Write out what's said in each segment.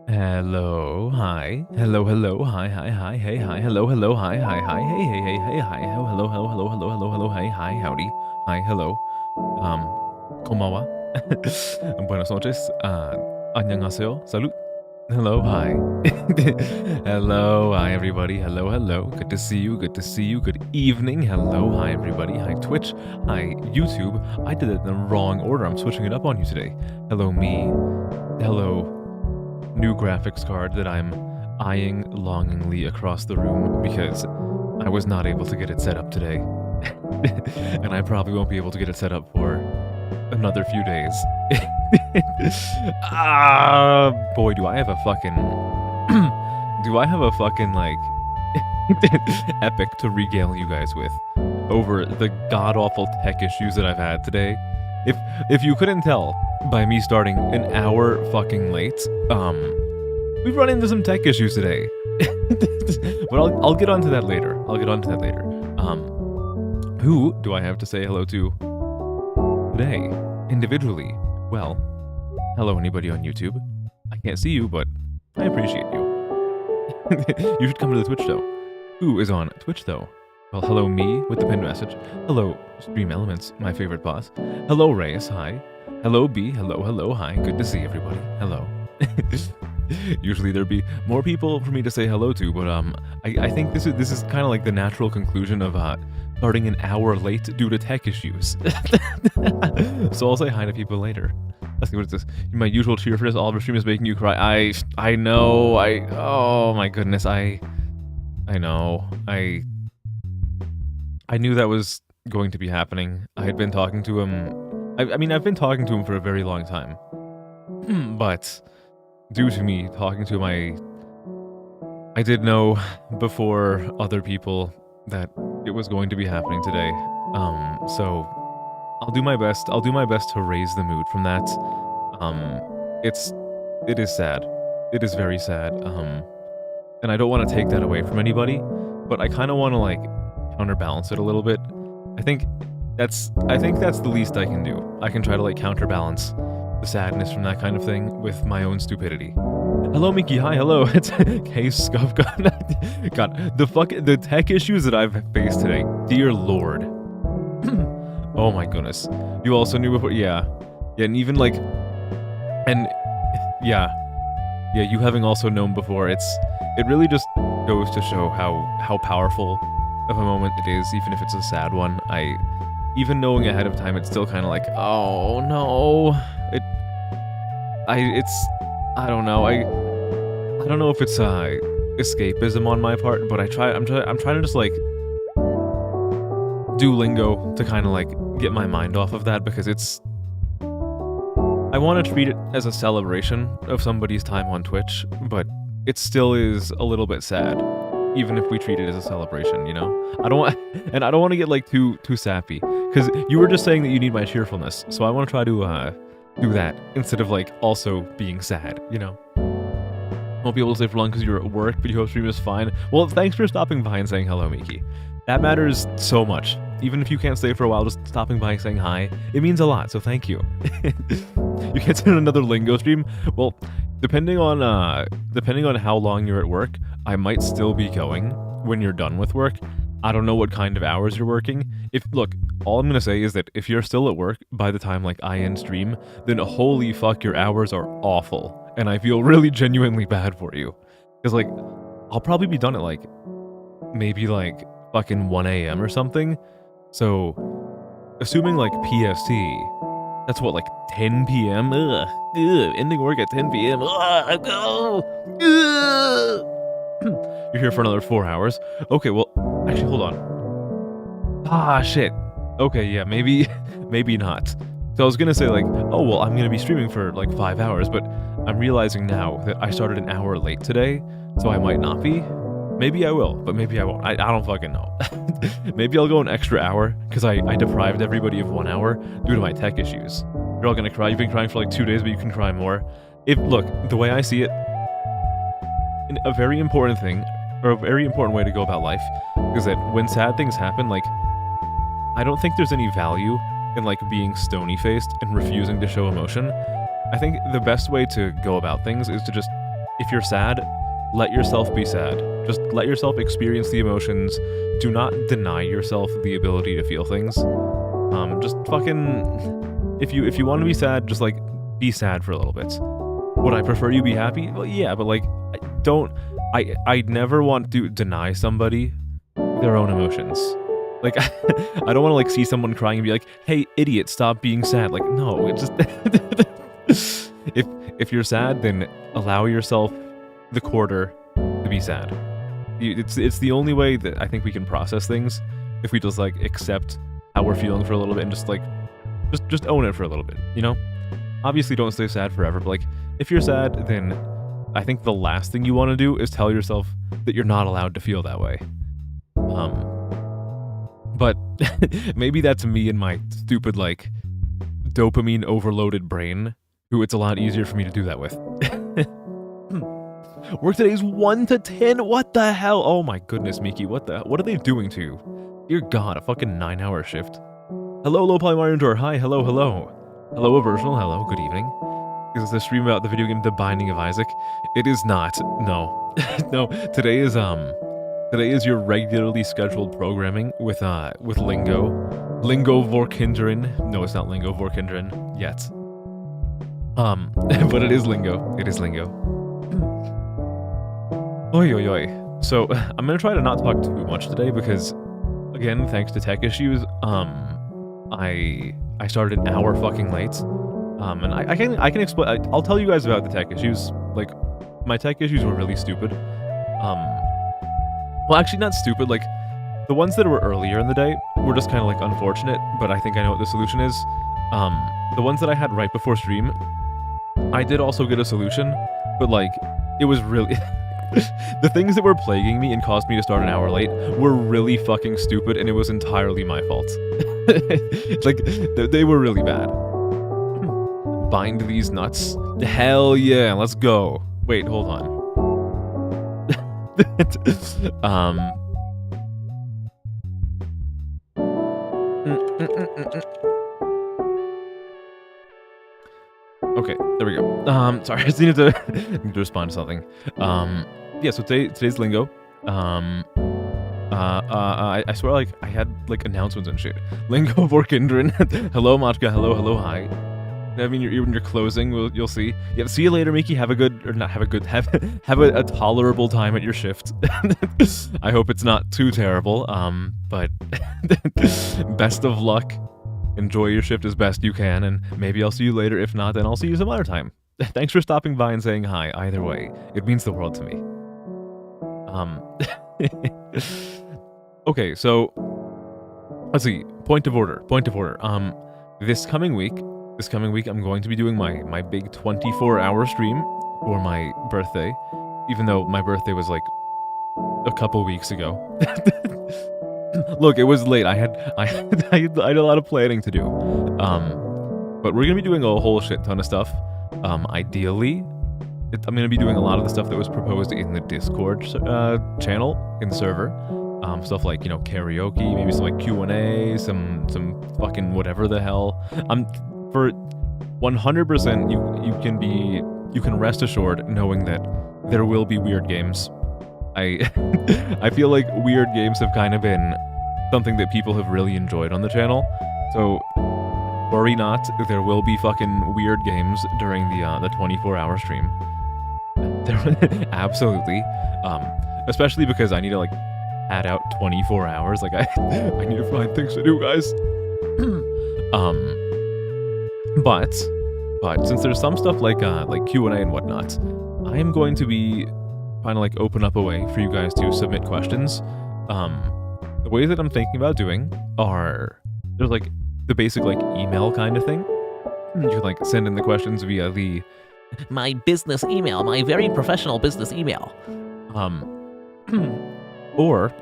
Hello, hi. Hello, hello, hi, hi, hi, hey, hi. Hello, hello, hi, hi, hi, hey, hey, hey, hey, hi. Hello, hello, hello, hello, hello, hello, hey, hi, howdy. Hi, hello. Konbanwa. Buenas noches. 안녕하세요. Salud. Hello, hi. Hello, hi, everybody. Hello, hello. Good to see you. Good to see you. Good evening. Hello, hi, everybody. Hi, Twitch. Hi, YouTube. I did it in the wrong order. I'm switching it up on you today. Hello, me. Hello, new graphics card that I'm eyeing longingly across the room because I was not able to get it set up today. And I probably won't be able to get it set up for another few days. Boy, do I have a fucking like epic to regale you guys with over the god-awful tech issues that I've had today. If you couldn't tell by me starting an hour fucking late, we've run into some tech issues today. But I'll get onto that later. Who do I have to say hello to today, individually? Well, hello anybody on YouTube. I can't see you, but I appreciate you. You should come to the Twitch though. Who is on Twitch though? Well, hello me with the pinned message. Hello Stream Elements, my favorite boss. Hello Reyes, hi. Hello B, hello, hello, hi. Good to see everybody. Hello. Usually there'd be more people for me to say hello to, but I think this is kind of like the natural conclusion of starting an hour late due to tech issues. So I'll say hi to people later. Let's see, what is this? My usual cheer for this Oliver stream is making you cry. I know. Oh my goodness. I know. I knew that was going to be happening. I had been talking to him. I mean, I've been talking to him for a very long time, but due to me talking to him, I did know before other people that it was going to be happening today. So I'll do my best. I'll do my best to raise the mood from that. It is sad. It is very sad. And I don't want to take that away from anybody, but I kind of want to like counterbalance it a little bit. I think that's the least I can do. I can try to like counterbalance the sadness from that kind of thing with my own stupidity. Hello, Mickey. Hi, hello. It's Case Scuff. God, the tech issues that I've faced today. Dear Lord. Oh my goodness. You also knew before? Yeah, and even like, and yeah, you having also known before, it really just goes to show how powerful of a moment it is, even if it's a sad one. Even knowing ahead of time, it's still kind of like, oh no, I don't know. I don't know if it's escapism on my part, but I'm trying to just like do lingo to kind of like get my mind off of that, because I want to treat it as a celebration of somebody's time on Twitch, but it still is a little bit sad, even if we treat it as a celebration, you know? I don't want to get like too sappy, because you were just saying that you need my cheerfulness, so I want to try to do that instead of like also being sad, you know? Won't be able to stay for long because you're at work, but you hope stream is fine. Well, thanks for stopping by and saying hello, Miki. That matters so much. Even if you can't stay for a while, just stopping by and saying hi, it means a lot, so thank you. You can't sit in another lingo stream? Well, depending on how long you're at work, I might still be going when you're done with work. I don't know what kind of hours you're working. Look, all I'm gonna say is that if you're still at work by the time like I end stream, then holy fuck, your hours are awful, and I feel really genuinely bad for you. Because, like, I'll probably be done at, like, maybe, like, fucking 1 a.m. or something. So, assuming, like, PST, that's what, like, 10 p.m.? Ugh. Ending work at 10 p.m. Ugh, no. You're here for another 4 hours. Okay, well, actually, hold on. Ah, shit. Okay, yeah, maybe not. So I was gonna say, like, oh, well, I'm gonna be streaming for, like, 5 hours, but I'm realizing now that I started an hour late today, so I might not be. Maybe I will, but maybe I won't. I don't fucking know. Maybe I'll go an extra hour, because I deprived everybody of 1 hour due to my tech issues. You're all gonna cry. You've been crying for, like, 2 days, but you can cry more. Look, the way I see it, a very important thing, or a very important way to go about life, is that when sad things happen, like, I don't think there's any value in, like, being stony-faced and refusing to show emotion. I think the best way to go about things is to just, if you're sad, let yourself be sad. Just let yourself experience the emotions. Do not deny yourself the ability to feel things. Just fucking, if you want to be sad, just, like, be sad for a little bit. Would I prefer you be happy? Well, yeah, but, like, I never want to deny somebody their own emotions. Like, I don't want to, like, see someone crying and be like, hey, idiot, stop being sad. Like, no, it just... if you're sad, then allow yourself the quarter to be sad. It's the only way that I think we can process things, if we just, like, accept how we're feeling for a little bit and just, like, just own it for a little bit, you know? Obviously, don't stay sad forever, but, like, if you're sad, then I think the last thing you want to do is tell yourself that you're not allowed to feel that way. But maybe that's me and my stupid, like, dopamine overloaded brain, who it's a lot easier for me to do that with. Work today is 1 to 10? What the hell? Oh my goodness, Miki, what are they doing to you? Dear God, a fucking 9-hour shift. Hello, low poly Mario Door. Hi, hello. Hello, Aversional. Hello, good evening. Is this a stream about the video game The Binding of Isaac? It is not. No. No, today is your regularly scheduled programming with lingo. Lingo voor kinderen. No, it's not lingo voor kinderen yet. But it is lingo. It is lingo. Oi, oi, oi. So, I'm gonna try to not talk too much today because, again, thanks to tech issues, I started an hour fucking late. And I can explain. I'll tell you guys about the tech issues. Like, my tech issues were really stupid. Well, actually, not stupid. Like, the ones that were earlier in the day were just kind of, like, unfortunate, but I think I know what the solution is. The ones that I had right before stream, I did also get a solution, but, like, it was really... The things that were plaguing me and caused me to start an hour late were really fucking stupid, and it was entirely my fault. Like, they were really bad. Bind these nuts? Hell yeah, let's go. Wait, hold on. Okay, there we go. Sorry, I just needed to respond to something. Yeah, so today's lingo. I swear, like, I had, like, announcements and shit. Lingo voor kinderen. Hello, Matka. Hello, hi. I mean, you're closing. You'll see. Yeah, see you later, Miki. Have a tolerable time at your shift. I hope it's not too terrible. But best of luck. Enjoy your shift as best you can, and maybe I'll see you later. If not, then I'll see you some other time. Thanks for stopping by and saying hi. Either way, it means the world to me. Okay, so let's see. Point of order. This coming week, I'm going to be doing my big 24-hour stream for my birthday, even though my birthday was like a couple weeks ago. Look, it was late. I had a lot of planning to do. But we're gonna be doing a whole shit ton of stuff. Ideally, I'm gonna be doing a lot of the stuff that was proposed in the Discord channel in the server. Stuff like, you know, karaoke, maybe some like Q&A, some fucking whatever the hell. For 100%, you can rest assured knowing that there will be weird games. I feel like weird games have kind of been something that people have really enjoyed on the channel. So worry not, there will be fucking weird games during the 24-hour stream. Absolutely. Especially because I need to like add out 24 hours. Like I need to find things to do, guys. But since there's some stuff like Q&A and whatnot, I am going to be trying to like open up a way for you guys to submit questions. The ways that I'm thinking about doing are there's like the basic like email kind of thing. You can like send in the questions via my business email, my very professional business email. Or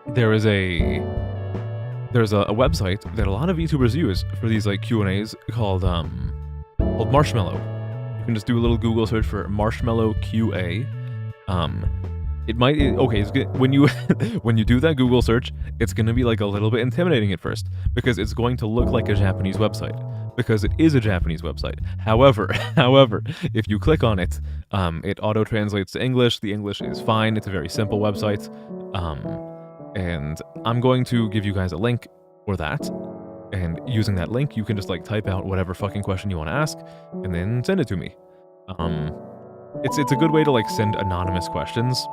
there's a website that a lot of VTubers use for these like Q&As called Marshmallow. You can just do a little Google search for Marshmallow QA. When you when you do that Google search, it's gonna be like a little bit intimidating at first because it's going to look like a Japanese website because it is a Japanese website. However, if you click on it, it auto translates to English. The English is fine. It's a very simple website. And I'm going to give you guys a link for that. And using that link, you can just like type out whatever fucking question you want to ask and then send it to me. It's a good way to like send anonymous questions.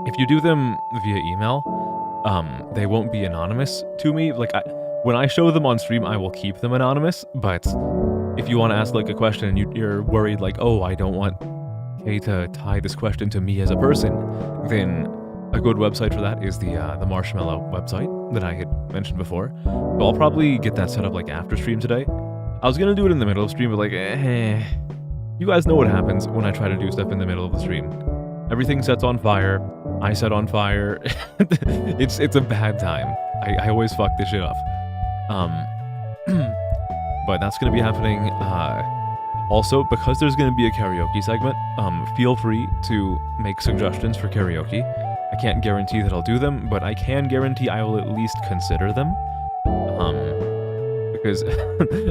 If you do them via email, they won't be anonymous to me. Like when I show them on stream, I will keep them anonymous. But if you want to ask like a question and you're worried like, oh, I don't want Kay to tie this question to me as a person, then a good website for that is the Marshmallow website that I had mentioned before. So I'll probably get that set up like after stream today. I was gonna do it in the middle of stream, but like, you guys know what happens when I try to do stuff in the middle of the stream. Everything sets on fire. I set on fire. It's a bad time. I always fuck this shit up. But that's gonna be happening. Also, because there's gonna be a karaoke segment, feel free to make suggestions for karaoke. I can't guarantee that I'll do them, but I can guarantee I will at least consider them. Because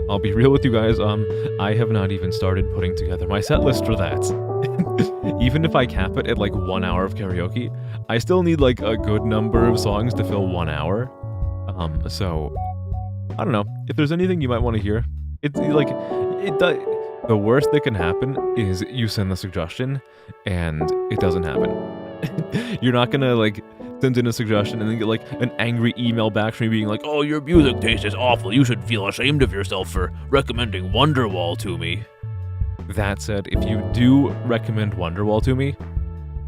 I'll be real with you guys, I have not even started putting together my set list for that. Even if I cap it at like 1 hour of karaoke, I still need like a good number of songs to fill 1 hour. So I don't know if there's anything you might want to hear. It's like the worst that can happen is you send the suggestion and it doesn't happen. You're not gonna like send in a suggestion and then get like an angry email back from me being like, oh, your music taste is awful. You should feel ashamed of yourself for recommending Wonderwall to me. That said, if you do recommend Wonderwall to me,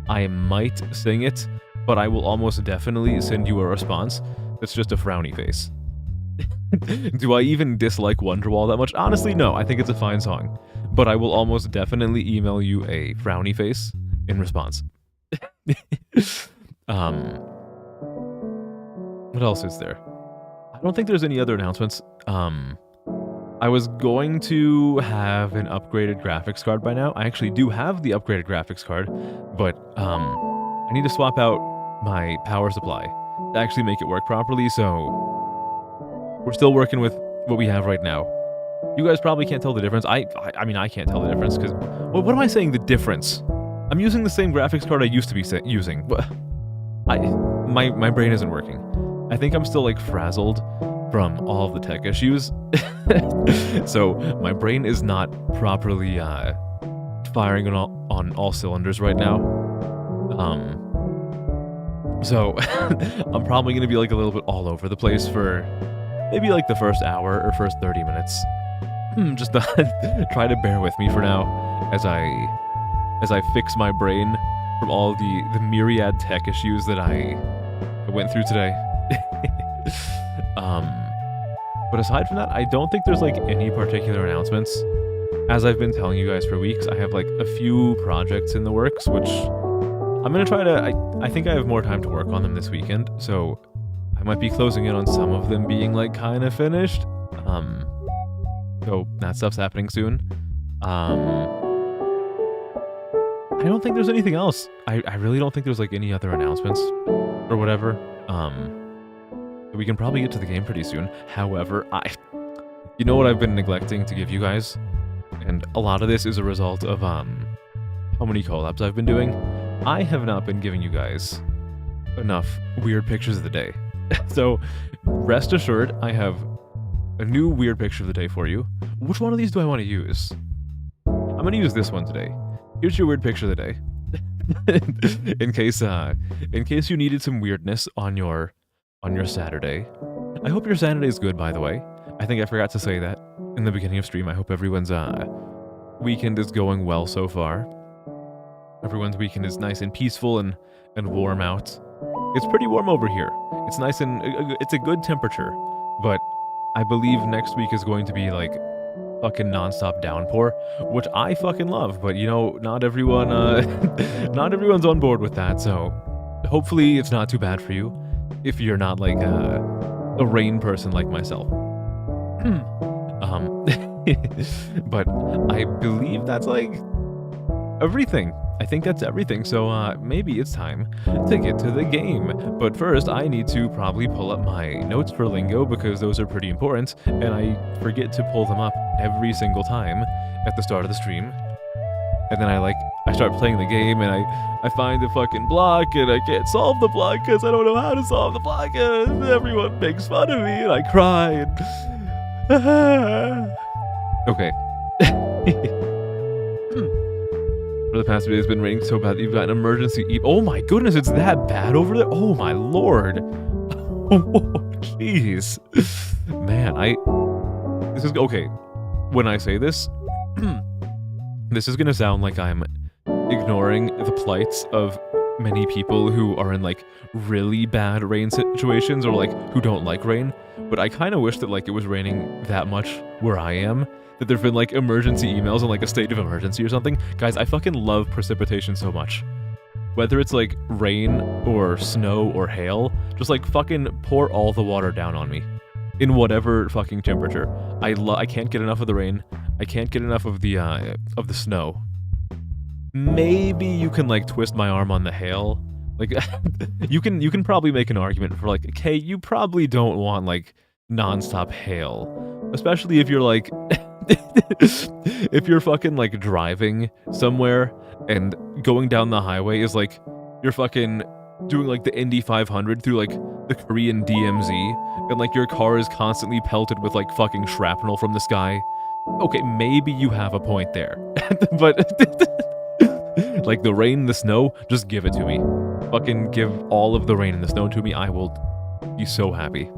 I might sing it, but I will almost definitely send you a response that's just a frowny face. Do I even dislike Wonderwall that much? Honestly, no. I think it's a fine song. But I will almost definitely email you a frowny face in response. What else is there? I don't think there's any other announcements. I was going to have an upgraded graphics card by now. I actually do have the upgraded graphics card, but I need to swap out my power supply to actually make it work properly, so we're still working with what we have right now. You guys probably can't tell the difference. I mean, I can't tell the difference, because what am I saying the difference? I'm using the same graphics card I used to be using. My brain isn't working. I think I'm still like frazzled from all of the tech issues. So my brain is not properly firing on all cylinders right now. So I'm probably gonna be like a little bit all over the place for maybe like the first hour or first 30 minutes. Just try to bear with me for now as I fix my brain from all the myriad tech issues that I went through today. But aside from that, I don't think there's like any particular announcements. As I've been telling you guys for weeks, I have like a few projects in the works, which I'm gonna try to, I think I have more time to work on them this weekend, so I might be closing in on some of them being like kind of finished. So that stuff's happening soon. I don't think there's anything else. I really don't think there's like any other announcements or whatever. We can probably get to the game pretty soon. However, you know what I've been neglecting to give you guys? And a lot of this is a result of how many collabs I've been doing. I have not been giving you guys enough weird pictures of the day. So rest assured, I have a new weird picture of the day for you. Which one of these do I want to use? I'm going to use this one today. Here's your weird picture of the day. in case you needed some weirdness on your Saturday. I hope your Saturday is good, by the way. I think I forgot to say that in the beginning of stream. I hope everyone's weekend is going well so far. Everyone's weekend is nice and peaceful and warm out. It's pretty warm over here. It's nice and it's a good temperature, but I believe next week is going to be like fucking nonstop downpour, which I fucking love. But you know, not everyone, not everyone's on board with that. So hopefully it's not too bad for you if you're not like a rain person like myself. But I believe that's like everything. I think that's everything, so maybe it's time to get to the game. But first, I need to probably pull up my notes for lingo because those are pretty important, and I forget to pull them up every single time at the start of the stream. And then I start playing the game, and I find the fucking block, and I can't solve the block because I don't know how to solve the block, and everyone makes fun of me, and I cry, and... Okay. For the past few days, it's been raining so bad that you've got an emergency oh my goodness, it's that bad over there? Oh my lord. Oh, jeez. Man, this is... Okay, when I say this, this is gonna sound like I'm ignoring the plights of many people who are in, like, really bad rain situations or, like, who don't like rain, but I kind of wish that, like, it was raining that much where I am, that there've been, like, emergency emails in, like, a state of emergency or something. Guys, I fucking love precipitation so much. Whether it's, like, rain or snow or hail, just, like, fucking pour all the water down on me. In whatever fucking temperature. I can't get enough of the rain. I can't get enough of the snow. Maybe you can, like, twist my arm on the hail. Like, you can probably make an argument for, like, okay, you probably don't want, like, non-stop hail. Especially if you're, like... if you're fucking, like, driving somewhere and going down the highway is, like, you're fucking doing, like, the Indy 500 through, like, the Korean DMZ, and, like, your car is constantly pelted with, like, fucking shrapnel from the sky. Okay, maybe you have a point there. But, like, the rain, the snow, just give it to me. Fucking give all of the rain and the snow to me. I will be so happy.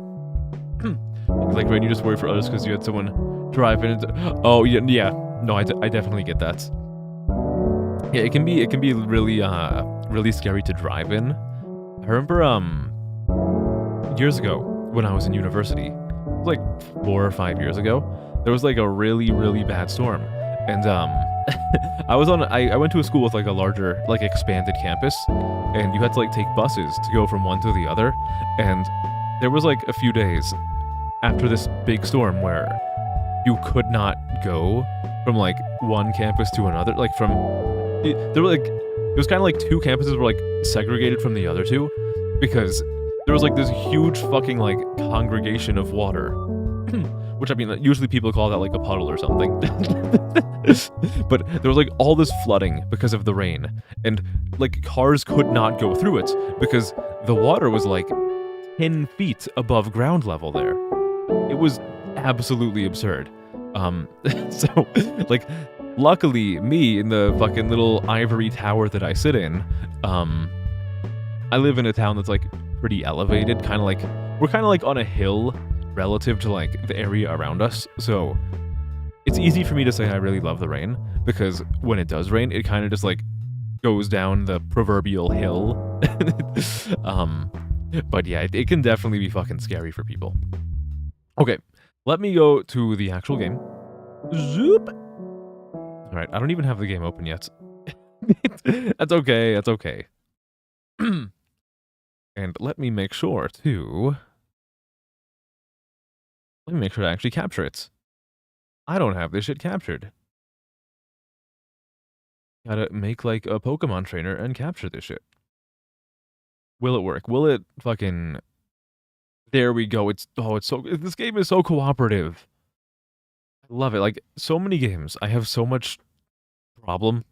Like, rain, you just worry for others because you had someone driving into... Oh, yeah. No, I definitely get that. Yeah, it can be really, really scary to drive in. I remember, years ago, when I was in university, it was like 4 or 5 years ago, there was, like, a really, really bad storm. And, I went to a school with, like, a larger, like, expanded campus, and you had to, like, take buses to go from one to the other, and there was, like, a few days after this big storm where you could not go from, like, one campus to another, like, from... There were, like... It was kind of like two campuses were, like, segregated from the other two, because there was, like, this huge fucking, like, congregation of water. Which, I mean, usually people call that, like, a puddle or something. But there was, like, all this flooding because of the rain, and, like, cars could not go through it, because the water was, like, 10 feet above ground level there. It was absolutely absurd. So, like, luckily, me in the fucking little ivory tower that I sit in, I live in a town that's, like, pretty elevated, kind of like, we're kind of, like, on a hill relative to, like, the area around us, so it's easy for me to say I really love the rain, because when it does rain, it kind of just, like, goes down the proverbial hill. But yeah, it can definitely be fucking scary for people. Okay, let me go to the actual game. Zoop! Alright, I don't even have the game open yet. That's okay, that's okay. And let me make sure to... Let me make sure to actually capture it. I don't have this shit captured. Gotta make, like, a Pokemon trainer and capture this shit. Will it work? Will it fucking... There we go. It's so... This game is so cooperative. I love it. Like, so many games, I have so much problem,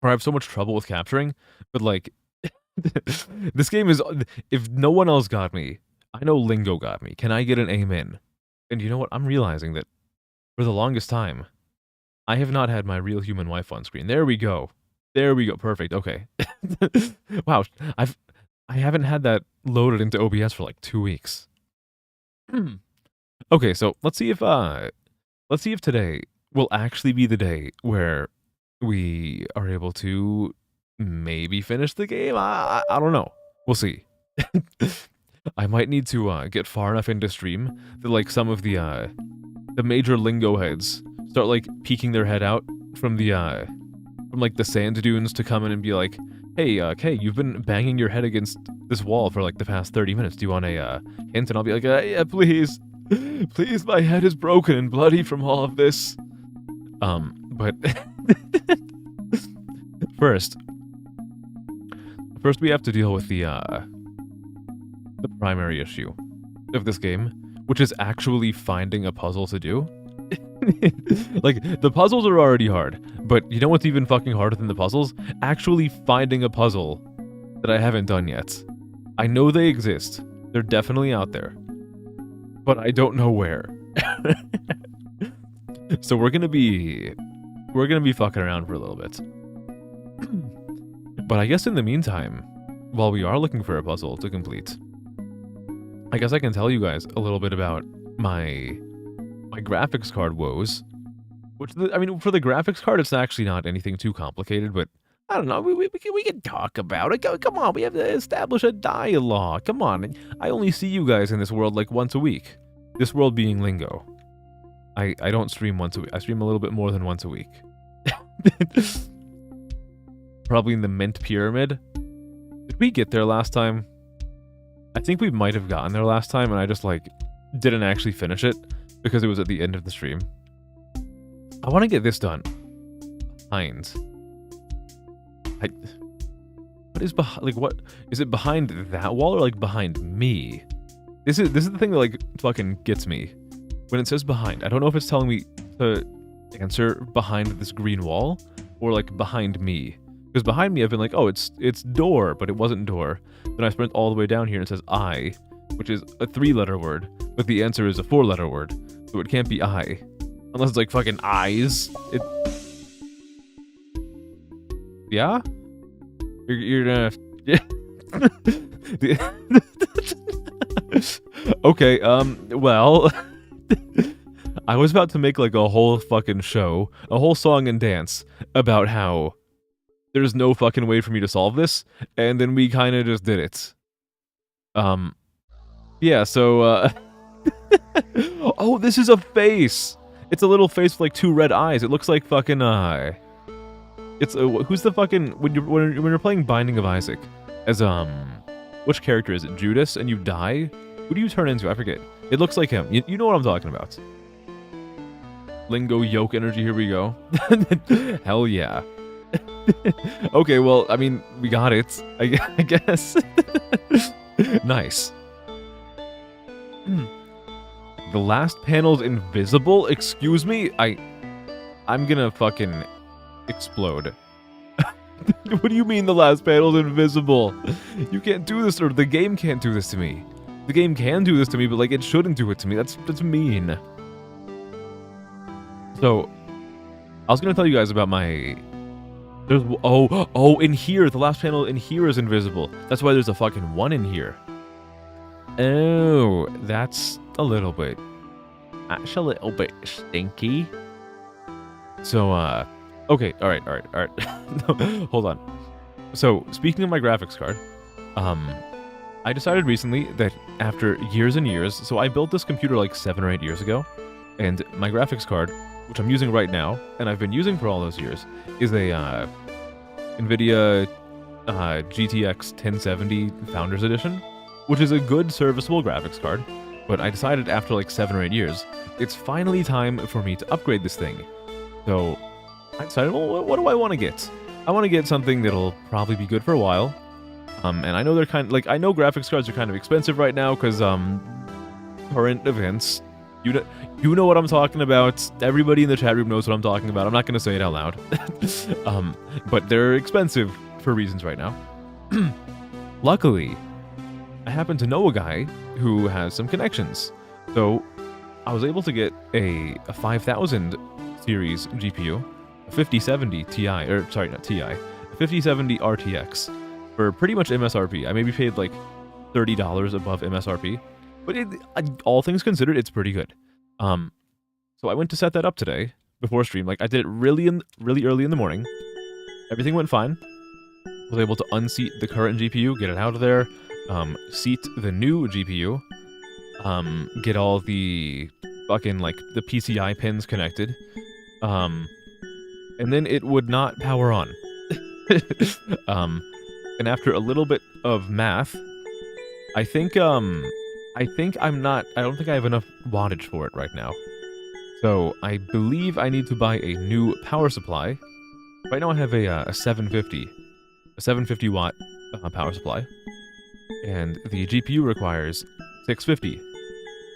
or I have so much trouble with capturing, but, like, this game is... If no one else got me, I know Lingo got me. Can I get an amen? And you know what? I'm realizing that for the longest time, I have not had my real human wife on screen. There we go. There we go. Perfect. Okay. Wow. I haven't had that loaded into OBS for like 2 weeks. Okay, so let's see if today will actually be the day where we are able to maybe finish the game. I don't know. We'll see. I might need to get far enough into stream that like some of the major lingo heads start like peeking their head out from like the sand dunes to come in and be like, hey, Kay, you've been banging your head against this wall for like the past 30 minutes. Do you want a hint? And I'll be like, yeah, please. Please, my head is broken and bloody from all of this. But first we have to deal with the primary issue of this game, which is actually finding a puzzle to do. Like, the puzzles are already hard, but you know what's even fucking harder than the puzzles? Actually finding a puzzle that I haven't done yet. I know they exist. They're definitely out there. But I don't know where. So we're gonna be fucking around for a little bit. But I guess in the meantime, while we are looking for a puzzle to complete, I guess I can tell you guys a little bit about my graphics card woes. Which, I mean, for the graphics card, it's actually not anything too complicated, but I don't know, we can talk about it. Come on, we have to establish a dialogue. Come on, I only see you guys in this world like once a week. This world being lingo. I don't stream once a week. I stream a little bit more than once a week. Probably in the mint pyramid. Did we get there last time? I think we might have gotten there last time, and I just like didn't actually finish it because it was at the end of the stream. I want to get this done. Behind. What is behind? Like, what is it behind that wall or like behind me? This is the thing that like fucking gets me when it says behind. I don't know if it's telling me to answer behind this green wall or like behind me. Because behind me, I've been like, oh, it's door, but it wasn't door. Then I sprint all the way down here and it says I, which is a 3-letter word, but the answer is a 4-letter word, so it can't be I. Unless it's like fucking eyes. Yeah? You're gonna... Okay, well... I was about to make like a whole fucking show, a whole song and dance about how there's no fucking way for me to solve this, and then we kind of just did it. Yeah, so, oh, this is a face! It's a little face with like 2 red eyes. It looks like fucking, it's, who's the fucking, when you're playing Binding of Isaac, as, which character is it? Judas, and you die? Who do you turn into? I forget. It looks like him. You know what I'm talking about. Lingo yoke energy, here we go. Hell yeah. Okay, well, I mean, we got it, I guess. Nice. The last panel's invisible? Excuse me? I'm gonna fucking explode. What do you mean the last panel's invisible? You can't do this, or the game can't do this to me. The game can do this to me, but like, it shouldn't do it to me. That's mean. So, I was gonna tell you guys about my... There's... Oh, in here! The last panel in here is invisible. That's why there's a fucking 1 in here. Oh, that's a little bit... Actually, a little bit stinky. So, okay, alright. No, hold on. So, speaking of my graphics card, I decided recently that after years and years... So, I built this computer like 7 or 8 years ago, and my graphics card, which I'm using right now, and I've been using for all those years, is a NVIDIA GTX 1070 Founders Edition, which is a good serviceable graphics card, but I decided after like 7 or 8 years, it's finally time for me to upgrade this thing. So I decided, well, what do I want to get? I want to get something that'll probably be good for a while, and I know they're kind of, like, I know graphics cards are kind of expensive right now, because, current events. You know what I'm talking about. Everybody in the chat room knows what I'm talking about. I'm not going to say it out loud. But they're expensive for reasons right now. Luckily, I happen to know a guy who has some connections. So I was able to get a 5000 series GPU, a 5070 Ti, or sorry, not Ti, a 5070 RTX for pretty much MSRP. I maybe paid like $30 above MSRP, but all things considered, it's pretty good. So I went to set that up today before stream. Like I did it really early in the morning. Everything went fine. Was able to unseat the current GPU, get it out of there, seat the new GPU, get all the fucking like the PCI pins connected, and then it would not power on. And after a little bit of math, I don't think I have enough wattage for it right now. So I believe I need to buy a new power supply. Right now I have a 750 watt power supply, and the GPU requires 650.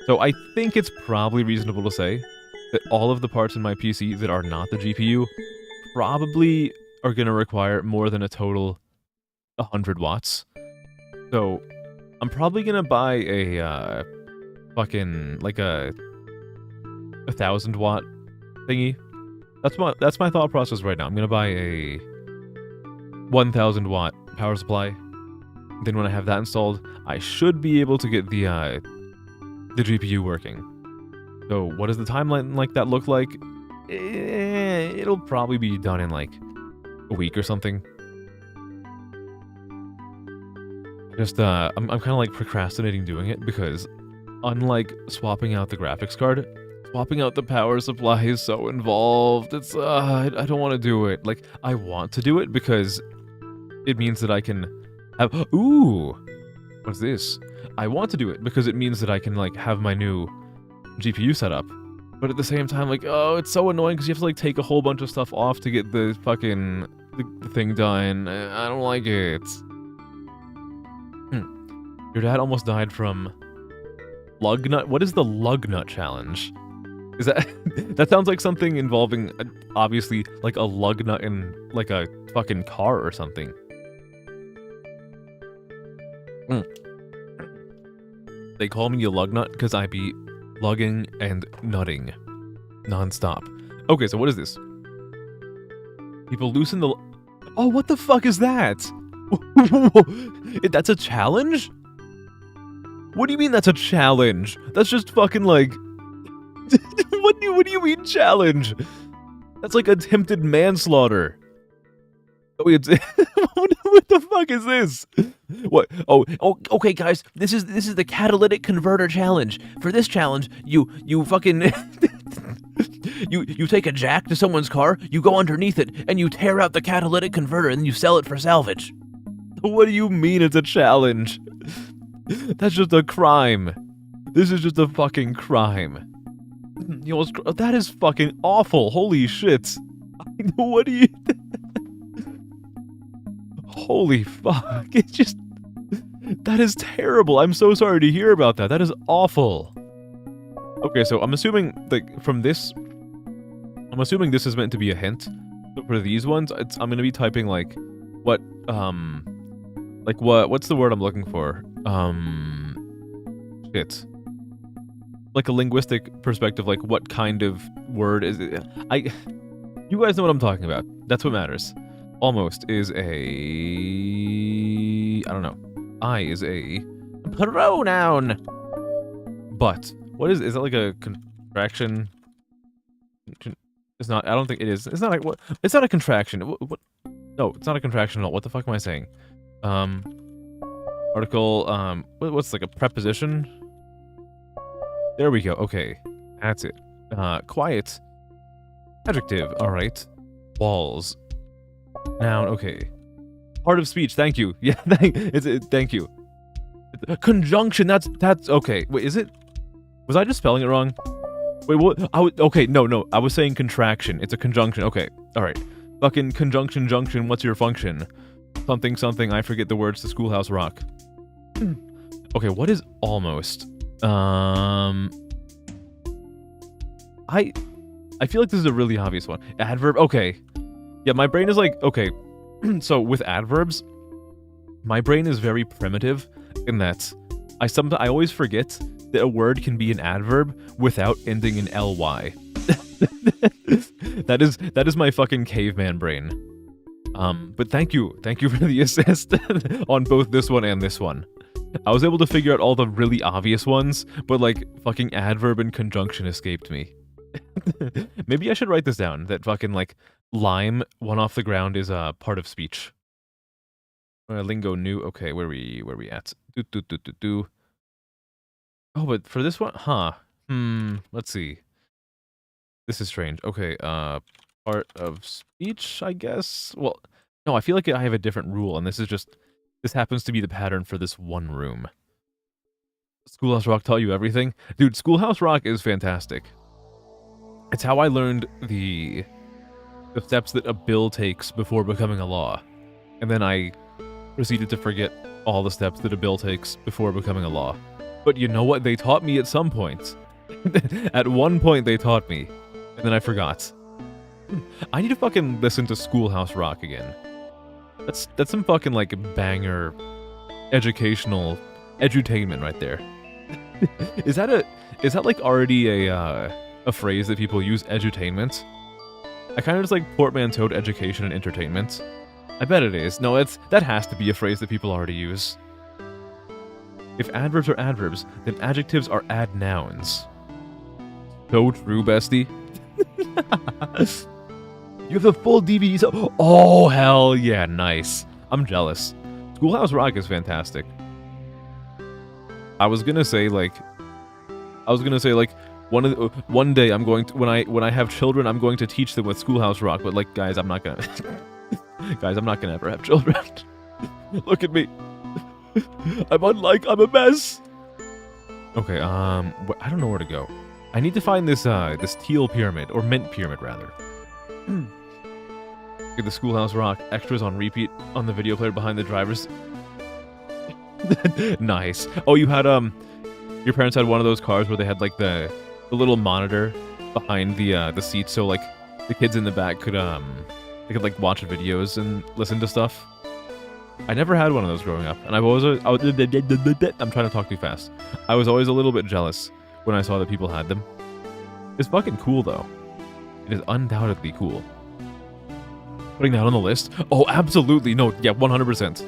So I think it's probably reasonable to say that all of the parts in my PC that are not the GPU probably are going to require more than a total 100 watts. So I'm probably going to buy a fucking like a 1000 watt thingy. That's my thought process right now. I'm going to buy a 1000 watt power supply. Then when I have that installed, I should be able to get the GPU working. So what does the timeline like that look like? It'll probably be done in like a week or something. Just I'm kind of like procrastinating doing it because unlike swapping out the graphics card, swapping out the power supply is so involved. It's I don't want to do it. Like I want to do it because it means that I can have what's this? I want to do it because it means that I can like have my new GPU set up. But at the same time, like, oh, it's so annoying because you have to like take a whole bunch of stuff off to get the fucking the thing done. I don't like it. Your dad almost died from lug nut. What is the lug nut challenge? Is that that sounds like something involving obviously like a lug nut in like a fucking car or something. They call me a lug nut because I be lugging and nutting non-stop. Okay, so what is this? People loosen the... Oh, what the fuck is that? That's a challenge? What do you mean that's a challenge? That's just fucking like... What do you mean challenge? That's like attempted manslaughter. Oh, it's... What the fuck is this? What? Oh, okay, guys. This is the catalytic converter challenge. For this challenge, you fucking you take a jack to someone's car, you go underneath it, and you tear out the catalytic converter, and you sell it for salvage. What do you mean it's a challenge? That's just a crime. This is just a fucking crime. That is fucking awful. Holy shit. What do you... Holy fuck. It's just... That is terrible. I'm so sorry to hear about that. That is awful. Okay, so I'm assuming, like, from this... I'm assuming this is meant to be a hint. But for these ones, I'm gonna be typing, like, what, like, what's the word I'm looking for? Shit. Like a linguistic perspective, like, what kind of word is it? You guys know what I'm talking about. That's what matters. Almost is a... I don't know. I is a pronoun. But what is that like a contraction? It's not. I don't think it is. It's not like what? It's not a contraction. What? No, it's not a contraction at all. What the fuck am I saying? Article. What's like a preposition? There we go. Okay, that's it. Quiet. Adjective. All right. Walls. Noun. Okay. Part of speech. Thank you. Yeah. Thank you. Conjunction. That's okay. Wait, is it? Was I just spelling it wrong? Wait, what? Okay, no. I was saying contraction. It's a conjunction. Okay. All right. Fucking conjunction junction. What's your function? Something. I forget the words to Schoolhouse Rock. Okay. What is almost? I feel like this is a really obvious one. Adverb. Okay. Yeah, my brain is like, okay. So with adverbs, my brain is very primitive in that I always forget that a word can be an adverb without ending in ly. That is my fucking caveman brain. But thank you for the assist on both this one and this one. I was able to figure out all the really obvious ones, but like fucking adverb and conjunction escaped me. Maybe I should write this down, that fucking like lime, one off the ground, is a part of speech. Lingo new. Okay, where we at? Oh, but for this one, huh? Let's see. This is strange. Okay, part of speech, I guess. Well, no, I feel like I have a different rule, and this happens to be the pattern for this one room. Schoolhouse Rock taught you everything? Dude, Schoolhouse Rock is fantastic. It's how I learned the steps that a bill takes before becoming a law. And then I proceeded to forget all the steps that a bill takes before becoming a law. But you know what? They taught me at some point. At one point they taught me. And then I forgot. I need to fucking listen to Schoolhouse Rock again. That's some fucking like banger educational edutainment right there. Is that like already a phrase that people use, edutainment? I kind of just like portmanteaued education and entertainment. I bet it is. No, that has to be a phrase that people already use. If adverbs are adverbs, then adjectives are adnouns. So true, bestie. You have the full DVD. Oh, hell yeah, nice. I'm jealous. Schoolhouse Rock is fantastic. I was gonna say like one day I'm going to, when I have children, I'm going to teach them with Schoolhouse Rock. But like, guys, I'm not gonna ever have children. Look at me. I'm a mess. Okay, I don't know where to go. I need to find this teal pyramid, or mint pyramid rather. Get the Schoolhouse Rock extras on repeat on the video player behind the drivers. Nice. Oh, you had your parents had one of those cars where they had like the little monitor behind the seat, so like the kids in the back could like watch videos and listen to stuff. I never had one of those growing up, and I'm trying to talk too fast. I was always a little bit jealous when I saw that people had them. It's fucking cool though. It is undoubtedly cool. Putting that on the list? Oh, absolutely. No, yeah, 100%.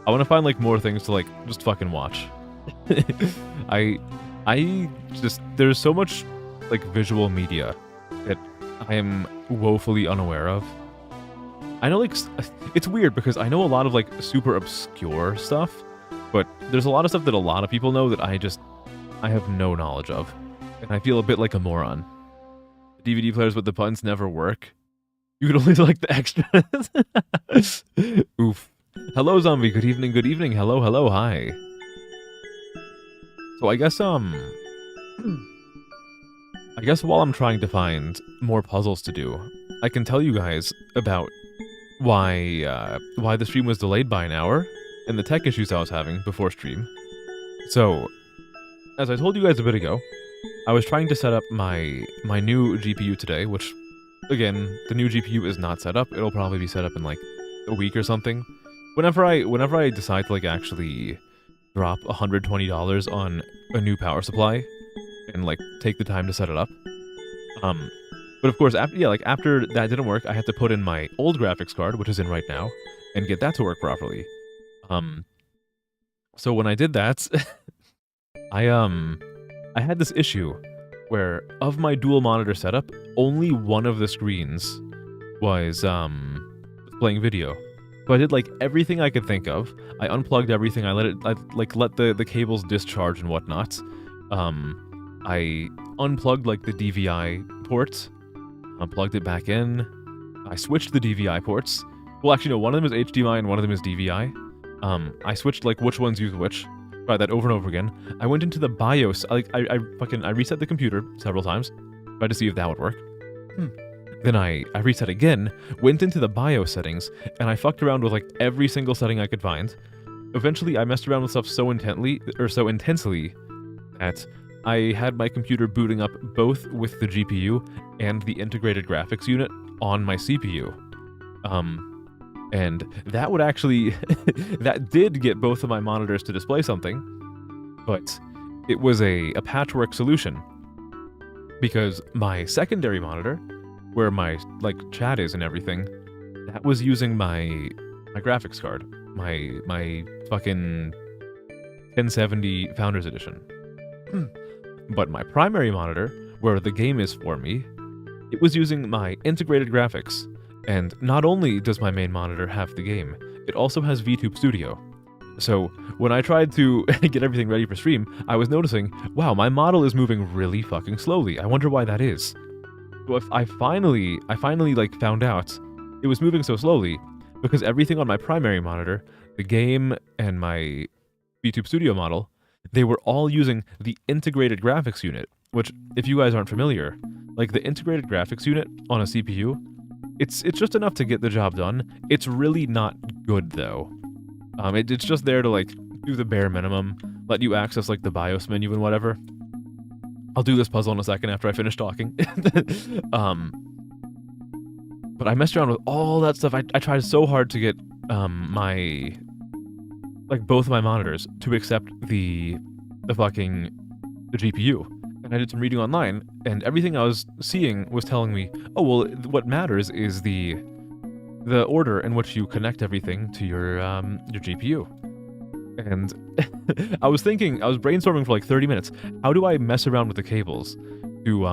I want to find like more things to like just fucking watch. I just, there's so much like visual media that I am woefully unaware of. I know like, it's weird because I know a lot of like super obscure stuff, but there's a lot of stuff that a lot of people know that I have no knowledge of. And I feel a bit like a moron. DVD players with the buttons never work. You could only select the extras. Oof. Hello, zombie. Good evening. Good evening. Hello. Hello. Hi. So I guess while I'm trying to find more puzzles to do, I can tell you guys about why the stream was delayed by an hour and the tech issues I was having before stream. So, as I told you guys a bit ago, I was trying to set up my new GPU today, which, again, the new GPU is not set up. It'll probably be set up in like a week or something. Whenever I decide to like actually drop $120 on a new power supply and like take the time to set it up. But of course, after that didn't work, I had to put in my old graphics card, which is in right now, and get that to work properly. So when I did that, I had this issue where of my dual monitor setup, only one of the screens was playing video. So I did like everything I could think of. I unplugged everything. I let the cables discharge and whatnot. I unplugged like the DVI ports, unplugged it back in. I switched the DVI ports. Well, actually, no, one of them is HDMI and one of them is DVI. I switched like which ones use which. Tried that over and over again. I went into the BIOS. I reset the computer several times, tried to see if that would work. Then I reset again, went into the BIOS settings, and I fucked around with like every single setting I could find. Eventually, I messed around with stuff so intensely that I had my computer booting up both with the GPU and the integrated graphics unit on my CPU. And that would actually, that did get both of my monitors to display something, but it was a patchwork solution. Because my secondary monitor where my like chat is and everything, that was using my graphics card, my fucking 1070 Founders Edition. But my primary monitor, where the game is for me, it was using my integrated graphics. And not only does my main monitor have the game, it also has VTube Studio. So when I tried to get everything ready for stream, I was noticing, wow, my model is moving really fucking slowly. I wonder why that is. So if I finally like found out it was moving so slowly because everything on my primary monitor, the game and my VTube Studio model, they were all using the integrated graphics unit, which if you guys aren't familiar, like the integrated graphics unit on a CPU, it's just enough to get the job done. It's really not good though. It's just there to like do the bare minimum, let you access like the BIOS menu and whatever. I'll do this puzzle in a second after I finish talking. But I messed around with all that stuff. I tried so hard to get my both of my monitors to accept the GPU. And I did some reading online, and everything I was seeing was telling me, oh well, what matters is the order in which you connect everything to your GPU. And I was brainstorming for like 30 minutes. How do I mess around with the cables to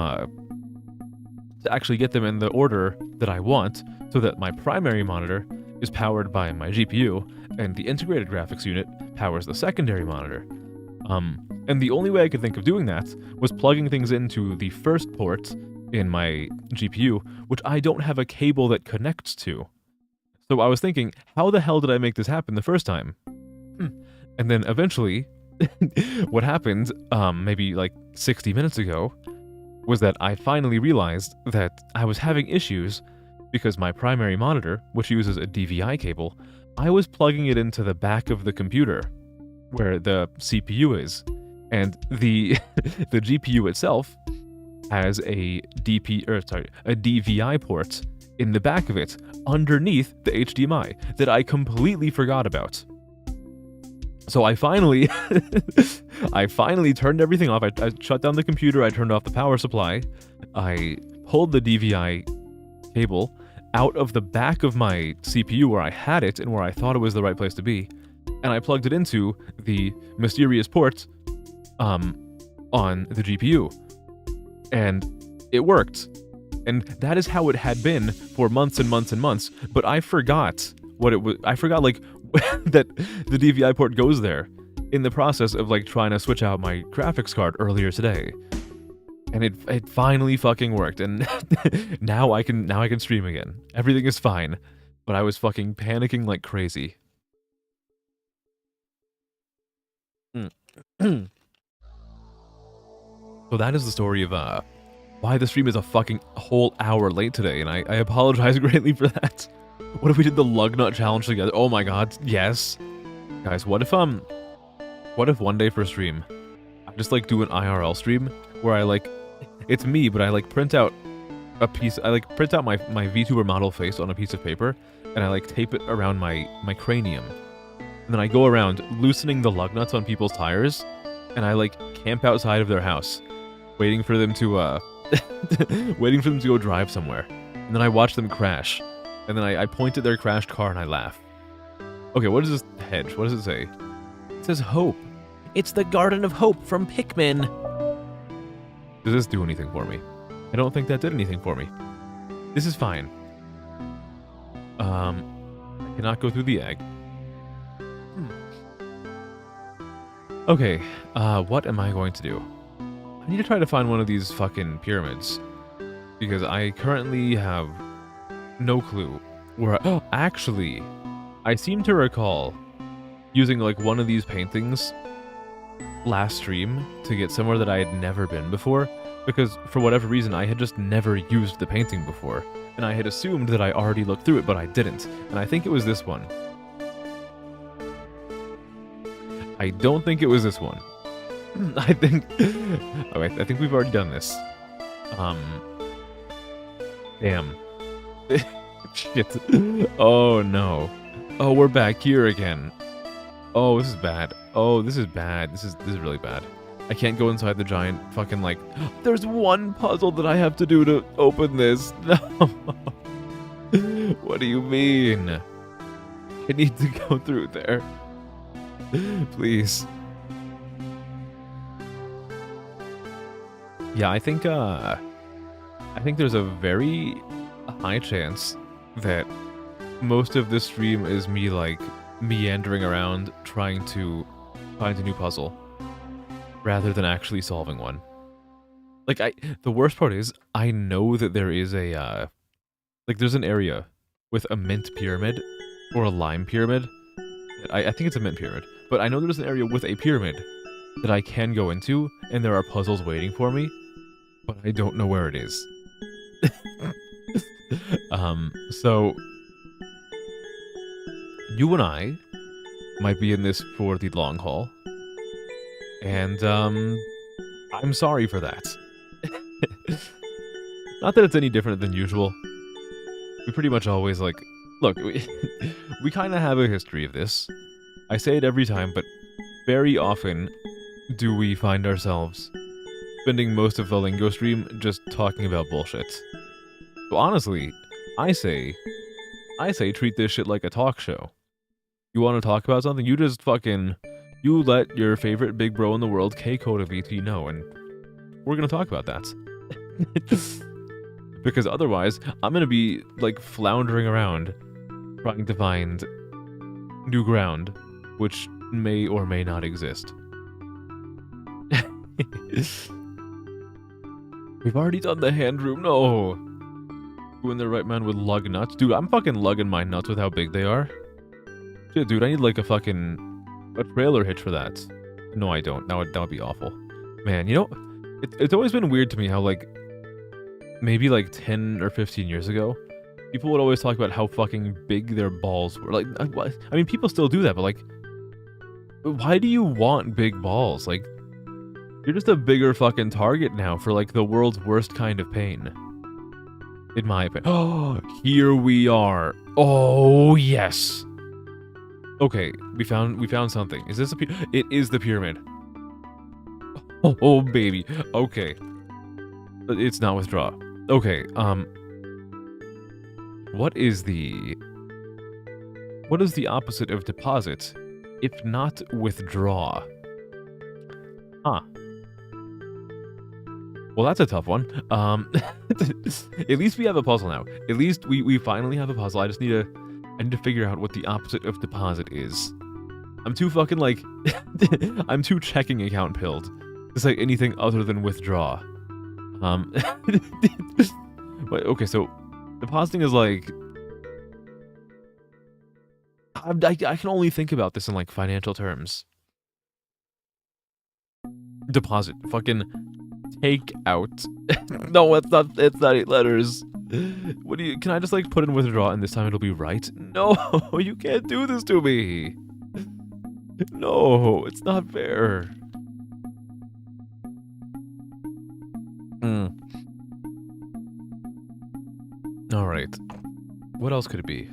actually get them in the order that I want, so that my primary monitor is powered by my GPU, and the integrated graphics unit powers the secondary monitor. And the only way I could think of doing that was plugging things into the first port in my GPU, which I don't have a cable that connects to. So I was thinking, how the hell did I make this happen the first time? And then eventually, what happened, maybe like 60 minutes ago, was that I finally realized that I was having issues because my primary monitor, which uses a DVI cable, I was plugging it into the back of the computer, where the CPU is, and the GPU itself has a DVI port in the back of it, underneath the HDMI, that I completely forgot about. So I finally turned everything off. I shut down the computer, I turned off the power supply, I pulled the DVI cable out of the back of my CPU where I had it and where I thought it was the right place to be, and I plugged it into the mysterious port on the GPU. And it worked. And that is how it had been for months and months and months, but I forgot what it was. I forgot like that the DVI port goes there in the process of like trying to switch out my graphics card earlier today. And it finally fucking worked, and now I can stream again. Everything is fine, but I was fucking panicking like crazy. So that is the story of why the stream is a fucking whole hour late today, and I apologize greatly for that. What if we did the lug nut challenge together? Oh my god, yes. Guys, what if one day for a stream, I just like do an IRL stream where I like, it's me, but I like print out a piece, I like print out my VTuber model face on a piece of paper, and I like tape it around my cranium. And then I go around loosening the lug nuts on people's tires, and I like camp outside of their house, waiting for them to go drive somewhere. And then I watch them crash. And then I point at their crashed car and I laugh. Okay, what is this hedge? What does it say? It says hope. It's the Garden of Hope from Pikmin. Does this do anything for me? I don't think that did anything for me. This is fine. I cannot go through the egg. Okay, what am I going to do? I need to try to find one of these fucking pyramids, because I currently have no clue where actually, I seem to recall using like one of these paintings last stream to get somewhere that I had never been before, because for whatever reason I had just never used the painting before, and I had assumed that I already looked through it, but I didn't, and I think it was this one. I don't think it was this one. I think we've already done this. Damn. Shit. Oh no. Oh, we're back here again. Oh, this is bad. Oh, this is bad. This is really bad. I can't go inside the giant fucking like, there's one puzzle that I have to do to open this. No. What do you mean? I need to go through there. Please. Yeah, I think there's a very high chance that most of this stream is me like meandering around trying to find a new puzzle rather than actually solving one. Like the worst part is I know that there is a like there's an area with a mint pyramid or a lime pyramid. I think it's a mint pyramid, but I know there's an area with a pyramid that I can go into and there are puzzles waiting for me, but I don't know where it is. So you and I might be in this for the long haul, and I'm sorry for that. Not that it's any different than usual. We pretty much always like, look, we kind of have a history of this. I say it every time, but very often do we find ourselves spending most of the lingo stream just talking about bullshit. So honestly, I say treat this shit like a talk show. You want to talk about something, you just fucking, you let your favorite big bro in the world, K-Code VT, know, and we're gonna talk about that. Because otherwise, I'm gonna be, like, floundering around, trying to find new ground, which may or may not exist. We've already done the hand room, no! Who in their right mind would lug nuts? Dude, I'm fucking lugging my nuts with how big they are. Shit, dude, I need, like, a trailer hitch for that. No, I don't. That would be awful. Man, you know, it's always been weird to me how, like, maybe, like, 10 or 15 years ago, people would always talk about how fucking big their balls were. Like, I mean, people still do that, but, like, why do you want big balls? Like, you're just a bigger fucking target now for, like, the world's worst kind of pain. In my opinion. Oh, here we are. Oh, yes. Okay, we found something. Is this a it is the pyramid. Oh, baby. Okay. But it's not withdraw. Okay, what is the opposite of deposit, if not withdraw? Huh. Well, that's a tough one. At least we have a puzzle now. At least we finally have a puzzle. I need to figure out what the opposite of deposit is. I'm too fucking, like, I'm too checking account pilled to say anything other than withdraw. Wait, okay, so depositing is like, I can only think about this in, like, financial terms. Deposit, fucking take out. No, it's not 8 letters. What do you, can I just, like, put in withdraw and this time it'll be right? No, you can't do this to me. No, it's not fair. Alright. What else could it be?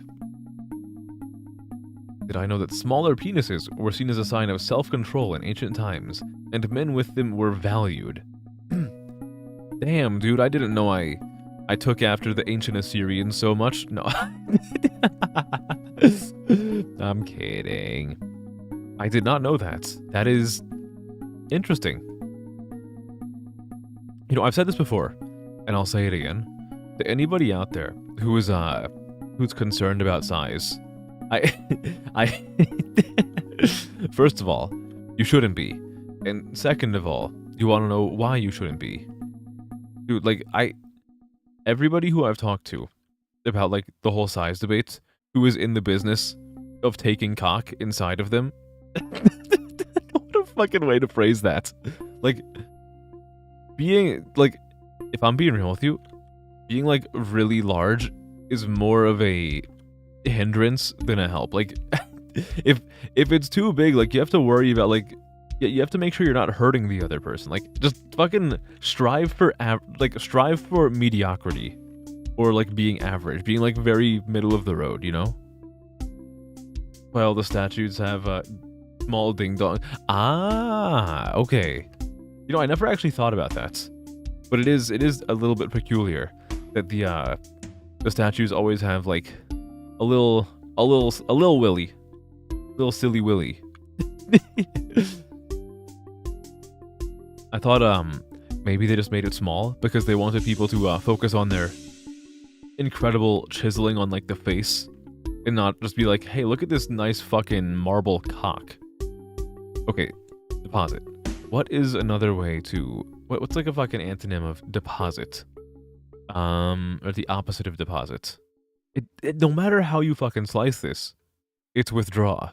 Did I know that smaller penises were seen as a sign of self-control in ancient times, and men with them were valued? Damn, dude, I didn't know I took after the ancient Assyrians so much. No. I'm kidding. I did not know that. That is interesting. You know, I've said this before, and I'll say it again. To anybody out there who is who's concerned about size, first of all, you shouldn't be. And second of all, you want to know why you shouldn't be. Dude, like, everybody who I've talked to about, like, the whole size debate, who is in the business of taking cock inside of them. What a fucking way to phrase that. Like, being, like, if I'm being real with you, being, like, really large is more of a hindrance than a help. Like, if it's too big, like, you have to worry about, like, you have to make sure you're not hurting the other person. Like, just fucking strive for mediocrity, or, like, being average, being, like, very middle of the road, you know? Well, the statues have small ding dong. Ah, okay. You know, I never actually thought about that, but it is a little bit peculiar that the statues always have like a little willy, little silly willy. I thought maybe they just made it small because they wanted people to focus on their incredible chiseling on like the face and not just be like, hey, look at this nice fucking marble cock. Okay, deposit. What is another way to what's like a fucking antonym of deposit? Or the opposite of deposit. No matter how you fucking slice this, it's withdraw.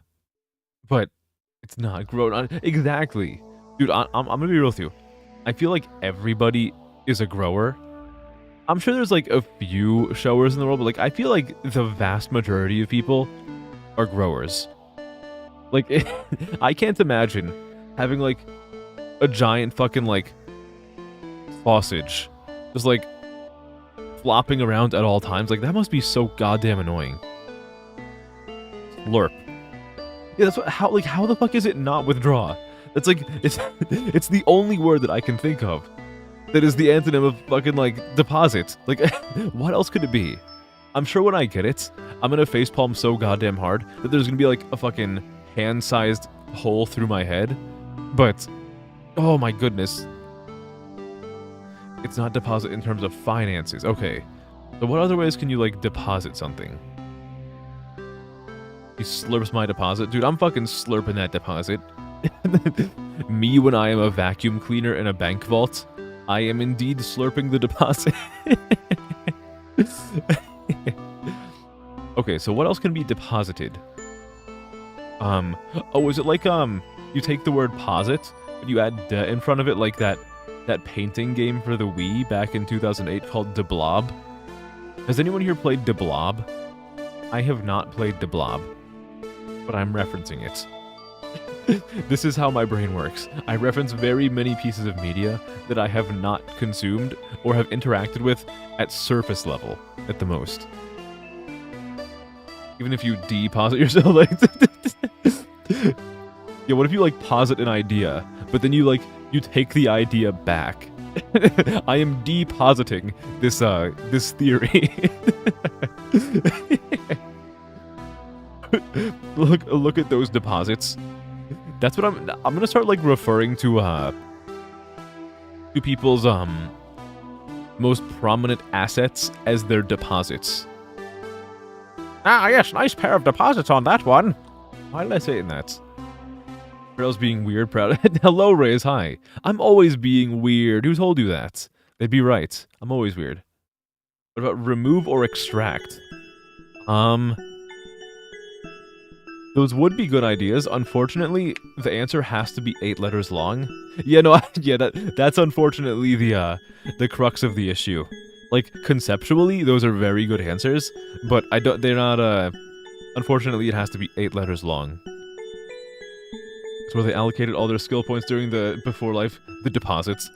But it's not grow. Exactly. Dude, I'm gonna be real with you. I feel like everybody is a grower. I'm sure there's like a few showers in the world, but like I feel like the vast majority of people are growers. Like, I can't imagine having like a giant fucking like sausage just like flopping around at all times. Like, that must be so goddamn annoying. Slurp. Yeah, that's what, how the fuck is it not withdraw? That's like, it's the only word that I can think of that is the antonym of fucking, like, deposit. Like, what else could it be? I'm sure when I get it, I'm gonna facepalm so goddamn hard that there's gonna be, like, a fucking hand-sized hole through my head. But, oh my goodness. It's not deposit in terms of finances. Okay. So what other ways can you, like, deposit something? He slurps my deposit. Dude, I'm fucking slurping that deposit. Me when I am a vacuum cleaner in a bank vault, I am indeed slurping the deposit. Okay, so what else can be deposited? Oh, is it like, you take the word posit, but you add "de" in front of it, like that painting game for the Wii back in 2008 called De Blob? Has anyone here played De Blob? I have not played De Blob, but I'm referencing it. This is how my brain works. I reference very many pieces of media that I have not consumed or have interacted with at surface level, at the most. Even if you deposit yourself, like... Yeah, what if you, like, posit an idea, but then you take the idea back? I am depositing this theory. Look at those deposits. That's what I'm gonna start, like, referring to people's most prominent assets as their deposits. Ah, yes, nice pair of deposits on that one. Why did I say it in that? Rails being weird, proud. Hello, Rays, hi. I'm always being weird. Who told you that? They'd be right. I'm always weird. What about remove or extract? Those would be good ideas. Unfortunately, the answer has to be 8 letters long. Yeah, no, yeah, that's unfortunately the crux of the issue. Like, conceptually, those are very good answers, but they're not, unfortunately, it has to be 8 letters long. That's where they allocated all their skill points during the before life, the deposits.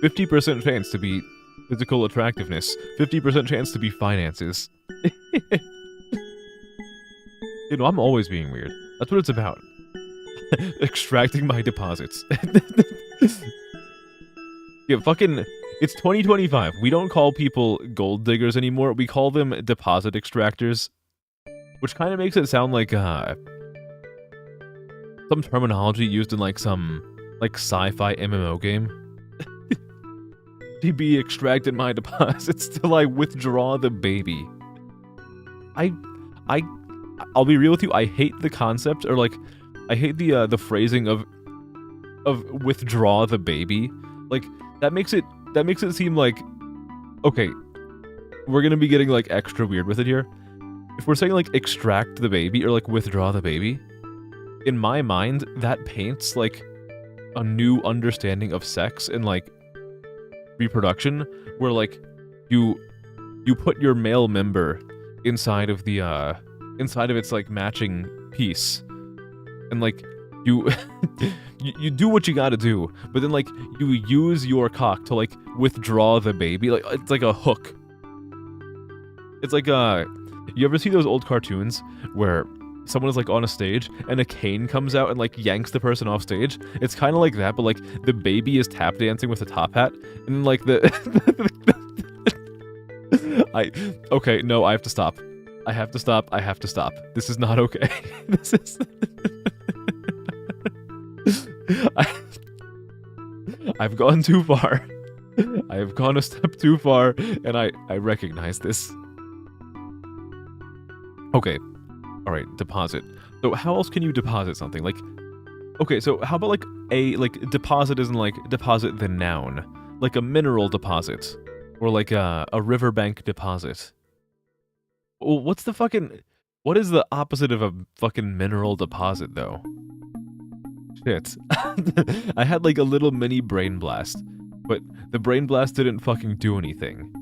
50% chance to be physical attractiveness, 50% chance to be finances. You know, I'm always being weird. That's what it's about. Extracting my deposits. Yeah, fucking... It's 2025. We don't call people gold diggers anymore. We call them deposit extractors. Which kind of makes it sound like, some terminology used in, like, some, like, sci-fi MMO game. DB extracted my deposits till I withdraw the baby. I'll be real with you, I hate the concept, or, like, I hate the phrasing of withdraw the baby. Like, that makes it seem like, okay, we're gonna be getting, like, extra weird with it here. If we're saying, like, extract the baby, or, like, withdraw the baby, in my mind, that paints, like, a new understanding of sex and, like, reproduction, where, like, you put your male member inside of the, inside of its, like, matching piece, and, like, you you do what you gotta do, but then, like, you use your cock to, like, withdraw the baby. Like, it's like a hook. It's like, you ever see those old cartoons where someone is like on a stage and a cane comes out and like yanks the person off stage. It's kind of like that, but like the baby is tap dancing with a top hat, and like the okay, no, I have to stop. I have to stop. I have to stop. This is not okay. This is I've gone too far. I have gone a step too far, and I recognize this. Okay. Alright, deposit. So how else can you deposit something? Like, okay, so how about like deposit isn't like deposit the noun. Like a mineral deposit. Or like a riverbank deposit. Well, what is the opposite of a fucking mineral deposit, though? Shit. I had like a little mini brain blast, but the brain blast didn't fucking do anything.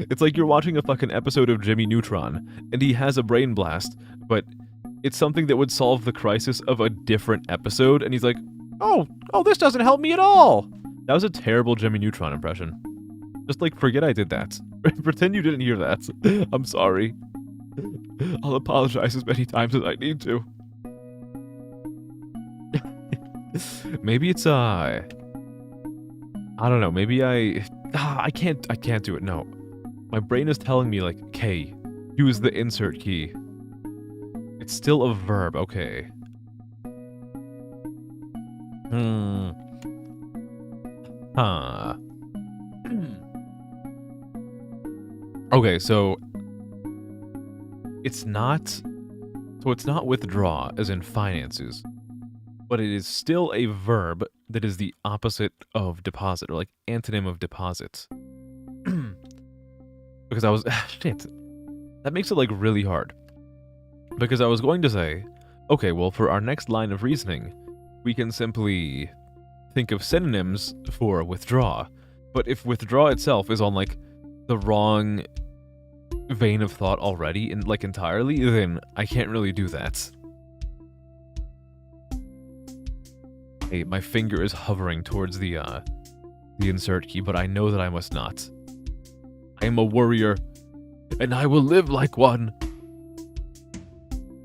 It's like you're watching a fucking episode of Jimmy Neutron, and he has a brain blast, but it's something that would solve the crisis of a different episode, and he's like, oh, this doesn't help me at all! That was a terrible Jimmy Neutron impression. Just like, forget I did that. Pretend you didn't hear that. I'm sorry. I'll apologize as many times as I need to. Maybe it's, I don't know, maybe I can't do it, no. My brain is telling me, like, K, use the insert key. It's still a verb, okay. Huh. Okay, so it's not withdraw as in finances, but it is still a verb that is the opposite of deposit, or like antonym of deposit. Because I was shit. That makes it like really hard. Because I was going to say, okay, well, for our next line of reasoning, we can simply think of synonyms for withdraw. But if withdraw itself is on like the wrong vein of thought already and like entirely, then I can't really do that. Hey, my finger is hovering towards the insert key, but I know that I must not. I am a warrior, and I will live like one.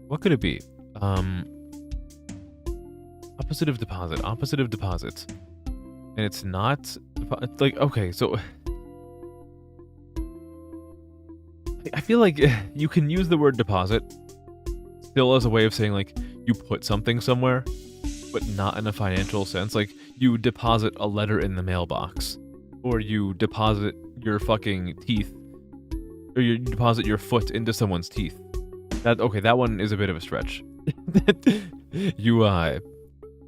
What could it be? Opposite of deposit, opposite of deposit. And it's not, it's like, okay, so I feel like you can use the word deposit still as a way of saying like you put something somewhere, but not in a financial sense. Like you deposit a letter in the mailbox, or you deposit your fucking teeth, or you deposit your foot into someone's teeth. That one is a bit of a stretch.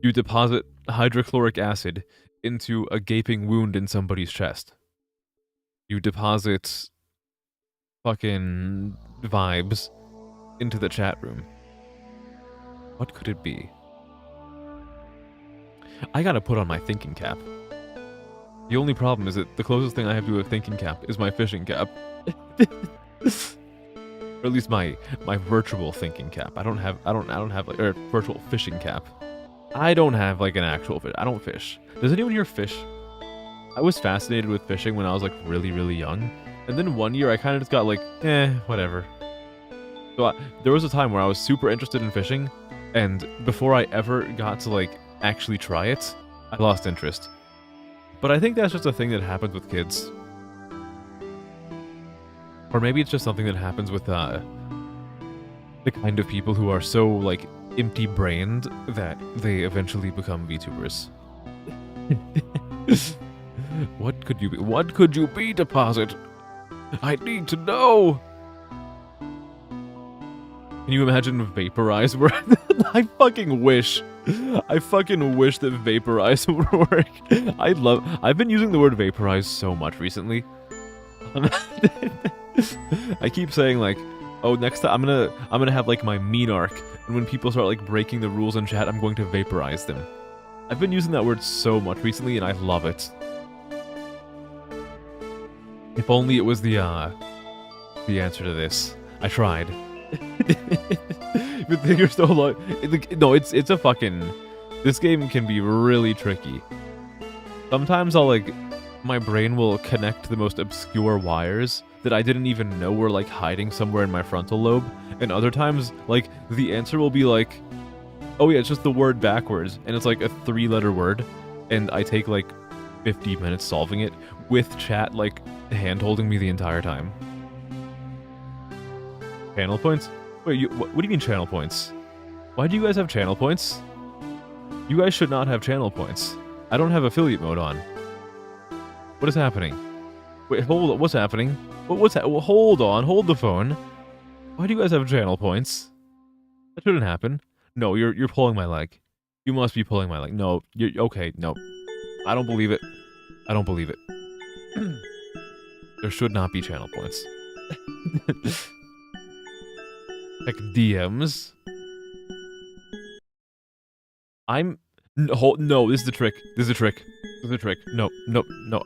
You deposit hydrochloric acid into a gaping wound in somebody's chest. You deposit fucking vibes into the chat room. What could it be? I gotta put on my thinking cap. The only problem is that the closest thing I have to a thinking cap is my fishing cap. Or at least my virtual thinking cap. I don't have like a virtual fishing cap. I don't have like an actual fish. I don't fish. Does anyone here fish? I was fascinated with fishing when I was like really, really young. And then one year I kind of just got like, whatever. So there was a time where I was super interested in fishing, and before I ever got to like actually try it, I lost interest. But I think that's just a thing that happens with kids. Or maybe it's just something that happens with the kind of people who are so like empty-brained that they eventually become VTubers. What could you be? What could you be, deposit? I need to know! Can you imagine Vaporize? I fucking wish that Vaporize would work. I've been using the word Vaporize so much recently. I keep saying like, oh, next time I'm gonna have like my mean arc, and when people start like breaking the rules in chat, I'm going to vaporize them. I've been using that word so much recently, and I love it. If only it was the answer to this. I tried. But you're still like, no, it's a fucking. This game can be really tricky. Sometimes I'll like my brain will connect the most obscure wires that I didn't even know were like hiding somewhere in my frontal lobe, and other times, like, the answer will be like, oh yeah, it's just the word backwards, and it's like a 3-letter word, and I take like 50 minutes solving it, with chat like hand-holding me the entire time. Channel points? Wait, what do you mean channel points? Why do you guys have channel points? You guys should not have channel points. I don't have affiliate mode on. What is happening? Wait, hold on, what's happening? What's that? Well, hold on, hold the phone. Why do you guys have channel points? That shouldn't happen. No, you're pulling my leg. You must be pulling my leg. No, you're okay, no. I don't believe it. I don't believe it. There should not be channel points. Check DMs. No, this is the trick. This is the trick. This is the trick. No,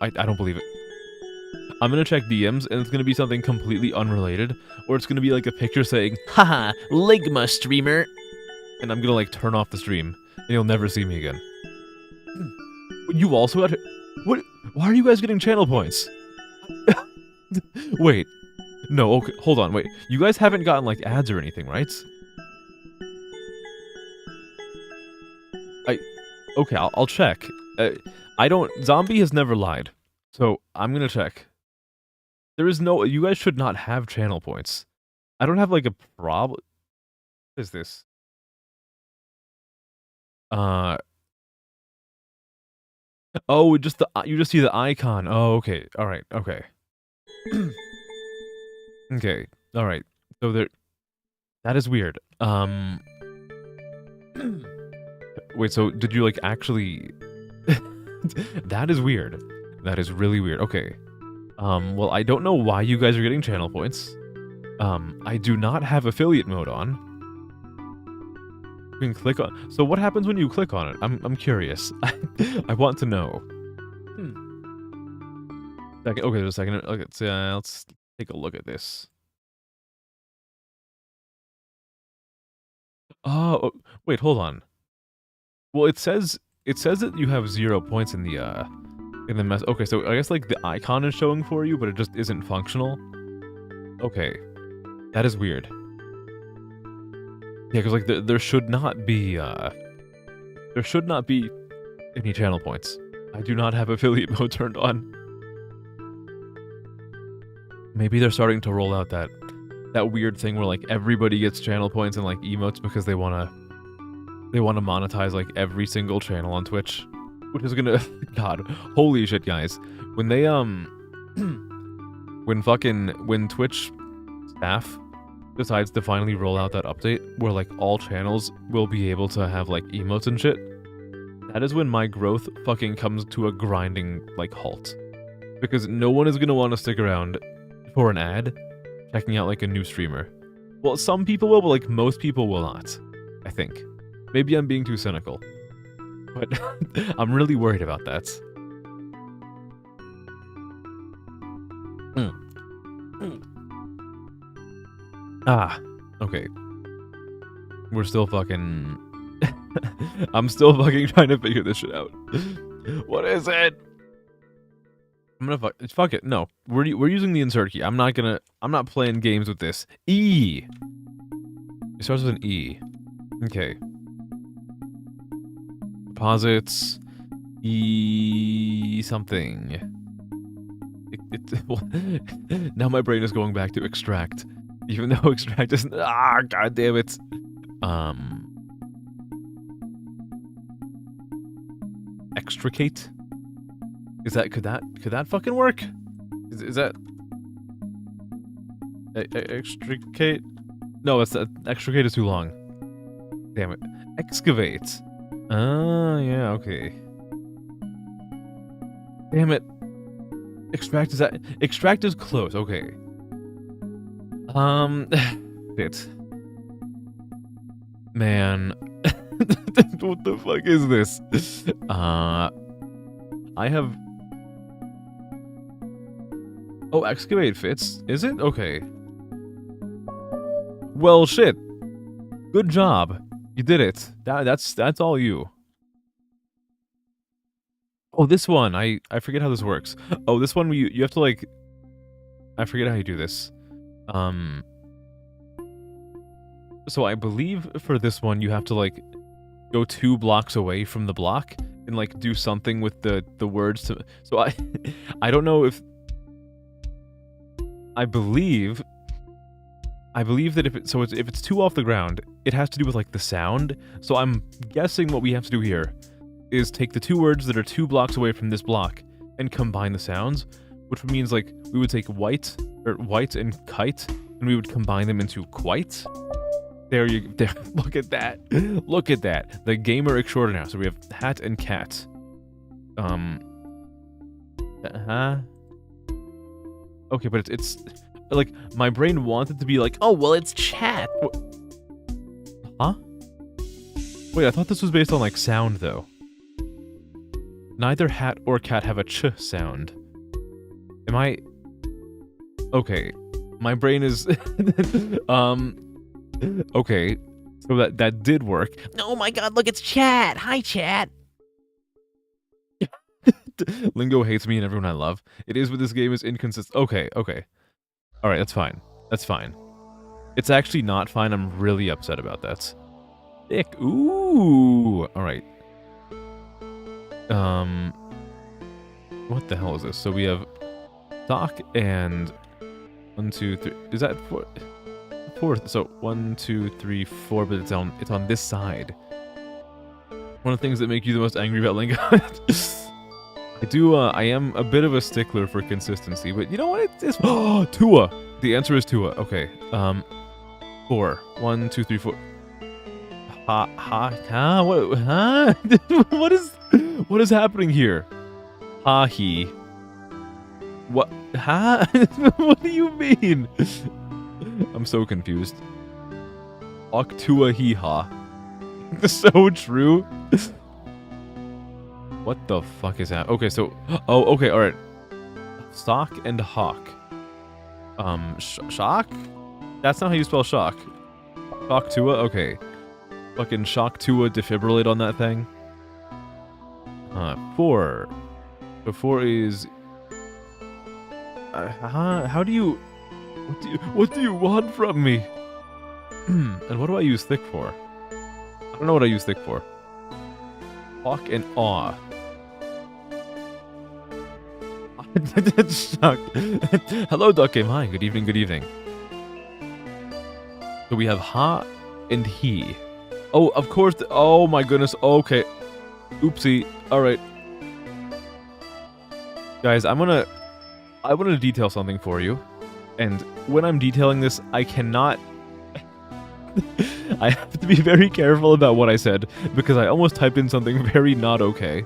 I don't believe it. I'm gonna check DMs, and it's gonna be something completely unrelated, or it's gonna be like a picture saying, Haha, Ligma streamer. and I'm gonna like turn off the stream, and you'll never see me again. You also got... What? Why are you guys getting channel points? Wait. No, okay, hold on, wait. You guys haven't gotten like ads or anything, right? Okay, I'll check. Zombie has never lied, so I'm gonna check. There is no... You guys should not have channel points. I don't have like a problem... What is this? Oh, just you just see the icon. Oh, okay. All right. Okay. Okay. All right. So that is weird. Wait, so did you like actually That is weird. That is really weird. Okay. Well, I don't know why you guys are getting channel points. I do not have affiliate mode on. You can click on... So what happens when you click on it? I'm curious. I want to know. Okay, there's a second. Okay, let's take a look at this. Oh, wait, hold on. Well, it says that you have 0 points in the mess. Okay, so I guess like the icon is showing for you, but it just isn't functional. Okay, that is weird. Yeah, because like there should not be any channel points. I do not have affiliate mode turned on. Maybe they're starting to roll out that weird thing where like everybody gets channel points and like emotes because they wanna monetize like every single channel on Twitch, which is gonna... God, holy shit, guys. When they when Twitch staff decides to finally roll out that update where like all channels will be able to have like emotes and shit, that is when my growth fucking comes to a grinding like halt, because no one is gonna want to stick around for an ad checking out like a new streamer. Well, some people will, but like most people will not, I think. Maybe I'm being too cynical, but I'm really worried about that. Okay. We're still fucking... I'm still fucking trying to figure this shit out. What is it? I'm gonna fuck it. No, we're using the insert key. I'm not playing games with this. E. It starts with an E. Okay. Deposits. E something. Now my brain is going back to extract, even though extract isn't... God damn it. Extricate? Could that fucking work? Is that... Extricate? No, extricate is too long. Damn it. Excavate. Yeah, okay. Damn it. Extract is close, okay. Shit. Man. What the fuck is this? I have... Oh, excavate fits. Is it? Okay. Well, shit. Good job. You did it. That's all you. Oh, this one. I forget how this works. Oh, this one you have to like. I forget how you do this. So I believe for this one you have to like go 2 blocks away from the block and like do something with the words to. So I don't know if. I believe that if it's 2 off the ground, it has to do with like the sound. So I'm guessing what we have to do here is take the 2 words that are 2 blocks away from this block and combine the sounds, which means like we would take white and kite and we would combine them into quite. There. Look at that. Look at that. The gamer extraordinaire. So we have hat and cat. Okay, but it's like my brain wanted to be like, Oh, well, it's chat. huh? Wait, I thought this was based on like sound though. Neither hat or cat have a ch sound. Am I? Okay, my brain is okay, so that did work. Oh my god, look, it's chat. Hi, chat. Lingo hates me and everyone I love. It is, but this game is inconsistent. Okay. Alright, that's fine. That's fine. It's actually not fine. I'm really upset about that. Thick. Ooh. Alright. What the hell is this? So we have sock and 1, 2, 3. Is that 4? 4. So 1, 2, 3, 4, but it's on this side. One of the things that make you the most angry about Lingo. I am a bit of a stickler for consistency, but you know what? It's Tua. The answer is Tua. Okay. 4. 1, 2, 3, 4. What? Huh? What is happening here? Ha he. What? Huh? What do you mean? I'm so confused. Octua hee ha. So true. What the fuck is that? Okay, so okay, all right. Sock and hawk. Shock? That's not how you spell shock. Shock Tua? Okay. Fucking shock Tua defibrillate on that thing. 4. So 4 is how do you what do you want from me? And what do I use thick for? I don't know what I use thick for. Hawk and awe. Shock. Hello, Duck Game. Hi. Good evening. Good evening. So we have ha and he. Oh, of course. Oh my goodness. Okay. Oopsie. All right. Guys, I want to detail something for you. And when I'm detailing this, I cannot I have to be very careful about what I said because I almost typed in something very not okay.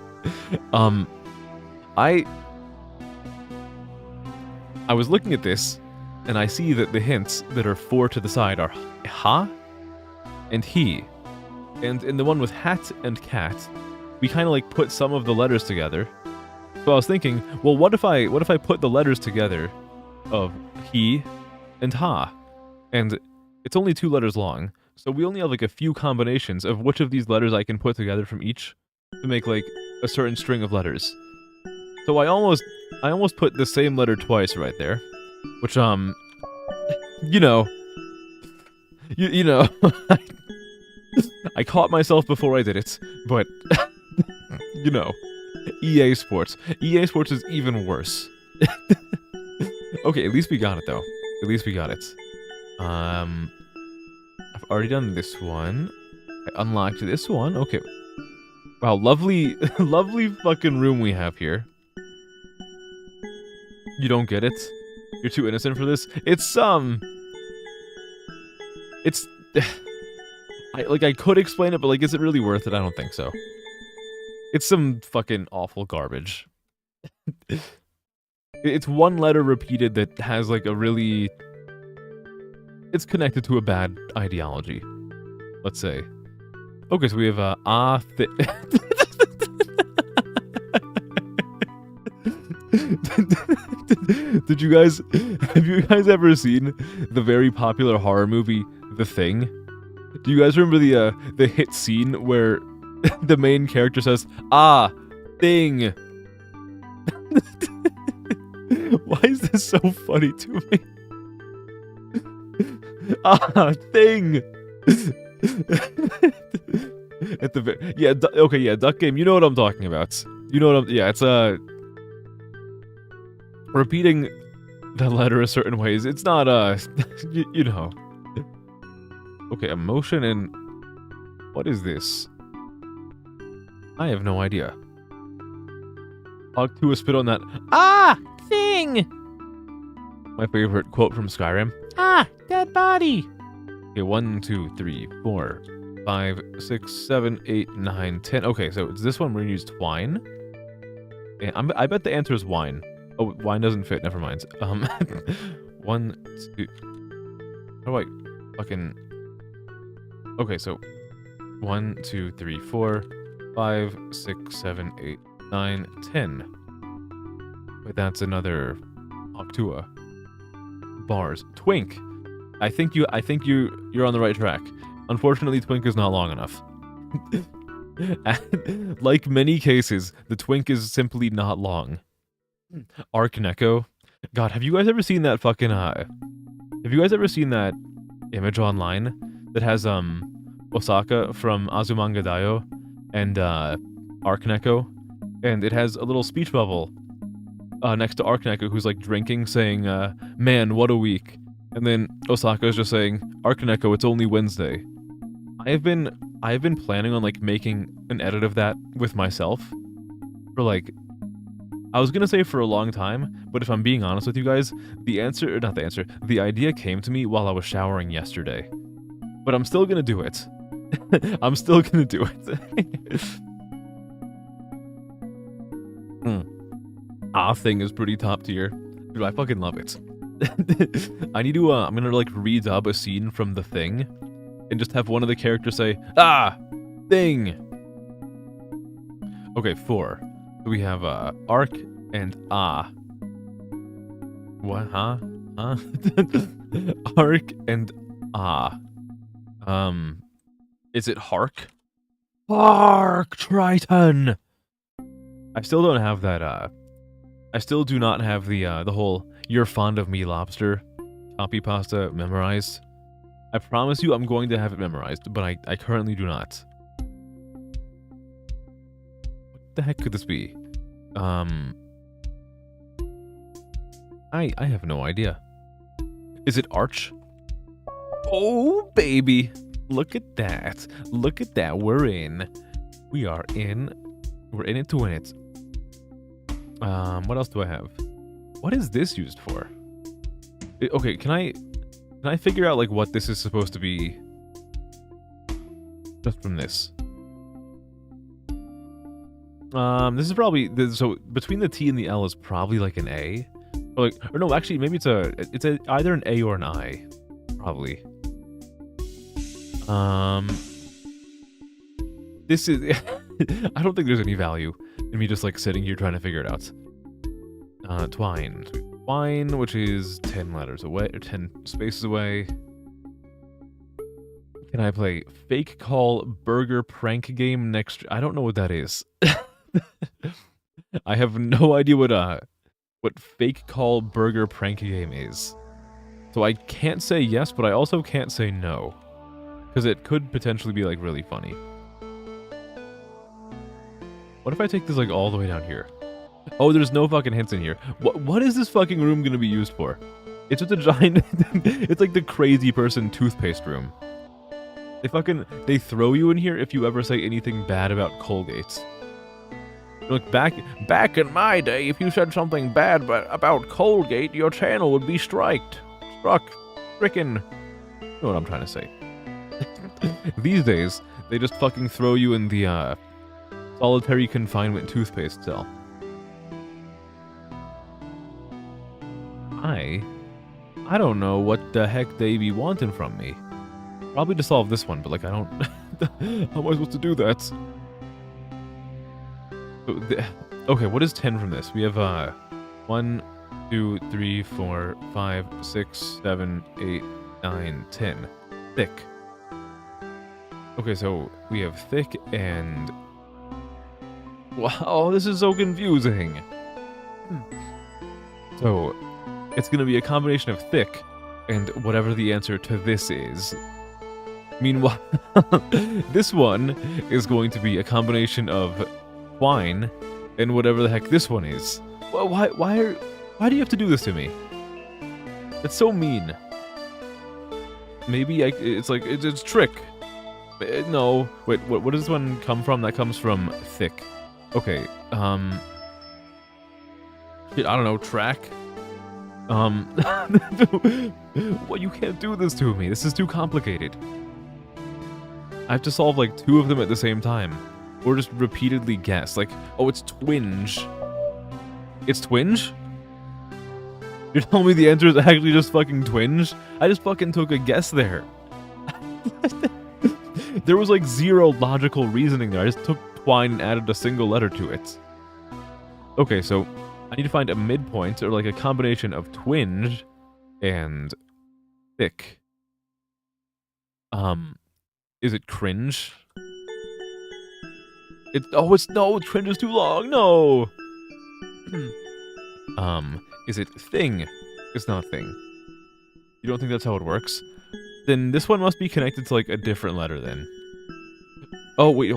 I was looking at this and I see that the hints that are 4 to the side are ha and he. And in the one with hat and cat, we kind of like put some of the letters together. So I was thinking, well, what if I put the letters together of he and ha? And it's only 2 letters long, so we only have like a few combinations of which of these letters I can put together from each to make like a certain string of letters. So I almost put the same letter twice right there, which you know, I caught myself before I did it, but you know, EA Sports. EA Sports is even worse. Okay, at least we got it though. At least we got it. I've already done this one. I unlocked this one. Okay. Wow, lovely, lovely fucking room we have here. You don't get it? You're too innocent for this? It's, It's... I could explain it, but, like, is it really worth it? I don't think so. It's some fucking awful garbage. It's one letter repeated that has, like, a really... It's connected to a bad ideology. Let's say. Okay, so we have, Have you guys ever seen the very popular horror movie, The Thing? Do you guys remember the hit scene where the main character says, "Ah, thing," Why is this so funny to me? Thing. At the yeah, okay, yeah, duck game. You know what I'm talking about. You know what I'm. Yeah, it's repeating the letter a certain ways. It's not you know. Okay, emotion and what is this? I have no idea. Hog to a spit on that. Ah! Thing! My favorite quote from Skyrim. Ah! Dead body! Okay, 1, 2, 3, 4, 5, 6, 7, 8, 9, 10. Okay, so it's this one we're gonna use twine. Yeah, I bet the answer is wine. Oh, wine doesn't fit. Never mind. 1, 2. How do I fucking? Okay, so 1, 2, 3, 4, 5, 6, 7, 8, 9, 10. But that's another octua. Bars. Twink. I think you're on the right track. Unfortunately, twink is not long enough. Like many cases, the twink is simply not long. Arkaneko. God, have you guys ever seen that fucking have you guys ever seen that image online that has Osaka from Azumanga Daioh and Arkaneko, and it has a little speech bubble next to Arkaneko who's like drinking, saying, "Man, what a week." And then Osaka is just saying, "Arkaneko, it's only Wednesday." I've been planning on like making an edit of that with myself for like, I was gonna say for a long time, but if I'm being honest with you guys, the idea came to me while I was showering yesterday. But I'm still gonna do it. I'm still gonna do it. Thing is pretty top tier. Dude, I fucking love it. I need to, I'm gonna like redub a scene from The Thing and just have one of the characters say, "Ah! Thing!" Okay, 4. We have, arc and What, huh? Huh? Arc and is it Hark? Hark, Triton! I still don't have that, I still do not have the whole "you're fond of me, lobster" copy pasta memorized. I promise you I'm going to have it memorized, but I currently do not. What the heck could this be? I have no idea. Is it Arch? Oh, baby. Look at that. Look at that. We're in. We're in it to win it. What else do I have? What is this used for? Okay, can I figure out like what this is supposed to be just from this? This is probably so between the T and the L is probably like an A, or no, actually maybe it's either an A or an I, probably. This is I don't think there's any value in me just like sitting here trying to figure it out. Twine, which is 10 letters away or 10 spaces away. Can I play fake call burger prank game next? I don't know what that is. I have no idea what fake call burger prank game is. So I can't say yes, but I also can't say no, because it could potentially be like really funny. What if I take this like all the way down here? Oh, there's no fucking hints in here. What is this fucking room gonna be used for? It's just a giant it's like the crazy person toothpaste room. They throw you in here if you ever say anything bad about Colgate. Look, back in my day, if you said something bad about Colgate, your channel would be stricken. You know what I'm trying to say. These days, they just fucking throw you in the solitary confinement toothpaste cell. I don't know what the heck they be wanting from me. Probably to solve this one, but like I don't. How am I supposed to do that? Okay, what is 10 from this? We have 1, 2, 3, 4, 5, 6, 7, 8, 9, 10. Thick. Okay, so we have thick and... Wow, this is so confusing. So, it's going to be a combination of thick and whatever the answer to this is. Meanwhile, this one is going to be a combination of twine and whatever the heck this one is. Well, why do you have to do this to me? It's so mean. Maybe it's like it's a trick. No, wait, what does this one come from? That comes from thick. Okay, shit, I don't know, track. Well, you can't do this to me. This is too complicated. I have to solve like 2 of them at the same time, or just repeatedly guess. Like, oh, it's twinge. It's twinge? You're telling me the answer is actually just fucking twinge? I just fucking took a guess there. There was like 0 logical reasoning there. I just took twine and added a single letter to it. Okay, so I need to find a midpoint, or like a combination of twinge and thick. Is it cringe? It's no, cringe is too long, no! Is it thing? It's not thing. You don't think that's how it works? Then this one must be connected to like a different letter then. Oh, wait,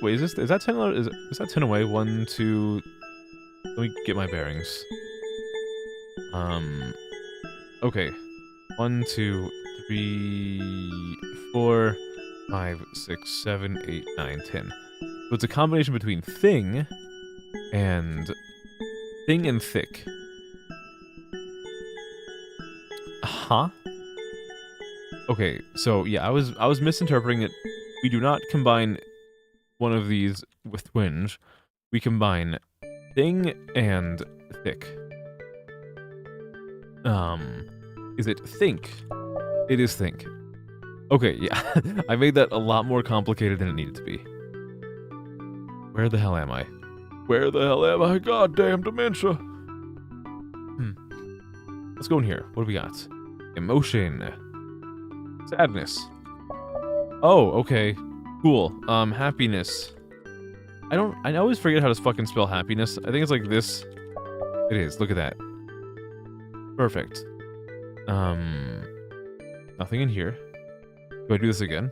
wait, is that 10 letters? Is that 10 away? 1, 2... Let me get my bearings. Okay. 1, 2, 3, 4, 5, 6, 7, 8, 9, 10. So it's a combination between thing and thick. Huh? Okay, so yeah, I was misinterpreting it. We do not combine one of these with twinge. We combine thing and thick. Is it think? It is think. Okay, yeah. I made that a lot more complicated than it needed to be. Where the hell am I? Where the hell am I? Goddamn dementia. Let's go in here. What do we got? Emotion. Sadness. Oh, okay. Cool. Happiness. I always forget how to fucking spell happiness. I think it's like this. It is. Look at that. Perfect. Nothing in here. Do I do this again?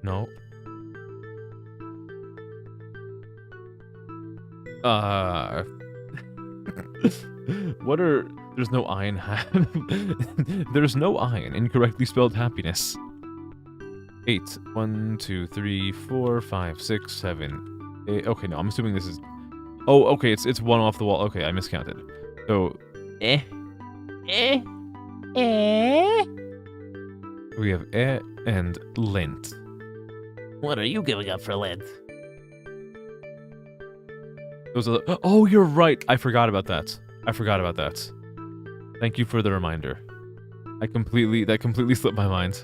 No. What are... There's no I in There's no I in incorrectly spelled happiness. 8. 1, 2, 3, 4, 5, 6, 7, 8. Okay, no, I'm assuming this is... Oh, okay, it's 1 off the wall. Okay, I miscounted. So... We have and lint. What are you giving up for Lent? Those are the... Oh, you're right. I forgot about that. Thank you for the reminder. That completely slipped my mind.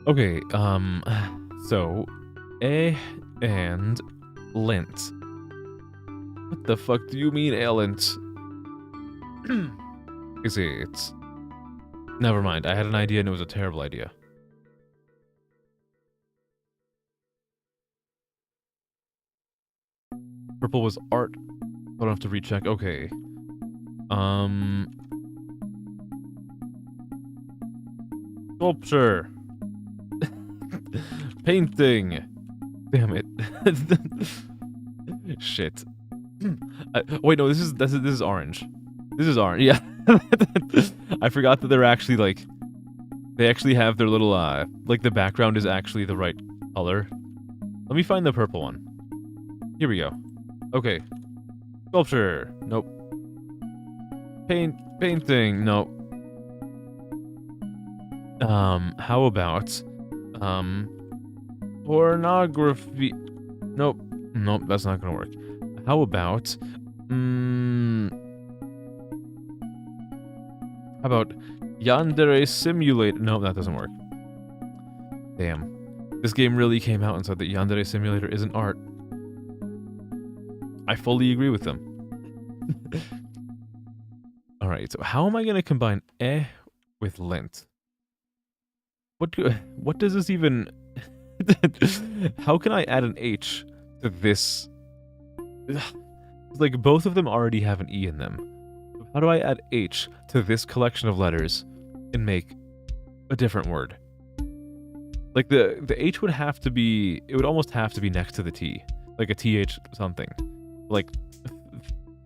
Okay, so and lint. What the fuck do you mean, lint? Is it? Never mind. I had an idea and it was a terrible idea. Purple was art. I don't have to recheck. Okay. Sculpture. Painting. Damn it. Shit. Wait, no, this is orange. This is orange. Yeah. I forgot that they're actually like they actually have their little like the background is actually the right color. Let me find the purple one. Here we go. Okay. Sculpture. Nope. Painting. Nope. How about pornography? Nope. Nope, that's not gonna work. How about how about Yandere Simulator? No, that doesn't work. Damn. This game really came out and said that Yandere Simulator isn't art. I fully agree with them. Alright, so how am I going to combine with lint? What does this even... How can I add an H to this. Like, both of them already have an E in them. How do I add H to this collection of letters and make a different word? Like, the H would have to be, it would almost have to be next to the T. Like a TH something. Like,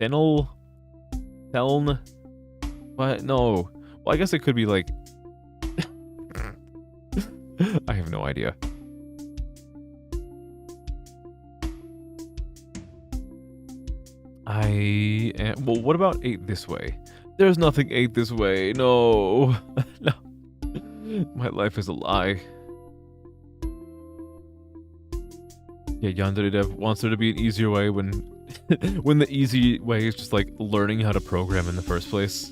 Theln? What? No. Well, I guess it could be like... I have no idea. Well, what about 8 this way? There's nothing 8 this way. No. No. My life is a lie. Yeah, Yandere Dev wants there to be an easier way when when the easy way is just like learning how to program in the first place.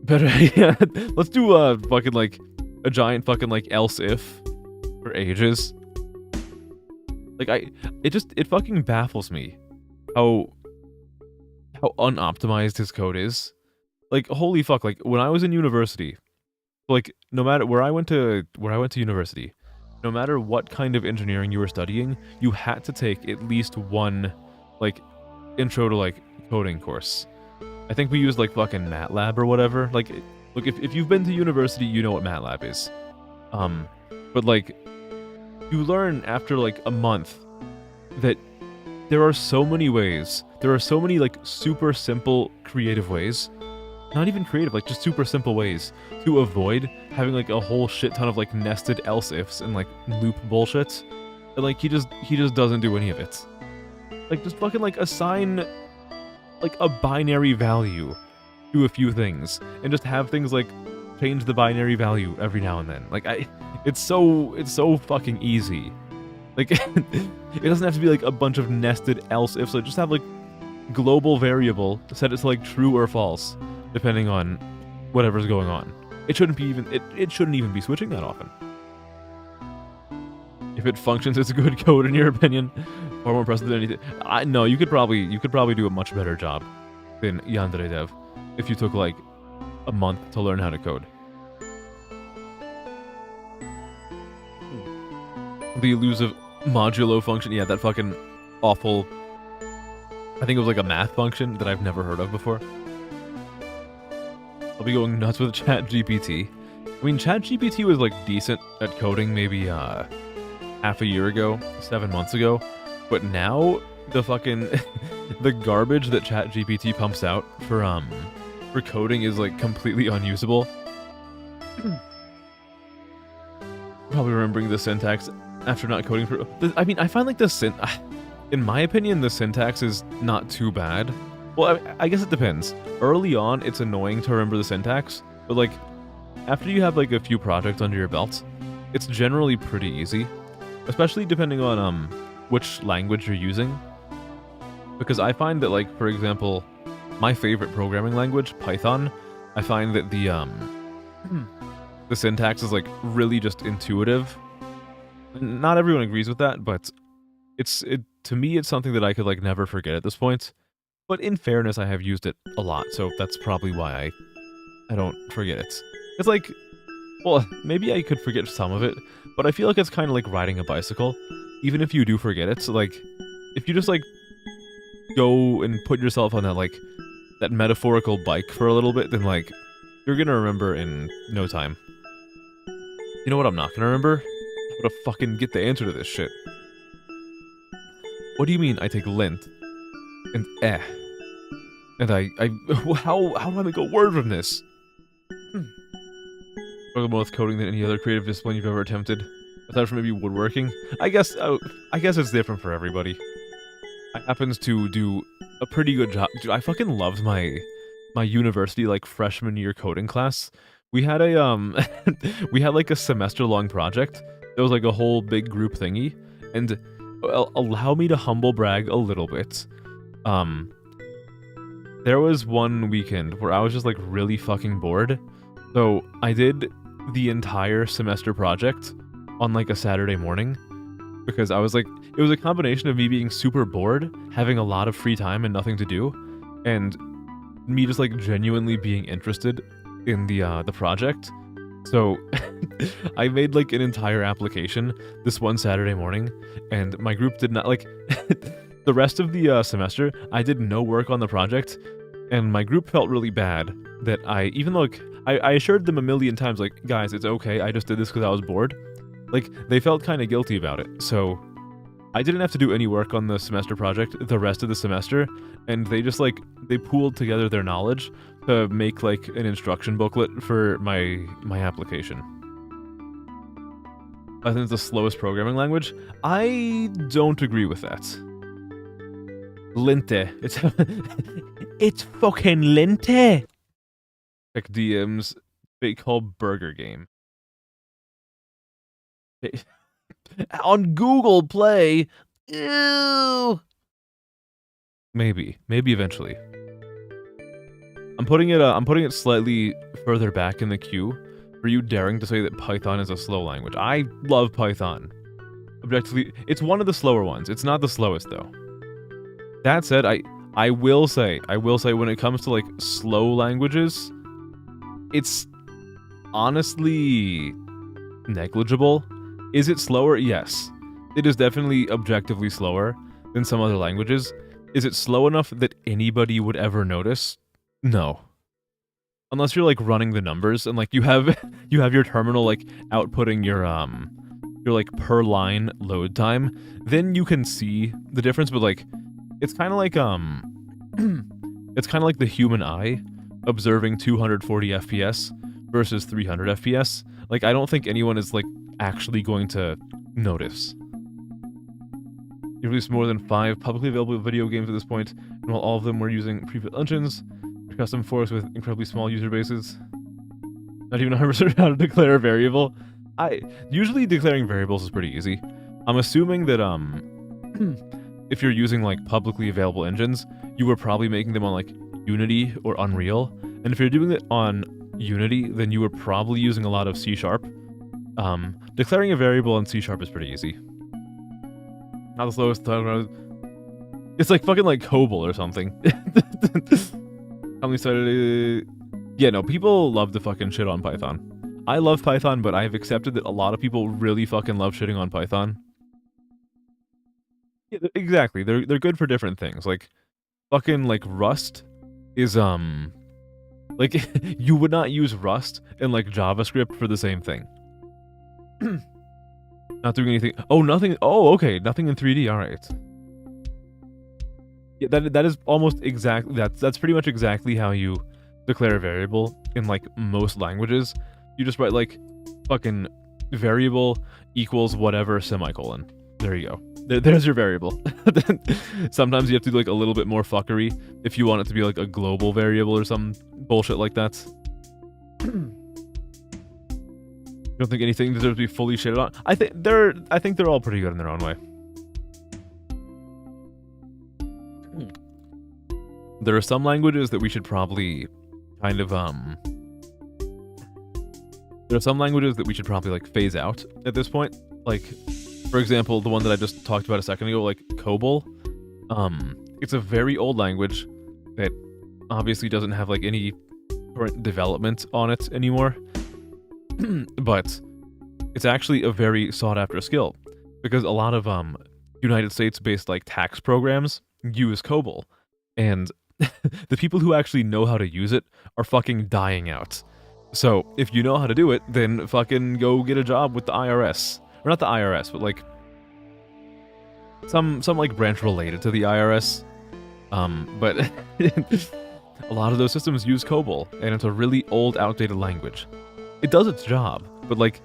Better, yeah. Let's do fucking like a giant fucking like else if for ages. Like it fucking baffles me how unoptimized his code is. Like, holy fuck, like when I was in university, like no matter where I went to university, no matter what kind of engineering you were studying, you had to take at least one like intro to like coding course. I think we used like fucking MATLAB or whatever. Like, look, if you've been to university, you know what MATLAB is. But like, you learn after like a month that there are so many ways, there are so many like super simple creative ways, not even creative, like just super simple ways to avoid having like a whole shit ton of like nested else ifs and like loop bullshit. And like he just doesn't do any of it. Like, just fucking like assign like a binary value to a few things and just have things like change the binary value every now and then. Like, it's so fucking easy. Like, it doesn't have to be like a bunch of nested else ifs. Like, just have like global variable, set it to like true or false, depending on whatever's going on. It shouldn't be even it shouldn't even be switching that often. If it functions as a good code in your opinion, far more impressive than anything. No, you could probably do a much better job than Yandere Dev if you took like a month to learn how to code. The elusive modulo function, yeah, that fucking awful. I think it was like a math function that I've never heard of before. I'll be going nuts with ChatGPT. I mean, ChatGPT was like decent at coding maybe half a year ago, 7 months ago, but now the fucking the garbage that ChatGPT pumps out for coding is like completely unusable. Probably remembering the syntax after not coding for. I mean, I find like in my opinion, the syntax is not too bad. Well, I guess it depends. Early on, it's annoying to remember the syntax, but like after you have like a few projects under your belt, it's generally pretty easy, especially depending on which language you're using. Because I find that, like, for example, my favorite programming language, Python, I find that the syntax is like really just intuitive. Not everyone agrees with that, but to me it's something that I could like never forget at this point. But in fairness, I have used it a lot, so that's probably why I don't forget it. It's like, well, maybe I could forget some of it, but I feel like it's kind of like riding a bicycle. Even if you do forget it, so like, if you just like go and put yourself on that metaphorical bike for a little bit, then like, you're gonna remember in no time. You know what I'm not gonna remember? How to fucking get the answer to this shit. What do you mean I take lint and and how do I make a word from this? Struggle more with coding than any other creative discipline you've ever attempted, aside from maybe woodworking. I guess it's different for everybody. I happens to do a pretty good job. Dude, I fucking loved my university like freshman year coding class. We had a we had like a semester long project. It was like a whole big group thingy, and allow me to humble brag a little bit. There was one weekend where I was just like really fucking bored, so I did the entire semester project on like a Saturday morning, because I was like, it was a combination of me being super bored, having a lot of free time and nothing to do, and me just like genuinely being interested in the project. So I made like an entire application this one Saturday morning, and my group did not like the rest of the semester. I did no work on the project, and my group felt really bad that even though like, I assured them a million times, like, guys, it's okay, I just did this because I was bored. Like, they felt kind of guilty about it, so I didn't have to do any work on the semester project the rest of the semester, and they just, like, they pooled together their knowledge to make, like, an instruction booklet for my application. I think it's the slowest programming language. I don't agree with that. Linte. It's fucking Linte! Check DMs. They call Burger Game. On Google Play. Ew. Maybe eventually. I'm putting it slightly further back in the queue for you daring to say that Python is a slow language. I love Python. Objectively, it's one of the slower ones. It's not the slowest though. That said, I will say when it comes to like slow languages, it's honestly negligible. Is it slower? Yes. It is definitely objectively slower than some other languages. Is it slow enough that anybody would ever notice? No. Unless you're like running the numbers and like you have your terminal like outputting your like per line load time, then you can see the difference, but like it's kind of like it's kind of like the human eye observing 240 FPS versus 300 FPS. Like I don't think anyone is like actually going to notice. You released more than 5 publicly available video games at this point, and while all of them were using pre-built engines, custom forks with incredibly small user bases. Not even 100% how to declare a variable. Usually declaring variables is pretty easy. I'm assuming that if you're using like publicly available engines, you were probably making them on like Unity or Unreal. And if you're doing it on Unity, then you were probably using a lot of C#. Declaring a variable in C# is pretty easy. Not the slowest time. It's like fucking like COBOL or something. How many started? Yeah, no, people love to fucking shit on Python. I love Python, but I've accepted that a lot of people really fucking love shitting on Python. Yeah, exactly. They're good for different things. Like fucking like Rust is like you would not use Rust in like JavaScript for the same thing. Not doing anything. Oh, nothing. Oh, okay. Nothing in 3D. All right. Yeah, that is almost exactly that's pretty much exactly how you declare a variable in like most languages. You just write like fucking variable equals whatever semicolon. There you go. There's your variable. Sometimes you have to do like a little bit more fuckery if you want it to be like a global variable or some bullshit like that. Don't think anything deserves to be fully shitted on. I think they're all pretty good in their own way. There are some languages that we should probably kind of there are some languages that we should probably like phase out at this point. Like, for example, the one that I just talked about a second ago, like COBOL. It's a very old language that obviously doesn't have like any current development on it anymore. But it's actually a very sought after skill because a lot of United States based like tax programs use COBOL, and the people who actually know how to use it are fucking dying out. So if you know how to do it, then fucking go get a job with the IRS. Or not the IRS, but like some like branch related to the IRS. But a lot of those systems use COBOL, and it's a really old, outdated language. It does its job, but like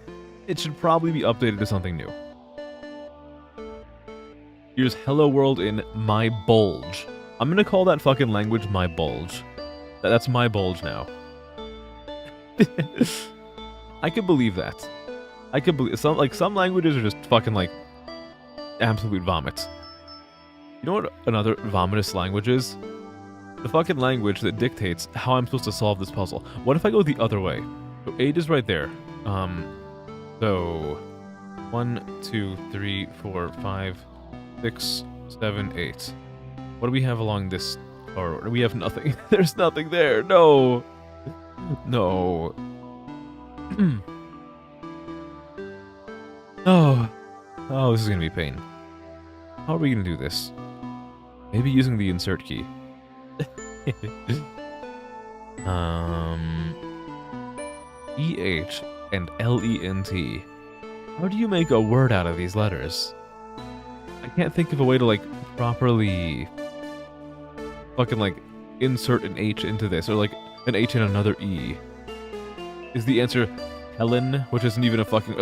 it should probably be updated to something new. Here's Hello World in My Bulge. I'm gonna call that fucking language My Bulge. That's My Bulge now. I could believe that. I could believe some languages are just fucking like absolute vomit. You know what another vomitous language is? The fucking language that dictates how I'm supposed to solve this puzzle. What if I go the other way? So 8 is right there. So 1, 2, 3, 4, 5, 6, 7, 8. What do we have along this? Or we have nothing. There's nothing there. No. No. Oh. Oh, this is gonna be pain. How are we gonna do this? Maybe using the insert key. EH and LENT. How do you make a word out of these letters? I can't think of a way to, like, properly fucking, like, insert an H into this, or, like, an H and another E. Is the answer Helen, which isn't even a fucking...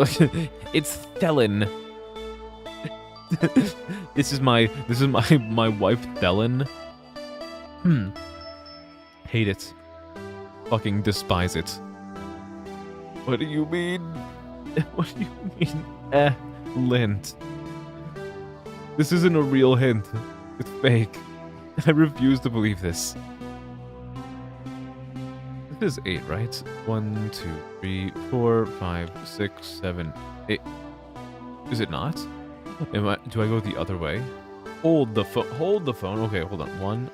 It's Thelen. This is my wife, Thelen. Hate it. Fucking despise it. What do you mean? What do you mean? Lint. This isn't a real hint. It's fake. I refuse to believe this. This is 8, right? 1, 2, 3, 4, 5, 6, 7, 8. Is it not? Do I go the other way? Hold the phone. Hold the phone. Okay, hold on. 1,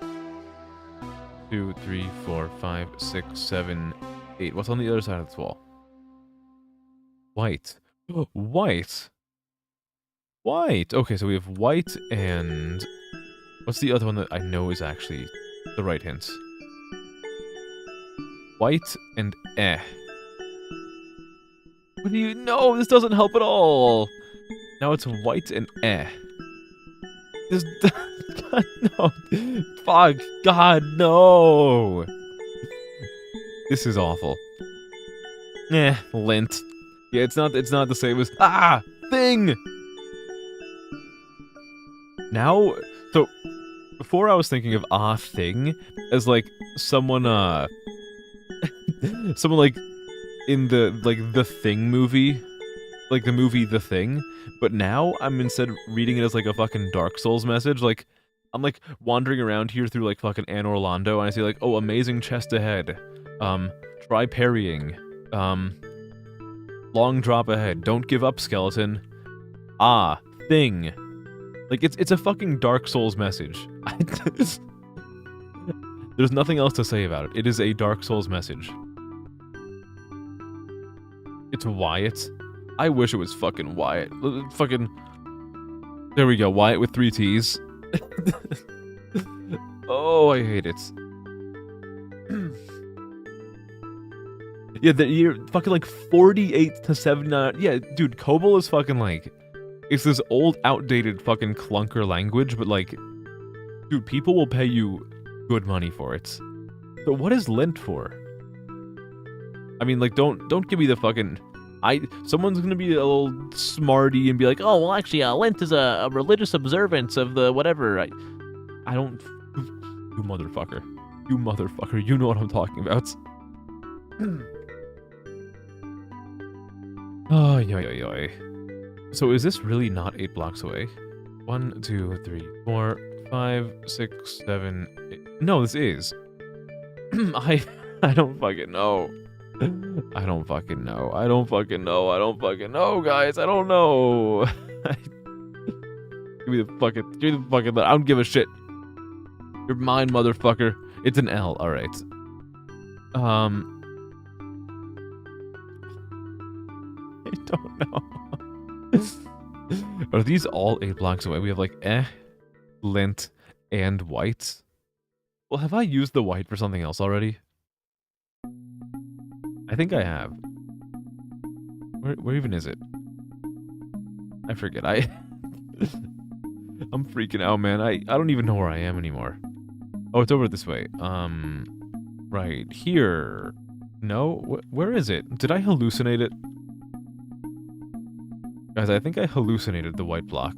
2, 3, 4, 5, 6, 7, 8. What's on the other side of this wall? White. White. White. Okay, so we have white and... What's the other one that I know is actually the right hint? White and eh. What do you... No, this doesn't help at all. Now it's white and eh. This... God, no. Fuck. God, no. This is awful. Lint. Yeah, it's not the same as... Thing! Now... So, before I was thinking of thing as, like, someone, someone, like, in the, like, The Thing movie. Like, the movie The Thing. But now, I'm instead reading it as, like, a fucking Dark Souls message. Like, I'm, like, wandering around here through, like, fucking Anne Orlando, and I see, like, oh, amazing chest ahead. Try parrying. Long drop ahead. Don't give up, skeleton. Thing. Like, it's a fucking Dark Souls message. There's nothing else to say about it. It is a Dark Souls message. It's Wyatt. I wish it was fucking Wyatt. Fucking... There we go. Wyatt with 3 T's. Oh, I hate it. Yeah, the year fucking like 48 to 79. Yeah, dude, COBOL is fucking like... It's this old, outdated fucking clunker language, but like... Dude, people will pay you good money for it. But what is lint for? I mean, like, don't give me the fucking... Someone's gonna be a little smarty and be like, oh, well, actually, Lent is a religious observance of the whatever. I don't... You motherfucker. You motherfucker. You know what I'm talking about. Oh, yoy. So is this really not 8 blocks away? 1, 2, 3, 4, 5, 6, 7, 8. No, this is. I don't fucking know. I don't fucking know. I don't fucking know, guys. I don't know. Give me the fucking, I don't give a shit. You're mine, motherfucker. It's an L, alright. I don't know. Are these all 8 blocks away? We have like lint, and white. Well, have I used the white for something else already? I think I have. Where even is it? I forget. I'm freaking out, man. I don't even know where I am anymore. Oh, it's over this way. Right here. No? Where is it? Did I hallucinate it? Guys, I think I hallucinated the white block.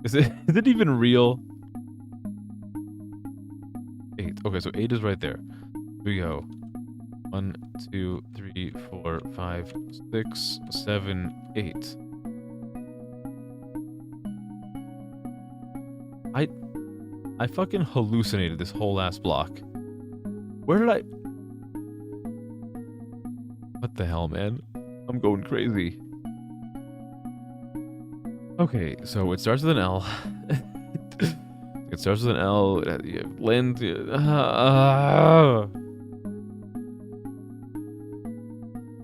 Is it even real? 8. Okay, so 8 is right there. Here we go. 1, 2, 3, 4, 5, 6, 7, 8. I fucking hallucinated this whole ass block. Where did I... What the hell, man? I'm going crazy. Okay, so it starts with an L. It starts with an L. Lint.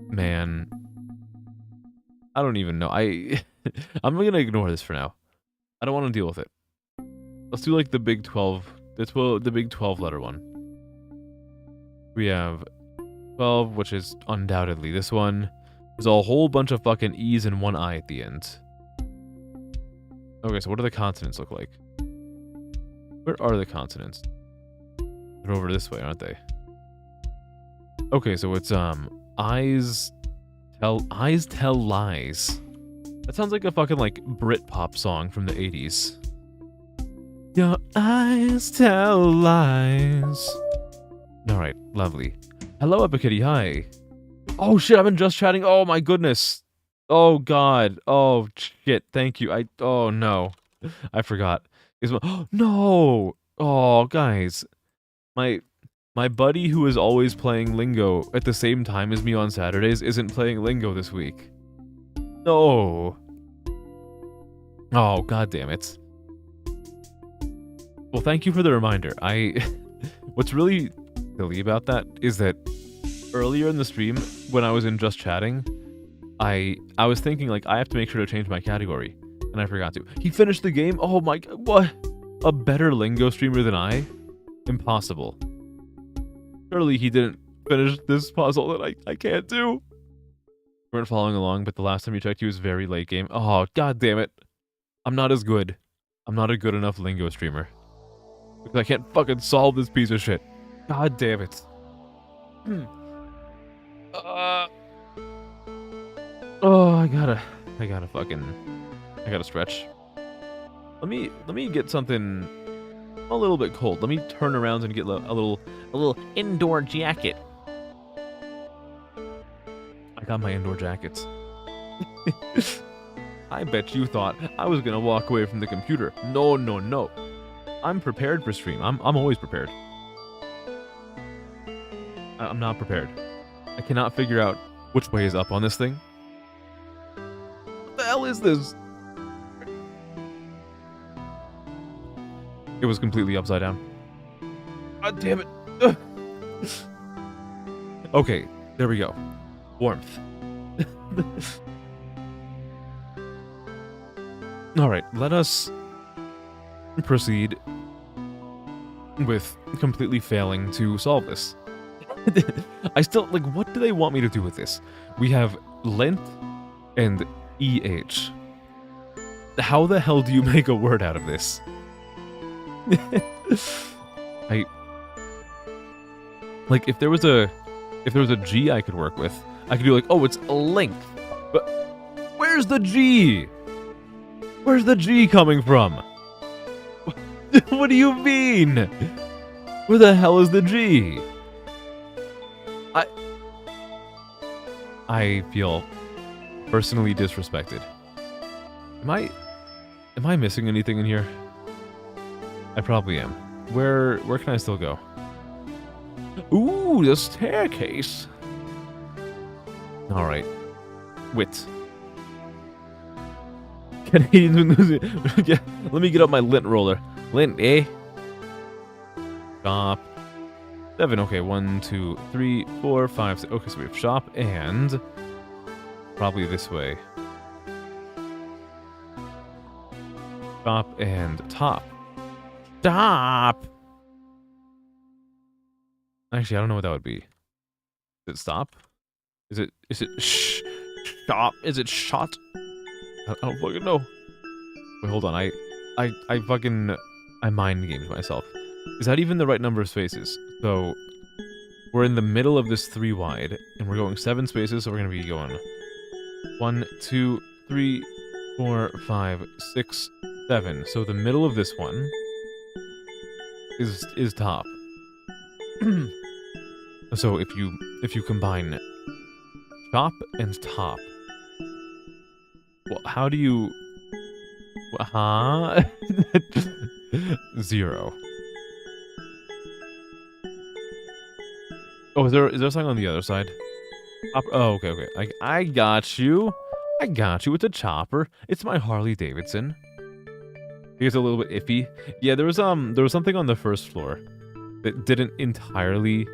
Man. don't even know. I'm gonna ignore this for now. I don't want to deal with it. Let's do like the big 12. The big 12 letter one. We have 12, which is undoubtedly this one. There's a whole bunch of fucking E's and one I at the end. Okay, so what do the consonants look like? Where are the consonants? They're over this way, aren't they? Okay, so it's eyes tell lies. That sounds like a fucking like Britpop song from the 80s. Your eyes tell lies. Alright, lovely. Hello, Epikitty, hi. Oh shit, I've been just chatting. Oh my goodness. Oh god. Oh shit, thank you. Oh no. I forgot. No! Oh, guys. My buddy who is always playing lingo at the same time as me on Saturdays isn't playing lingo this week. No. Oh, god damn it. Well, thank you for the reminder. What's really silly about that is that earlier in the stream, when I was in just chatting, I was thinking, like, I have to make sure to change my category, and I forgot to. He finished the game? Oh my god, what? A better lingo streamer than I? Impossible. Surely he didn't finish this puzzle that I can't do. You weren't following along, but the last time you checked, he was very late game. Oh, god damn it. I'm not as good. I'm not a good enough lingo streamer. Because I can't fucking solve this piece of shit. God damn it. Oh, I gotta stretch. Let me get something a little bit cold. Let me turn around and get a little Indoor jacket. I got my indoor jackets. I bet you thought I was gonna walk away from the computer. No, no, no. I'm prepared for stream. I'm always prepared. I'm not prepared. I cannot figure out which way is up on this thing. What the hell is this? It was completely upside down. God damn it. Ugh. Okay, there we go. Warmth. Alright, let us proceed with completely failing to solve this. I still, like, what do they want me to do with this? We have length and EH. How the hell do you make a word out of this? Like, if there was a G I could work with, I could do like, oh, it's a length. But where's the G? Where's the G coming from? What do you mean? Where the hell is the G? I feel personally disrespected. Am I missing anything in here? I probably am. Where can I still go? Ooh, the staircase. All right. Wit. Canadians. Yeah, let me get up my lint roller. Lint, eh? Shop. 7. Okay, 1, 2, 3, 4, 5, 6. Okay, so we have shop and probably this way. Shop and top. Stop! Actually, I don't know what that would be. Is it stop? Is it stop? Is it shot? I don't fucking know. Wait, hold on. I mind gamed myself. Is that even the right number of spaces? So we're in the middle of this 3 wide, and we're going 7 spaces, so we're gonna be going 1, 2, 3, 4, 5, 6, 7. So the middle of this one is top. So if you combine shop and top, well, how do you? Huh? 0. Oh, is there something on the other side? Oh, okay. I got you. I got you with the chopper. It's my Harley Davidson. It's a little bit iffy. Yeah, there was something on the first floor that didn't entirely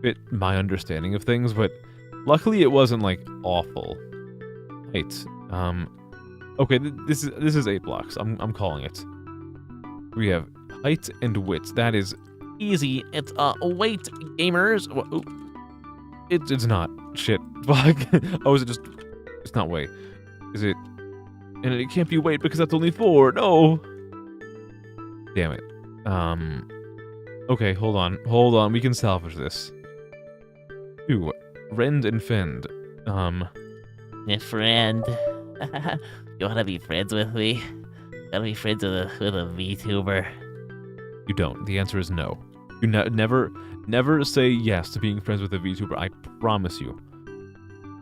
fit my understanding of things, but luckily it wasn't like awful. Right. Okay, this is 8 blocks. I'm calling it. We have height and width. That is Easy. It's weight, gamers. Ooh, it's not. Shit. Fuck. Oh, is it just? It's not weight. Is it? And it can't be weight because that's only 4. No. Damn it. Okay, hold on. We can salvage this. 2. Rend and fend. my friend. You wanna be friends with me? Gotta be friends with a VTuber. You don't. The answer is no. You never say yes to being friends with a VTuber. I promise you.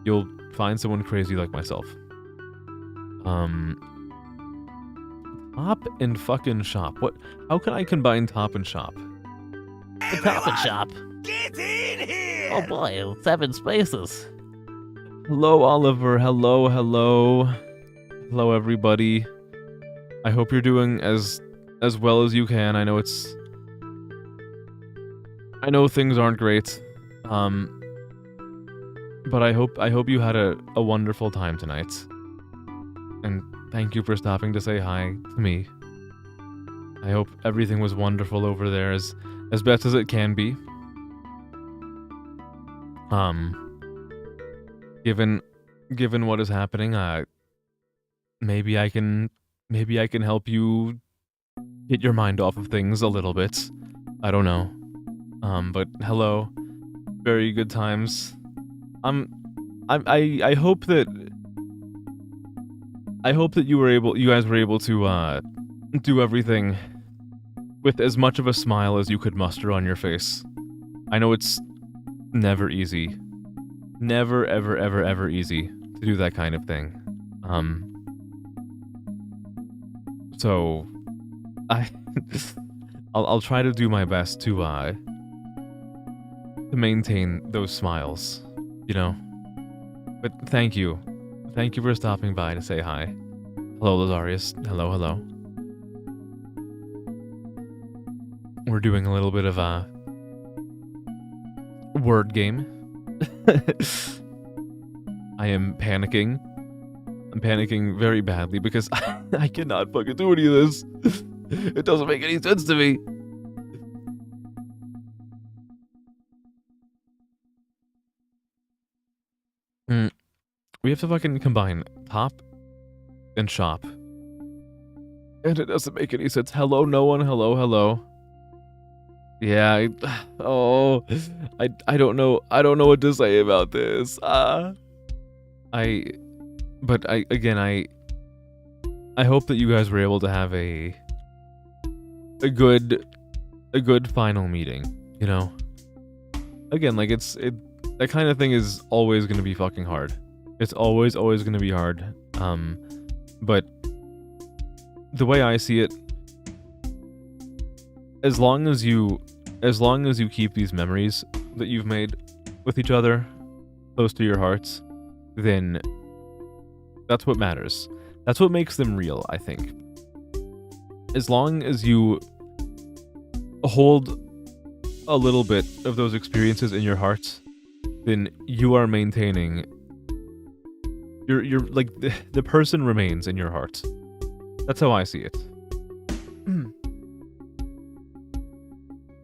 You'll find someone crazy like myself. Top and fucking shop. What? How can I combine top and shop? The Top and Shop. Get in here! Oh boy, 7 spaces. Hello, Oliver. Hello, hello. Hello, everybody. I hope you're doing as well as you can. I know things aren't great. But I hope you had a wonderful time tonight. And thank you for stopping to say hi to me. I hope everything was wonderful over there as best as it can be. Given what is happening, maybe I can help you get your mind off of things a little bit. I don't know. But hello. Very good times. I hope that you guys were able to do everything with as much of a smile as you could muster on your face. I know it's never easy. Never ever easy to do that kind of thing. So I'll try to do my best to maintain those smiles, you know. But thank you for stopping by to say hi. Hello, Lazarius. Hello. We're doing a little bit of a word game. I am panicking. I'm panicking very badly because I cannot fucking do any of this. It doesn't make any sense to me. We have to fucking combine top and shop. And it doesn't make any sense. Hello, no one. Hello. Yeah, I don't know what to say about this. I hope that you guys were able to have a good final meeting, you know? Again, like that kind of thing is always going to be fucking hard. It's always going to be hard. But the way I see it, as long as you keep these memories that you've made with each other close to your hearts, then that's what matters. That's what makes them real, I think. As long as you hold a little bit of those experiences in your hearts, then you are maintaining you're like the person remains in your heart. That's how I see it.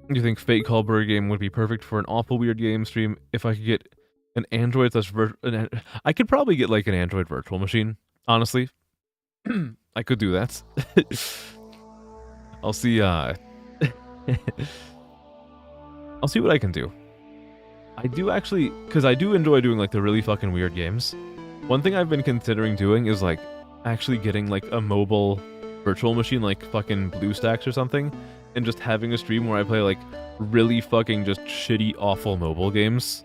You think Fate Callberg game would be perfect for an awful weird game stream if I could get an Android that's I could probably get like an Android virtual machine, honestly. I could do that. I'll see I'll see what I can do. I do actually, because I do enjoy doing like the really fucking weird games. One thing I've been considering doing is like actually getting like a mobile virtual machine like fucking BlueStacks or something, and just having a stream where I play like really fucking just shitty awful mobile games.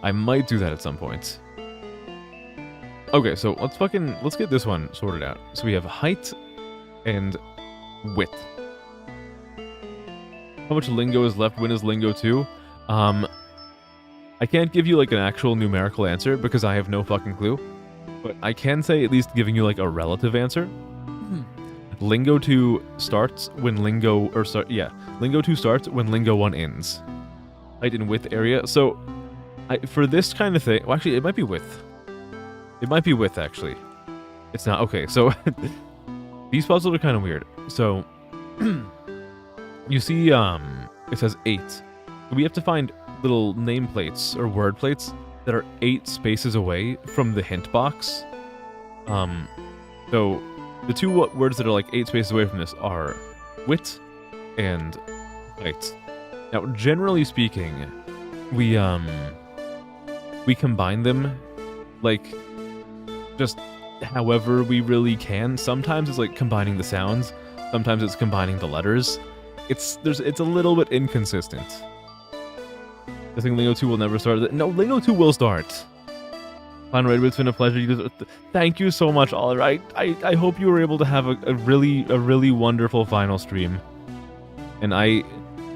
I might do that at some point. Okay, so let's get this one sorted out. So we have height and width. How much lingo is left? When is lingo 2? I can't give you like an actual numerical answer because I have no fucking clue. But I can say at least giving you like a relative answer. Lingo 2 starts when Lingo 2 starts when Lingo 1 ends. Height and width area. So for this kind of thing, well actually it might be width. It might be with, actually. It's not. Okay, so these puzzles are kind of weird. So you see, it says 8. We have to find little nameplates or word plates that are 8 spaces away from the hint box. So the two words that are like 8 spaces away from this are wit and white. Now, generally speaking, we combine them like just however we really can. Sometimes it's like combining the sounds, sometimes it's combining the letters. It's a little bit inconsistent. I think Lingo 2 will never start. No, Lingo 2 will start. Final raid, it's been a pleasure. Thank you so much, Oliver. I hope you were able to have a really wonderful final stream. And I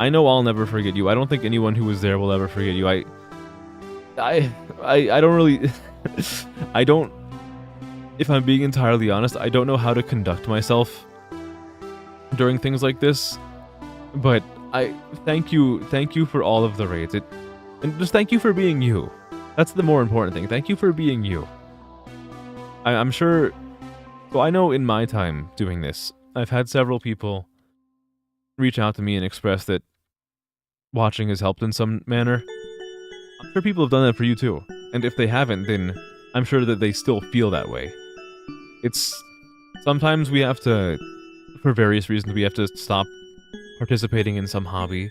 know I'll never forget you. I don't think anyone who was there will ever forget you. I don't really I don't, if I'm being entirely honest, I don't know how to conduct myself during things like this. But I thank you for all of the raids. And just thank you for being you. That's the more important thing. Thank you for being you. I'm sure. So I know in my time doing this, I've had several people reach out to me and express that watching has helped in some manner. I'm sure people have done that for you too. And if they haven't, then I'm sure that they still feel that way. It's sometimes we have to, for various reasons, we have to stop participating in some hobby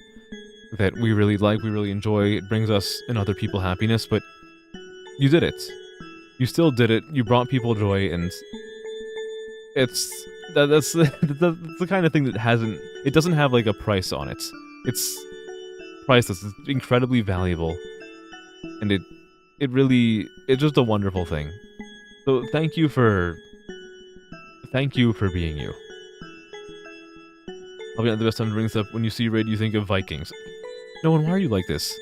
that we really like, we really enjoy. It brings us and other people happiness, but you did it. You still did it. You brought people joy, and that's the kind of thing that it doesn't have like a price on it. It's priceless. It's incredibly valuable, and it's just a wonderful thing. So thank you for being you. I'll be at the best time to bring this up. When you see raid, you think of Vikings. No one, why are you like this?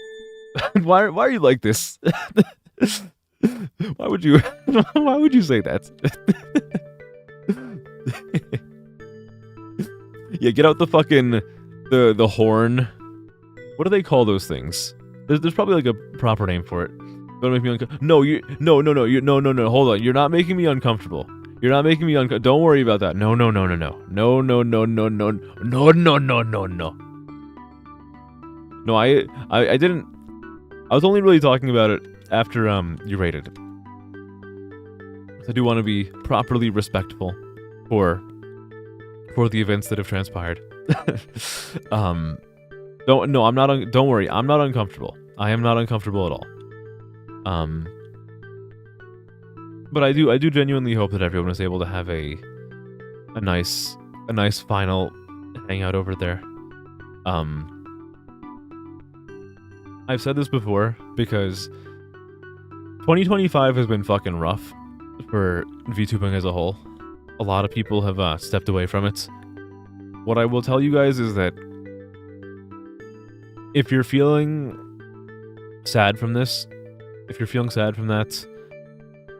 why are you like this? Why would you say that? Yeah, get out the fucking the horn. What do they call those things? There's probably like a proper name for it. Don't make me uncomfortable. No. Hold on. You're not making me uncomfortable. You're not making me uncomfortable. Don't worry about that. No. No. No, I didn't. I was only really talking about it after you rated. I do want to be properly respectful for the events that have transpired. Don't worry. I'm not uncomfortable. I am not uncomfortable at all. But I do genuinely hope that everyone is able to have a nice final hangout over there. I've said this before because 2025 has been fucking rough for VTubing as a whole. A lot of people have stepped away from it. What I will tell you guys is that if you're feeling sad from this, if you're feeling sad from that,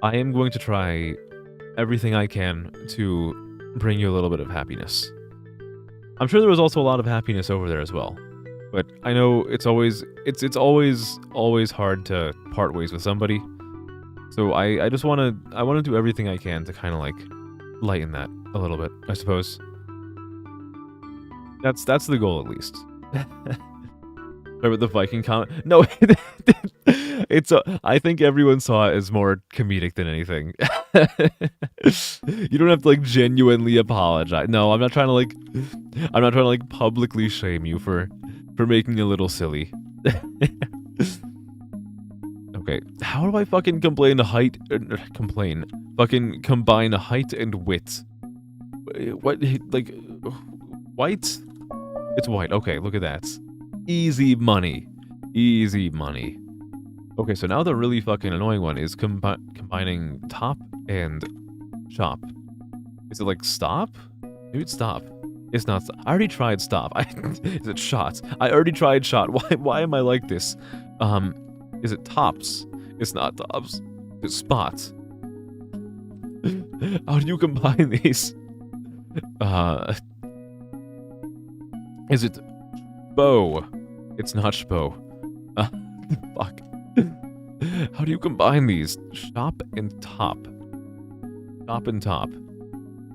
I am going to try everything I can to bring you a little bit of happiness. I'm sure there was also a lot of happiness over there as well. But I know it's always hard to part ways with somebody. So I want to do everything I can to kind of like lighten that a little bit, I suppose. That's the goal, at least. Sorry about the Viking comment. No, I think everyone saw it as more comedic than anything. You don't have to like genuinely apologize. No, I'm not trying to publicly shame you for making a little silly. Okay, how do I fucking combine height and wit? What, like, white? It's white. Okay, look at that. Easy money. Easy money. Okay, so now the really fucking annoying one is combining top and shop. Is it like stop? Maybe it's stop. It's not stop. I already tried stop. Is it shots? I already tried shot. Why am I like this? Is it tops? It's not tops. It's spots. How do you combine these? Is it bow? It's not shpo. Fuck. How do you combine these? Shop and top. Shop and top.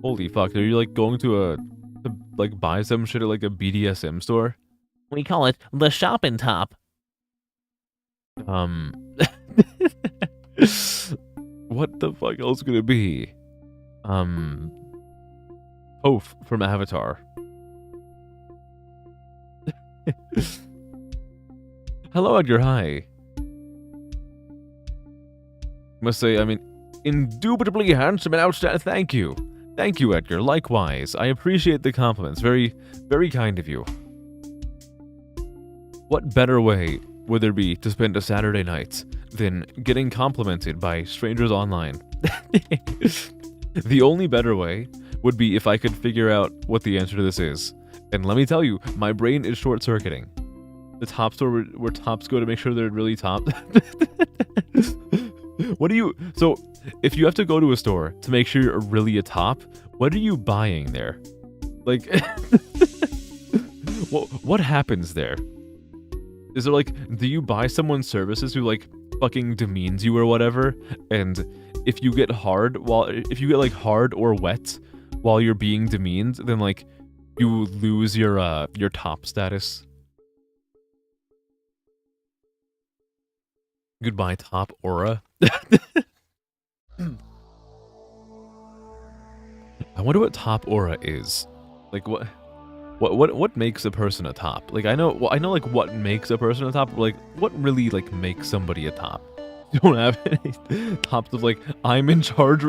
Holy fuck, are you like going to like buy some shit at like a BDSM store? We call it the shopping top. What the fuck else could it be? Oaf from Avatar. Hello, Edgar. Hi. Must say, I mean, indubitably handsome and outstanding. Thank you. Thank you, Edgar. Likewise. I appreciate the compliments. Very, very kind of you. What better way would there be to spend a Saturday night than getting complimented by strangers online? The only better way would be if I could figure out what the answer to this is. And let me tell you, my brain is short-circuiting. The top store where tops go to make sure they're really top. What do you... So, if you have to go to a store to make sure you're really a top, what are you buying there? Like... what happens there? Is there like... Do you buy someone's services who like fucking demeans you or whatever? And if you get hard like hard or wet while you're being demeaned, then like you lose your top status. Goodbye, top aura. I wonder what top aura is. Like what makes a person a top? Like I know like what makes a person a top, but like what really like makes somebody a top? You don't have any tops of like I'm in charge.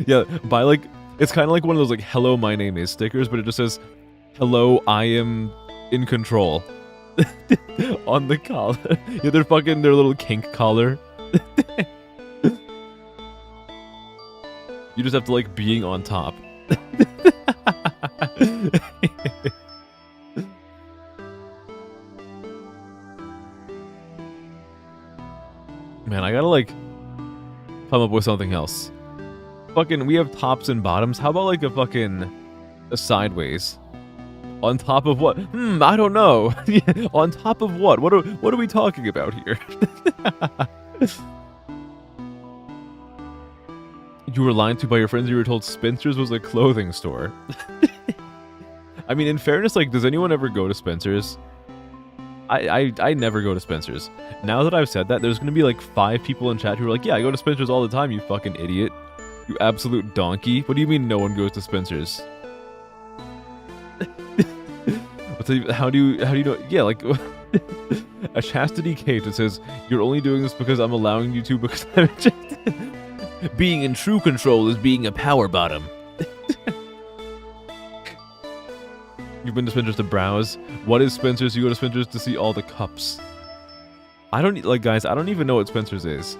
Yeah, buy like it's kind of like one of those like hello my name is stickers, but it just says hello I am in control on the collar. Yeah, they're fucking their little kink collar. You just have to like being on top. Man, I gotta like come up with something else. Fucking, we have tops and bottoms. How about like a sideways? On top of what? I don't know. On top of what? What are we talking about here? You were lied to by your friends. You were told Spencer's was a clothing store. I mean, in fairness, like, does anyone ever go to Spencer's? I never go to Spencer's. Now that I've said that, there's gonna be like 5 people in chat who are like, yeah, I go to Spencer's all the time, you fucking idiot. You absolute donkey. What do you mean no one goes to Spencer's? How do you know? Yeah, like a chastity cage that says you're only doing this because I'm allowing you to because I'm being in true control is being a power bottom. You've been to Spencer's to browse. What is Spencer's? You go to Spencer's to see all the cups. I don't like, guys. I don't even know what Spencer's is.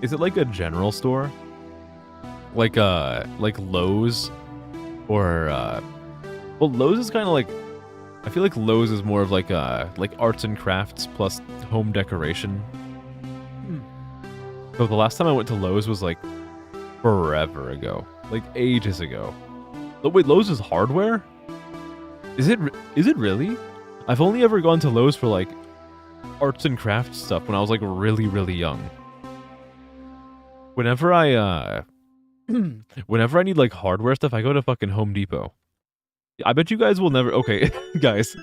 Is it like a general store? Like Lowe's, or well, Lowe's is kind of like. I feel like Lowe's is more of like arts and crafts plus home decoration. So the last time I went to Lowe's was like forever ago, like ages ago. Oh wait, Lowe's is hardware? Is it really? I've only ever gone to Lowe's for like arts and crafts stuff when I was like really, really young. Whenever I need like hardware stuff, I go to fucking Home Depot. I bet you guys will never... Okay, guys.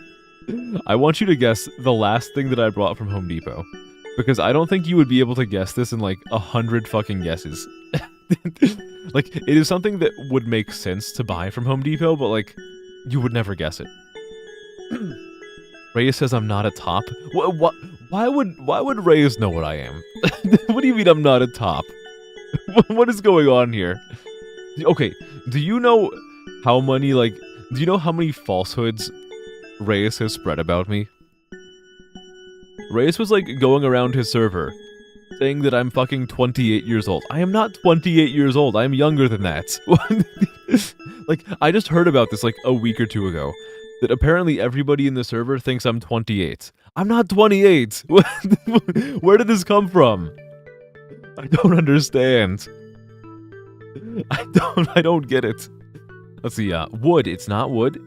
I want you to guess the last thing that I brought from Home Depot. Because I don't think you would be able to guess this in like 100 fucking guesses. Like, it is something that would make sense to buy from Home Depot, but like, you would never guess it. Reyes says I'm not a top. What? Why would Reyes know what I am? What do you mean I'm not a top? What is going on here? Okay, do you know how many like... Do you know how many falsehoods Reyes has spread about me? Reyes was like going around his server saying that I'm fucking 28 years old. I am not 28 years old. I am younger than that. Like, I just heard about this like a week or two ago. That apparently everybody in the server thinks I'm 28. I'm not 28! Where did this come from? I don't understand. I don't get it. Let's see, wood. It's not wood.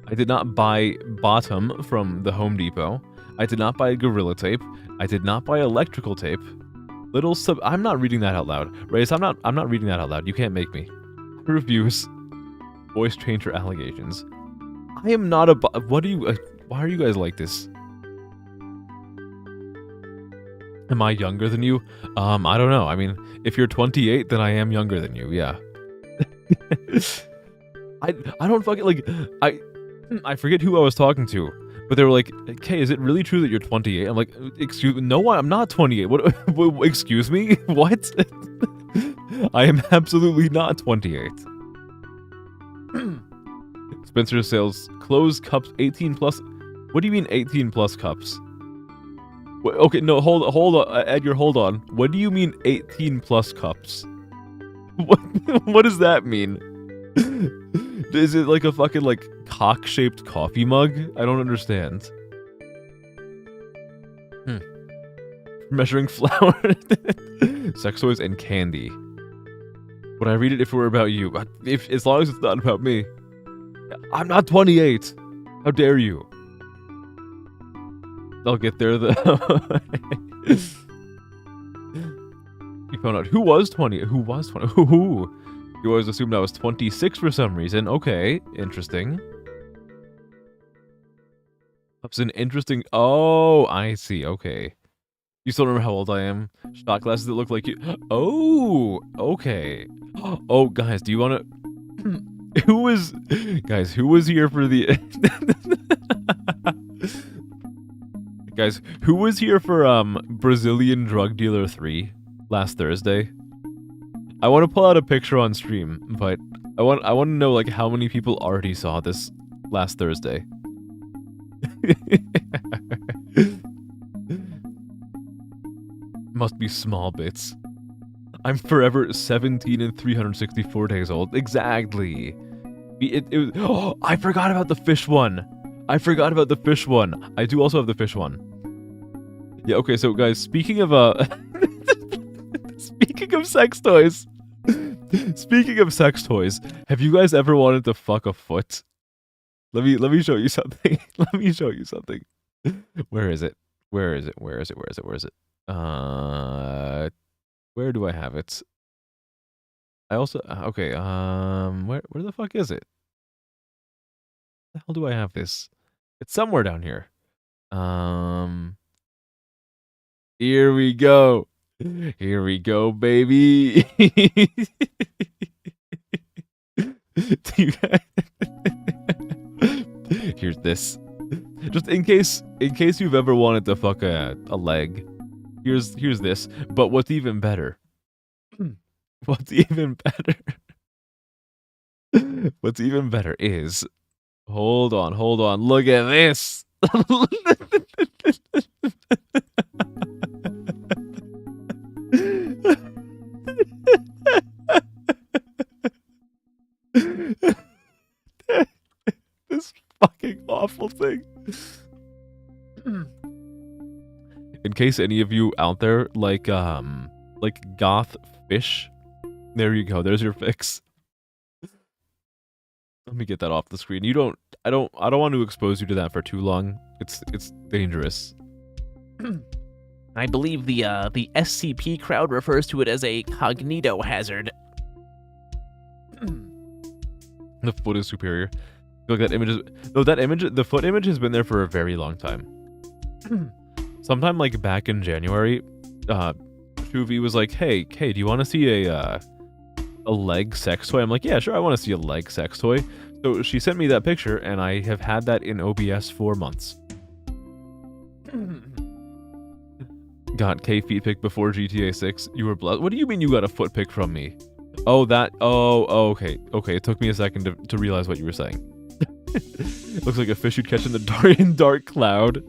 I did not buy bottom from the Home Depot. I did not buy Gorilla Tape. I did not buy electrical tape. I'm not reading that out loud. Reyes, I'm not reading that out loud. You can't make me. Reviews. Voice changer allegations. I am not a what do you why are you guys like this? Am I younger than you? I don't know. I mean, if you're 28, then I am younger than you. Yeah. I don't fucking like I forget who I was talking to, but they were like, "Kay, is it really true that you're 28?" I'm like, "Excuse me, no, I'm not 28. What excuse me? What? I am absolutely not 28." Spencer sells closed cups 18 plus. What do you mean 18 plus cups? Okay, no, hold on, Edgar, hold on. What do you mean 18 plus cups? What does that mean? Is it like a fucking like cock-shaped coffee mug? I don't understand. Measuring flour, sex toys, and candy. Would I read it if it were about you? If as long as it's not about me. I'm not 28. How dare you? I'll get there though. You found out who was 20. Who was 20? Who? You always assumed I was 26 for some reason. Okay, interesting. That's an interesting. Oh, I see. Okay. You still remember how old I am? Shot glasses that look like you. Oh, okay. Oh, guys, do you want to? Who was here for the? Guys, who was here for Brazilian Drug Dealer 3 last Thursday? I want to pull out a picture on stream, but I want to know like how many people already saw this last Thursday. Must be small bits. I'm forever 17 and 364 days old. Exactly. It was, oh, I forgot about the fish one. I do also have the fish one. Yeah, okay, so guys, speaking of speaking of sex toys. Have you guys ever wanted to fuck a foot? Let me show you something. Where is it? Where do I have it? I also okay, where the fuck is it? The hell do I have this? It's somewhere down here. Here we go. Here we go, baby. Here's this. Just in case you've ever wanted to fuck a leg. Here's this. But what's even better? What's even better is hold on. Look at this. This fucking awful thing. In case any of you out there like goth fish, there you go. There's your fix. Let me get that off the screen. I don't want to expose you to that for too long. It's dangerous. I believe the SCP crowd refers to it as a cognito hazard. The foot is superior. I feel like the foot image has been there for a very long time. Sometime like back in January, Shuvi was like, "Hey, do you want to see a leg sex toy?" I'm like, "Yeah, sure, I want to see a leg sex toy." So she sent me that picture, and I have had that in OBS for months. Got K feet pic before GTA 6. You were blessed. What do you mean you got a foot pic from me? Oh, that. Oh, okay. It took me a second to realize what you were saying. Looks like a fish you'd catch in the dark cloud.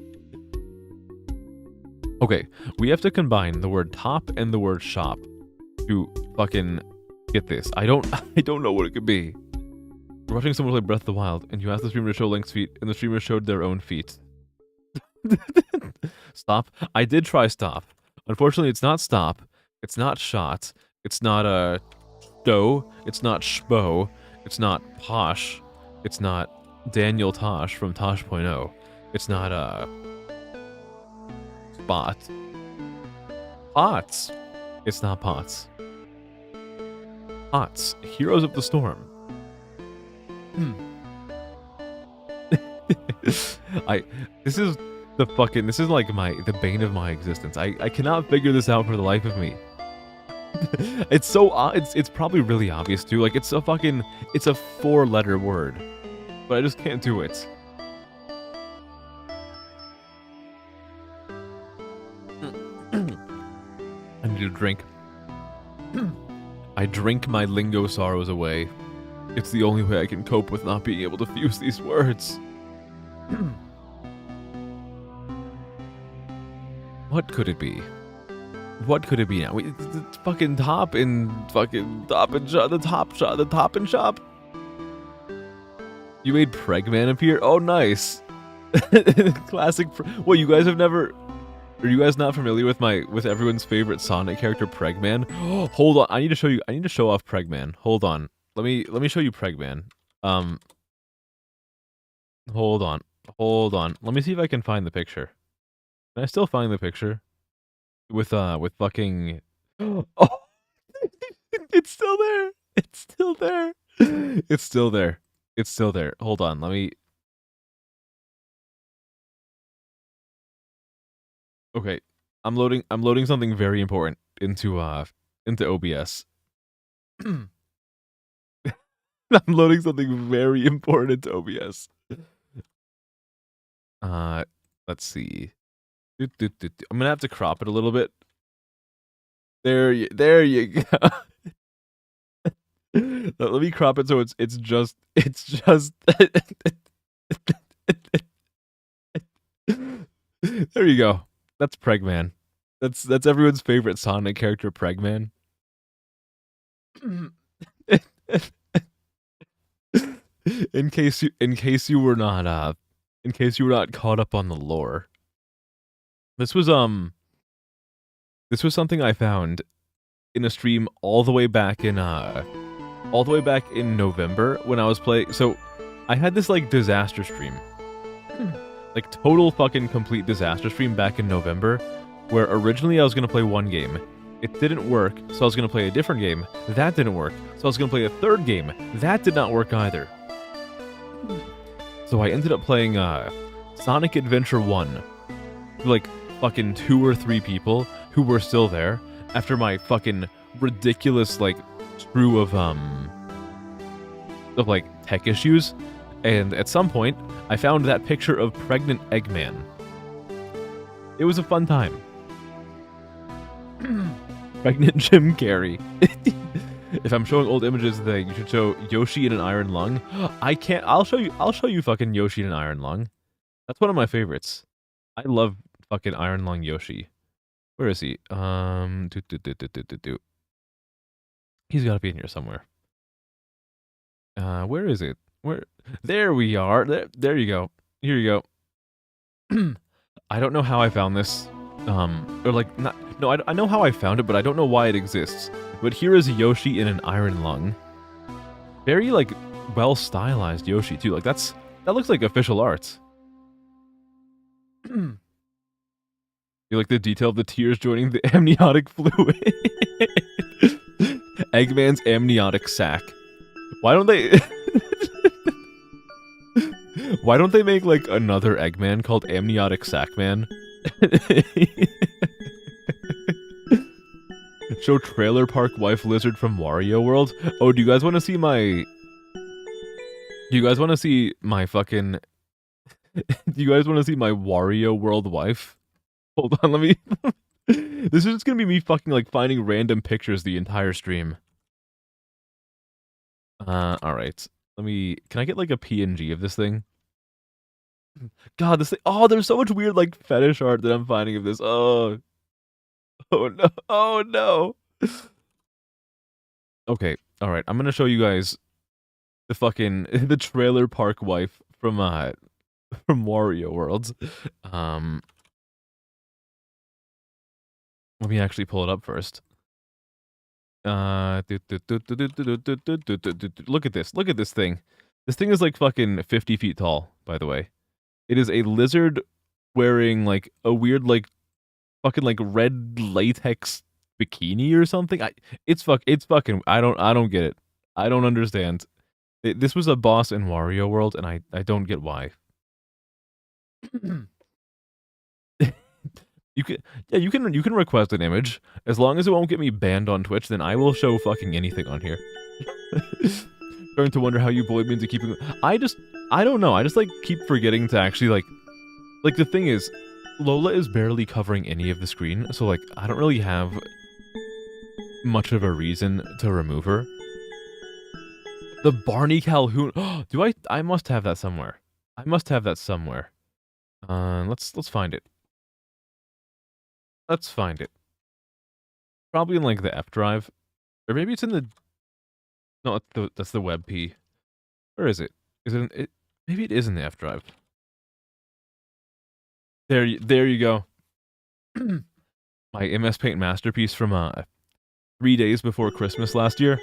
Okay, we have to combine the word top and the word shop to fucking get this. I don't know what it could be. You're watching someone play Breath of the Wild, and you asked the streamer to show Link's feet, and the streamer showed their own feet. Stop. I did try stop. Unfortunately, it's not stop. It's not shot. It's not show. It's not shpo. It's not posh. It's not Daniel Tosh from Tosh.0. It's not Spot. Pots. It's not Pots. Pots. Heroes of the Storm. This is like the bane of my existence. I cannot figure this out for the life of me. It's so it's probably really obvious too. Like it's a 4-letter word, but I just can't do it. I need a drink. I drink my lingo sorrows away. It's the only way I can cope with not being able to fuse these words. What could it be? What could it be now? It's fucking Top and Shop, the Top and Shop. You made Pregman appear? Oh, nice. Classic. Well, you guys have never. Are you guys not familiar with everyone's favorite Sonic character, Pregman? Hold on, I need to show you. I need to show off Pregman. Hold on. Let me show you Pregman. Hold on. Let me see if I can find the picture. Can I still find the picture? With fucking. Oh, it's still there. It's still there. It's still there. It's still there. Hold on. Let me. Okay, I'm loading something very important into OBS. I'm loading something very important into OBS. Let's see. I'm gonna have to crop it a little bit. There you go. Let me crop it so it's just there you go. That's Pregman. That's everyone's favorite Sonic character, Pregman. in case you were not caught up on the lore. This was something I found in a stream all the way back in November when I was playing. So I had this like disaster stream. Like total fucking complete disaster stream back in November, where originally I was gonna play one game. It didn't work, so I was gonna play a different game. That didn't work, so I was gonna play a third game. That did not work either. So I ended up playing Sonic Adventure 1. Like fucking 2 or 3 people who were still there after my fucking ridiculous like strew of like tech issues. And at some point, I found that picture of pregnant Eggman. It was a fun time. Pregnant Jim Carrey. If I'm showing old images today, you should show Yoshi in an iron lung. I can't. I'll show you fucking Yoshi in an iron lung. That's one of my favorites. I love fucking iron lung Yoshi. Where is he? He's got to be in here somewhere. Where is it? Where? There we are. There you go. Here you go. I don't know how I found this. Or like not. No, I know how I found it, but I don't know why it exists. But here is Yoshi in an iron lung. Very like well stylized Yoshi too. Like that looks like official art. You like the detail of the tears joining the amniotic fluid. Eggman's amniotic sac. Why don't they? Why don't they make like another Eggman called Amniotic Sackman? Show Trailer Park Wife Lizard from Wario World. Oh, do you guys want to see my? Do you guys want to see my fucking? Do you guys want to see my Wario World wife? Hold on, let me. This is just gonna be me fucking like finding random pictures the entire stream. All right. Let me. Can I get like a PNG of this thing? God, this thing. Oh, there's so much weird like fetish art that I'm finding of this. Oh. Oh no. Oh no. Okay. All right. I'm gonna show you guys the fucking the trailer park wife from Wario Worlds. Let me actually pull it up first. Look at this. Look at this thing. This thing is like fucking 50 feet tall, by the way. It is a lizard wearing like a weird like fucking like red latex bikini or something. It's fucking I don't get it. I don't understand. This was a boss in Wario World, and I don't get why. You can request an image as long as it won't get me banned on Twitch. Then I will show fucking anything on here. Starting to wonder how you bullied me into keeping. I don't know. I just like keep forgetting to actually like the thing is, Lola is barely covering any of the screen, so like I don't really have much of a reason to remove her. The Barney Calhoun. Do I must have that somewhere. I must have that somewhere. Let's find it. Let's find it. Probably in like the F drive, or maybe it's in the. No, that's the WebP. Where is it? Is it? Maybe it is in the F drive. There you go. My MS Paint masterpiece from 3 days before Christmas last year.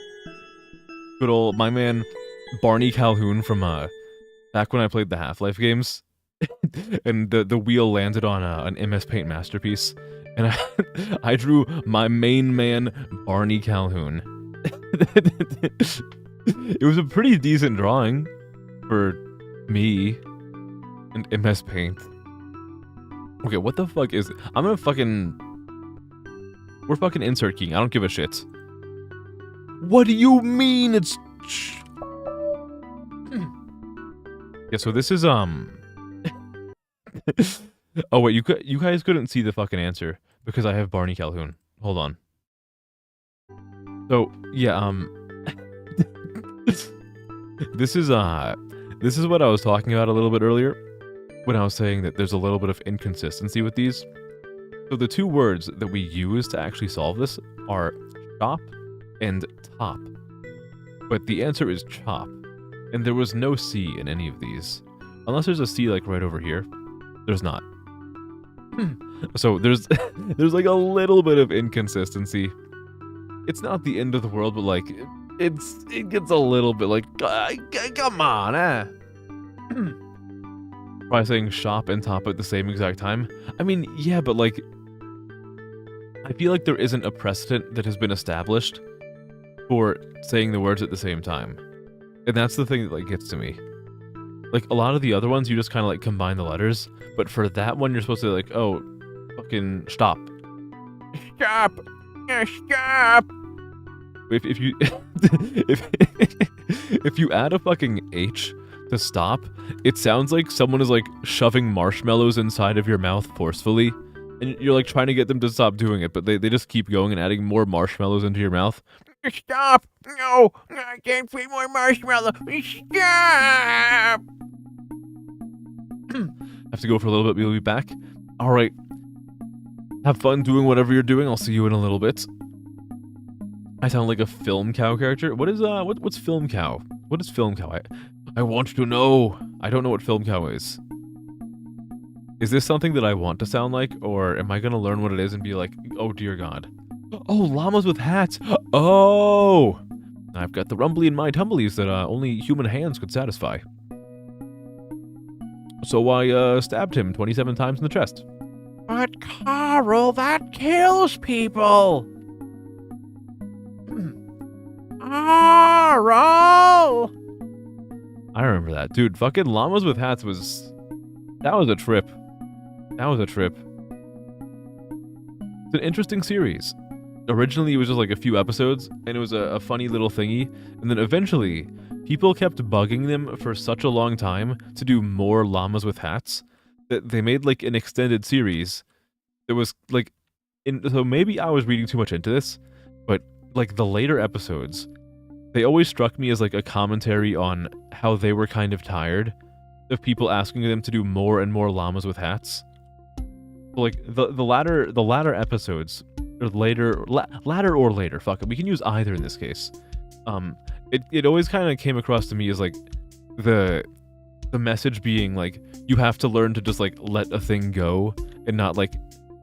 Good old my man Barney Calhoun from back when I played the Half-Life games, and the wheel landed on an MS Paint masterpiece, and I drew my main man Barney Calhoun. It was a pretty decent drawing for me and MS Paint. Okay, what the fuck is it? I'm gonna fucking. We're fucking insert keying. I don't give a shit. What do you mean it's. Yeah, so this is Oh wait, you guys couldn't see the fucking answer because I have Barney Calhoun. Hold on. So yeah, this is what I was talking about a little bit earlier when I was saying that there's a little bit of inconsistency with these. So the two words that we use to actually solve this are chop and top. But the answer is chop, and there was no C in any of these. Unless there's a C like right over here. There's not. So there's like a little bit of inconsistency. It's not the end of the world, but like it gets a little bit like come on, eh? By saying shop and top at the same exact time. I mean, yeah, but like I feel like there isn't a precedent that has been established for saying the words at the same time. And that's the thing that like gets to me. Like a lot of the other ones you just kind of like combine the letters, but for that one you're supposed to like, oh, fucking stop. Stop. Stop. If you if you add a fucking H to stop, it sounds like someone is like shoving marshmallows inside of your mouth forcefully, and you're like trying to get them to stop doing it, but they just keep going and adding more marshmallows into your mouth. Stop! No! I can't feed more marshmallow! Stop! Have to go for a little bit, we'll be back. Alright. Have fun doing whatever you're doing, I'll see you in a little bit. I sound like a film cow character. What is what's film cow? What is film cow? I want to know. I don't know what film cow is. Is this something that I want to sound like, or am I gonna learn what it is and be like, oh dear god. Oh, llamas with hats. Oh, I've got the rumbly and my tumblies that only human hands could satisfy. So I stabbed him 27 times in the chest. But Carl, that kills people. Carl! I remember that. Dude, fucking llamas with hats was... That was a trip. That was a trip. It's an interesting series. Originally, it was just like a few episodes, and it was a funny little thingy, and then eventually, people kept bugging them for such a long time to do more llamas with hats, that they made like an extended series that was like... So maybe I was reading too much into this, but like the later episodes... They always struck me as like a commentary on how they were kind of tired of people asking them to do more and more llamas with hats. Like the latter episodes, or later, fuck it, we can use either in this case. It always kind of came across to me as like the message being like you have to learn to just like let a thing go and not like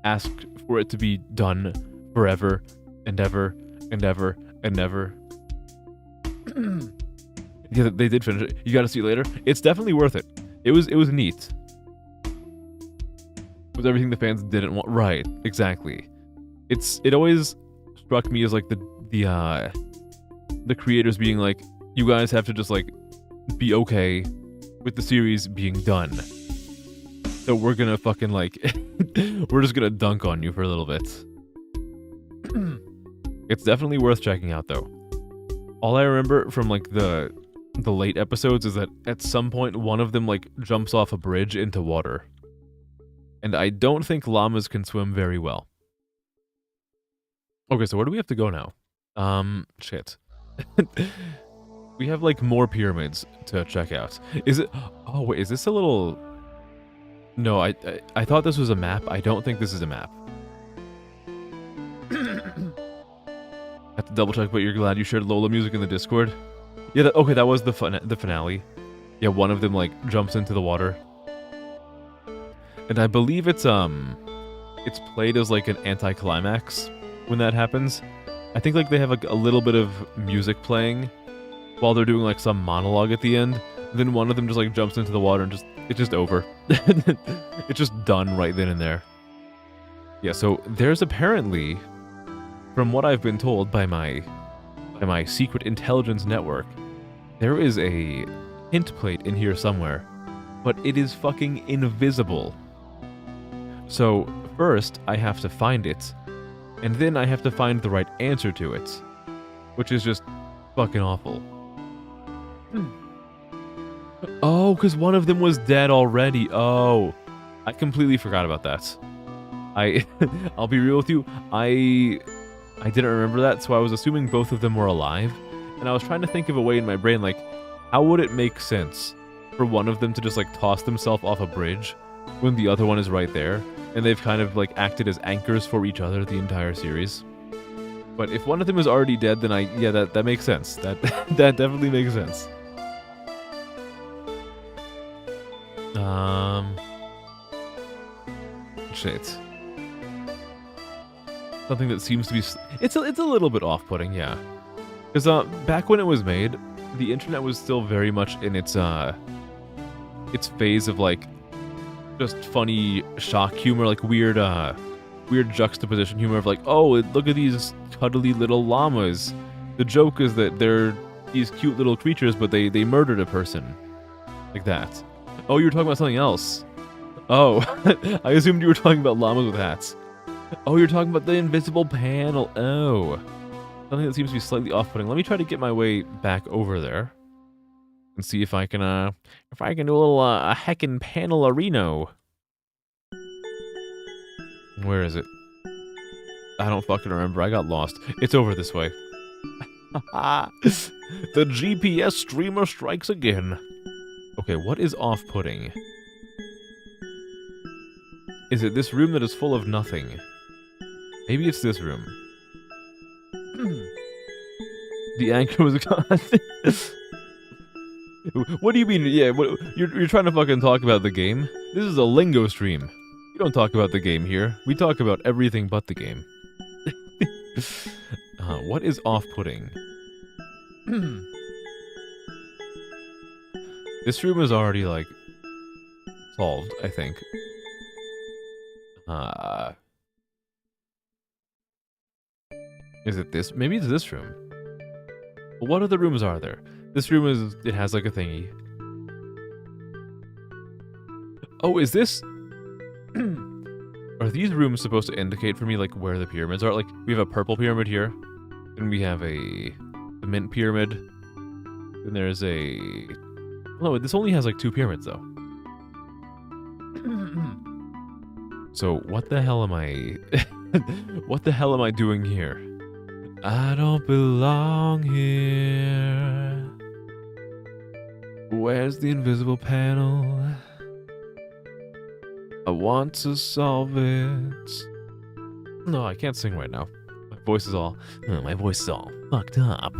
ask for it to be done forever and ever and ever and ever. Yeah, they did finish it. You got to see it later. It's definitely worth it. It was neat. It was everything the fans didn't want. Right, exactly. It always struck me as like the creators being like, you guys have to just like be okay with the series being done. So we're gonna fucking like we're just gonna dunk on you for a little bit. It's definitely worth checking out though. All I remember from like the late episodes is that at some point one of them like jumps off a bridge into water. And I don't think llamas can swim very well. Okay, so where do we have to go now? Shit. We have like more pyramids to check out. Is it? Oh wait, is this a little? No, I thought this was a map. I don't think this is a map. Have to double check, but you're glad you shared Lola music in the Discord. Yeah, okay, that was the finale. Yeah, one of them like jumps into the water, and I believe it's played as like an anticlimax when that happens. I think like they have like a little bit of music playing while they're doing like some monologue at the end. Then one of them just like jumps into the water and it's just over. It's just done right then and there. Yeah, so there's apparently, from what I've been told by my secret intelligence network, there is a hint plate in here somewhere, but it is fucking invisible. So first I have to find it, and then I have to find the right answer to it, which is just fucking awful. Oh, because one of them was dead already. Oh, I completely forgot about that. I'll be real with you. I didn't remember that, so I was assuming both of them were alive, and I was trying to think of a way in my brain, like, how would it make sense for one of them to just like toss themselves off a bridge when the other one is right there, and they've kind of like acted as anchors for each other the entire series. But if one of them is already dead, then that makes sense. That that definitely makes sense. Shit. Something that seems to be it's a little bit off-putting, yeah. Because back when it was made, the internet was still very much in its phase of like just funny shock humor, like weird juxtaposition humor of like, oh, look at these cuddly little llamas. The joke is that they're these cute little creatures, but they murdered a person. Like that. Oh, you were talking about something else. Oh, I assumed you were talking about llamas with hats. Oh, you're talking about the invisible panel. Oh. Something that seems to be slightly off-putting. Let me try to get my way back over there and see if I can do a little a heckin' panel-areno. Where is it? I don't fucking remember. I got lost. It's over this way. The GPS streamer strikes again. Okay, what is off-putting? Is it this room that is full of nothing? Maybe it's this room. The anchor was gone. What do you mean? Yeah, you're trying to fucking talk about the game? This is a lingo stream. We don't talk about the game here. We talk about everything but the game. What is off-putting? This room is already, like, solved, I think. Is it this? Maybe it's this room. Well, what other rooms are there? This room it has, like, a thingy. Oh, is this... Are these rooms supposed to indicate for me, like, where the pyramids are? Like, we have a purple pyramid here. And we have the mint pyramid. And there's a... No, this only has, like, 2 pyramids, though. So, what the hell am I... What the hell am I doing here? I don't belong here. Where's the invisible panel? I want to solve it. No, I can't sing right now. My voice is all fucked up.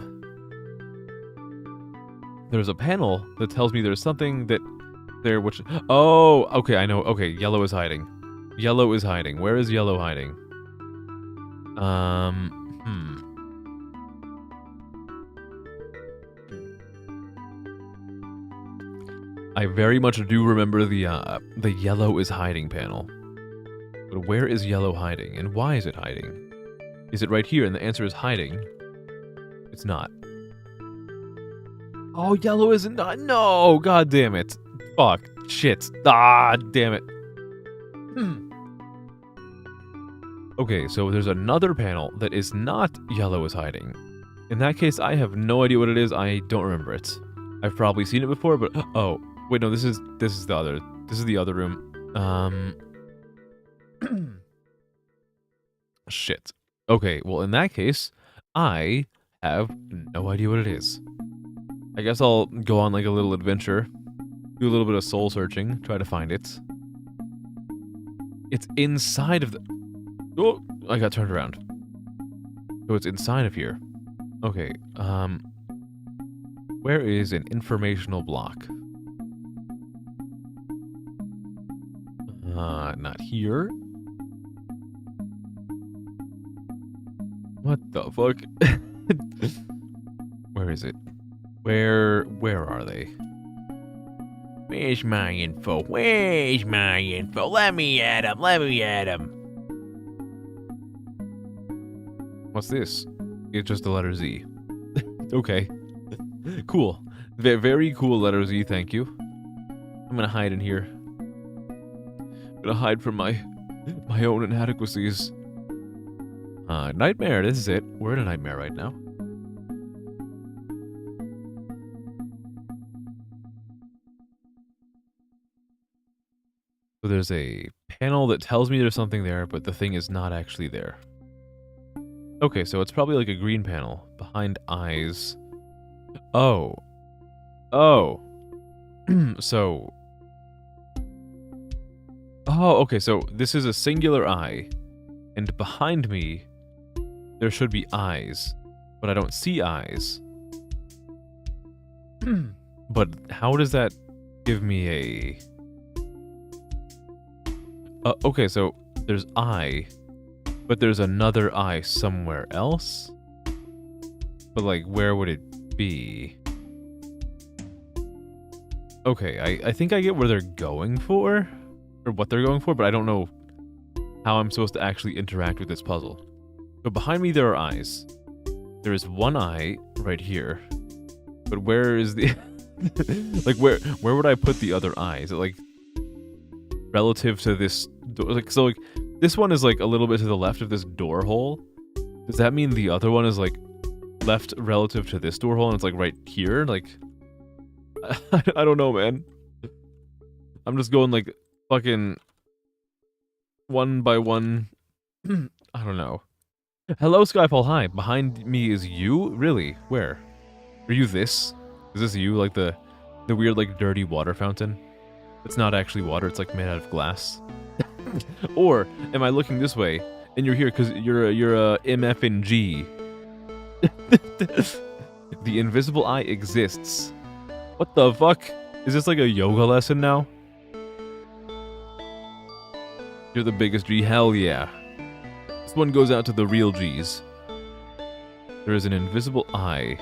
There's a panel that tells me there's something that there which... Oh, okay, I know. Okay, yellow is hiding. Yellow is hiding. Where is yellow hiding? I very much do remember the yellow is hiding panel. But where is yellow hiding, and why is it hiding? Is it right here? And the answer is hiding. It's not. Oh, yellow isn't. No, god damn it. Fuck. Shit. Ah, damn it. Okay, so there's another panel that is not yellow is hiding. In that case, I have no idea what it is. I don't remember it. I've probably seen it before, but oh, wait, no, this is the other room. Shit. Okay, well, in that case, I have no idea what it is. I guess I'll go on like a little adventure, do a little bit of soul searching, try to find it. It's inside of the... Oh, I got turned around. So it's inside of here. Okay, where is an informational block? Not here. What the fuck? Where is it? Where are they? Where's my info? Where's my info? Let me at him. Let me at him. What's this? It's just the letter Z. Okay. Cool. Very cool letter Z, thank you. I'm gonna hide in here. I'm gonna hide from my own inadequacies. Nightmare, this is it. We're in a nightmare right now. So there's a panel that tells me there's something there, but the thing is not actually there. Okay, so it's probably like a green panel behind eyes. Oh. Oh. So. Oh, okay, so this is a singular eye. And behind me, there should be eyes. But I don't see eyes. But how does that give me a... okay, so there's eye. But there's another eye somewhere else? But, like, where would it be? Okay, I think I get where they're going for. Or what they're going for, but I don't know how I'm supposed to actually interact with this puzzle. So behind me there are eyes. There is one eye right here. But where is the... like, where would I put the other eye? Is it, like, relative to this... Like, so, like... This one is, like, a little bit to the left of this door hole. Does that mean the other one is, like, left relative to this door hole and it's, like, right here? Like, I don't know, man. I'm just going, like, fucking one by one. I don't know. Hello, Skyfall. Hi. Behind me is you? Really? Where? Are you this? Is this you? Like, the weird, like, dirty water fountain? It's not actually water. It's, like, made out of glass. Or am I looking this way and you're here because you're a MF and G? The invisible eye exists. What the fuck? Is this like a yoga lesson now? You're the biggest G. Hell yeah. This one goes out to the real G's. There is an invisible eye.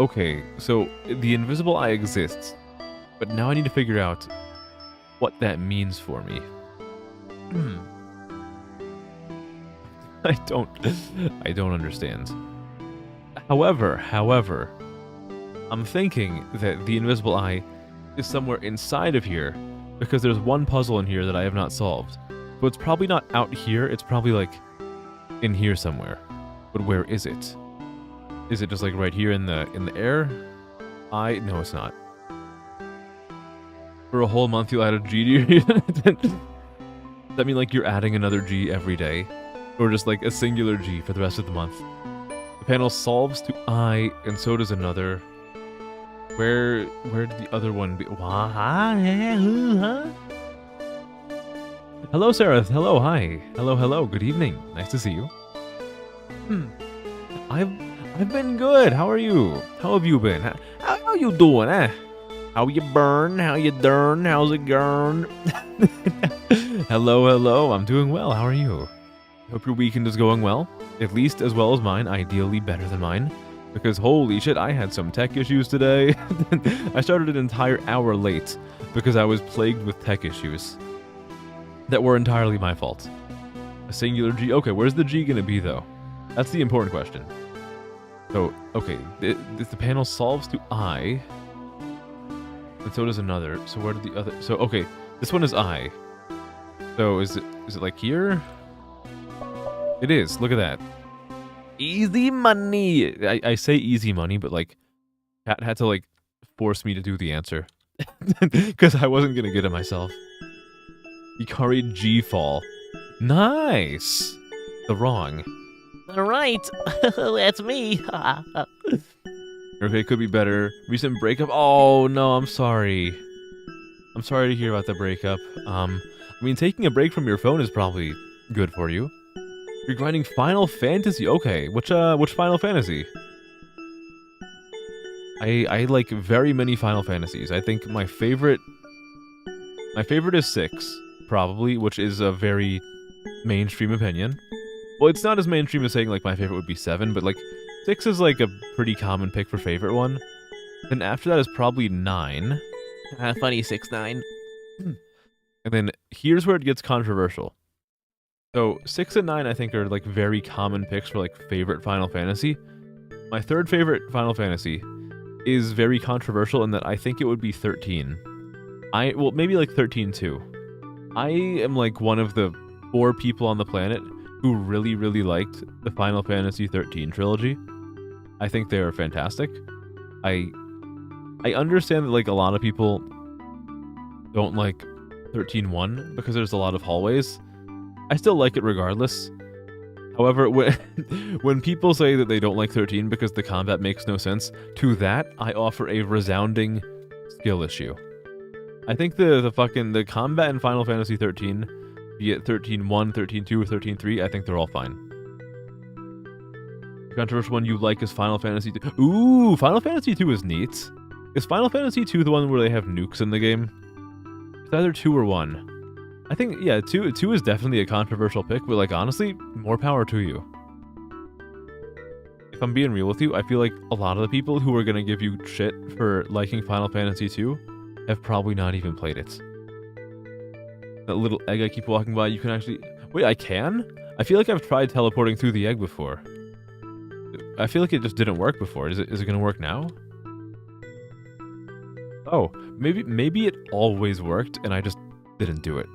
Okay, so the invisible eye exists, but now I need to figure out what that means for me. I don't understand. However, I'm thinking that the invisible eye is somewhere inside of here because there's one puzzle in here that I have not solved. So it's probably not out here, it's probably like in here somewhere. But where is it? Is it just like right here in the air? No, it's not. For a whole month you'll add a G to your... Does that mean like you're adding another G every day? Or just like a singular G for the rest of the month? The panel solves to I, and so does another. Where did the other one be? Hello, Sarah. Hello, hi. Hello, good evening. Nice to see you. I've been good. How are you? How have you been? How you doing, eh? How you burn? How you dern? How's it gurn? Hello. I'm doing well. How are you? Hope your weekend is going well. At least as well as mine. Ideally better than mine. Because holy shit, I had some tech issues today. I started an entire hour late because I was plagued with tech issues that were entirely my fault. A singular G. Okay, where's the G gonna be though? That's the important question. So, okay, the panel solves to I, and so does another. So where did the other? So okay, this one is I. So is it like here? It is. Look at that. Easy money. I say easy money, but like, Cat had to like force me to do the answer because I wasn't gonna get it myself. Ikari G fall. Nice. The wrong. All right, that's me. Okay, could be better. Recent breakup. Oh no, I'm sorry. I'm sorry to hear about the breakup. I mean, taking a break from your phone is probably good for you. You're grinding Final Fantasy. Okay, which Final Fantasy? I like very many Final Fantasies. I think my favorite is 6, probably, which is a very mainstream opinion. Well, it's not as mainstream as saying like my favorite would be 7, but like 6 is like a pretty common pick for favorite one. Then after that is probably 9. Funny 6-9. And then here's where it gets controversial. So 6 and 9 I think are like very common picks for like favorite Final Fantasy. My third favorite Final Fantasy is very controversial in that I think it would be 13. Well, maybe like 13 too. I am like one of the 4 people on the planet who really, really liked the Final Fantasy 13 trilogy. I think they are fantastic. I understand that like a lot of people don't like 13-1 because there's a lot of hallways. I still like it regardless. However, when people say that they don't like 13 because the combat makes no sense, to that I offer a resounding skill issue. I think the combat in Final Fantasy 13, be it 13-1, 13-2, or 13-3, I think they're all fine. The controversial one you like is Final Fantasy 2. Ooh, Final Fantasy 2 is neat. Is Final Fantasy 2 the one where they have nukes in the game? It's either 2 or 1. I think, yeah, 2 is definitely a controversial pick, but like honestly, more power to you. If I'm being real with you, I feel like a lot of the people who are gonna give you shit for liking Final Fantasy 2 have probably not even played it. That little egg I keep walking by, you can actually... Wait, I can? I feel like I've tried teleporting through the egg before. I feel like it just didn't work before. Is it gonna work now? Oh, maybe it always worked and I just didn't do it.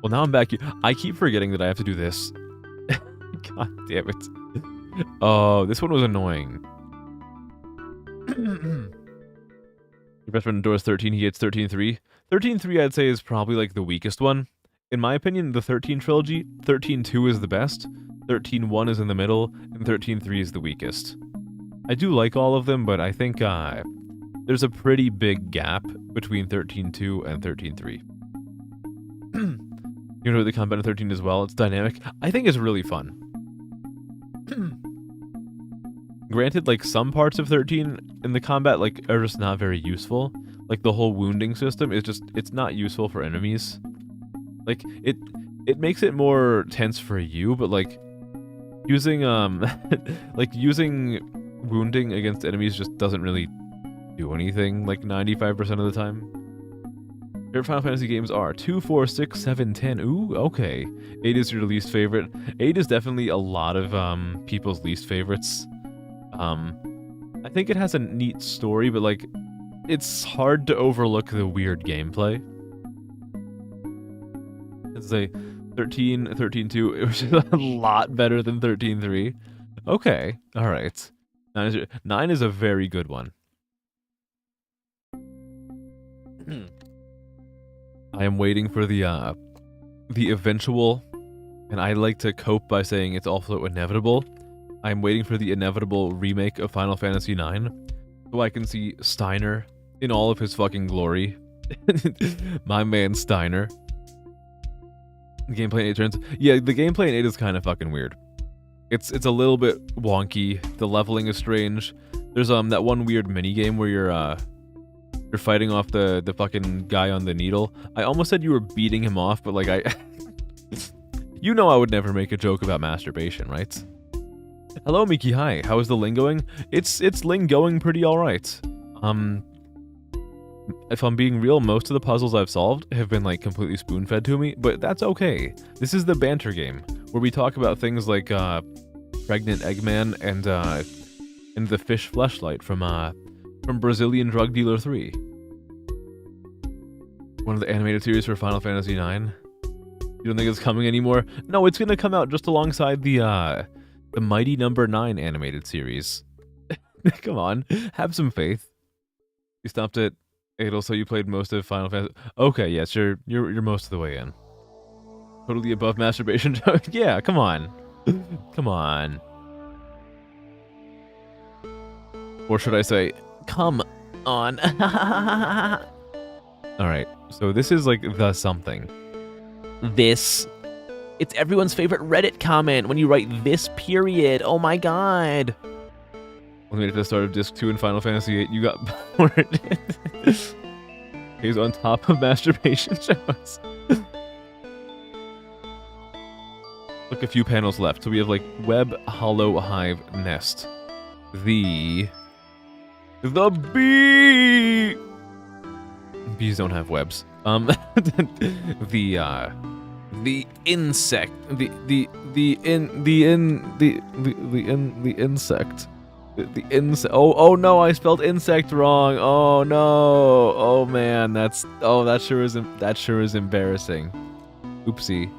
Well, now I'm back. I keep forgetting that I have to do this. God damn it. Oh, this one was annoying. Your best friend adores 13. He hates 13-3. 13-3 I'd say is probably like the weakest one. In my opinion, the 13 trilogy, 13-2 is the best, 13-1 is in the middle, and 13-3 is the weakest. I do like all of them, but I think there's a pretty big gap between 13-2 and 13-3. You know the combat in 13 as well? It's dynamic. I think it's really fun. Granted, like some parts of 13 in the combat like are just not very useful. Like the whole wounding system is just, it's not useful for enemies. Like it makes it more tense for you, but like using like using wounding against enemies just doesn't really do anything like 95% of the time. Favorite Final Fantasy games are 2, 4, 6, 7, 10. Ooh, okay. 8 is your least favorite. 8 is definitely a lot of people's least favorites. I think it has a neat story, but like it's hard to overlook the weird gameplay. It's a 13-2, which is a lot better than 13-3. Okay, alright. 9 is a very good one. I am waiting for the eventual, and I like to cope by saying it's also inevitable. I'm waiting for the inevitable remake of Final Fantasy IX, so I can see Steiner in all of his fucking glory. My man Steiner. The gameplay in 8 turns. Yeah, the gameplay in 8 is kind of fucking weird. It's a little bit wonky. The leveling is strange. There's that one weird mini game where you're fighting off the fucking guy on the needle. I almost said you were beating him off, but like You know I would never make a joke about masturbation, right? Hello, Miki. Hi. How is the lingoing? It's lingoing pretty alright. If I'm being real, most of the puzzles I've solved have been like completely spoon-fed to me, but that's okay. This is the banter game, where we talk about things like Pregnant Eggman and the fish fleshlight from Brazilian Drug Dealer 3. One of the animated series for Final Fantasy IX. You don't think it's coming anymore? No, it's gonna come out just alongside the Mighty Number 9 animated series. Come on, have some faith. You stopped at Adel, so you played most of Final Fantasy. Okay, yes, you're most of the way in. Totally above masturbation joke. Yeah, come on. Come on. Or should I say, come on. Alright, so this is like the something. This. It's everyone's favorite Reddit comment when you write this period. Oh my god. When we made it to the start of Disc 2 in Final Fantasy VIII, you got bored. He's on top of masturbation shows. Look, a few panels left. So we have like Web, Hollow, Hive, Nest. The bee. Bees don't have webs. The insect. The insect. The insect. Oh no! I spelled insect wrong. Oh no! Oh man, that sure is embarrassing. Oopsie.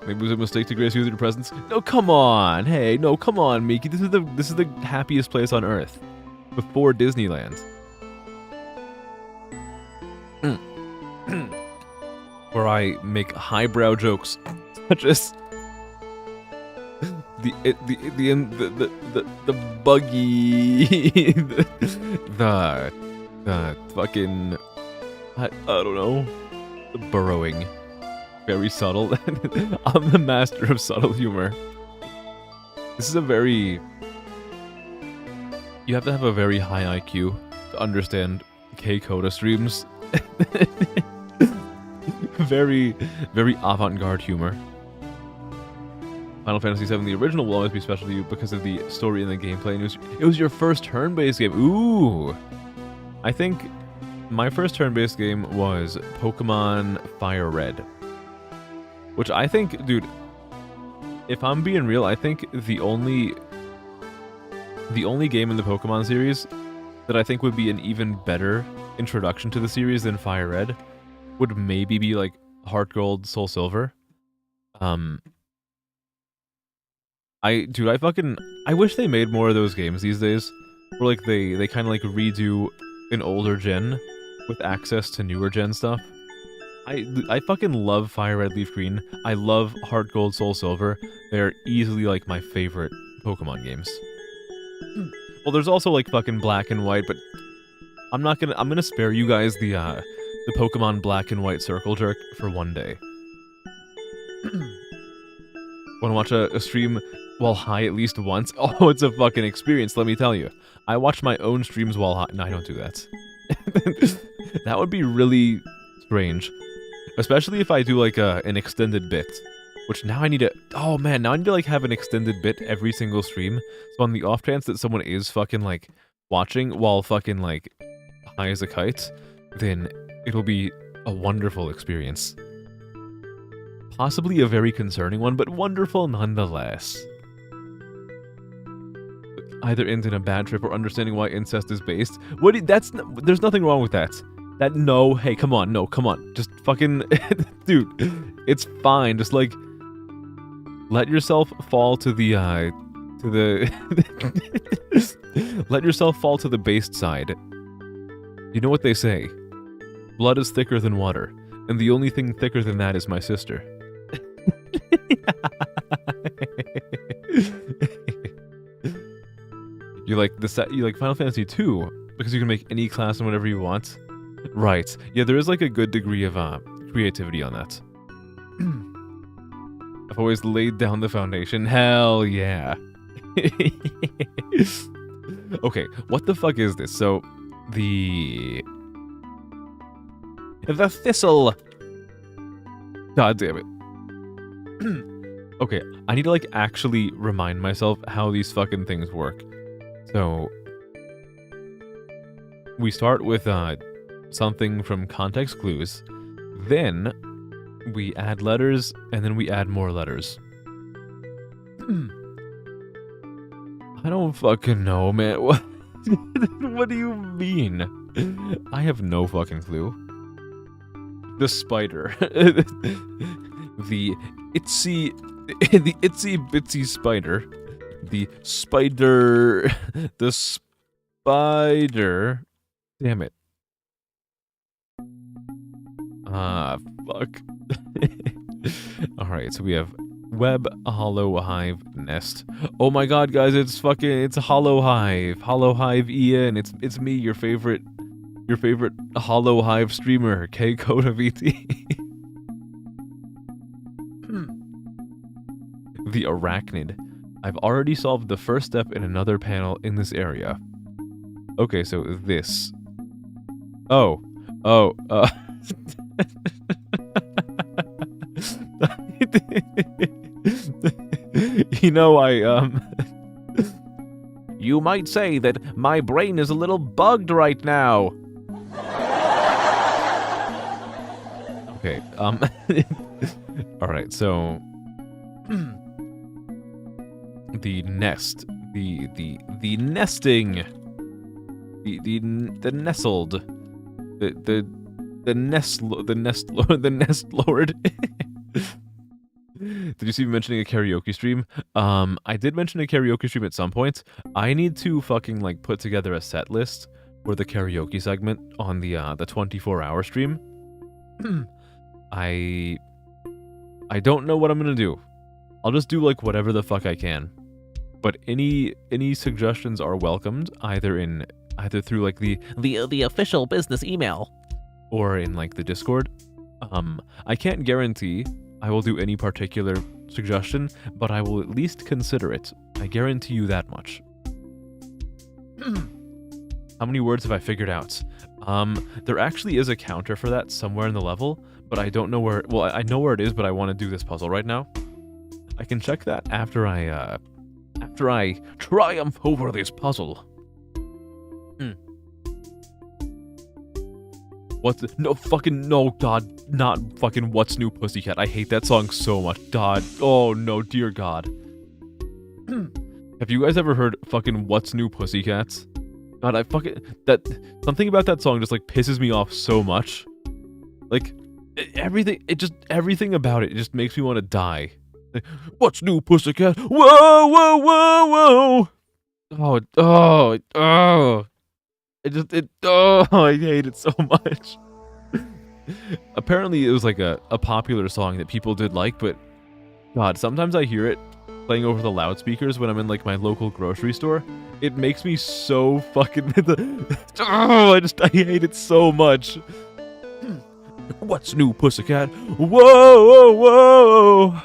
Maybe it was a mistake to grace you with your presence. No, come on. Hey, no, come on, Miki. This is the happiest place on earth, before Disneyland. Where I make highbrow jokes, such as the buggy, the fucking, I don't know, the burrowing, very subtle. I'm the master of subtle humor. This is you have to have a very high IQ to understand K-Coda streams. Very, very avant-garde humor. Final Fantasy VII, the original, will always be special to you because of the story and the gameplay. And it was your first turn-based game. Ooh! I think my first turn-based game was Pokemon Fire Red. Which I think, dude, if I'm being real, I think the only game in the Pokemon series that I think would be an even better introduction to the series than Fire Red would maybe be like Heart Gold, Soul Silver. I wish they made more of those games these days, where like they kind of like redo an older gen with access to newer gen stuff. I fucking love Fire Red, Leaf Green. I love Heart Gold, Soul Silver. They're easily like my favorite Pokemon games. Well, there's also like fucking Black and White, but I'm gonna spare you guys the Pokemon Black and White circle jerk for one day. Want to watch a stream while high at least once? Oh, it's a fucking experience, let me tell you. I watch my own streams while high. No, I don't do that. That would be really strange. Especially if I do like an extended bit. Which now I need to... Oh man, now I need to like have an extended bit every single stream. So on the off chance that someone is fucking like watching while fucking like high as a kite, then it'll be a wonderful experience. Possibly a very concerning one, but wonderful nonetheless. Either ends in a bad trip or understanding why incest is based. There's nothing wrong with that. Hey, come on, just fucking, dude, it's fine. Just like, let yourself fall to the let yourself fall to the based side. You know what they say? Blood is thicker than water, and the only thing thicker than that is my sister. You like Final Fantasy 2 because you can make any class and whatever you want. Right. Yeah, there is like a good degree of creativity on that. I've always laid down the foundation. Hell yeah. Okay, what the fuck is this? So, the thistle. God damn it. Okay, I need to like actually remind myself how these fucking things work. So we start with something from context clues, then we add letters, and then we add more letters. I don't fucking know, man. What? What do you mean? I have no fucking clue. The spider. The itsy bitsy spider. The spider. The spider. Damn it. Fuck. Alright, so we have web, hollow hive, nest. Oh my god, guys, it's a hollow hive. Hollow hive Ian. It's me, your favorite hollow hive streamer, K Coda VT. The arachnid. I've already solved the first step in another panel in this area. Okay, so this. Oh. You know, you might say that my brain is a little bugged right now. Okay, alright, so the nest, the nesting, the nestled, the nest lord. Did you see me mentioning a karaoke stream? I did mention a karaoke stream at some point. I need to fucking like put together a set list for the karaoke segment on the 24-hour stream. I don't know what I'm gonna do. I'll just do like whatever the fuck I can. But any suggestions are welcomed, either through like the official business email or in like the Discord. I can't guarantee I will do any particular suggestion, but I will at least consider it. I guarantee you that much. How many words have I figured out? There actually is a counter for that somewhere in the level, but I don't know where. Well, I know where it is, but I want to do this puzzle right now. I can check that after I triumph over this puzzle. No, God, not fucking What's New Pussycat. I hate that song so much. God, oh no, dear God. Have you guys ever heard fucking What's New Pussycats? God, something about that song just like pisses me off so much. Like, everything about it just makes me want to die. Like, What's new, pussycat? Whoa, whoa, whoa, whoa! Oh! I hate it so much. Apparently, it was like a popular song that people did like, but God, sometimes I hear it playing over the loudspeakers when I'm in like my local grocery store. It makes me so fucking I hate it so much. What's new, pussycat? Whoa, whoa, whoa!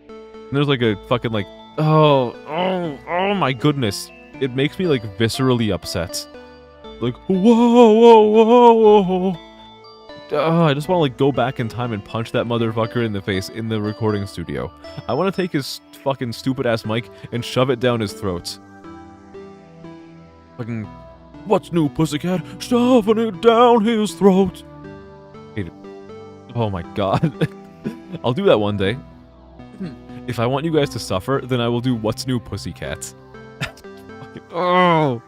And there's like a fucking like oh my goodness. It makes me like viscerally upset. Like whoa, whoa, whoa, whoa. I just want to like go back in time and punch that motherfucker in the face in the recording studio. I want to take his fucking stupid ass mic and shove it down his throat. Fucking, what's new, pussycat? Shoving it down his throat. Hate it. Oh my God. I'll do that one day. If I want you guys to suffer, then I will do What's New, Pussycat. Oh.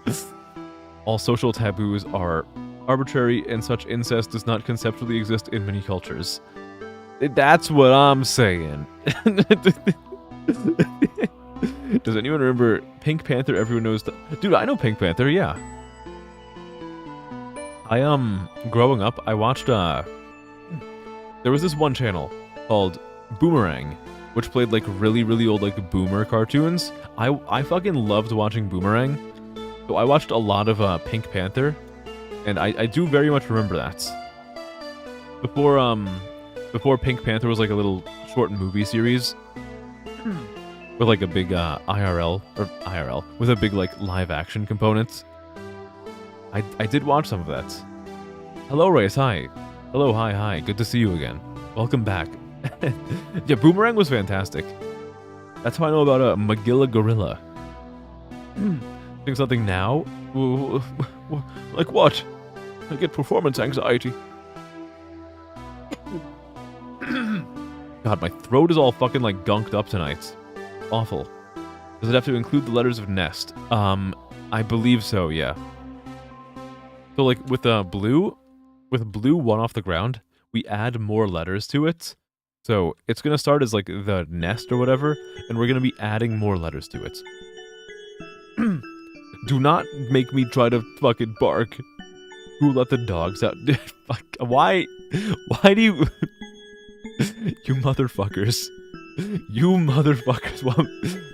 All social taboos are arbitrary, and such incest does not conceptually exist in many cultures. That's what I'm saying. Does anyone remember Pink Panther? Everyone knows that. Dude, I know Pink Panther, yeah. Growing up, I watched, there was this one channel called Boomerang, which played, like, really, really old, like, boomer cartoons. I fucking loved watching Boomerang. So I watched a lot of, Pink Panther, and I do very much remember that. Before Pink Panther was, like, a little short movie series with, like, a big, IRL, with a big, like, live-action component. I did watch some of that. Hello, Race, hi. Hello, hi, good to see you again. Welcome back. Yeah, Boomerang was fantastic. That's how I know about a Magilla Gorilla. Doing something now? Like what? I get performance anxiety. God, my throat is all fucking like gunked up tonight. Awful. Does it have to include the letters of nest? I believe so, yeah. So like with blue 1 off the ground, we add more letters to it. So it's gonna start as like the nest or whatever, and we're gonna be adding more letters to it. Do not make me try to fucking bark. Who let the dogs out? Fuck. Why do you... You motherfuckers. You motherfuckers. Well,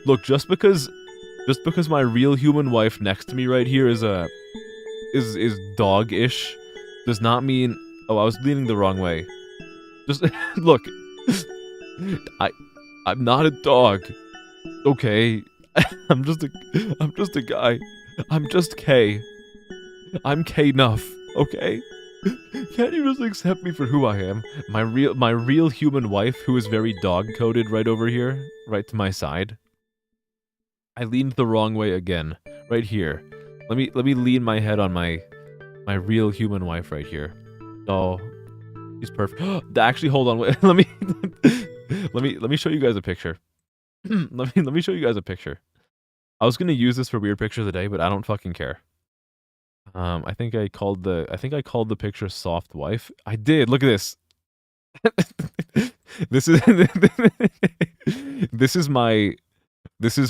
look, just because my real human wife next to me right here is dog-ish, does not mean... Oh, I was leaning the wrong way. Just look. I'm not a dog. Okay. I'm just a guy. I'm just K. I'm K-nuff, okay? Can't you just accept me for who I am? My real human wife, who is very dog-coded right over here, right to my side. I leaned the wrong way again. Right here. Let me lean my head on my real human wife right here. Oh, she's perfect. Actually, hold on. Wait, let me show you guys a picture. let me show you guys a picture. I was gonna use this for weird picture of the day, but I don't fucking care. I think I called the picture soft wife. I did. Look at this. This is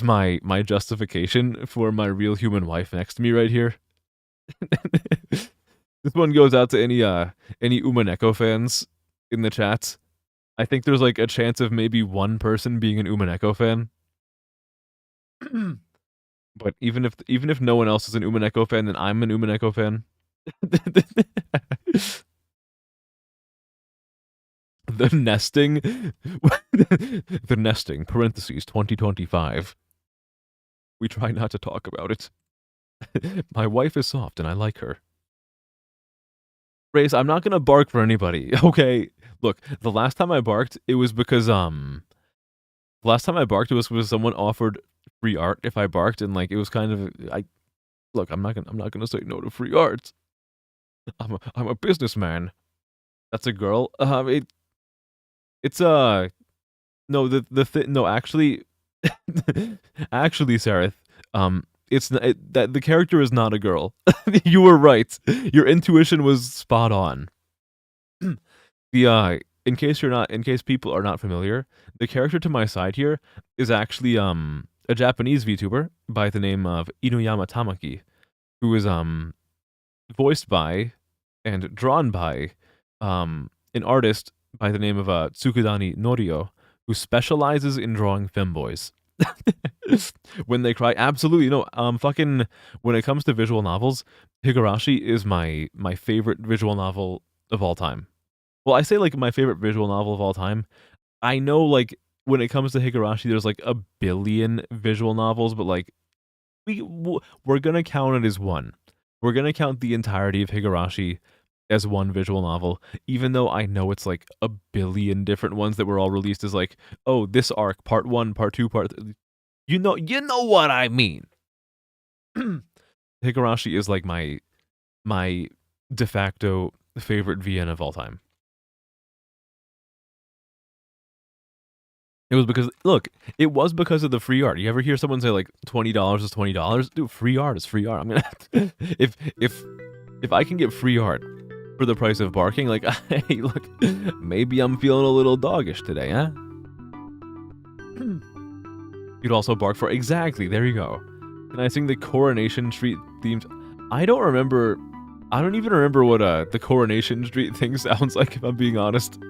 my justification for my real human wife next to me right here. This one goes out to any Umaneko fans in the chat. I think there's like a chance of maybe one person being an Umaneko fan. But even if no one else is an Umaneko fan, then I'm an Umaneko fan. The nesting, the nesting, parentheses, 2025. We try not to talk about it. My wife is soft and I like her. Race, I'm not gonna bark for anybody, okay? Look, the last time I barked, it was because, because someone offered free art if I barked, and like, it was kind of, look, I'm not gonna say no to free art. I'm a businessman. That's a girl. No, actually, actually, Sarah, that the character is not a girl. You were right. Your intuition was spot on. In case people are not familiar, the character to my side here is actually a Japanese VTuber by the name of Inuyama Tamaki, who is voiced by and drawn by an artist by the name of Tsukudani Norio, who specializes in drawing femboys. When they cry, absolutely no. Fucking when it comes to visual novels, Higurashi is my favorite visual novel of all time. Well, I say like my favorite visual novel of all time. I know like when it comes to Higurashi, there's like a billion visual novels, but like we're gonna count it as one. We're gonna count the entirety of Higurashi as one visual novel, even though I know it's like a billion different ones that were all released as like, oh, this arc, part 1, part 2, part... You know what I mean. Higurashi is like my de facto favorite VN of all time. It was because of the free art. You ever hear someone say like $20 is $20? Dude, free art is free art. I'm gonna if I can get free art for the price of barking, like, hey, look, maybe I'm feeling a little doggish today, huh? You'd also bark for exactly. There you go. Can I sing the Coronation Street themes? I don't even remember what the Coronation Street thing sounds like. If I'm being honest,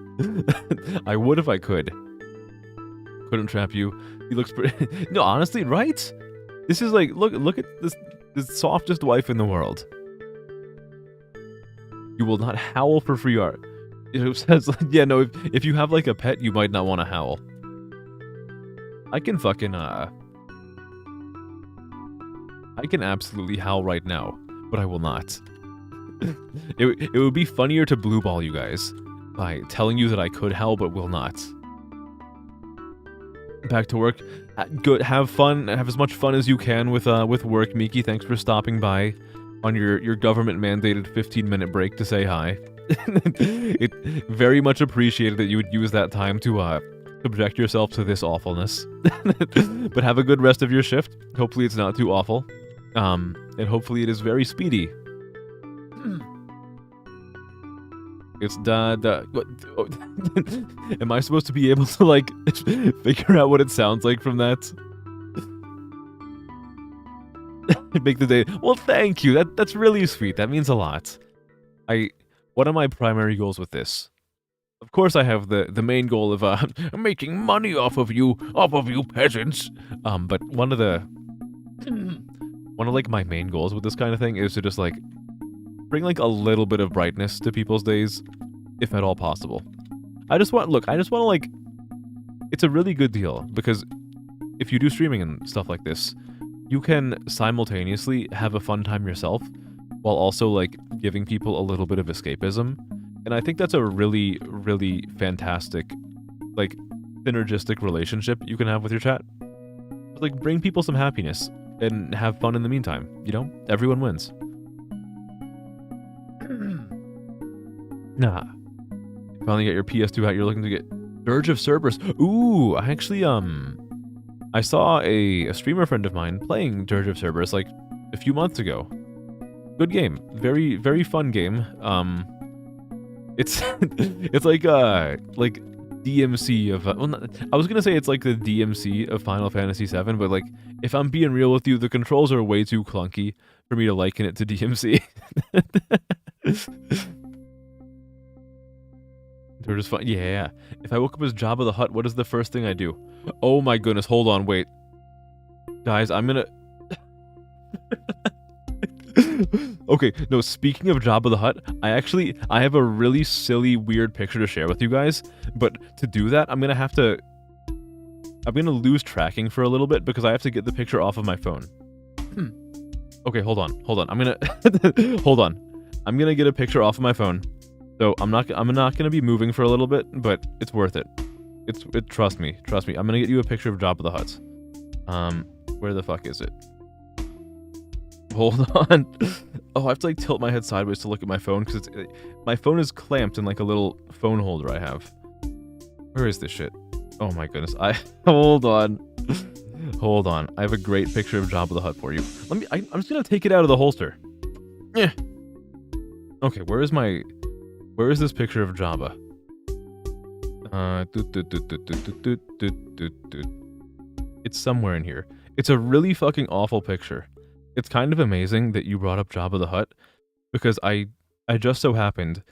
I would if I could. Couldn't trap you. He looks pretty. No, honestly, right? This is like, look at this, the softest wife in the world. You will not howl for free art. It says, yeah, no, if you have like a pet, you might not want to howl. I can fucking, I can absolutely howl right now, but I will not. It would be funnier to blue ball you guys. by telling you that I could help but will not. Back to work. Good. Have fun. Have as much fun as you can with work, Miki. Thanks for stopping by on your government-mandated 15-minute break to say hi. It very much appreciated that you would use that time to subject yourself to this awfulness. But have a good rest of your shift. Hopefully it's not too awful. And hopefully it is very speedy. It's what, oh, am I supposed to be able to, like, figure out what it sounds like from that? Make the day. Well, thank you. That's really sweet. That means a lot. What are my primary goals with this? Of course, I have the main goal of making money off of you peasants. But one of like my main goals with this kind of thing is to just like bring like a little bit of brightness to people's days, if at all possible. I just want to like, it's a really good deal because if you do streaming and stuff like this, you can simultaneously have a fun time yourself while also like giving people a little bit of escapism. And I think that's a really, really fantastic, like, synergistic relationship you can have with your chat. Like, bring people some happiness and have fun in the meantime, you know? Everyone wins. Nah. Finally get your PS2 hat you're looking to get. Dirge of Cerberus. Ooh, I actually, I saw a streamer friend of mine playing Dirge of Cerberus, like, a few months ago. Good game. Very, very fun game. It's it's like DMC of well, not, I was gonna say it's like the DMC of Final Fantasy VII, but like if I'm being real with you, the controls are way too clunky for me to liken it to DMC. They're just fun. Yeah. If I woke up as Jabba the Hutt, what is the first thing I do? Oh my goodness! Hold on, wait, guys, I'm gonna. Okay, no, speaking of Jabba the Hutt, I have a really silly, weird picture to share with you guys, but to do that, I'm gonna lose tracking for a little bit because I have to get the picture off of my phone. Okay, hold on, I'm gonna, hold on. I'm gonna get a picture off of my phone, so I'm not gonna be moving for a little bit, but it's worth it. Trust me, I'm gonna get you a picture of Jabba the Hutt. Where the fuck is it? Hold on. Oh, I have to like tilt my head sideways to look at my phone because my phone is clamped in like a little phone holder I have. Where is this shit? Oh my goodness. Hold on. Hold on. I have a great picture of Jabba the Hutt for you. I'm just gonna take it out of the holster. Yeah. Okay, where is this picture of Jabba? It's somewhere in here. It's a really fucking awful picture. It's kind of amazing that you brought up Jabba the Hutt, because I just so happened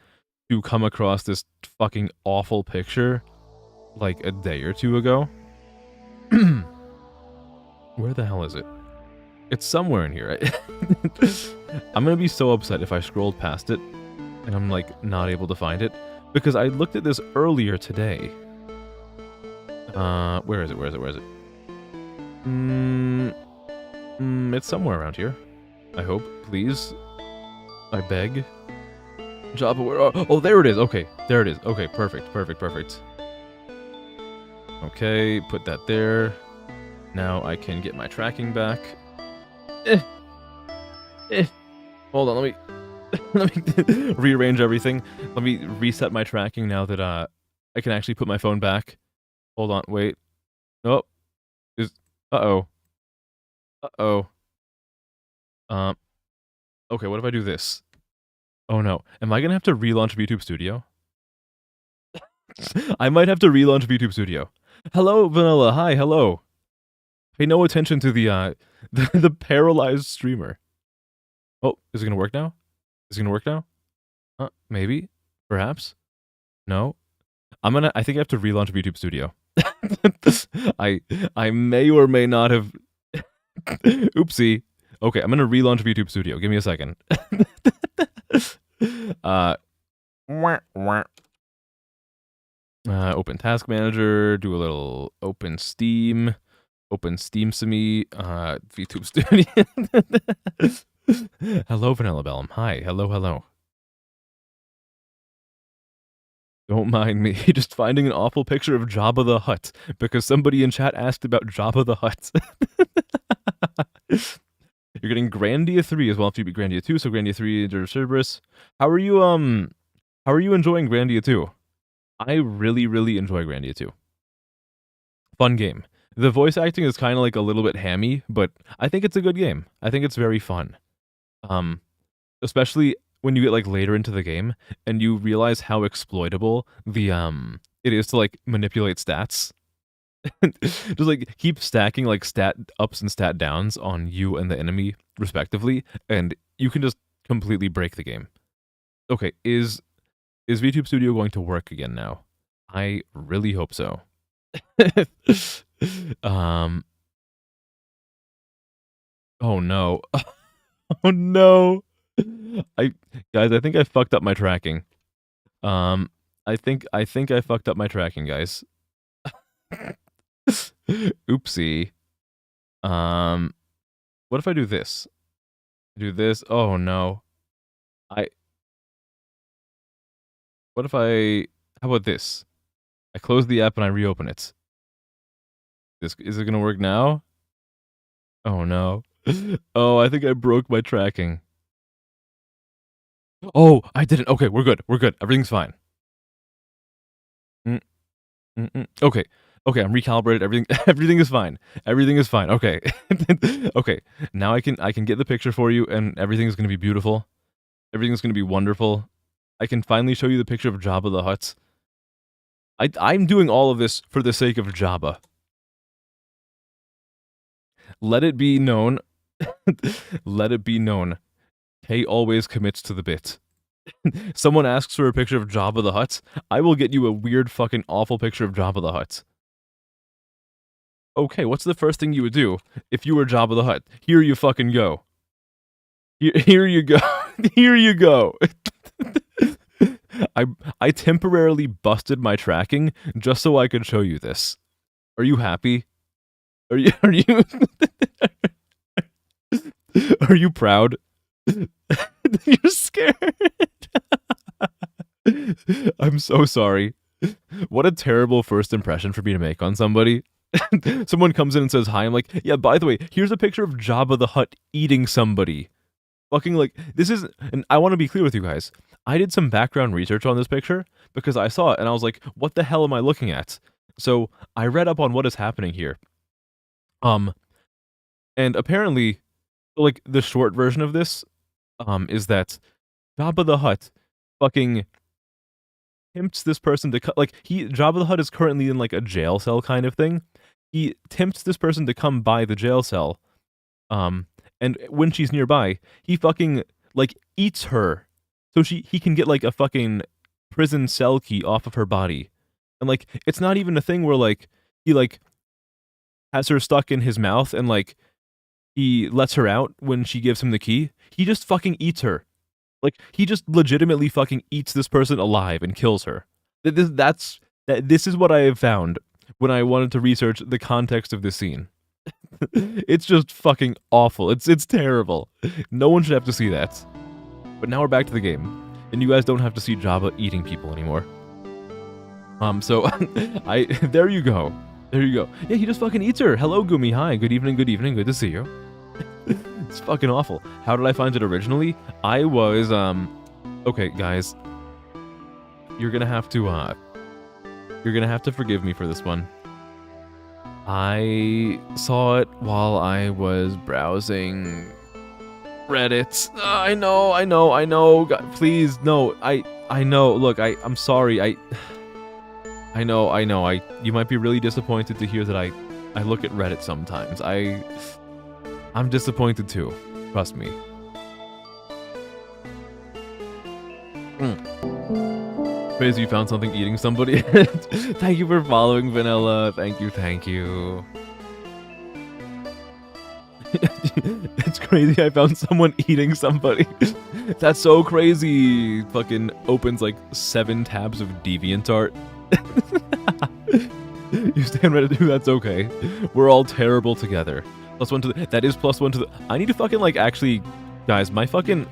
to come across this fucking awful picture like a day or two ago. Where the hell is it? It's somewhere in here. I'm gonna be so upset if I scrolled past it and I'm like not able to find it, because I looked at this earlier today. Where is it? It's somewhere around here. I hope, please. I beg. Jabba, where? Oh, there it is. Okay, there it is. Okay, perfect. Okay, put that there. Now I can get my tracking back. Hold on, let me rearrange everything. Let me reset my tracking now that I can actually put my phone back. Hold on, wait. Oh, uh-oh. Okay, what if I do this? Oh no. Am I gonna have to relaunch VTube Studio? I might have to relaunch VTube Studio. Hello, Vanilla. Hi, hello. Pay no attention to the the paralyzed streamer. Oh, is it gonna work now? Maybe? Perhaps? No? I think I have to relaunch VTube Studio. I may or may not have... Oopsie. Okay, I'm gonna relaunch VTube Studio. Give me a second. Open Task Manager, do a little open Steam Simi, VTube Studio. Hello, Vanilla Bellum. Hi, hello. Don't mind me. Just finding an awful picture of Jabba the Hutt because somebody in chat asked about Jabba the Hutt. You're getting Grandia 3 as well if you beat Grandia 2, so Grandia 3 into Cerberus. How are you enjoying Grandia 2? I really, really enjoy Grandia 2. Fun game. The voice acting is kind of like a little bit hammy, but I think it's a good game. I think it's very fun. Especially when you get like later into the game and you realize how exploitable the it is to like manipulate stats. Just like keep stacking like stat ups and stat downs on you and the enemy respectively, and you can just completely break the game. Okay, is VTube Studio going to work again now? I really hope so. Oh no. Oh no. Guys, I think I fucked up my tracking. I think I fucked up my tracking, guys. Oopsie. What if I do this? Do this? Oh no. What if how about this? I close the app and I reopen it. Is it gonna work now? Oh no. Oh, I think I broke my tracking. Oh, I didn't. Okay, we're good. We're good. Everything's fine. Okay. Okay, I'm recalibrated. Everything is fine. Everything is fine. Okay. Okay. Now I can get the picture for you and everything's going to be beautiful. Everything's going to be wonderful. I can finally show you the picture of Jabba the Hutt. I'm doing all of this for the sake of Jabba. Let it be known. Let it be known. Kay always commits to the bit. Someone asks for a picture of Jabba the Hutt, I will get you a weird fucking awful picture of Jabba the Hutt. Okay, what's the first thing you would do if you were Jabba the Hutt? Here you fucking go. Here you go. Here you go. I temporarily busted my tracking just so I could show you this. Are you happy? Are you Are you proud? You're scared. I'm so sorry. What a terrible first impression for me to make on somebody. Someone comes in and says hi. I'm like, yeah, by the way, here's a picture of Jabba the Hutt eating somebody. Fucking like, this is, and I want to be clear with you guys. I did some background research on this picture because I saw it and I was like, what the hell am I looking at? So I read up on what is happening here. And apparently, like, the short version of this, is that Jabba the Hutt fucking tempts this person to like Jabba the Hutt is currently in like a jail cell kind of thing. He tempts this person to come by the jail cell, and when she's nearby, he fucking like eats her, so he can get like a fucking prison cell key off of her body, and like it's not even a thing where like he like has her stuck in his mouth and like he lets her out when she gives him the key. He just fucking eats her. Like, he just legitimately fucking eats this person alive and kills her. This is what I have found when I wanted to research the context of this scene. It's just fucking awful. It's terrible. No one should have to see that. But now we're back to the game, and you guys don't have to see Jabba eating people anymore. So there you go. There you go. Yeah, he just fucking eats her. Hello, Gumi. Hi. Good evening. Good evening. Good to see you. It's fucking awful. How did I find it originally? I was, okay, guys. You're gonna have to forgive me for this one. I saw it while I was browsing Reddit. I know. God, please, no. I know. Look, I'm sorry. I know. You might be really disappointed to hear that I look at Reddit sometimes. I'm disappointed too. Trust me. Crazy you found something eating somebody. Thank you for following, Vanilla. Thank you. It's crazy I found someone eating somebody. That's so crazy. Fucking opens like 7 tabs of DeviantArt. You stand ready to do that's okay. We're all terrible together. +1 to the, that is +1 to the, I need to fucking like actually, guys, my fucking,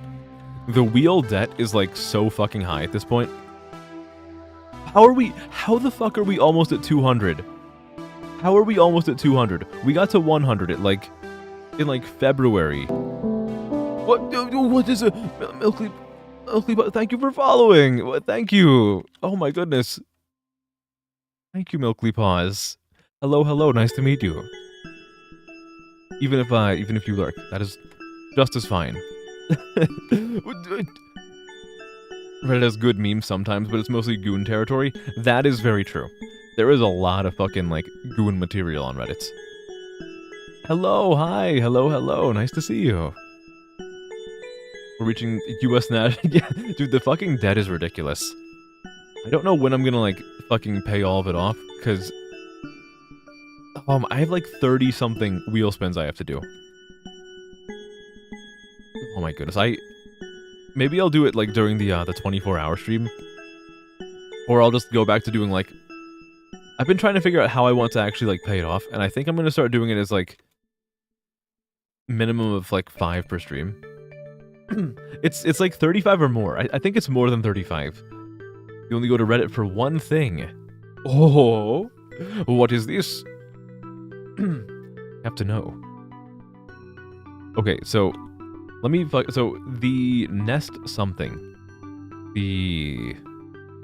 the wheel debt is like so fucking high at this point. How the fuck are we almost at 200? How are we almost at 200? We got to 100 at like, in like February. What is it? Milky, thank you for following. Thank you. Oh my goodness. Thank you, Milky Paws. Hello, hello. Nice to meet you. Even if you lurk, that is just as fine. Reddit has good memes sometimes, but it's mostly goon territory. That is very true. There is a lot of fucking, like, goon material on Reddit. Hello, hi, hello, hello, nice to see you. We're reaching US national. Yeah, dude, the fucking debt is ridiculous. I don't know when I'm gonna, like, fucking pay all of it off, because... I have, like, 30-something wheel spins I have to do. Oh my goodness, maybe I'll do it, like, during the 24-hour stream. Or I'll just go back to doing, like... I've been trying to figure out how I want to actually, like, pay it off, and I think I'm gonna start doing it as, like... minimum of, like, 5 per stream. It's like 35 or more. I think it's more than 35. You only go to Reddit for one thing. Oh, what is this? Have to know. Okay, so... Let me... So, the nest something. The...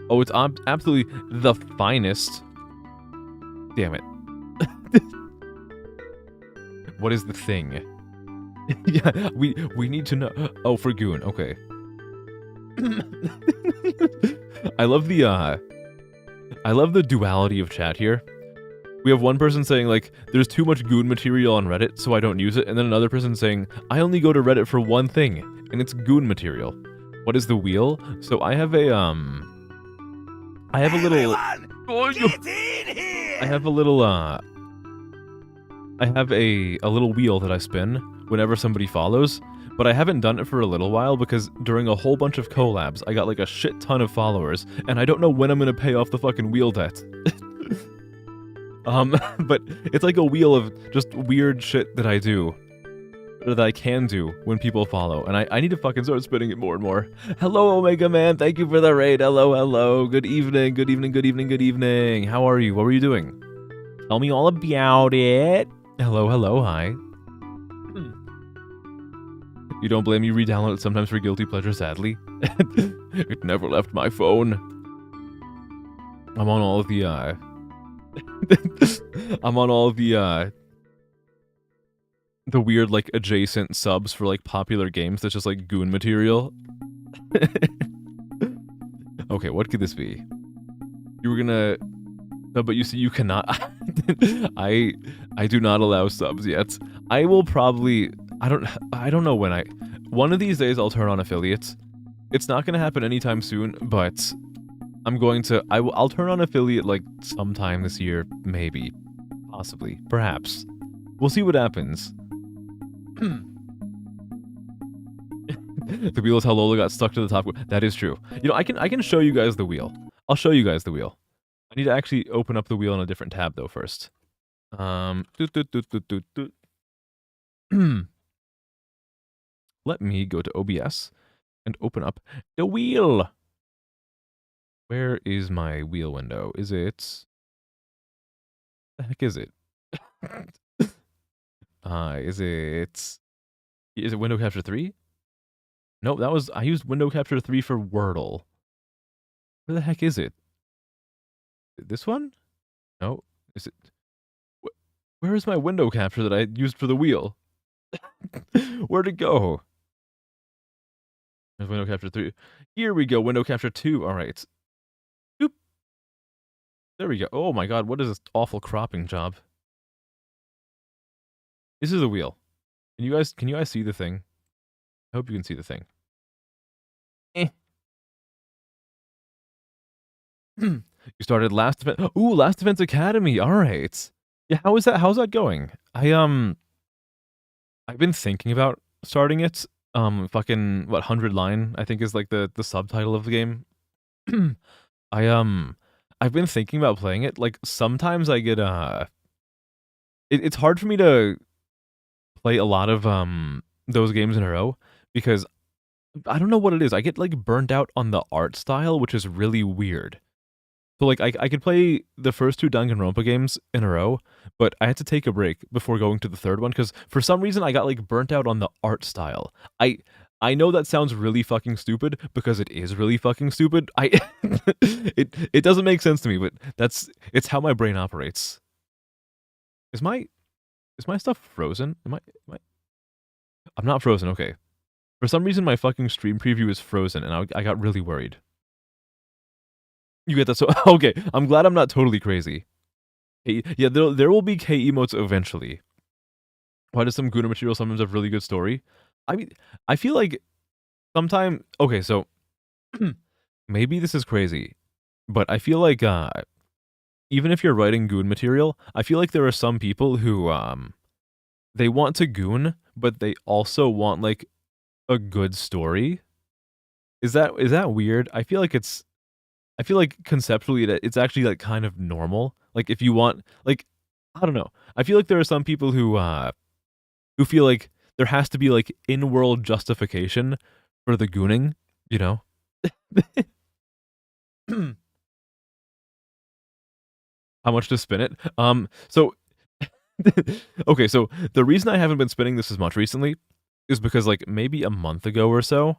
Oh, it's absolutely the finest. Damn it. What is the thing? Yeah, we need to know. Oh, for Goon. Okay. I love the duality of chat here. We have one person saying, like, there's too much Goon material on Reddit, so I don't use it, and then another person saying, I only go to Reddit for one thing, and it's Goon material. What is the wheel? So I have a, I have a little... I have a little, I have a little wheel that I spin whenever somebody follows, but I haven't done it for a little while because during a whole bunch of collabs, I got, like, a shit ton of followers, and I don't know when I'm gonna pay off the fucking wheel debt. But it's like a wheel of just weird shit that I do. Or that I can do when people follow, and I need to fucking start spinning it more and more. Hello, Omega Man, thank you for the raid. Hello, hello. Good evening, good evening, good evening, good evening. How are you? What were you doing? Tell me all about it. Hello, hello, hi. You don't blame me, re-download it sometimes for guilty pleasure, sadly. It never left my phone. I'm on all of the, I'm on all of the weird, like, adjacent subs for, like, popular games that's just, like, Goon material. Okay, what could this be? You were gonna... No, but you see, you cannot... I do not allow subs yet. I will probably... I don't know when one of these days I'll turn on affiliates. It's not gonna happen anytime soon, but... I'm going to... I'll turn on affiliate, like, sometime this year. Maybe. Possibly. Perhaps. We'll see what happens. The wheel is how Lola got stuck to the top. That is true. You know, I can show you guys the wheel. I'll show you guys the wheel. I need to actually open up the wheel in a different tab, though, first. Let me go to OBS and open up the wheel. Where is my wheel window? Is it... The heck is it? Is it window capture 3? Nope, I used window capture 3 for Wordle. Where the heck is it? This one? No. Is it... Where is my window capture that I used for the wheel? Where'd it go? There's window capture 3. Here we go, window capture 2. Alright. Oop. There we go. Oh my god, what is this awful cropping job? This is a wheel. Can you guys see the thing? I hope you can see the thing. You started Last Defense. Ooh, Last Defense Academy. All right. Yeah, how's that going? I've been thinking about starting it. Fucking what, 100 line, I think is like the subtitle of the game. I've been thinking about playing it. Like sometimes I get it's hard for me to play a lot of those games in a row because I don't know what it is. I get like burnt out on the art style, which is really weird. So like I could play the first 2 Danganronpa games in a row, but I had to take a break before going to the third one because for some reason I got like burnt out on the art style. I know that sounds really fucking stupid because it is really fucking stupid. It doesn't make sense to me, but it's how my brain operates. Is my stuff frozen? I'm not frozen. Okay. For some reason my fucking stream preview is frozen and I got really worried. You get that? So okay, I'm glad I'm not totally crazy. Yeah, there will be K emotes eventually. Why does some Guna material sometimes have really good story? I mean, I feel like okay, so maybe this is crazy, but I feel like even if you're writing goon material, I feel like there are some people who they want to goon, but they also want like a good story. Is that weird? I feel like conceptually that it's actually like kind of normal. Like if you want like I don't know. I feel like there are some people who feel like there has to be like in-world justification for the gooning, you know? How much to spin it? So okay, so the reason I haven't been spinning this as much recently is because like maybe a month ago or so,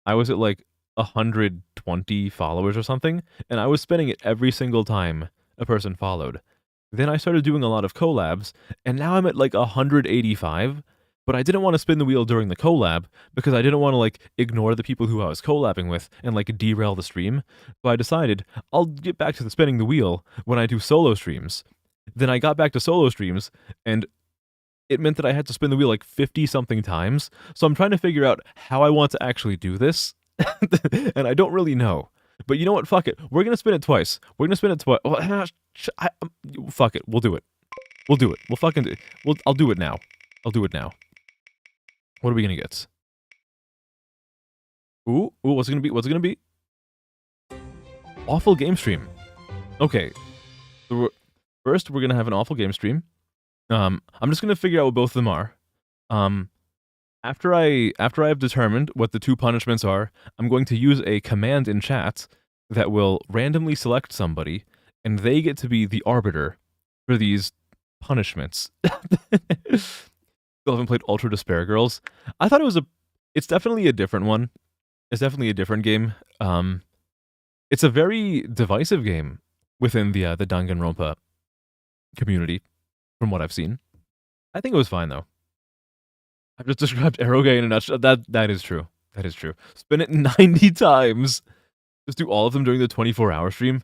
I was at like 120 followers or something, and I was spinning it every single time a person followed. Then I started doing a lot of collabs, and now I'm at like 185, but I didn't want to spin the wheel during the collab because I didn't want to like ignore the people who I was collabing with and like derail the stream. So I decided I'll get back to the spinning the wheel when I do solo streams. Then I got back to solo streams, and it meant that I had to spin the wheel like 50 something times. So I'm trying to figure out how I want to actually do this. And I don't really know. But you know what? Fuck it. We're going to spin it twice. We're going to spin it twice. Fuck it. We'll do it. We'll do it. I'll do it now. I'll do it now. What are we going to get? Ooh, what's it going to be? What's it going to be? Awful game stream. Okay. So first, we're going to have an awful game stream. I'm just going to figure out what both of them are. After I've determined what the 2 punishments are, I'm going to use a command in chat that will randomly select somebody, and they get to be the arbiter for these punishments. Still haven't played Ultra Despair Girls. I thought it's definitely a different one. It's definitely a different game. It's a very divisive game within the Danganronpa community, from what I've seen. I think it was fine though. I've just described Eroge in a nutshell. That is true. That is true. Spin it 90 times. Just do all of them during the 24-hour stream.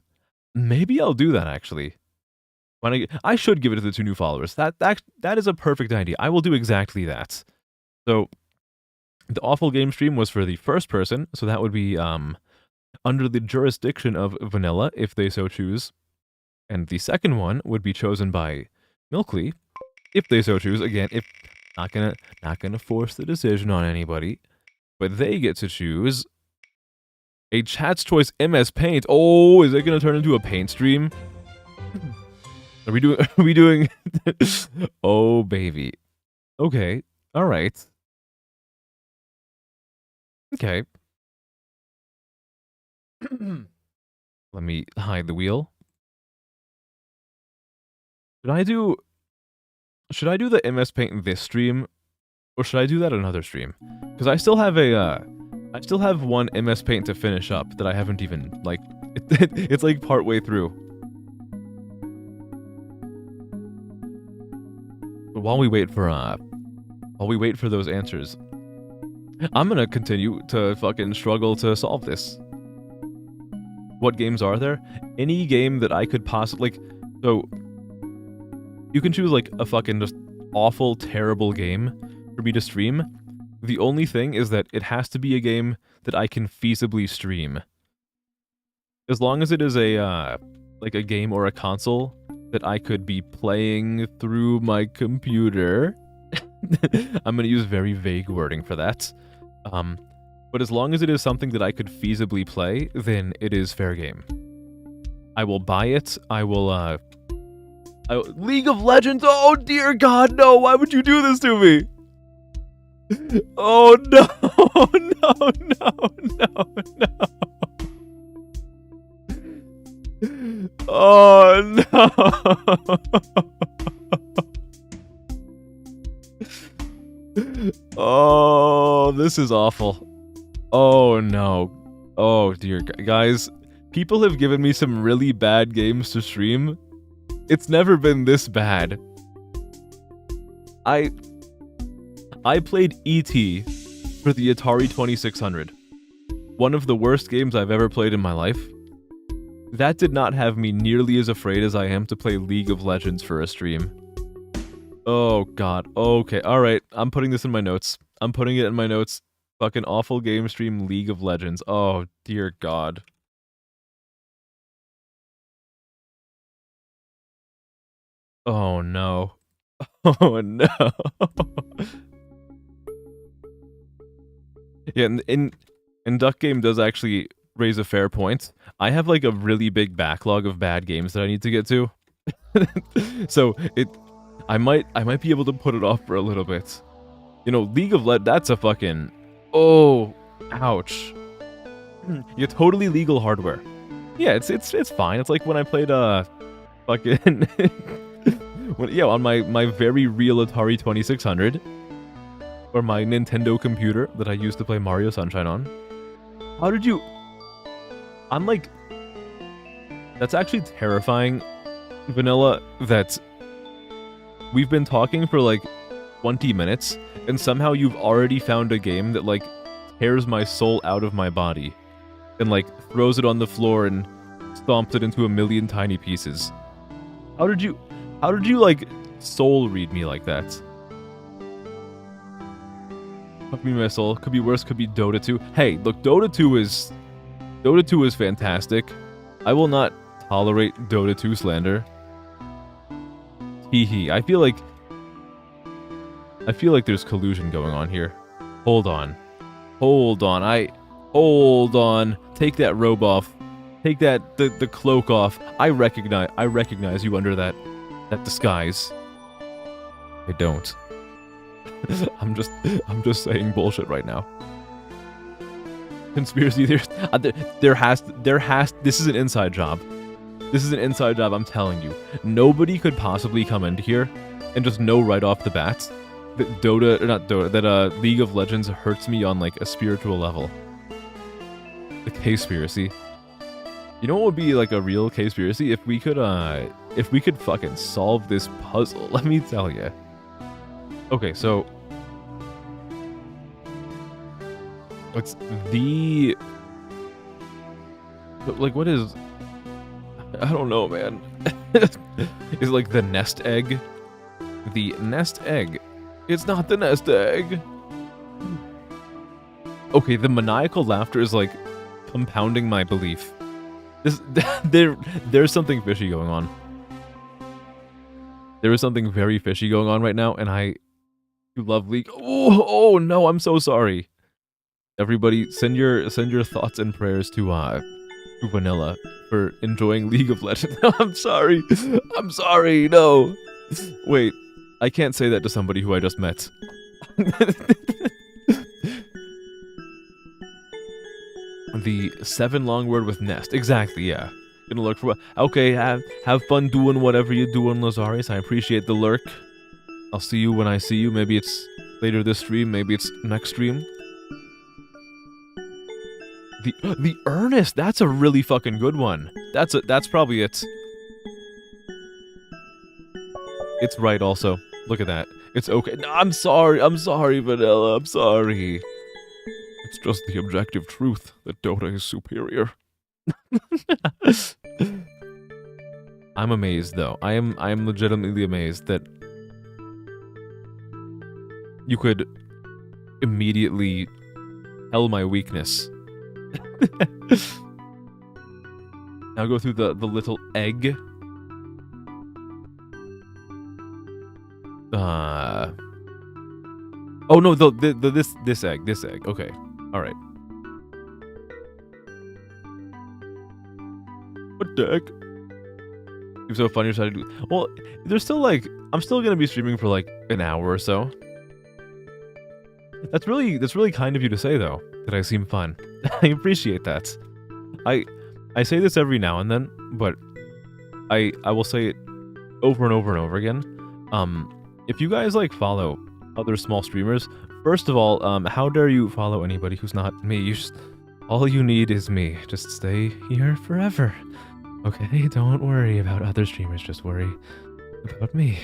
Maybe I'll do that actually. I should give it to the 2 new followers. That is a perfect idea. I will do exactly that. So the awful game stream was for the first person, so that would be under the jurisdiction of Vanilla if they so choose. And the second one would be chosen by Milkly if they so choose. Again, if not gonna force the decision on anybody, but they get to choose a chat's choice MS Paint. Oh, is it gonna turn into a paint stream? Are we doing oh baby. Okay. All right. Okay. Let me hide the wheel. Should I do the MS Paint this stream, or should I do that another stream? Because I still have I still have one MS Paint to finish up that I haven't even like. It's like part way through. But while we wait for those answers, I'm gonna continue to fucking struggle to solve this. What games are there? Any game that I could possibly like. So you can choose like a fucking just awful, terrible game for me to stream. The only thing is that it has to be a game that I can feasibly stream. As long as it is a like a game or a console that I could be playing through my computer. I'm gonna use very vague wording for that. But as long as it is something that I could feasibly play, then it is fair game. I will buy it. I will League of Legends. Oh dear God, no! Why would you do this to me? Oh no! No! Oh no! Oh, this is awful. Oh no. Oh dear, guys. People have given me some really bad games to stream. It's never been this bad. I played E.T. for the Atari 2600. One of the worst games I've ever played in my life. That did not have me nearly as afraid as I am to play League of Legends for a stream. Oh god. Okay, alright. I'm putting this in my notes. I'm putting it in my notes. Fucking awful game stream League of Legends. Oh dear god. Oh no. Oh no. Yeah, and Duck Game does actually raise a fair point. I have like a really big backlog of bad games that I need to get to. So I might be able to put it off for a little bit. You know, League of Legends, that's a fucking, oh, ouch. Yeah, totally legal hardware. Yeah, it's fine. It's like when I played fucking on my very real Atari 2600 or my Nintendo computer that I used to play Mario Sunshine on. How did you? I'm like, that's actually terrifying, Vanilla, that we've been talking for like 20 minutes and somehow you've already found a game that like tears my soul out of my body and like throws it on the floor and stomps it into a million tiny pieces. How did you like soul read me like that? Fuck me, my soul. Could be worse, could be Dota 2. Hey, look, Dota 2 is fantastic. I will not tolerate Dota 2 slander. Hee. I feel like there's collusion going on here. Hold on. Hold on. Take that robe off. Take the cloak off. I recognize you under that disguise. I don't. I'm just saying bullshit right now. Conspiracy theories. There has this is an inside job. This is an inside job, I'm telling you. Nobody could possibly come into here and just know right off the bat that League of Legends hurts me on like a spiritual level. The K-spiracy. You know what would be like a real K-spiracy? If we could fucking solve this puzzle, let me tell you. Okay, so it's like what is, I don't know, man. Is it like the nest egg? The nest egg. It's not the nest egg. Okay, the maniacal laughter is like compounding my belief. There's something fishy going on. There is something very fishy going on right now, and you love League. Oh no, I'm so sorry. Everybody, send your thoughts and prayers to Vanilla for enjoying League of Legends. I'm sorry. No. Wait, I can't say that to somebody who I just met. The 7 long word with nest. Exactly, yeah. Gonna lurk for. Okay, have fun doing whatever you're doing, Lazarius. I appreciate the lurk. I'll see you when I see you. Maybe it's later this stream. Maybe it's next stream. The earnest. That's a really fucking good one. That's probably it. It's right. Also, look at that. It's okay. No, I'm sorry, Vanilla. I'm sorry. It's just the objective truth that Dota is superior. I'm amazed, though. I am legitimately amazed that you could immediately tell my weakness. Now go through the little egg. Oh no, this egg. Okay. All right. What the heck? You're so funny. You're to do. Well, there's still like I'm still gonna be streaming for like an hour or so. That's really kind of you to say, though, that I seem fun. I appreciate that. I I say this every now and then, but I will say it over and over and over again. If you guys like follow other small streamers, first of all, how dare you follow anybody who's not me? All you need is me. Just stay here forever. Okay, don't worry about other streamers, just worry about me.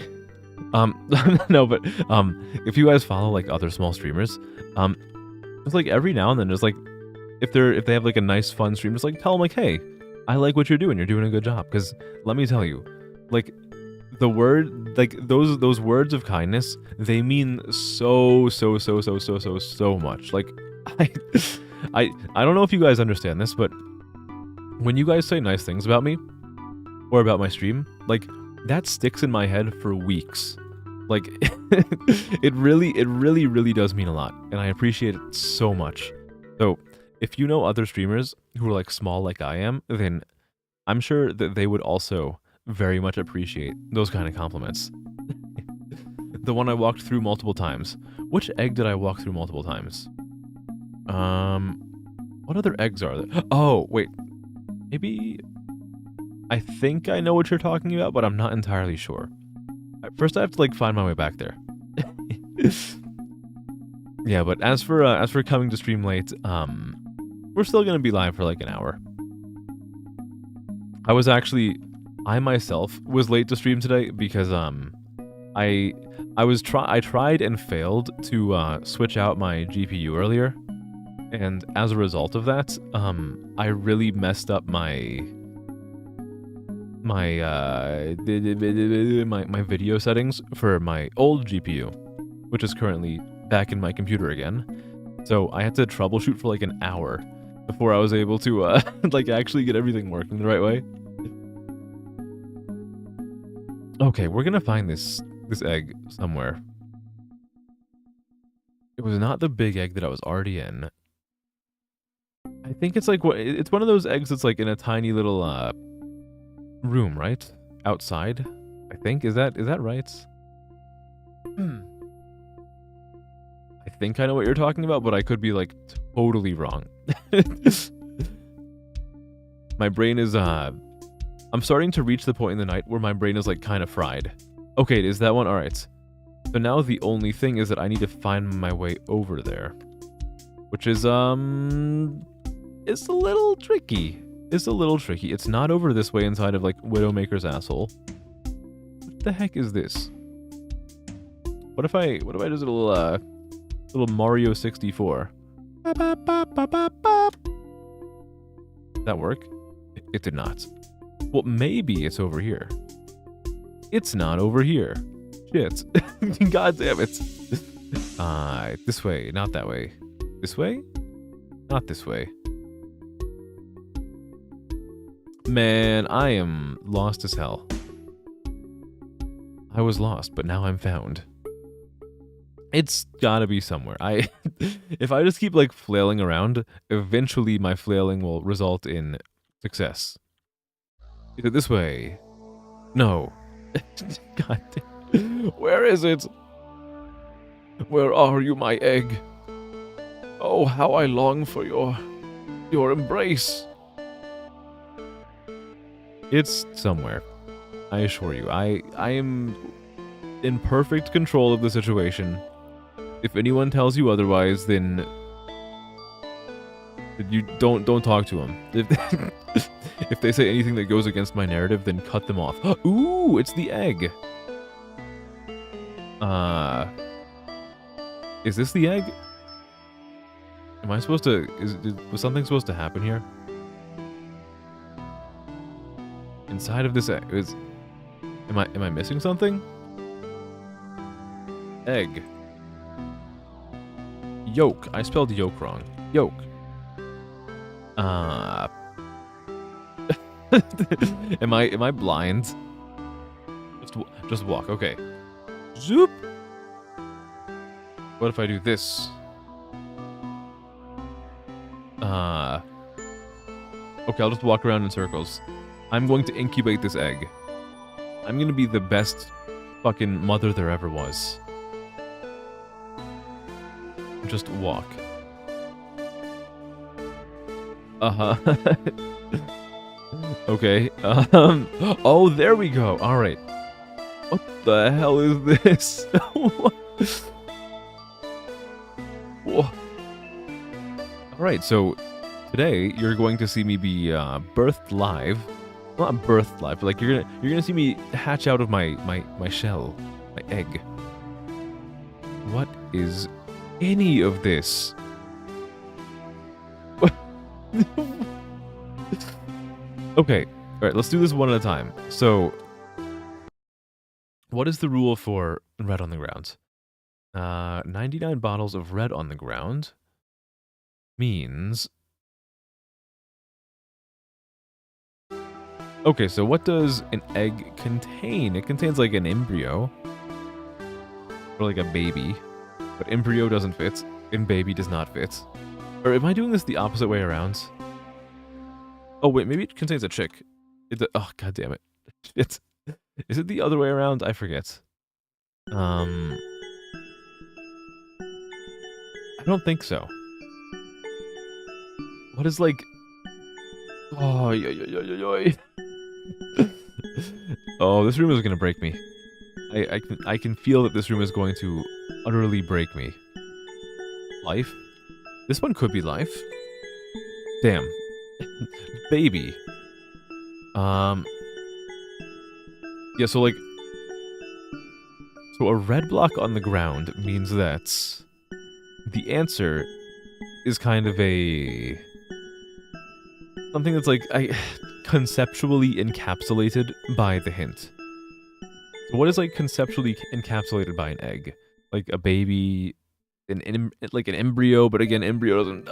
No, but if you guys follow like other small streamers, just like every now and then, just like if they have like a nice fun stream, just like tell them like, hey, I like what you're doing a good job. Because let me tell you, like the word, like those words of kindness, they mean so much. Like I don't know if you guys understand this, but when you guys say nice things about me or about my stream, like that sticks in my head for weeks. Like it really does mean a lot, and I appreciate it so much. So if you know other streamers who are like small like I am, then I'm sure that they would also very much appreciate those kind of compliments. The one I walked through multiple times. Which egg did I walk through multiple times? What other eggs are there? Oh, wait. Maybe... I think I know what you're talking about, but I'm not entirely sure. First, I have to, like, find my way back there. Yeah, but as for coming to stream late, we're still gonna be live for, like, an hour. I myself was late to stream today because, I tried and failed to, switch out my GPU earlier. And as a result of that, I really messed up my video settings for my old GPU, which is currently back in my computer again. So I had to troubleshoot for like an hour before I was able to like actually get everything working the right way. Okay, we're gonna find this egg somewhere. It was not the big egg that I was already in. I think it's like it's one of those eggs that's like in a tiny little room, right? Outside, I think. Is that right? I think I know what you're talking about, but I could be like totally wrong. My brain is I'm starting to reach the point in the night where my brain is like kind of fried. Okay, it is that one. All right. So now the only thing is that I need to find my way over there, which is it's a little tricky. It's not over this way inside of like Widowmaker's asshole. What the heck is this? What if I just did a little Mario 64? Did that work? It did not. Well, maybe it's over here. It's not over here. Shit. God damn it. This way, not that way. This way? Not this way. Man, I am lost as hell. I was lost, but now I'm found. It's gotta be somewhere. If I just keep like flailing around, eventually my flailing will result in success. Is it this way? No. God damn. Where is it? Where are you, my egg? Oh, how I long for your embrace. It's somewhere. I assure you. I am in perfect control of the situation. If anyone tells you otherwise, then you don't talk to them. If they say anything that goes against my narrative, then cut them off. Ooh, it's the egg. Is this the egg? Am I supposed to? Was something supposed to happen here? Inside of this egg is. Am I missing something? Egg. Yolk. I spelled yolk wrong. Yolk. Am I blind? Just walk. Okay. Zoop. What if I do this? Okay, I'll just walk around in circles. I'm going to incubate this egg. I'm gonna be the best fucking mother there ever was. Just walk. Okay. Oh, there we go. All right. What the hell is this? What? Whoa. All right. So today you're going to see me be birthed live. Well, not birthed live, but like you're gonna see me hatch out of my shell, my egg. What is any of this? Okay, all right, let's do this one at a time. So, what is the rule for red on the ground? 99 bottles of red on the ground means... Okay, so what does an egg contain? It contains like an embryo. Or like a baby. But embryo doesn't fit, and baby does not fit. Or am I doing this the opposite way around? Oh wait, maybe it contains a chick. Oh god damn it. Shit. Is it the other way around? I forget. I don't think so. What is like... Oh, oh, this room is gonna break me. I can feel that this room is going to utterly break me. Life? This one could be life. Damn. Baby. Yeah, so like... So a red block on the ground means that the answer is kind of a... Something that's like, conceptually encapsulated by the hint. So what is like conceptually encapsulated by an egg? Like a baby... like an embryo, but again, embryo doesn't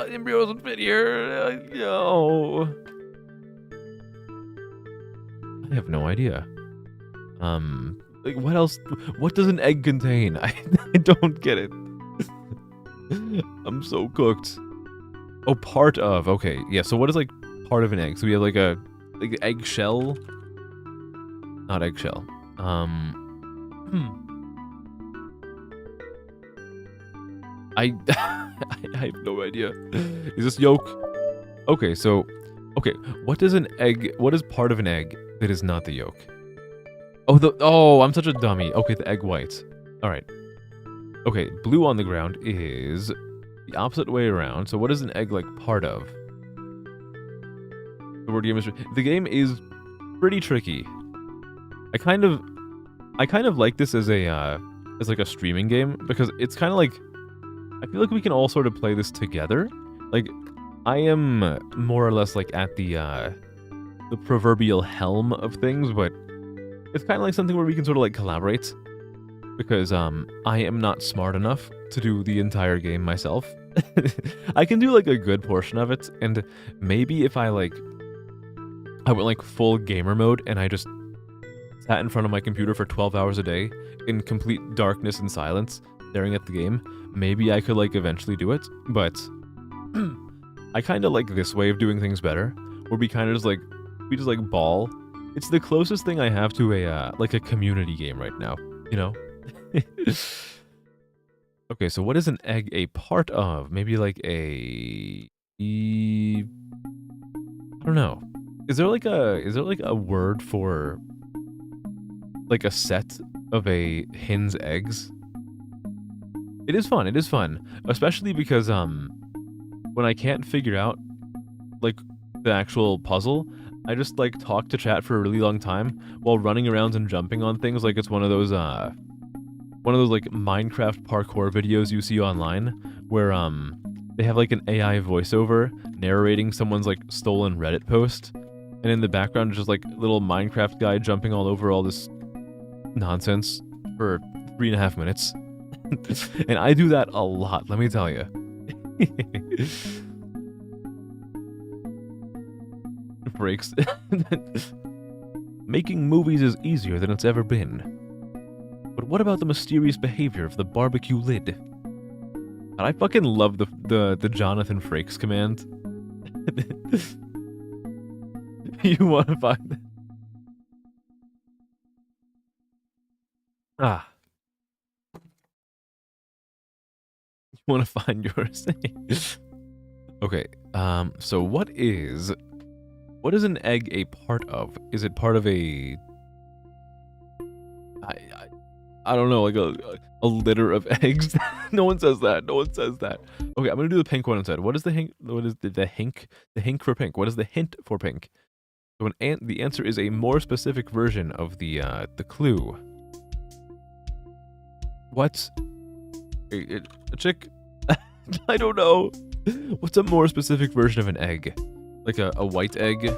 fit here. No. I have no idea. Like what else? What does an egg contain? I don't get it. I'm so cooked. Oh, part of. Okay, yeah. So what is like part of an egg? So we have like a eggshell. Not eggshell. I have no idea. Is this yolk? Okay, so what is part of an egg that is not the yolk? Oh, I'm such a dummy. Okay, the egg white. All right. Okay, blue on the ground is the opposite way around. So what is an egg like part of? The word game is... The game is pretty tricky. I kind of like this as like a streaming game because it's kind of like... I feel like we can all sort of play this together. Like, I am more or less like at the proverbial helm of things, but it's kind of like something where we can sort of like collaborate. Because I am not smart enough to do the entire game myself. I can do like a good portion of it, and maybe if I went like full gamer mode and I just sat in front of my computer for 12 hours a day in complete darkness and silence, staring at the game, maybe I could like eventually do it, but I kind of like this way of doing things better, where we kind of just like ball. It's the closest thing I have to a like a community game right now, you know? Okay, so what is an egg a part of? Maybe like I don't know. Is there like a word for like a set of a hen's eggs? It is fun, especially because when I can't figure out like the actual puzzle, I just like talk to chat for a really long time while running around and jumping on things like it's one of those like Minecraft parkour videos you see online where they have like an AI voiceover narrating someone's like stolen Reddit post, and in the background is just like little Minecraft guy jumping all over all this nonsense for 3.5 minutes. And I do that a lot, let me tell you. Breaks. Making movies is easier than it's ever been. But what about the mysterious behavior of the barbecue lid? And I fucking love the Jonathan Frakes command. You want to find... Ah. You want to find yours? Okay, so what is What is an egg a part of? Is it part of a... I don't know, like a litter of eggs? No one says that. No one says that. Okay, I'm gonna do the pink one instead. What is the hink? What is the hink? The hink for pink. What is the hint for pink? So the answer is a more specific version of the clue. What? A chick? I don't know. What's a more specific version of an egg? Like a white egg?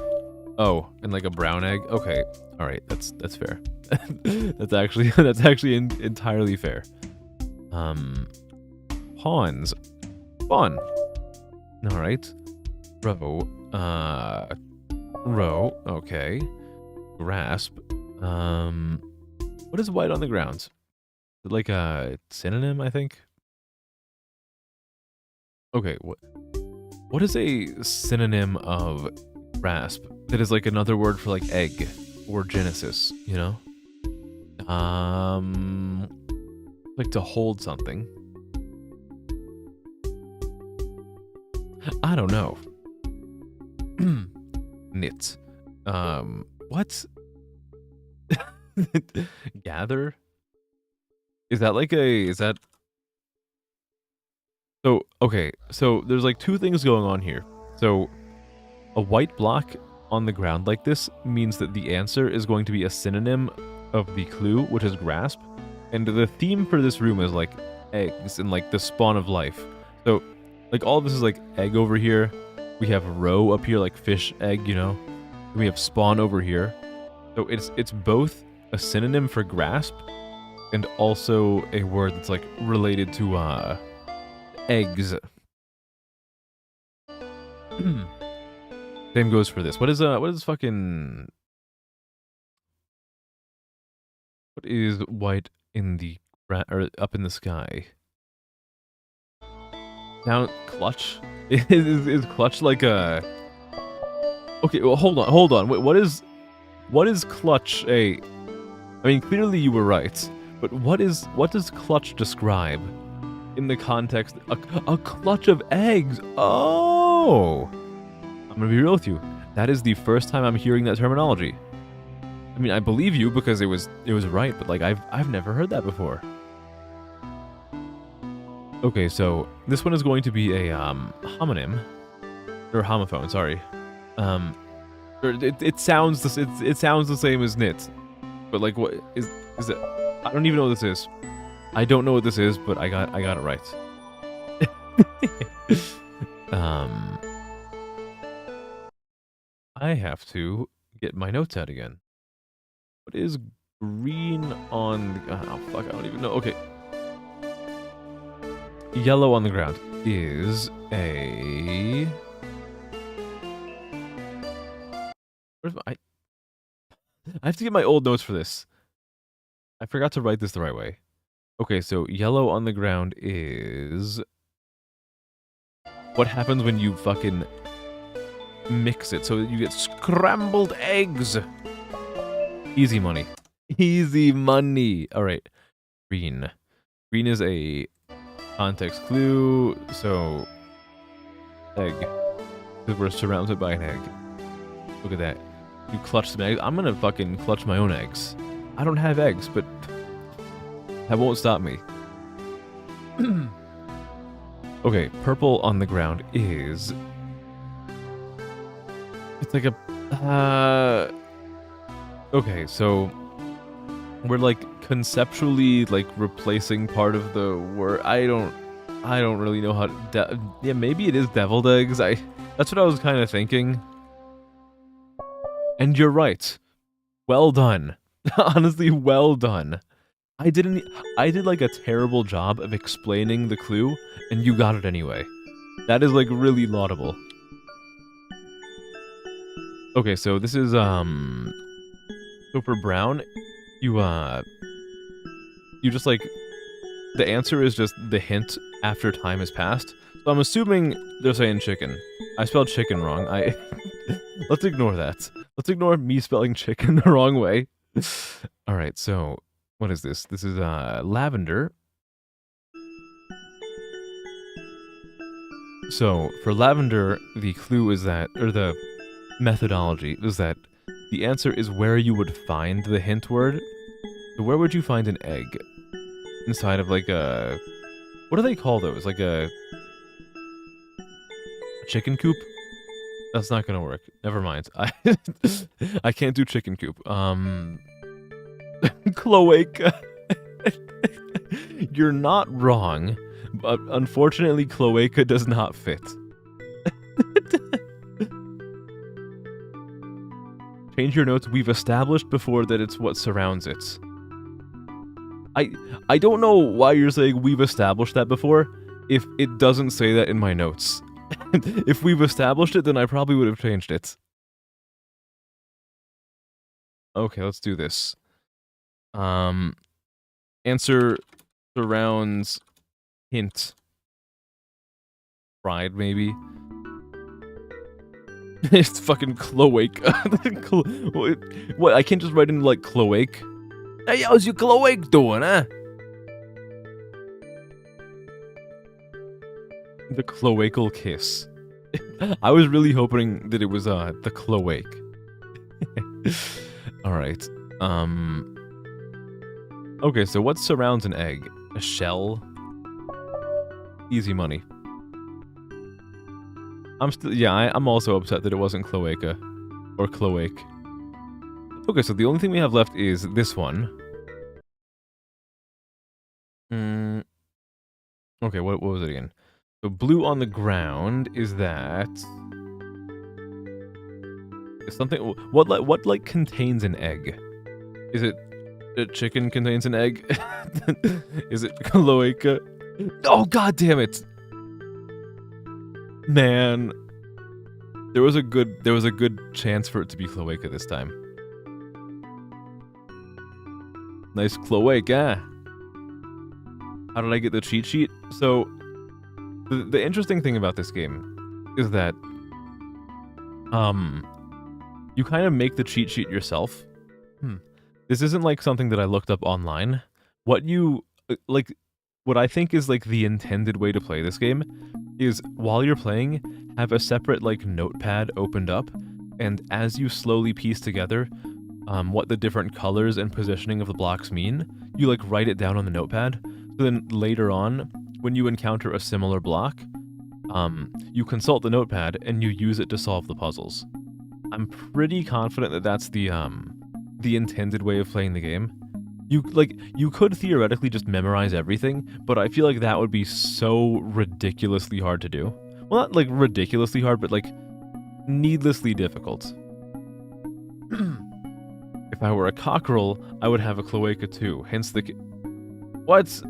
Oh, and like a brown egg? Okay. All right, that's fair. that's actually entirely fair. Pawns. Pawn. All right. Row. Row. Okay. Grasp. What is white on the ground? Is it like a synonym, I think? Okay, what is a synonym of grasp that is like another word for like egg or genesis, you know? Like to hold something. I don't know. Knit. What? Gather? Is that So, okay, so there's like two things going on here. So, a white block on the ground like this means that the answer is going to be a synonym of the clue, which is grasp. And the theme for this room is like eggs and like the spawn of life. So, like all of this is like egg over here. We have roe up here, like fish, egg, you know. And we have spawn over here. So it's both a synonym for grasp and also a word that's like related to eggs. Same goes for this. What is fucking... What is white in the... or up in the sky? Now, clutch? Is clutch like a... Okay, well, hold on. Wait, what is clutch a... I mean, clearly you were right, but what does clutch describe? In the context, a clutch of eggs. Oh, I'm gonna be real with you. That is the first time I'm hearing that terminology. I mean, I believe you because it was right, but like I've never heard that before. Okay, so this one is going to be a homonym or homophone. Sorry. It sounds the same as knit, but like what is it? I don't even know what this is. I don't know what this is, but I got it right. I have to get my notes out again. What is green on the... Oh, fuck, I don't even know. Okay. Yellow on the ground is a... Where's my... I have to get my old notes for this. I forgot to write this the right way. Okay, so yellow on the ground is... What happens when you fucking mix it so that you get scrambled eggs? Easy money. Easy money. All right. Green. Green is a context clue, so... Egg. Because we're surrounded by an egg. Look at that. You clutch some eggs. I'm gonna fucking clutch my own eggs. I don't have eggs, but... That won't stop me. Okay, purple on the ground is... It's like a... Okay, so... We're like conceptually like replacing part of the word. I don't really know how to... Yeah, maybe it is deviled eggs. That's what I was kind of thinking. And you're right. Well done. Honestly, well done. I did like a terrible job of explaining the clue, and you got it anyway. That is like really laudable. Okay, so this is so for brown, you just like the answer is just the hint after time has passed. So I'm assuming they're saying chicken. I spelled chicken wrong. Let's ignore that. Let's ignore me spelling chicken the wrong way. All right, so what is this? This is lavender. So for lavender, the clue is that, or the methodology is that the answer is where you would find the hint word. So where would you find an egg? Inside of like a... What do they call those? Like a chicken coop? That's not gonna work. Never mind. I can't do chicken coop. Cloaca. You're not wrong, but unfortunately cloaca does not fit. Change your notes. We've established before that it's what surrounds it. I don't know why you're saying we've established that before if it doesn't say that in my notes. If we've established it, then I probably would have changed it. Okay, let's do this. Answer surrounds hint. Fried, maybe. It's fucking cloaca. What? I can't just write in like cloaca. Hey, how's your cloaca doing, huh? The cloacal kiss. I was really hoping that it was the cloaca. Alright. Okay, so what surrounds an egg? A shell? Easy money. I'm also upset that it wasn't cloaca. Or cloaca. Okay, so the only thing we have left is this one. Okay, what was it again? So blue on the ground, is that... Is something... What like contains an egg? Is it... A chicken contains an egg? Is it cloaca? Oh, god damn it! Man. There was a good chance for it to be cloaca this time. Nice cloaca. How did I get the cheat sheet? So, the interesting thing about this game is that, you kind of make the cheat sheet yourself. This isn't like something that I looked up online. What I think is like the intended way to play this game is while you're playing, have a separate like notepad opened up, and as you slowly piece together what the different colors and positioning of the blocks mean, you like write it down on the notepad. So then later on, when you encounter a similar block, you consult the notepad and you use it to solve the puzzles. I'm pretty confident that that's the intended way of playing the game. You could theoretically just memorize everything, but I feel like that would be so ridiculously hard to do. Well, not like ridiculously hard, but like needlessly difficult. If I were a cockerel, I would have a cloaca too, hence the... What?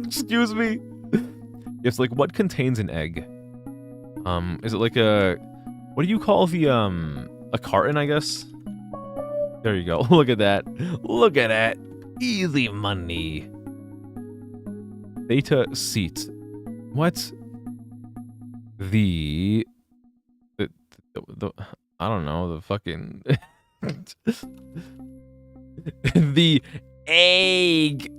Excuse me? It's like, what contains an egg? Is it like a... What do you call the, a carton, I guess? There you go. Look at that. Look at that. Easy money. Theta seat. What? The I don't know, the fucking... the egg!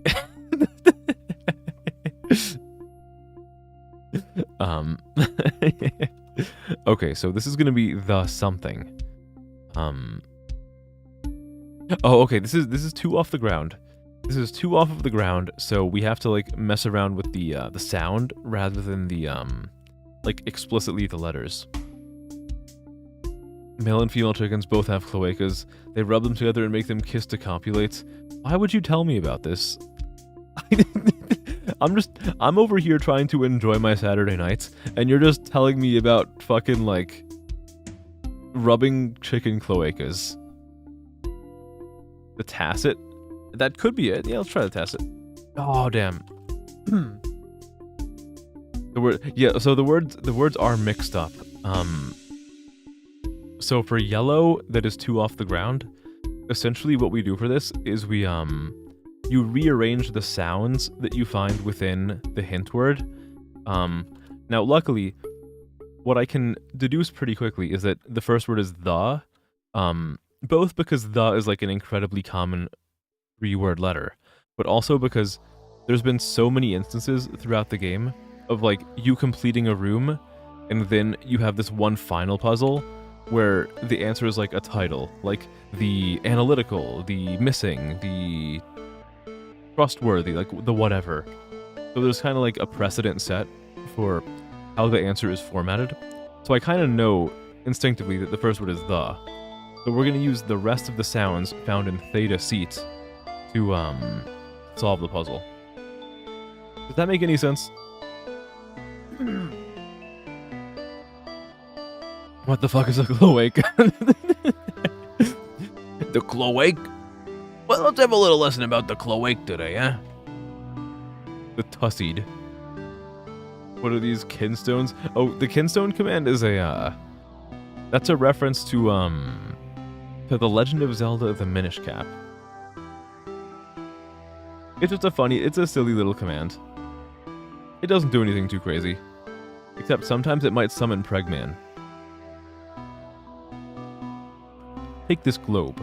Okay, so this is gonna be the something. Oh, okay, this is 2 off the ground. This is 2 off of the ground, so we have to like mess around with the sound rather than the like explicitly the letters. Male and female chickens both have cloacas. They rub them together and make them kiss to copulate. Why would you tell me about this? I'm over here trying to enjoy my Saturday nights, and you're just telling me about fucking like rubbing chicken cloacas. The tacit? That could be it. Yeah, let's try the tacit. Oh, damn. The word, yeah, so the words are mixed up. So for yellow that is 2 off the ground, essentially what we do for this is we you rearrange the sounds that you find within the hint word. Now luckily, what I can deduce pretty quickly is that the first word is the, both because the is like an incredibly common 3-word letter, but also because there's been so many instances throughout the game of like you completing a room And then you have this one final puzzle where the answer is like a title, like the analytical, the missing, the trustworthy, like the whatever. So there's kind of like a precedent set for how the answer is formatted. So I kind of know instinctively that the first word is the. So we're going to use the rest of the sounds found in theta seat to solve the puzzle. Does that make any sense? What the fuck is a cloaca? The cloaca? Well, let's have a little lesson about the cloaca today, huh? The tussied. What are these kinstones? Oh, the kinstone command is a that's a reference to The Legend of Zelda: The Minish Cap. It's just it's a silly little command. It doesn't do anything too crazy. Except sometimes it might summon Pregman. Take this globe.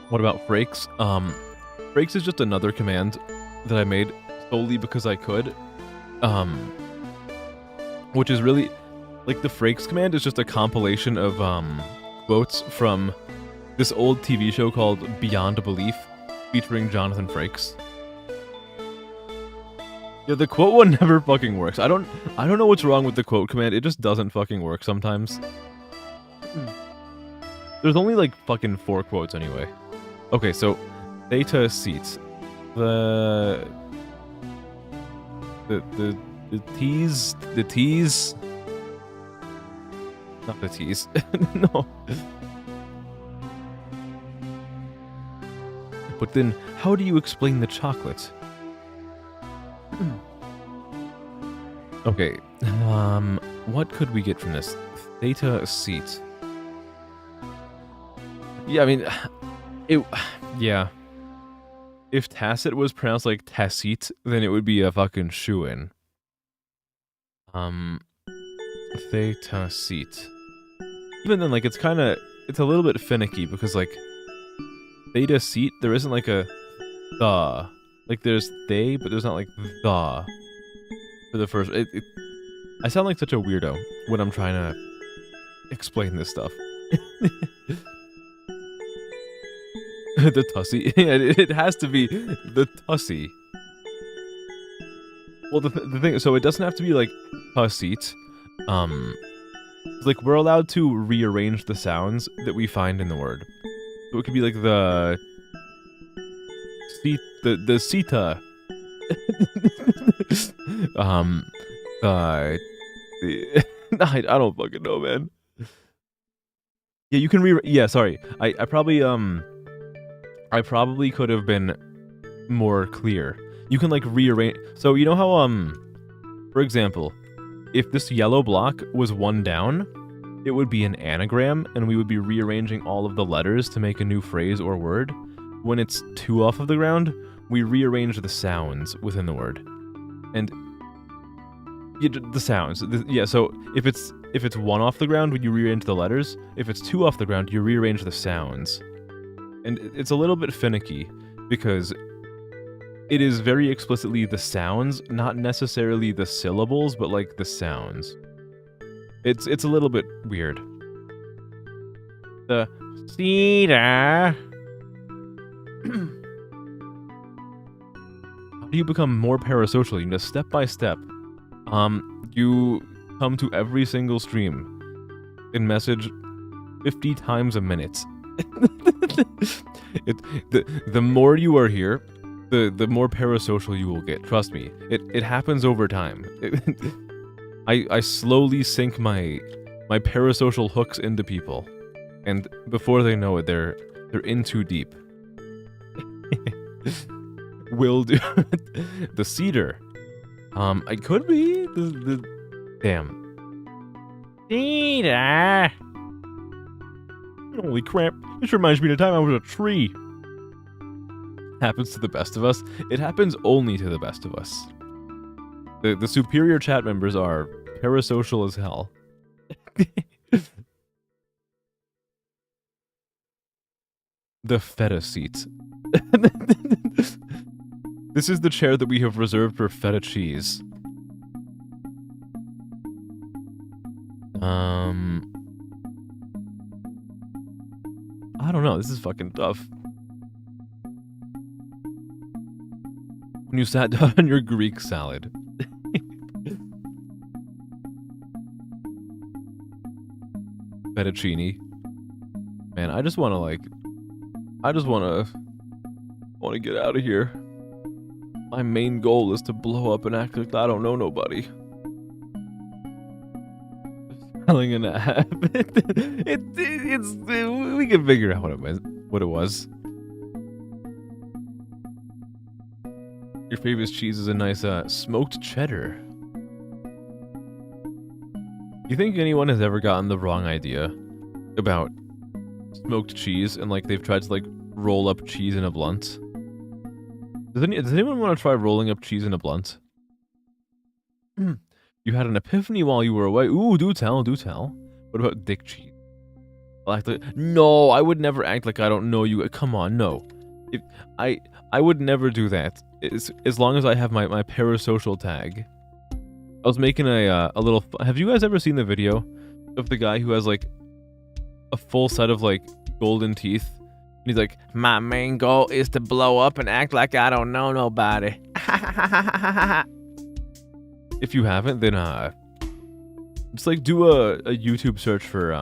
What about Frakes? Frakes is just another command that I made solely because I could. Which is really... Like, the Frakes command is just a compilation of, quotes from this old TV show called Beyond Belief, featuring Jonathan Frakes. Yeah, the quote one never fucking works. I don't know what's wrong with the quote command. It just doesn't fucking work sometimes. There's only like fucking 4 quotes anyway. Okay, so theta seats. The T's, not the T's. No. But then how do you explain the chocolate? Okay, what could we get from this? Theta seat. Yeah, I mean, yeah. If tacit was pronounced like tacit, then it would be a fucking shoo-in. Theta seat. Even then, like, it's a little bit finicky, because, like, theta seat, there isn't, like, a the. Like, there's they, but there's not, like, the. For the first... I sound like such a weirdo when I'm trying to explain this stuff. The tussy. Yeah, it has to be the tussy. Well, the thing... So it doesn't have to be, like, tussit. Like, we're allowed to rearrange the sounds that we find in the word. So it could be, like, the sita. I don't fucking know, man. Yeah, you can yeah, sorry. I probably could have been more clear. You can, like, rearrange. So you know how for example, if this yellow block was 1 down, it would be an anagram, and we would be rearranging all of the letters to make a new phrase or word. When it's 2 off of the ground, we rearrange the sounds within the word. And the sounds. Yeah, so if it's 1 off the ground, you rearrange the letters. If it's 2 off the ground, you rearrange the sounds. And it's a little bit finicky, because it is very explicitly the sounds, not necessarily the syllables, but, like, the sounds. It's a little bit weird. The cedar. How do you become more parasocial? You know, step by step. You come to every single stream and message 50 times a minute. The more you are here, the more parasocial you will get. Trust me. It happens over time. I slowly sink my parasocial hooks into people, and before they know it, they're in too deep. Will do. The cedar. I could be the damn. Cedar. Holy crap! This reminds me of the time I was a tree. Happens to the best of us. It happens only to the best of us. The superior chat members are parasocial as hell. The feta seat. This is the chair that we have reserved for feta cheese. I don't know. This is fucking tough. When you sat down on your Greek salad. Fettuccine. Man, I just want to like... I just want to get out of here. My main goal is to blow up and act like I don't know nobody. Spelling an app. It's we can figure out what it was. Your favorite cheese is a nice smoked cheddar. You think anyone has ever gotten the wrong idea about smoked cheese and like they've tried to like roll up cheese in a blunt? Does anyone want to try rolling up cheese in a blunt? You had an epiphany while you were away. Ooh, do tell, do tell. What about dick cheese? No, I would never act like I don't know you. Come on, no. I would never do that. As long as I have my parasocial tag. I was making a little... Have you guys ever seen the video of the guy who has like a full set of like golden teeth? And he's like, my main goal is to blow up and act like I don't know nobody. If you haven't, then just like do a YouTube search for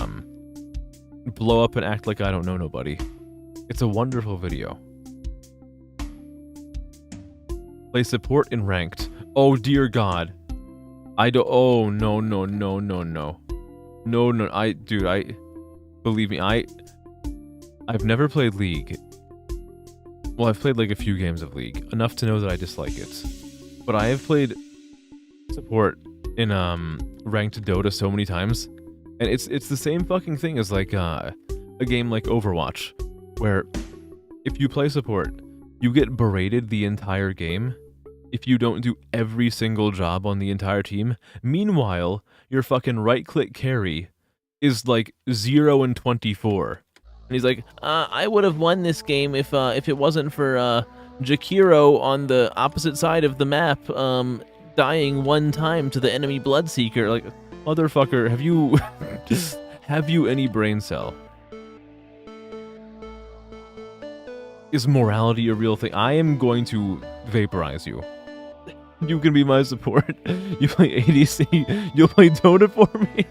blow up and act like I don't know nobody. It's a wonderful video. Play support in ranked. Oh dear God. I don't. Oh no. Believe me, I've never played League. Well, I've played like a few games of League, enough to know that I dislike it. But I have played support in ranked Dota so many times, and it's the same fucking thing as like a game like Overwatch, where if you play support, you get berated the entire game if you don't do every single job on the entire team. Meanwhile, your fucking right-click carry is like 0 and 24. And he's like, I would have won this game if it wasn't for Jakiro on the opposite side of the map dying one time to the enemy Bloodseeker. Like, motherfucker, have you any brain cell? Is morality a real thing? I am going to vaporize you. You can be my support. You play ADC. You'll play Dota for me.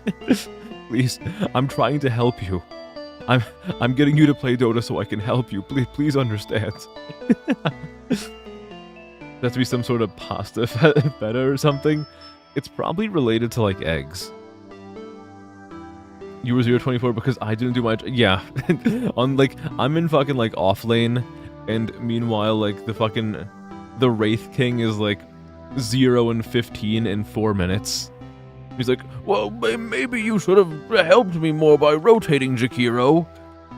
Please, I'm trying to help you. I'm getting you to play Dota so I can help you. Please understand. That to be some sort of pasta feta or something. It's probably related to like eggs. You were 0-24 because I didn't do my... Yeah. On like, I'm in fucking like off lane, and meanwhile like the Wraith King is like 0 and 15 in 4 minutes. He's like, well, maybe you should have helped me more by rotating, Jakiro.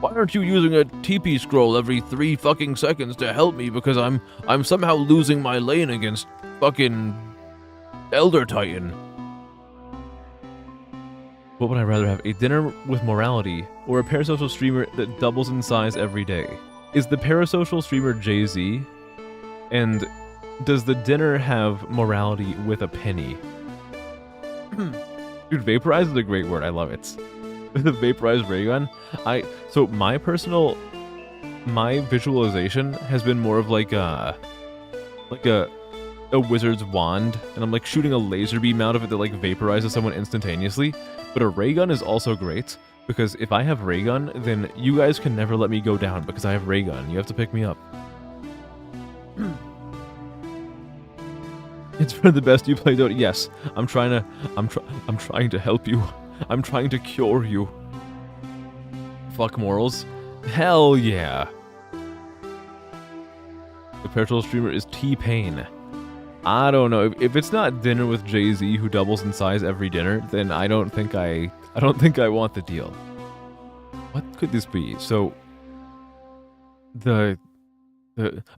Why aren't you using a TP scroll every 3 fucking seconds to help me because I'm somehow losing my lane against fucking Elder Titan? What would I rather have, a dinner with morality or a parasocial streamer that doubles in size every day? Is the parasocial streamer Jay-Z? And does the dinner have morality with a penny? Dude, vaporize is a great word. I love it. The vaporized ray gun. So my visualization has been more of like a wizard's wand, and I'm like shooting a laser beam out of it that like vaporizes someone instantaneously. But a ray gun is also great because if I have ray gun, then you guys can never let me go down because I have ray gun. You have to pick me up. It's for the best you play Dota. Yes, I'm trying to help you. I'm trying to cure you. Fuck morals. Hell yeah. The parasocial streamer is T-Pain. I don't know. If it's not dinner with Jay-Z who doubles in size every dinner, then I don't think I want the deal. What could this be? So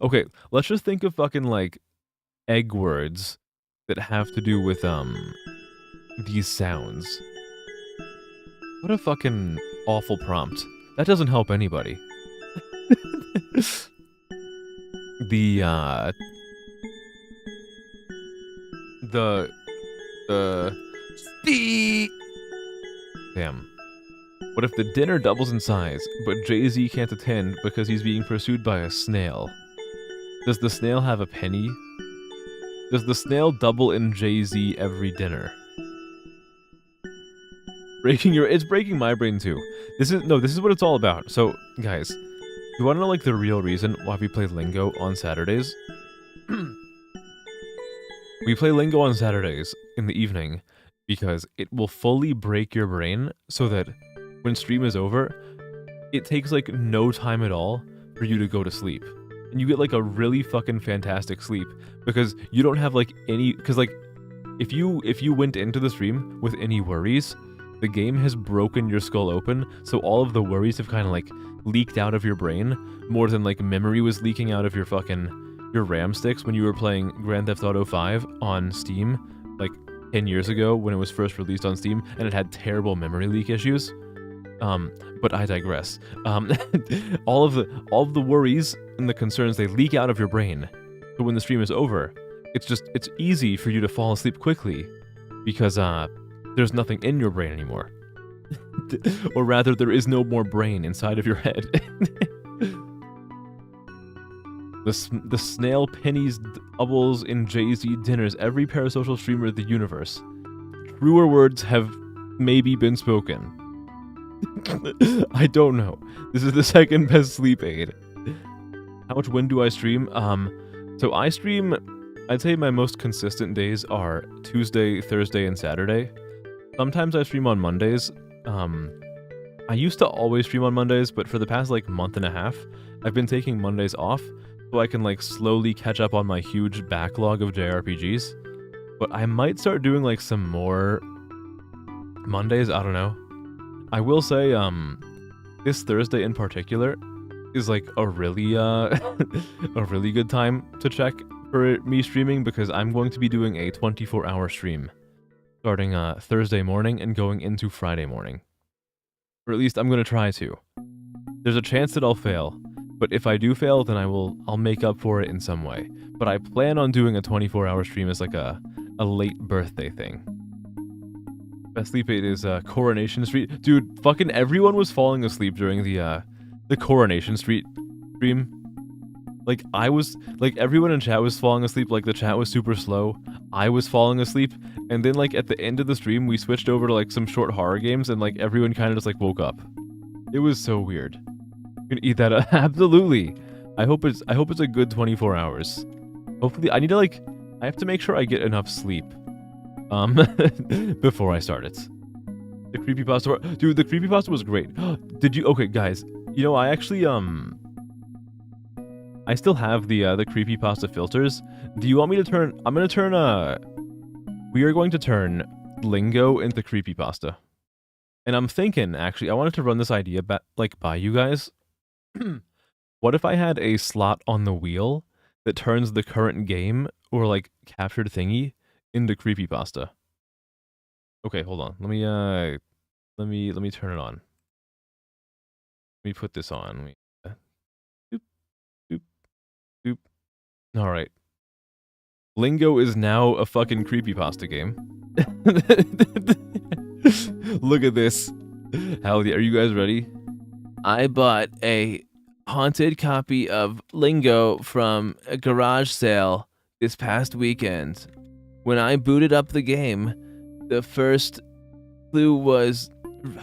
okay, let's just think of fucking like egg words that have to do with these sounds. What a fucking awful prompt. That doesn't help anybody. the Damn. What if the dinner doubles in size, but Jay-Z can't attend because he's being pursued by a snail? Does the snail have a penny? Does the snail double in Jay-Z every dinner? It's breaking my brain too. This is what it's all about. So, guys, you want to know like the real reason why we play Lingo on Saturdays? We play Lingo on Saturdays in the evening because it will fully break your brain so that when stream is over, it takes like no time at all for you to go to sleep. And you get like a really fucking fantastic sleep because you don't have like any, because like if you went into the stream with any worries, the game has broken your skull open, so all of the worries have kind of like leaked out of your brain more than like memory was leaking out of your RAM sticks when you were playing Grand Theft Auto 5 on Steam like 10 years ago when it was first released on Steam and it had terrible memory leak issues. But I digress. All of the worries and the concerns, they leak out of your brain. So when the stream is over, it's easy for you to fall asleep quickly because there's nothing in your brain anymore. Or rather, there is no more brain inside of your head. The snail pennies doubles in Jay-Z dinners every parasocial streamer of the universe. Truer words have maybe been spoken. I don't know. This is the second best sleep aid. How much when do I stream? So I stream, I'd say my most consistent days are Tuesday, Thursday, and Saturday. Sometimes I stream on Mondays. I used to always stream on Mondays, but for the past like month and a half, I've been taking Mondays off so I can like slowly catch up on my huge backlog of JRPGs. But I might start doing like some more Mondays, I don't know. I will say, this Thursday in particular is like a really good time to check for me streaming because I'm going to be doing a 24-hour stream starting Thursday morning and going into Friday morning. Or at least I'm going to try to. There's a chance that I'll fail, but if I do fail, then I'll make up for it in some way. But I plan on doing a 24-hour stream as like a late birthday thing. Best sleep aid is Coronation Street. Dude, fucking everyone was falling asleep during the Coronation Street stream. Like, everyone in chat was falling asleep, like, the chat was super slow. I was falling asleep, and then, like, at the end of the stream, we switched over to, like, some short horror games, and, like, everyone kind of just, like, woke up. It was so weird. You can eat that up. Absolutely. I hope it's a good 24 hours. Hopefully, I have to make sure I get enough sleep. Before I start it. The creepypasta, dude, the creepypasta was great. Okay, guys, you know, I actually, I still have the creepypasta filters. Do you want me to turn, we are going to turn Lingo into creepypasta. And I'm thinking, actually, I wanted to run this idea by you guys. What if I had a slot on the wheel that turns the current game, or, like, captured thingy, into creepypasta? Okay, hold on. Let me turn it on. Let me put this on. Doop, doop, doop. All right. Lingo is now a fucking creepypasta game. Look at this. Hell yeah, are you guys ready? I bought a haunted copy of Lingo from a garage sale this past weekend. When I booted up the game, the first clue was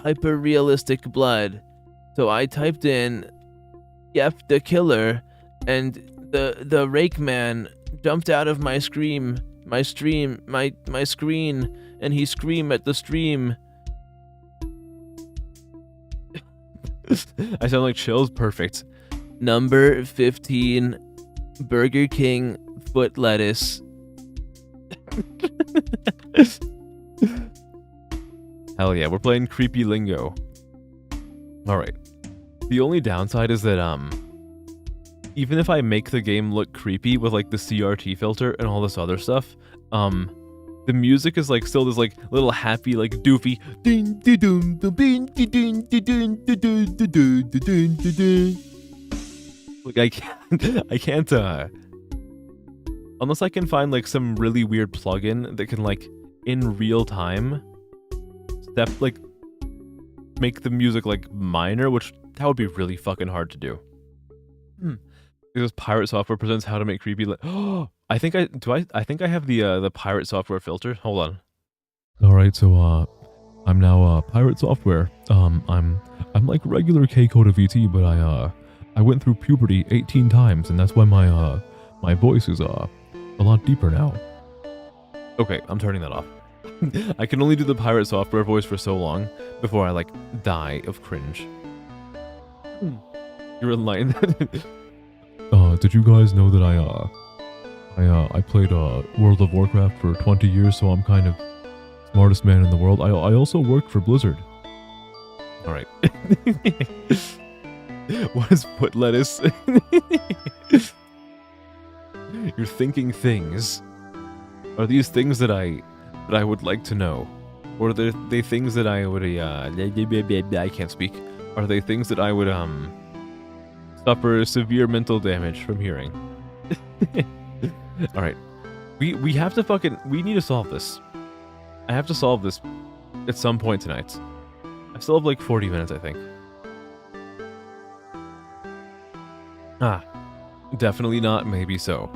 hyper-realistic blood. So I typed in Yep the killer, and the rake man jumped out of my screen, and he screamed at the stream. I sound like Chill's perfect. Number 15, Burger King foot lettuce. Hell yeah, we're playing creepy Lingo. Alright. The only downside is that, even if I make the game look creepy with, like, the CRT filter and all this other stuff, the music is, like, still this, like, little happy, like, doofy. Like, I can't, Unless I can find like some really weird plugin that can like in real time make the music like minor, which that would be really fucking hard to do. Because pirate software presents how to make creepy. I think I have the pirate software filter. Hold on. All right, so I'm now pirate software. I'm like regular K Code of VT, but I went through puberty 18 times, and that's why my voice is a lot deeper now. Okay, I'm turning that off. I can only do the pirate software voice for so long before I like die of cringe. You're enlightened. Did you guys know that I played World of Warcraft for 20 years, so I'm kind of smartest man in the world. I also worked for Blizzard. All right. What is foot lettuce? You're thinking things. Are these things that I would like to know? Or are they things that I would I can't speak. Are they things that I would suffer severe mental damage from hearing? All right. We have to we need to solve this. I have to solve this at some point tonight. I still have like 40 minutes, I think. Definitely not, maybe so.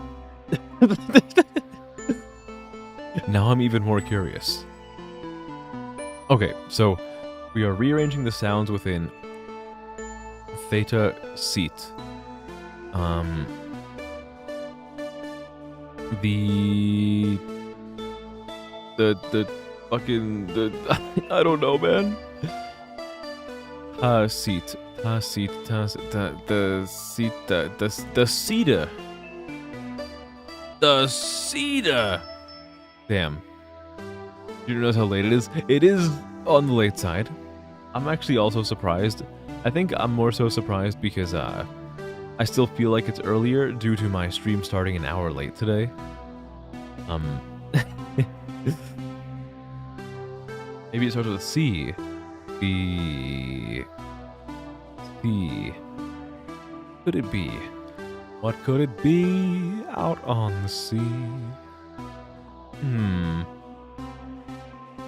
Now I'm even more curious. Okay, so we are rearranging the sounds within theta seat. The fucking I don't know, man. Seat. The cedar. Damn. You notice how late it is? It is on the late side. I'm actually also surprised. I think I'm more so surprised because I still feel like it's earlier due to my stream starting an hour late today. Maybe it starts with C. Could it be? What could it be out on the sea?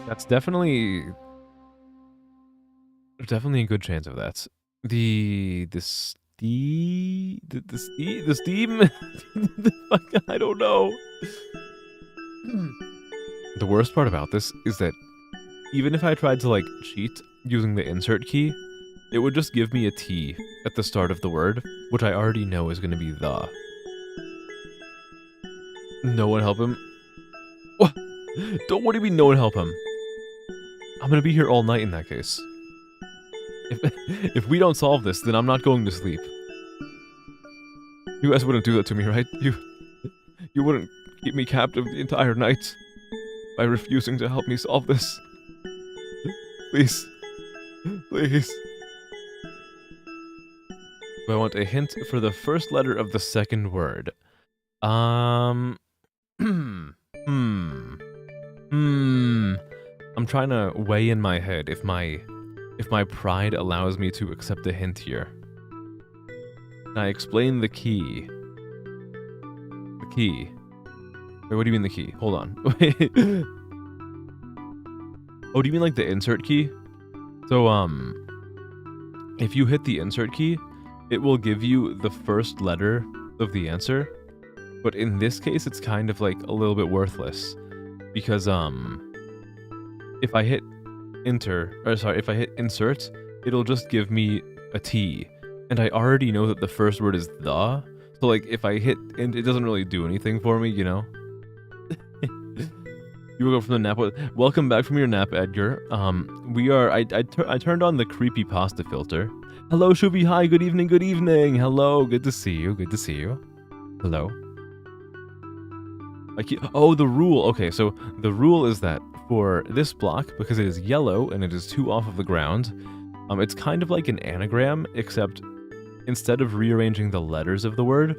That's definitely a good chance of that. The steam? The fuck, I don't know. The worst part about this is that even if I tried to like cheat using the insert key, it would just give me a T at the start of the word, which I already know is going to be the. No one help him? What? What do you mean no one help him? I'm going to be here all night in that case. If we don't solve this, then I'm not going to sleep. You guys wouldn't do that to me, right? You wouldn't keep me captive the entire night by refusing to help me solve this. Please. Please. I want a hint for the first letter of the second word. I'm trying to weigh in my head if my pride allows me to accept a hint here. Can I explain the key? The key. Wait, what do you mean the key? Hold on. Oh, do you mean like the insert key? So, if you hit the insert key, it will give you the first letter of the answer. But in this case, it's kind of like a little bit worthless. Because, if I hit if I hit insert, it'll just give me a T. And I already know that the first word is the. So, like, if I hit, and it doesn't really do anything for me, you know? You will go from the nap. Welcome back from your nap, Edgar. I turned on the creepypasta filter. Hello, Shubi. Hi. Good evening. Good evening. Hello. Good to see you. Good to see you. Hello. Oh, the rule. Okay, so the rule is that for this block, because it is yellow and it is 2 off of the ground, it's kind of like an anagram, except instead of rearranging the letters of the word,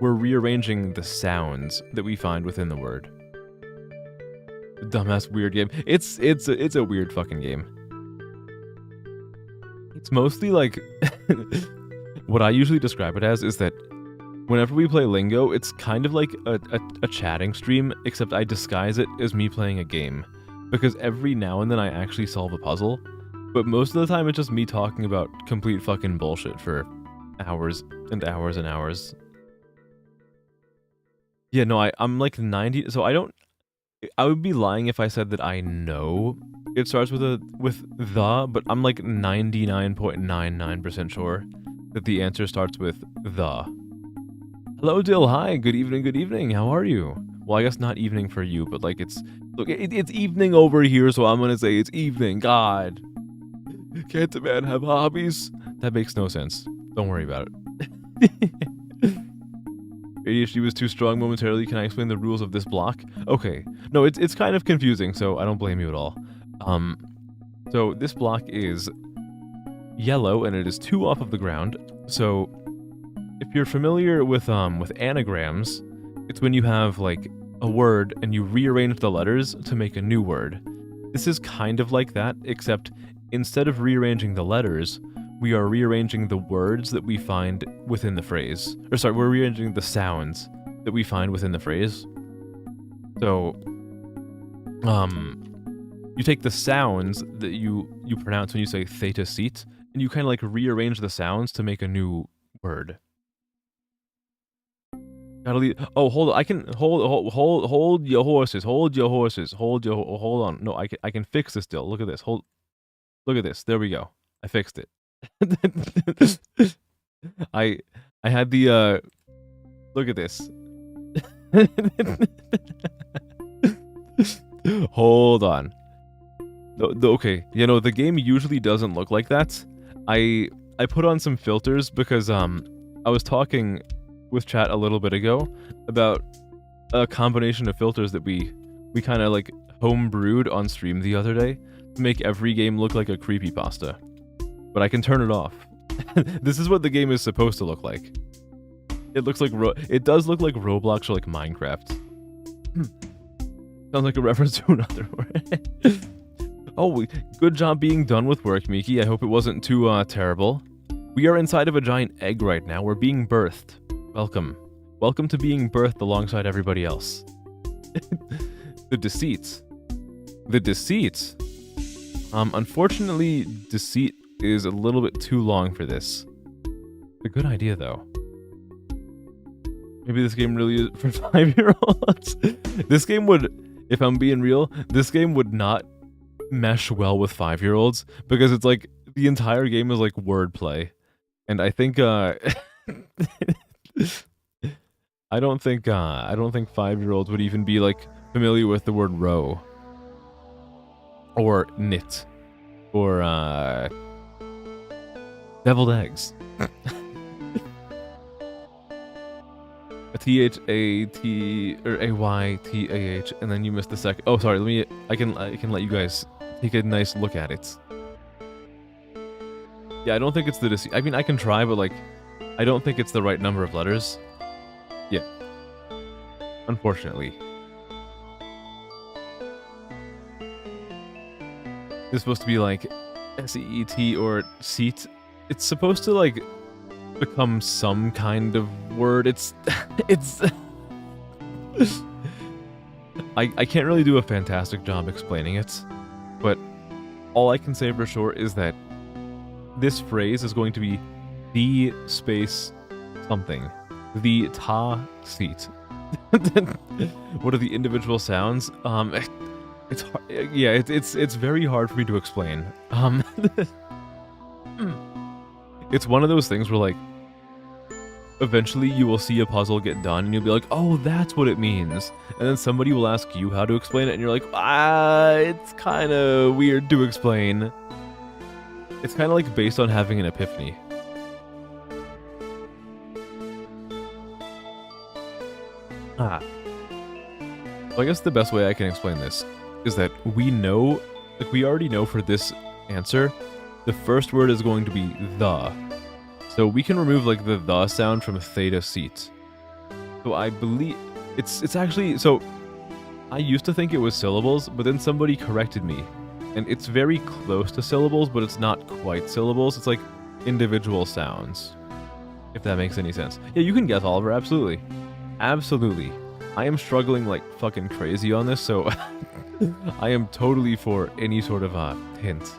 we're rearranging the sounds that we find within the word. Dumbass weird game. It's a weird fucking game. It's mostly like what I usually describe it as is that whenever we play Lingo, it's kind of like a chatting stream, except I disguise it as me playing a game. Because every now and then I actually solve a puzzle, but most of the time it's just me talking about complete fucking bullshit for hours and hours and hours. Yeah, no, I'm like 90, so I would be lying if I said that I know it starts with the, but I'm like 99.99% sure that the answer starts with the. Hello, Dill. Hi. Good evening. Good evening. How are you? Well, I guess not evening for you, but like it's evening over here, so I'm gonna say it's evening. God, can't a man have hobbies? That makes no sense. Don't worry about it. ADHD was too strong momentarily. Can I explain the rules of this block? Okay. No, it's kind of confusing, so I don't blame you at all. So this block is yellow and it is 2 off of the ground. So if you're familiar with anagrams, it's when you have like a word and you rearrange the letters to make a new word. This is kind of like that, except instead of rearranging the letters, we are rearranging the words that we find within the phrase. Or sorry, we're rearranging the sounds that we find within the phrase. So, you take the sounds that you pronounce when you say theta seat, and you kind of like rearrange the sounds to make a new word. Gotta leave. Oh, hold on. I can hold your horses. Hold your horses. Hold on. No, I can fix this still. Look at this. Look at this. There we go. I fixed it. I had the look at this. Hold on. Okay, the game usually doesn't look like that. I put on some filters because I was talking with chat a little bit ago about a combination of filters that we kind of like homebrewed on stream the other day to make every game look like a creepypasta. But I can turn it off. This is what the game is supposed to look like. It looks like it does look like Roblox or like Minecraft. Sounds like a reference to another word. Oh, good job being done with work, Miki. I hope it wasn't too terrible. We are inside of a giant egg right now. We're being birthed. Welcome. Welcome to being birthed alongside everybody else. The deceit. Unfortunately, deceit is a little bit too long for this. It's a good idea, though. Maybe this game really is for 5-year-olds. This game would, if I'm being real, this game would not mesh well with 5-year-olds because it's like the entire game is like wordplay, and I think I don't think 5-year-olds would even be like familiar with the word row or knit or deviled eggs. A T-H-A-T or A-Y-T-A-H, and then you missed the second. Oh, sorry. I can let you guys take a nice look at it. Yeah, I don't think it's the deceit. I mean, I can try, but like, I don't think it's the right number of letters. Yeah. Unfortunately. It's supposed to be like S-E-E-T or seat. It's supposed to like become some kind of word. It's I can't really do a fantastic job explaining it, but all I can say for sure is that this phrase is going to be the space something. The ta seat. What are the individual sounds? It's hard, yeah, it's very hard for me to explain. It's one of those things where like eventually you will see a puzzle get done and you'll be like, oh, that's what it means. And then somebody will ask you how to explain it and you're like, it's kind of weird to explain. It's kind of like based on having an epiphany. So I guess the best way I can explain this is that we know, like we already know for this answer, the first word is going to be the. So we can remove like the sound from theta seat. So I believe it's actually, so I used to think it was syllables, but then somebody corrected me. And it's very close to syllables, but it's not quite syllables. It's like individual sounds. If that makes any sense. Yeah, you can guess, Oliver. Absolutely. Absolutely. I am struggling like fucking crazy on this, so I am totally for any sort of hint.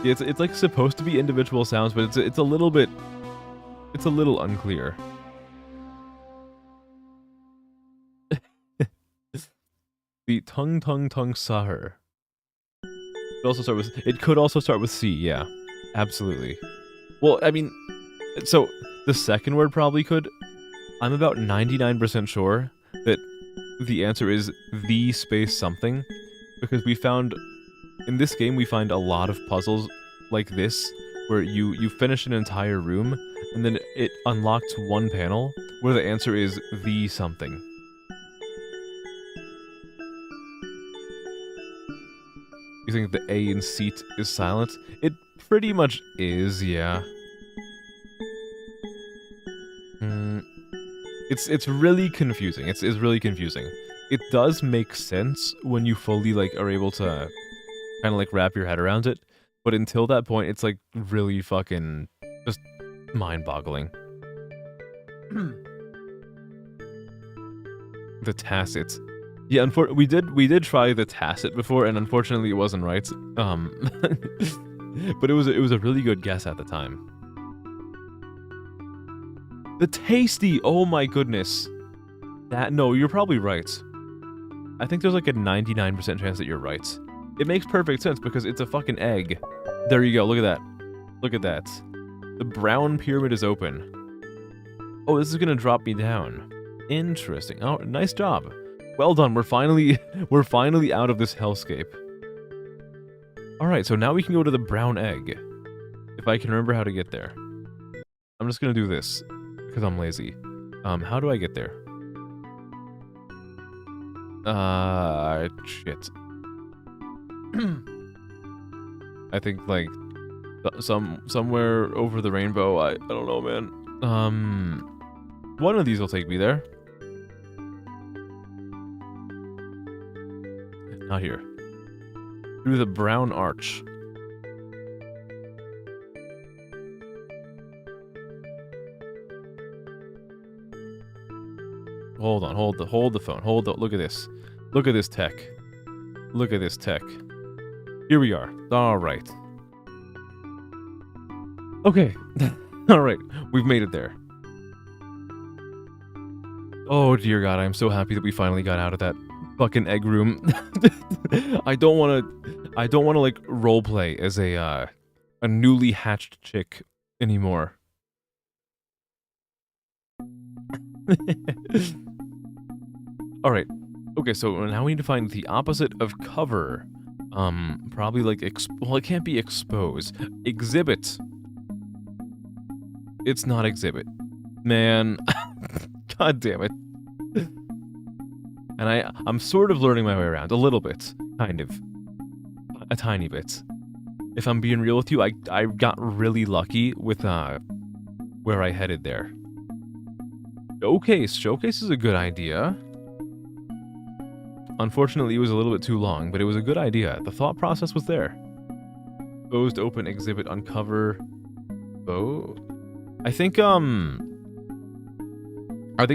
It's like supposed to be individual sounds, but it's a little bit, it's a little unclear. The tongue sahur. It could also start with C, yeah. Absolutely. Well, I mean, so the second word probably could. I'm about 99% sure that the answer is the space something, because we found, in this game we find a lot of puzzles like this, where you finish an entire room, and then it unlocks one panel where the answer is the something. You think the A in seat is silent? It pretty much is, yeah. It's really confusing. It's really confusing. It does make sense when you fully like are able to kind of like wrap your head around it, but until that point, it's like really fucking just mind-boggling. The tacit. Yeah, we did try the tacit before, and unfortunately it wasn't right. But it was a really good guess at the time. The tasty! Oh my goodness. No, you're probably right. I think there's like a 99% chance that you're right. It makes perfect sense because it's a fucking egg. There you go, look at that. Look at that. The brown pyramid is open. Oh, this is gonna drop me down. Interesting. Oh, nice job. Well done, we're finally out of this hellscape. Alright, so now we can go to the brown egg. If I can remember how to get there. I'm just gonna do this, because I'm lazy. How do I get there? Shit. I think, like, somewhere over the rainbow, I don't know, man. One of these will take me there. Not here. Through the brown arch. Hold on, hold the phone. Look at this. Look at this tech. Look at this tech. Here we are. All right. Okay. All right. We've made it there. Oh dear God, I'm so happy that we finally got out of that fucking egg room. I don't want to like roleplay as a newly hatched chick anymore. All right. Okay, so now we need to find the opposite of cover. Probably like well, it can't be expose. Exhibit. It's not exhibit. Man. God damn it. And I'm sort of learning my way around a little bit, kind of. A tiny bit. If I'm being real with you, I got really lucky with where I headed there. Showcase is a good idea. Unfortunately, it was a little bit too long, but it was a good idea. The thought process was there. Exposed, open, exhibit, uncover. Oh, I think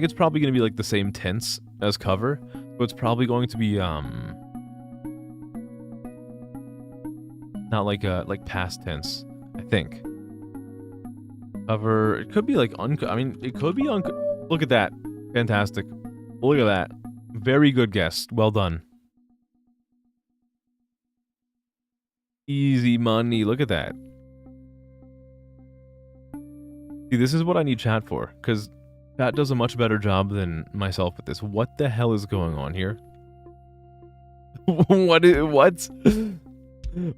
it's probably gonna be like the same tense as cover, but it's probably going to be not like past tense. I think cover. It could be like I mean, it could be Look at that, fantastic. Look at that, very good guess. Well done. Easy money. Look at that. See, this is what I need chat for, because chat does a much better job than myself with this. What the hell is going on here? What?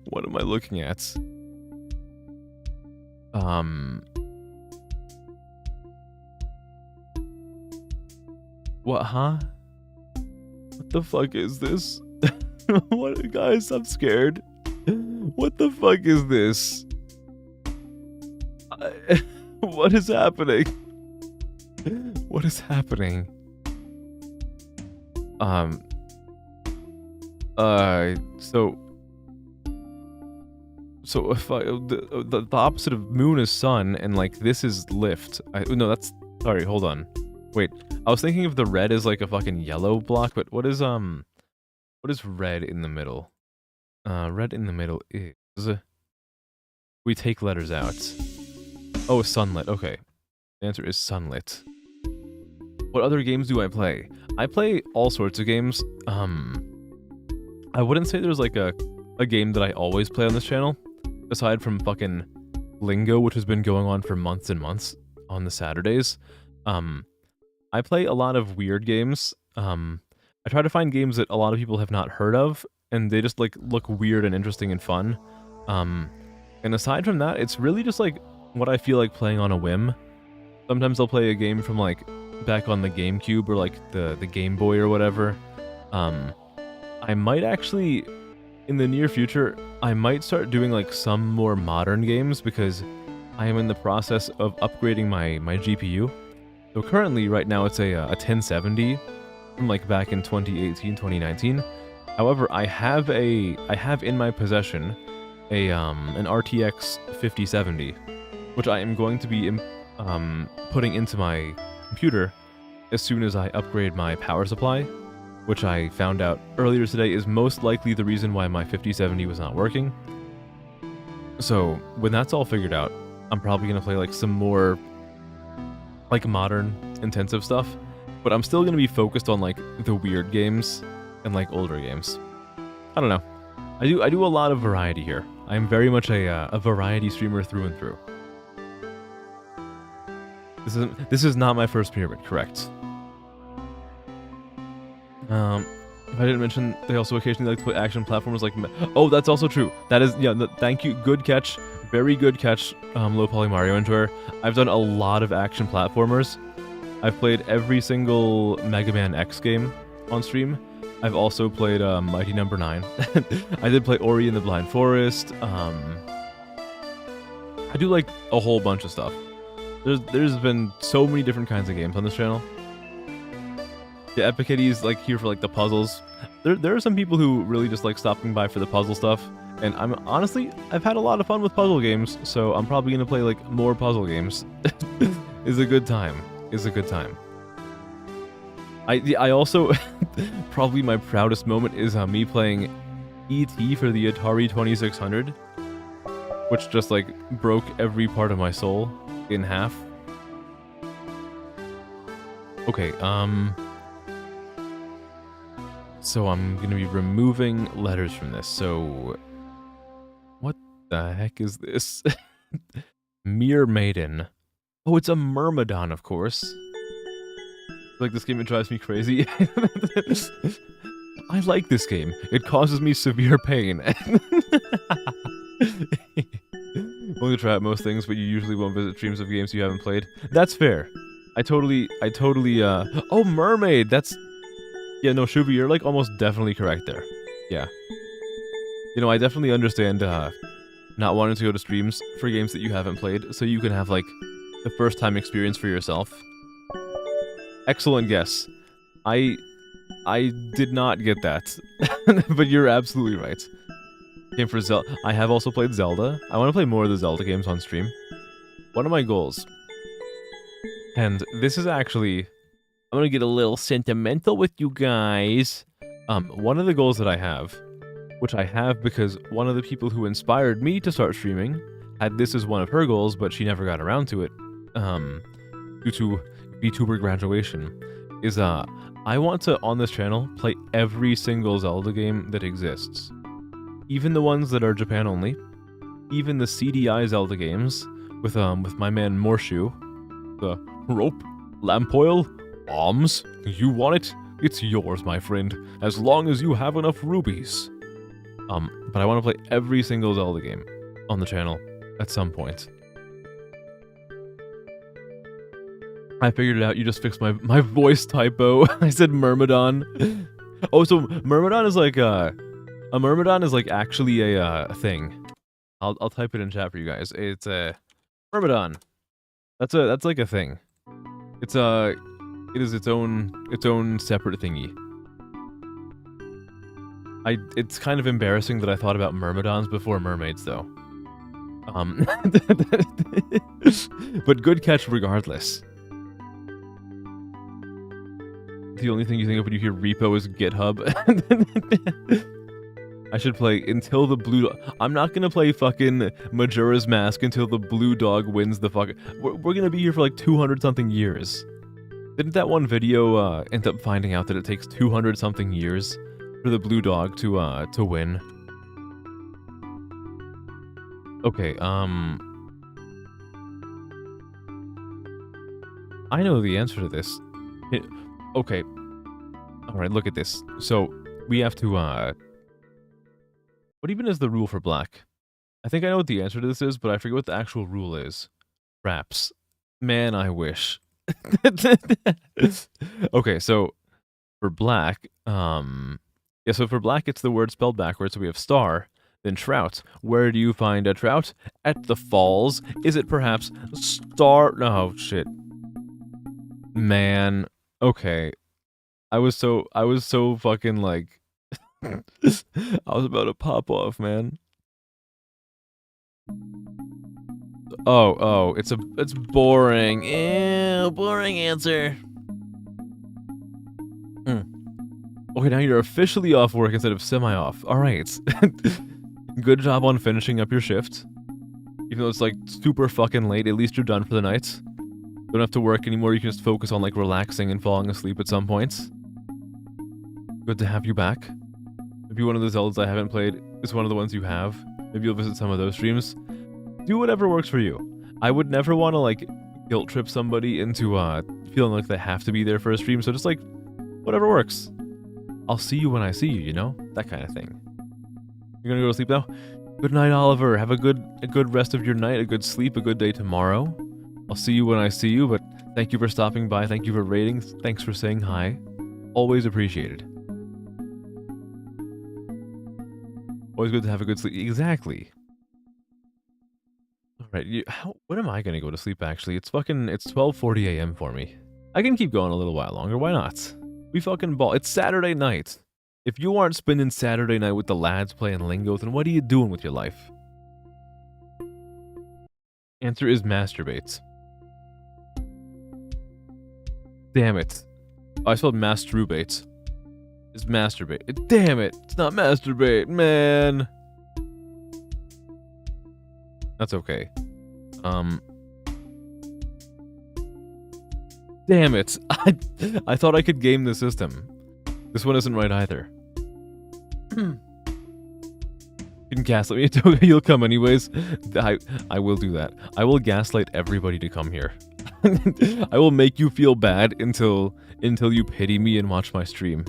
What am I looking at? What, huh? What the fuck is this? What, guys, I'm scared. What the fuck is this? What is happening? What is happening? So So if the opposite of moon is sun, and like this is lift. No, that's sorry. Hold on. Wait, I was thinking of the red as like a fucking yellow block, but what is red in the middle? Red in the middle is we take letters out. Oh, sunlit. Okay, the answer is sunlit. What other games do I play? I play all sorts of games. I wouldn't say there's like a game that I always play on this channel, aside from fucking Lingo, which has been going on for months and months on the Saturdays. I play a lot of weird games. I try to find games that a lot of people have not heard of, and they just like look weird and interesting and fun. And aside from that, it's really just like what I feel like playing on a whim. Sometimes I'll play a game from like back on the GameCube or like the Game Boy or whatever. I might actually, in the near future, I might start doing like some more modern games because I am in the process of upgrading my GPU. So currently, right now, it's a 1070 from like back in 2018, 2019. However, I have in my possession an RTX 5070, which I am going to be putting into my computer as soon as I upgrade my power supply, which I found out earlier today is most likely the reason why my 5070 was not working. So when that's all figured out, I'm probably gonna play like some more like modern intensive stuff, but I'm still gonna be focused on like the weird games and like older games. I don't know. I do a lot of variety here. I am very much a variety streamer through and through. This is not my first pyramid, correct? If I didn't mention, they also occasionally like to play action platformers like... Oh, that's also true. That is... Yeah, thank you. Good catch. Very good catch, Low Poly Mario Enjoyer. I've done a lot of action platformers. I've played every single Mega Man X game on stream. I've also played Mighty Number 9. I did play Ori and the Blind Forest. I do like a whole bunch of stuff. There's been so many different kinds of games on this channel. Yeah, Epic Kitty's like here for like the puzzles. There are some people who really just like stopping by for the puzzle stuff, and I've had a lot of fun with puzzle games, so I'm probably gonna play like more puzzle games. Is a good time. I also probably my proudest moment is me playing E.T. for the Atari 2600, which just like broke every part of my soul in half. Okay, so I'm gonna be removing letters from this. So, what the heck is this? Mere Maiden. Oh, it's a Myrmidon, of course. Like, this game, it drives me crazy. I like this game. It causes me severe pain. Willing to try out most things, but you usually won't visit streams of games you haven't played. That's fair. I totally, oh, Mermaid! That's... Yeah, no, Shubi, you're like almost definitely correct there. Yeah. You know, I definitely understand not wanting to go to streams for games that you haven't played, so you can have like the first time experience for yourself. Excellent guess. I did not get that, but you're absolutely right. Game for Zelda. I have also played Zelda. I want to play more of the Zelda games on stream. One of my goals, and this is actually... I'm gonna get a little sentimental with you guys. One of the goals that I have, which I have because one of the people who inspired me to start streaming had this as one of her goals, but she never got around to it, due to VTuber graduation, is I want to, on this channel, play every single Zelda game that exists. Even the ones that are Japan only, even the CDI Zelda games, with my man Morshu, the rope, lamp oil, bombs, you want it? It's yours, my friend, as long as you have enough rubies. But I want to play every single Zelda game on the channel at some point. I figured it out, you just fixed my voice typo. I said Myrmidon. Oh, so Myrmidon is like a Myrmidon is like actually a thing. I'll type it in chat for you guys. It's a Myrmidon. That's like a thing. It is its own separate thingy. It's kind of embarrassing that I thought about Myrmidons before mermaids, though. But good catch regardless. The only thing you think of when you hear repo is GitHub. I should play until the blue dog. I'm not gonna play fucking Majora's Mask until the blue dog wins the fucking. We're gonna be here for like 200 something years. Didn't that one video end up finding out that it takes 200 something years for the blue dog to win? Okay, I know the answer to this. Okay. Alright, look at this. So, we have to, what even is the rule for black? I think I know what the answer to this is, but I forget what the actual rule is. Raps. Man, I wish. Okay, so, for black, yeah, so for black, it's the word spelled backwards, so we have star, then trout. Where do you find a trout? At the falls. Is it perhaps star? Oh, shit. Man. Okay. I was so fucking like I was about to pop off, man. Oh, it's boring. Ew, boring answer. Okay, now you're officially off work instead of semi-off. Alright. Good job on finishing up your shift. Even though it's like super fucking late, at least you're done for the night. Don't have to work anymore, you can just focus on like relaxing and falling asleep at some points. Good to have you back. Maybe one of the Zeldas I haven't played is one of the ones you have. Maybe you'll visit some of those streams. Do whatever works for you. I would never want to like guilt trip somebody into feeling like they have to be there for a stream, so just like whatever works. I'll see you when I see you, you know? That kind of thing. You're gonna go to sleep now? Good night, Oliver. Have a good rest of your night, a good sleep, a good day tomorrow. I'll see you when I see you, but thank you for stopping by, thank you for rating, thanks for saying hi. Always appreciated. Always good to have a good sleep. Exactly. Alright, when am I gonna go to sleep actually? It's 12:40 AM for me. I can keep going a little while longer, why not? We fucking ball. It's Saturday night. If you aren't spending Saturday night with the lads playing lingo, then what are you doing with your life? Answer is masturbate. Damn it. Oh, I spelled masturbate. It's masturbate. Damn it. It's not masturbate, man. That's okay. Damn it. I thought I could game the system. This one isn't right either. You can gaslight me. It's okay, you'll come anyways. I will do that. I will gaslight everybody to come here. I will make you feel bad until you pity me and watch my stream.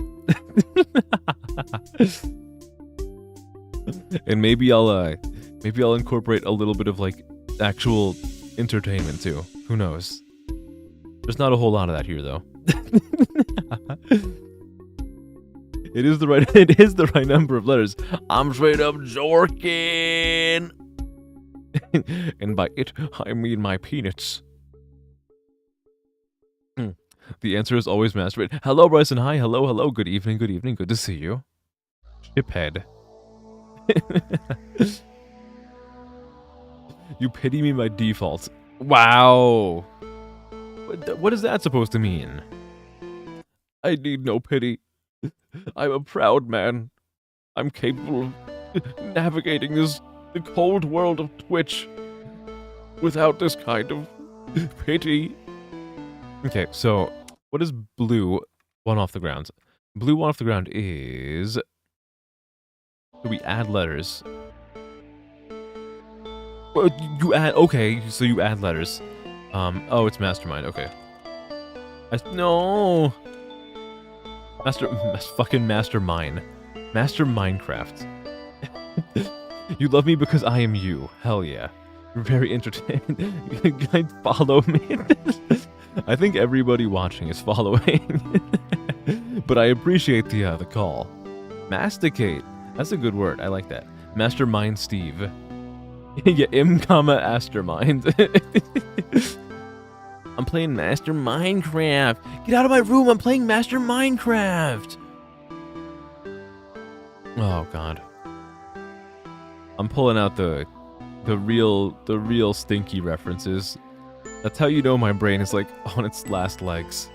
And maybe I'll incorporate a little bit of like actual entertainment too. Who knows? There's not a whole lot of that here though. It is the right number of letters. I'm straight up jorking. And by it, I mean my peanuts. The answer is always masturbate. Hello, Bryson. Hi. Hello. Good evening. Good to see you. Shiphead. You pity me by default. Wow. What is that supposed to mean? I need no pity. I'm a proud man. I'm capable of navigating the cold world of Twitch without this kind of pity. Okay, so what is blue one off the ground? Blue one off the ground is... Do we add letters? Well, you add... Okay, so you add letters. Oh, it's mastermind. Okay. No! Fucking mastermind. Master Minecraft. You love me because I am you. Hell yeah. You're very entertaining. You guys follow me. I think everybody watching is following. But I appreciate the call. Masticate. That's a good word. I like that. Mastermind Steve. Yeah, Mastermind. I'm playing Master Minecraft. Get out of my room. I'm playing Master Minecraft. Oh, God. I'm pulling out the the real stinky references. That's how you know my brain is like on its last legs.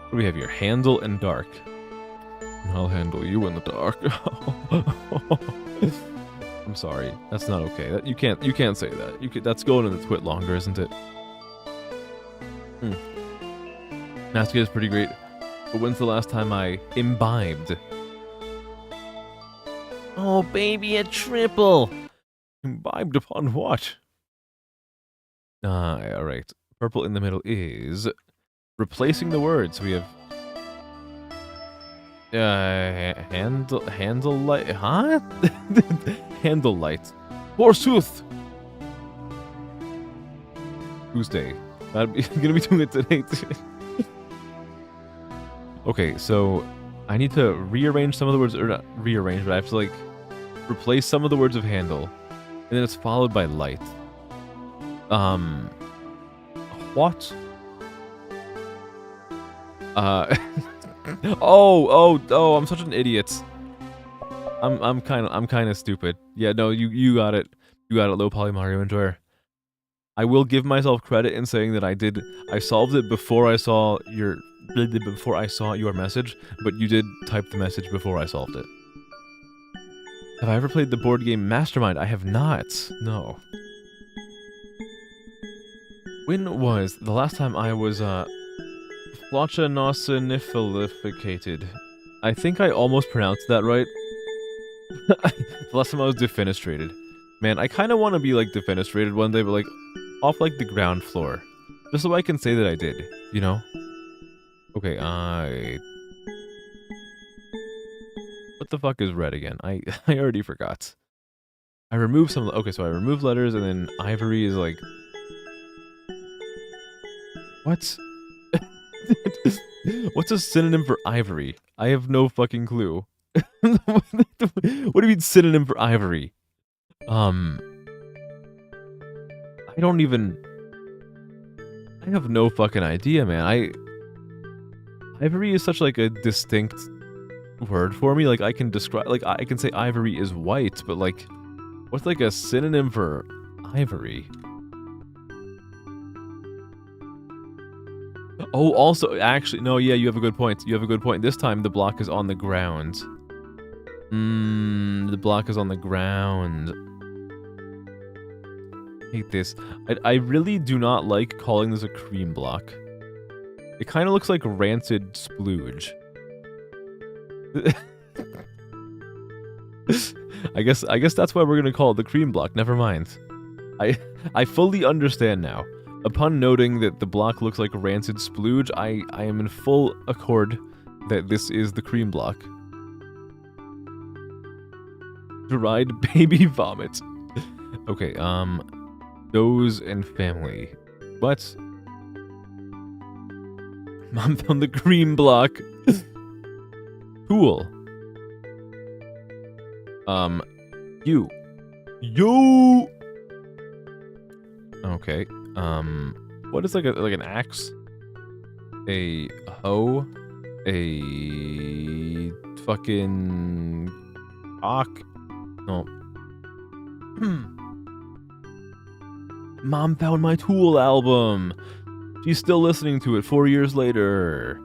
What do we have here? Handle and dark. I'll handle you in the dark. I'm sorry. That's not okay. That you can't say that. That's going in the twit longer, isn't it? Mascot is pretty great. But when's the last time I imbibed? Oh, baby, a triple. Imbibed upon what? Alright. Purple in the middle is replacing the words. We have handle light, huh? Handle light. Forsooth. Tuesday. I'm gonna be doing it today. Okay, so I need to rearrange some of the words, or not rearrange, but I have to like replace some of the words of handle, and then it's followed by light. What? Oh, I'm such an idiot. I'm kind of stupid. Yeah, no, you got it. You got it, low poly Mario enjoyer. I will give myself credit in saying that I solved it before I saw your message, but you did type the message before I solved it. Have I ever played the board game Mastermind? I have not. No. When was the last time I was flochanosificated? I think I almost pronounced that right. The last time I was defenestrated. Man, I kind of want to be like defenestrated one day, but like off like the ground floor, just so I can say that I did. You know? Okay, what the fuck is red again? I already forgot. I removed some. Okay, so I removed letters, and then ivory is like. What? What's a synonym for ivory? I have no fucking clue. What do you mean synonym for ivory? I don't even. I have no fucking idea, man. Ivory is such like a distinct word for me. Like I can describe, like I can say ivory is white, but like, what's like a synonym for ivory? Oh, also, actually, no, yeah, you have a good point. You have a good point. This time, the block is on the ground. The block is on the ground. I hate this. I really do not like calling this a cream block. It kind of looks like rancid splooge. I guess that's why we're gonna call it the cream block. Never mind. I fully understand now. Upon noting that the block looks like rancid splooge, I am in full accord that this is the cream block. Dried baby vomit. Okay, those and family. What? Mom found the cream block. Cool. You. Okay. What is like an axe? A hoe? A fucking cock? No. Mom found my Tool album. She's still listening to it 4 years later.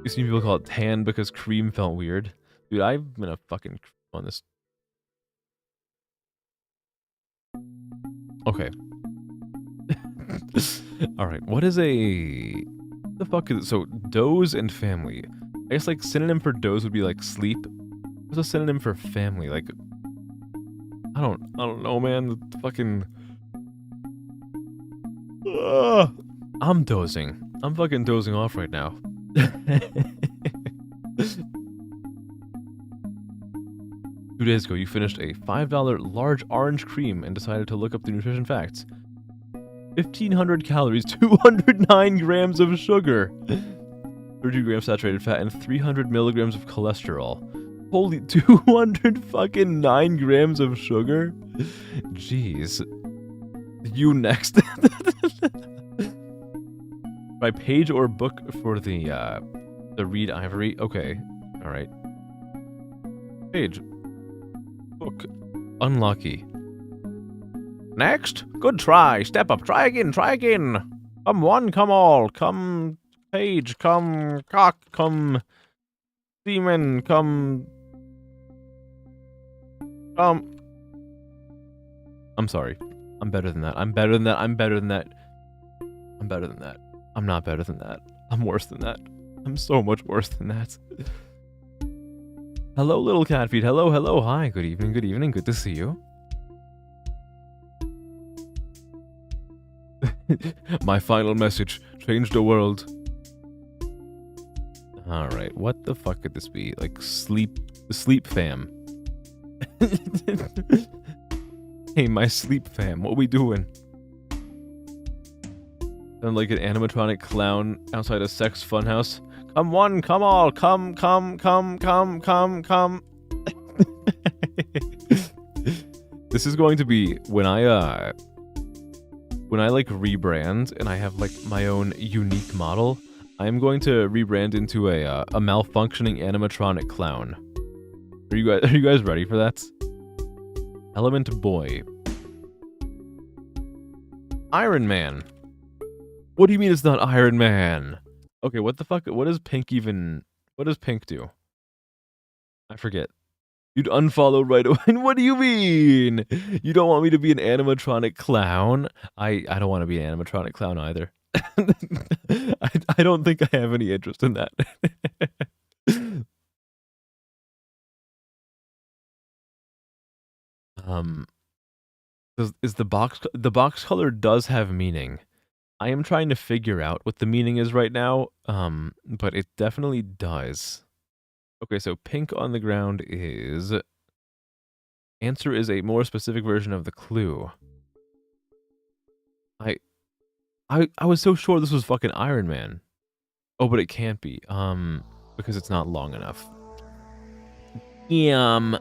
You see people call it tan because cream felt weird. Dude, I'm gonna fucking on this. Okay. Alright, what is the fuck is it? So, doze and family. I guess like synonym for doze would be like sleep. What's a synonym for family? Like, I don't know, man. The fucking. I'm dozing. I'm fucking dozing off right now. 2 days ago, you finished a $5 large orange cream and decided to look up the nutrition facts. 1,500 calories, 209 grams of sugar, 30 grams saturated fat, and 300 milligrams of cholesterol. Holy 209 grams of sugar? Jeez. You next. By page or book for the read ivory? Okay. Alright. Page. Hook. Unlucky. Next. Good try. Step up. Try again. Try again. Come one, come all. Come page. Come cock. Come seaman. Come. I'm sorry. I'm better than that. I'm better than that. I'm better than that. I'm better than that. I'm not better than that. I'm worse than that. I'm so much worse than that. Hello, little cat feet. Hello, hello. Hi. Good evening. Good evening. Good to see you. My final message. Change the world. Alright. What the fuck could this be? Like sleep fam. Hey, my sleep fam. What we doing? Sound like an animatronic clown outside a sex funhouse. Come one, come all, come. This is going to be when I like rebrand and I have like my own unique model. I am going to rebrand into a malfunctioning animatronic clown. Are you guys ready for that? Element boy. Iron Man. What do you mean it's not Iron Man? Okay, what the fuck? What does Pink even... What does Pink do? I forget. You'd unfollow right away. What do you mean? You don't want me to be an animatronic clown? I don't want to be an animatronic clown either. I don't think I have any interest in that. Is the box color does have meaning. I am trying to figure out what the meaning is right now, but it definitely does. Okay, so pink on the ground is... Answer is a more specific version of the clue. I was so sure this was fucking Iron Man. Oh, but it can't be, because it's not long enough. Yum.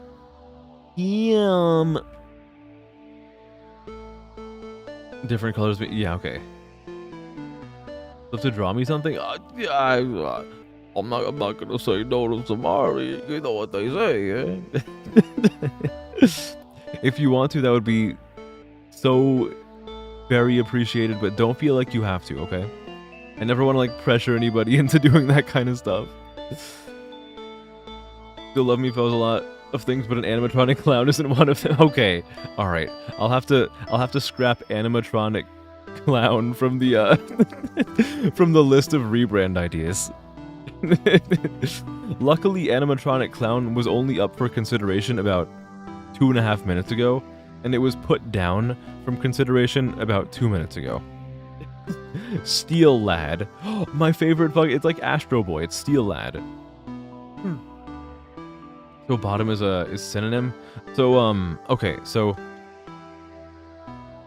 Different colors, but yeah, okay. To draw me something? I'm not gonna say no to Samari. You know what they say, eh? If you want to, that would be so very appreciated, but don't feel like you have to, okay? I never want to like pressure anybody into doing that kind of stuff. Still love me fellas a lot of things, but an animatronic clown isn't one of them. Okay, all right. I'll have to scrap animatronic clown from the from the list of rebrand ideas. Luckily, animatronic clown was only up for consideration about 2.5 minutes ago, and it was put down from consideration about 2 minutes ago. Steel Lad. My favorite bug. It's like Astro Boy. It's Steel Lad. So bottom is synonym. So okay, so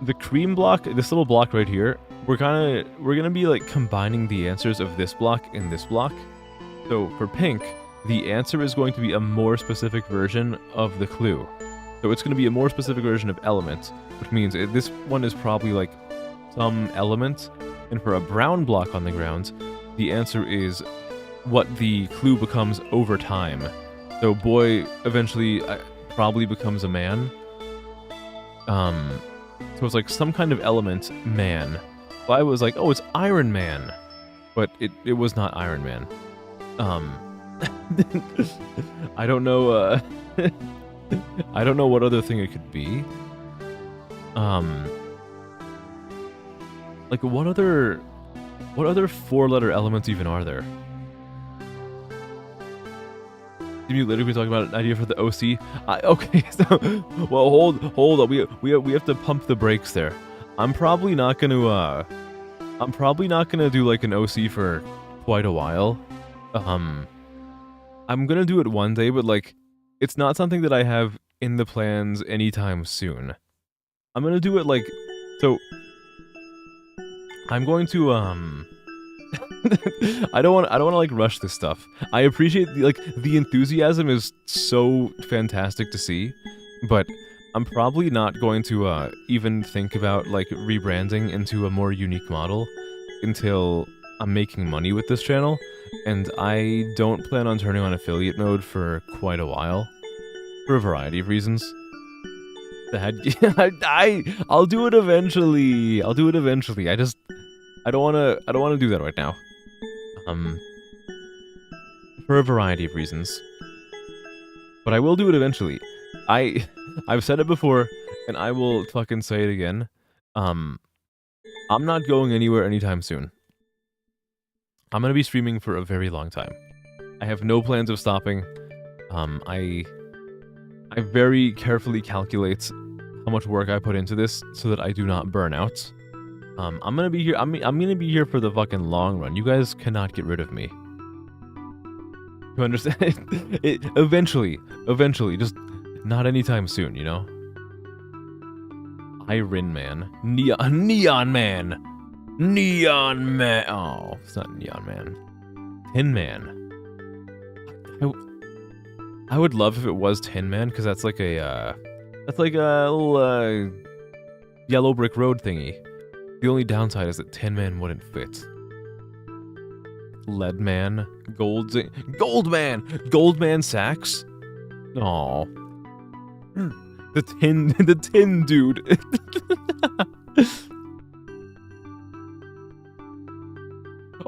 the cream block, this little block right here, we're gonna be like combining the answers of this block and this block. So for pink, the answer is going to be a more specific version of the clue. So it's going to be a more specific version of element, which means this one is probably like some element. And for a brown block on the ground, the answer is what the clue becomes over time. So boy eventually probably becomes a man. So it's like some kind of element, man. So I was like, oh, it's Iron Man. But it was not Iron Man. I don't know, I don't know what other thing it could be. Like what other 4-letter elements even are there? Did you literally talk about an idea for the OC? Okay, so well, hold on. We have to pump the brakes there. I'm probably not gonna do like an OC for quite a while. I'm gonna do it one day, but like, it's not something that I have in the plans anytime soon. I'm gonna do it like, so I'm going to I don't want to like rush this stuff. I appreciate the enthusiasm is so fantastic to see, but I'm probably not going to even think about like rebranding into a more unique model until I'm making money with this channel, and I don't plan on turning on affiliate mode for quite a while. for a variety of reasons. I'll do it eventually. I'll do it eventually. I don't wanna do that right now. For a variety of reasons. But I will do it eventually. I've said it before, and I will fucking say it again. I'm not going anywhere anytime soon. I'm gonna be streaming for a very long time. I have no plans of stopping. I very carefully calculate how much work I put into this so that I do not burn out. I'm gonna be here. I'm gonna be here for the fucking long run. You guys cannot get rid of me. You understand? Eventually, just not anytime soon. You know. Iron Man, Neon Man. Oh, it's not Neon Man. Tin Man. I would love if it was Tin Man, because that's like a little yellow brick road thingy. The only downside is that Tin Man wouldn't fit. Lead Man, Gold Man Sacks. Aw. The tin dude.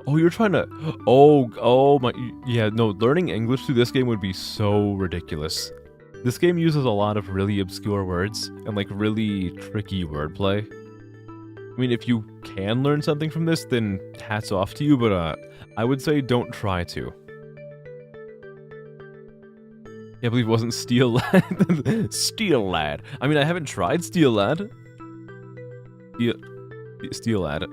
Oh, you're trying to... Oh my... Yeah, no, learning English through this game would be so ridiculous. This game uses a lot of really obscure words and, like, really tricky wordplay. I mean, if you can learn something from this, then hats off to you, but, I would say don't try to. I believe it wasn't Steel Lad. Steel Lad. I mean, I haven't tried Steel Lad. Steel Lad.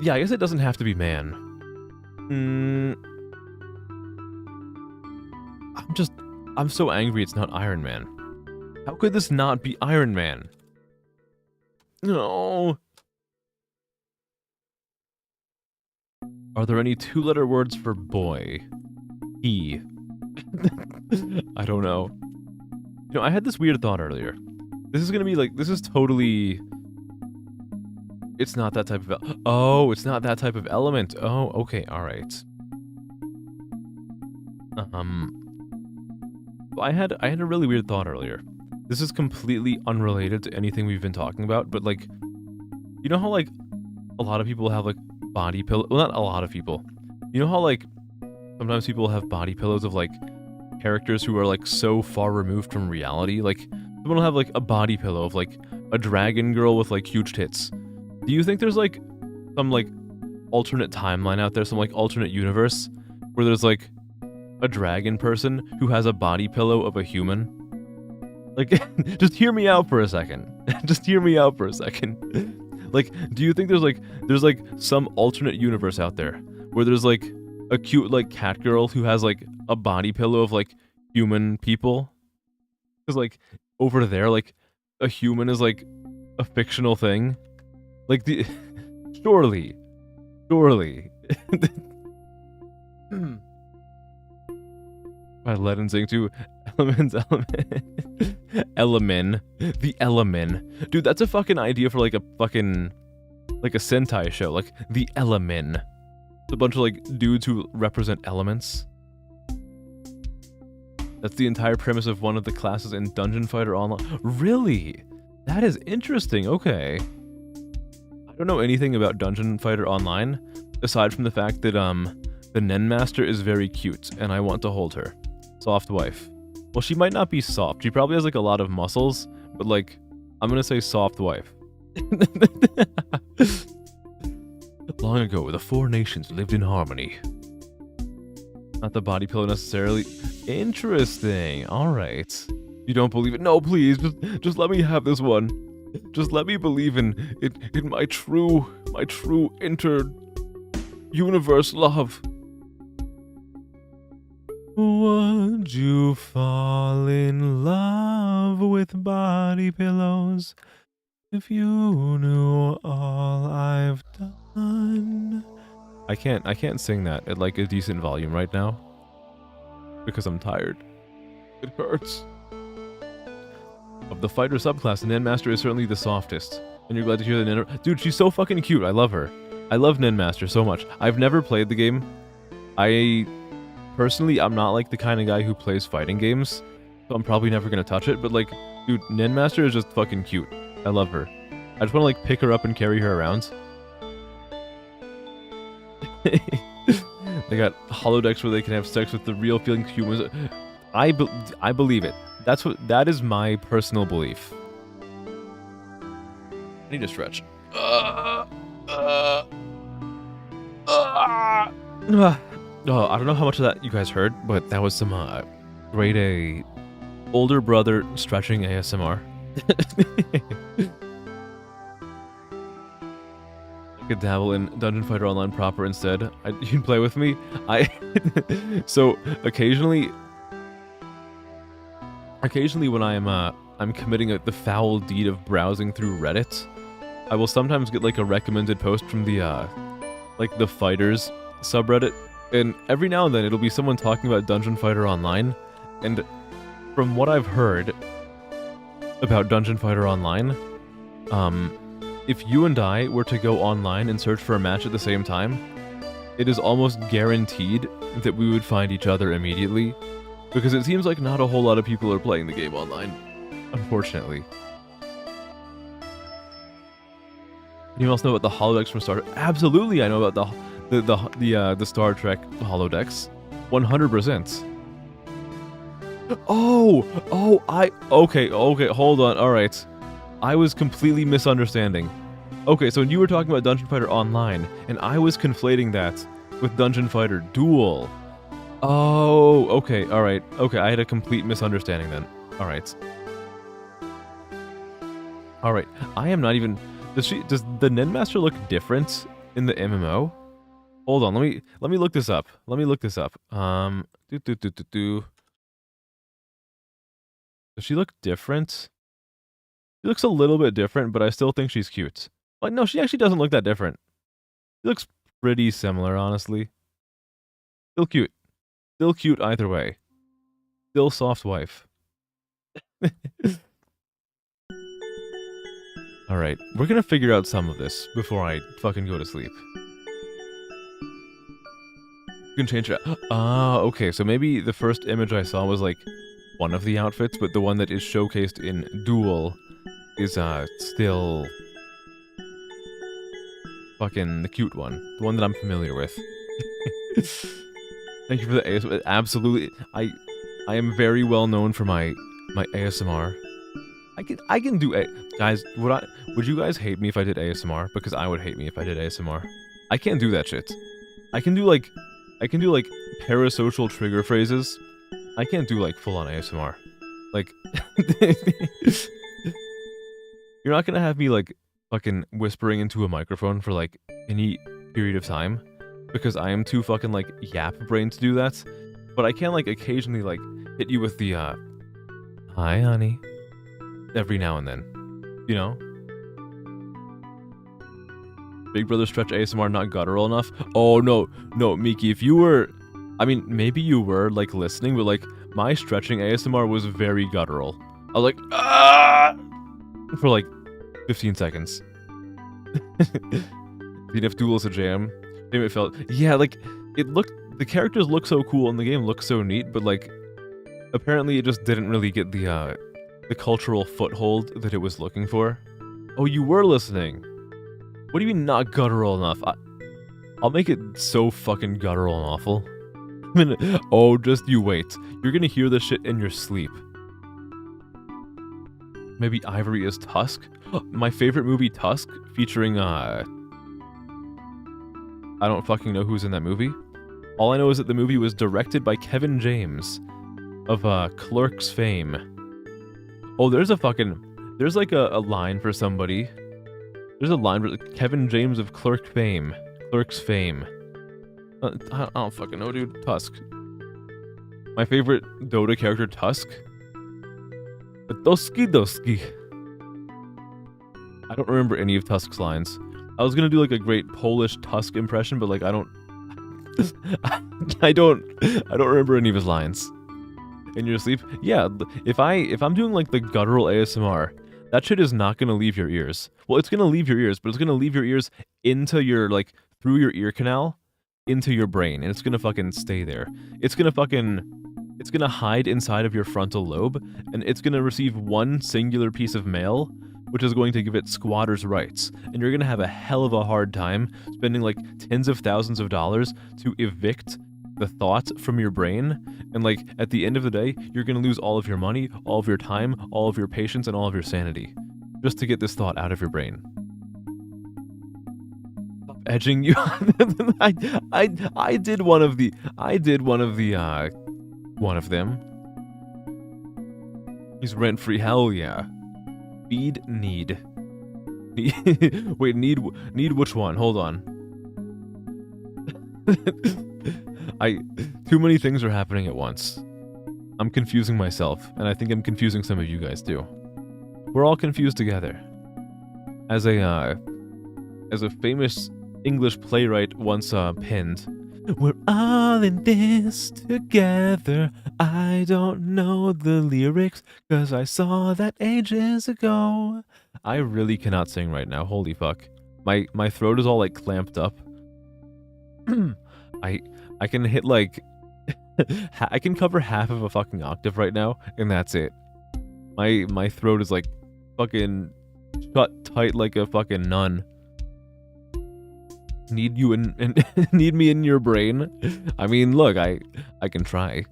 Yeah, I guess it doesn't have to be man. I'm so angry it's not Iron Man. How could this not be Iron Man? No. Are there any two-letter words for boy? He. I don't know. You know, I had this weird thought earlier. This is gonna be like, this is totally... It's not that type of... Oh, it's not that type of element. Oh, okay, alright. I had a really weird thought earlier. This is completely unrelated to anything we've been talking about, but like... You know how like, a lot of people have like body pillow... Well, not a lot of people. You know how like, sometimes people have body pillows of like, characters who are like so far removed from reality? Like, someone will have like a body pillow of like, a dragon girl with like huge tits. Do you think there's like some like alternate timeline out there, some like alternate universe where there's like a dragon person who has a body pillow of a human? Like, just hear me out for a second. Just hear me out for a second. Like, do you think there's like some alternate universe out there where there's like a cute like cat girl who has like a body pillow of like human people? Because like over there, like a human is like a fictional thing. Like the surely. By Lead and Zinc 2, Element. The Element. Dude, that's a fucking idea for like a fucking, like a Sentai show. Like, the Element. It's a bunch of like dudes who represent elements. That's the entire premise of one of the classes in Dungeon Fighter Online. Really? That is interesting, okay. I don't know anything about Dungeon Fighter Online, aside from the fact that, the Nen Master is very cute, and I want to hold her. Soft wife. Well, she might not be soft. She probably has, like, a lot of muscles, but, like, I'm gonna say soft wife. Long ago, the four nations lived in harmony. Not the body pillow necessarily. Interesting. Alright. You don't believe it? No, please. Just let me have this one. Just let me believe in my true inter-universe love. Would you fall in love with body pillows if you knew all I've done? I can't sing that at like a decent volume right now because I'm tired. It hurts. Of the fighter subclass, the Nen Master is certainly the softest. And you're glad to hear the Nen... Dude, she's so fucking cute. I love her. I love Nen Master so much. I've never played the game. Personally, I'm not like the kind of guy who plays fighting games, so I'm probably never gonna touch it, but like, dude, Ninmaster is just fucking cute. I love her. I just wanna like pick her up and carry her around. They got holodecks where they can have sex with the real feeling humans. I believe it. That is my personal belief. I need to stretch. I don't know how much of that you guys heard, but that was some grade A older brother stretching ASMR. I could dabble in Dungeon Fighter Online proper instead. You can play with me. So occasionally when I'm committing the foul deed of browsing through Reddit, I will sometimes get like a recommended post from the like the fighters subreddit, and every now and then it'll be someone talking about Dungeon Fighter Online, and from what I've heard about Dungeon Fighter Online, if you and I were to go online and search for a match at the same time, it is almost guaranteed that we would find each other immediately, because it seems like not a whole lot of people are playing the game online, unfortunately. Anyone else know about the holodecks from Star Trek? Absolutely, I know about the Star Trek holodecks, 100%. Okay, hold on, alright. I was completely misunderstanding. Okay, so you were talking about Dungeon Fighter Online, and I was conflating that with Dungeon Fighter Duel. Oh, okay, alright. Okay, I had a complete misunderstanding then. Alright. Alright, I am not even... Does the Ninmaster look different in the MMO? Hold on, let me look this up. Does she look different? She looks a little bit different, but I still think she's cute. But no, she actually doesn't look that different. She looks pretty similar, honestly. Still cute. Still cute either way. Still soft wife. Alright, we're gonna figure out some of this before I fucking go to sleep. You can change it. Okay, so maybe the first image I saw was like one of the outfits, but the one that is showcased in Duel is still fucking the cute one. The one that I'm familiar with. Thank you for the ASMR. Absolutely. I am very well known for my ASMR. I can do guys, would you guys hate me if I did ASMR? Because I would hate me if I did ASMR. I can't do that shit. I can do like parasocial trigger phrases. I can't do like full on ASMR. Like you're not gonna have me like fucking whispering into a microphone for like any period of time, because I am too fucking like yap brain to do that. But I can like occasionally like hit you with the hi honey every now and then, you know? Big Brother stretch ASMR not guttural enough? Oh no, Miki, if you were, I mean, maybe you were like listening, but like my stretching ASMR was very guttural. I was like, ah! For like 15 seconds. If Duel is a jam, maybe it felt, yeah, like the characters look so cool and the game looks so neat, but like apparently it just didn't really get the cultural foothold that it was looking for. Oh, you were listening. What do you mean not guttural enough? I'll make it so fucking guttural and awful. Oh, just you wait. You're gonna hear this shit in your sleep. Maybe Ivory is Tusk? My favorite movie, Tusk, featuring, I don't fucking know who's in that movie. All I know is that the movie was directed by Kevin James of Clerks fame. Oh, there's like a line for somebody. There's a line for Kevin James of Clerks fame. I don't fucking know, dude. Tusk. My favorite Dota character, Tusk. Dosky. I don't remember any of Tusk's lines. I was gonna do like a great Polish Tusk impression, but like I don't remember any of his lines. In your sleep? Yeah, if I'm doing like the guttural ASMR, that shit is not gonna leave your ears. Well, it's gonna leave your ears, but it's gonna leave your ears into your, like, through your ear canal, into your brain, and it's gonna fucking stay there. It's gonna hide inside of your frontal lobe, and it's gonna receive one singular piece of mail, which is going to give it squatters' rights. And you're gonna have a hell of a hard time spending like tens of thousands of dollars to evict the thought from your brain. And like at the end of the day, you're gonna lose all of your money, all of your time, all of your patience, and all of your sanity just to get this thought out of your brain. Stop edging you. I did one of them. He's rent-free. Hell yeah. Feed need. Wait, need which one? Hold on. Too many things are happening at once. I'm confusing myself, and I think I'm confusing some of you guys too. We're all confused together. As a famous English playwright once penned, "We're all in this together. I don't know the lyrics, 'cause I saw that ages ago." I really cannot sing right now. Holy fuck. My throat is all like clamped up. I can hit like I can cover half of a fucking octave right now, and that's it. My throat is like fucking shut tight like a fucking nun. Need you in need me in your brain? I mean, look, I can try.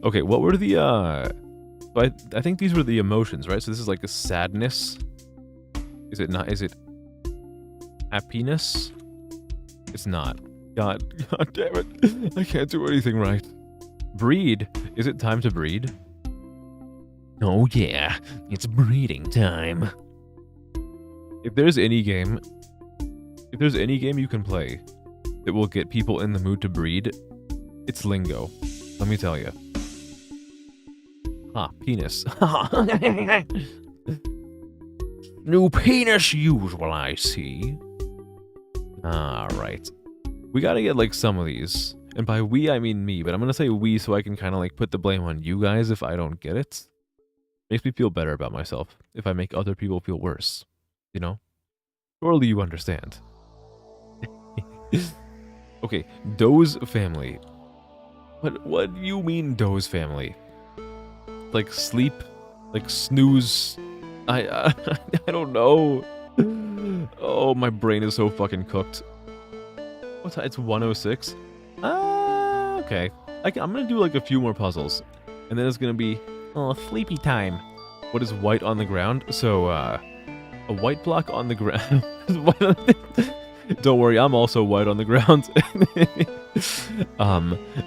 Okay, what were the I think these were the emotions, right? So this is like a sadness. Is it not? Is it happiness? It's not. God damn it. I can't do anything right. Breed. Is it time to breed? Oh yeah, it's breeding time. If there's any game you can play that will get people in the mood to breed, it's Lingo. Let me tell you. Penis. New penis usual, I see. Alright. We gotta get like some of these. And by we, I mean me, but I'm gonna say we so I can kind of like put the blame on you guys if I don't get it. Makes me feel better about myself if I make other people feel worse. You know? Surely you understand. Okay, Doe's family. What do you mean Doe's family? Like sleep? Like snooze? I don't know. Oh, my brain is so fucking cooked. What's that? It's 1:06? Okay. I'm gonna do like a few more puzzles. And then it's gonna be, oh, sleepy time. What is white on the ground? So, a white block on the ground. Don't worry, I'm also white on the ground.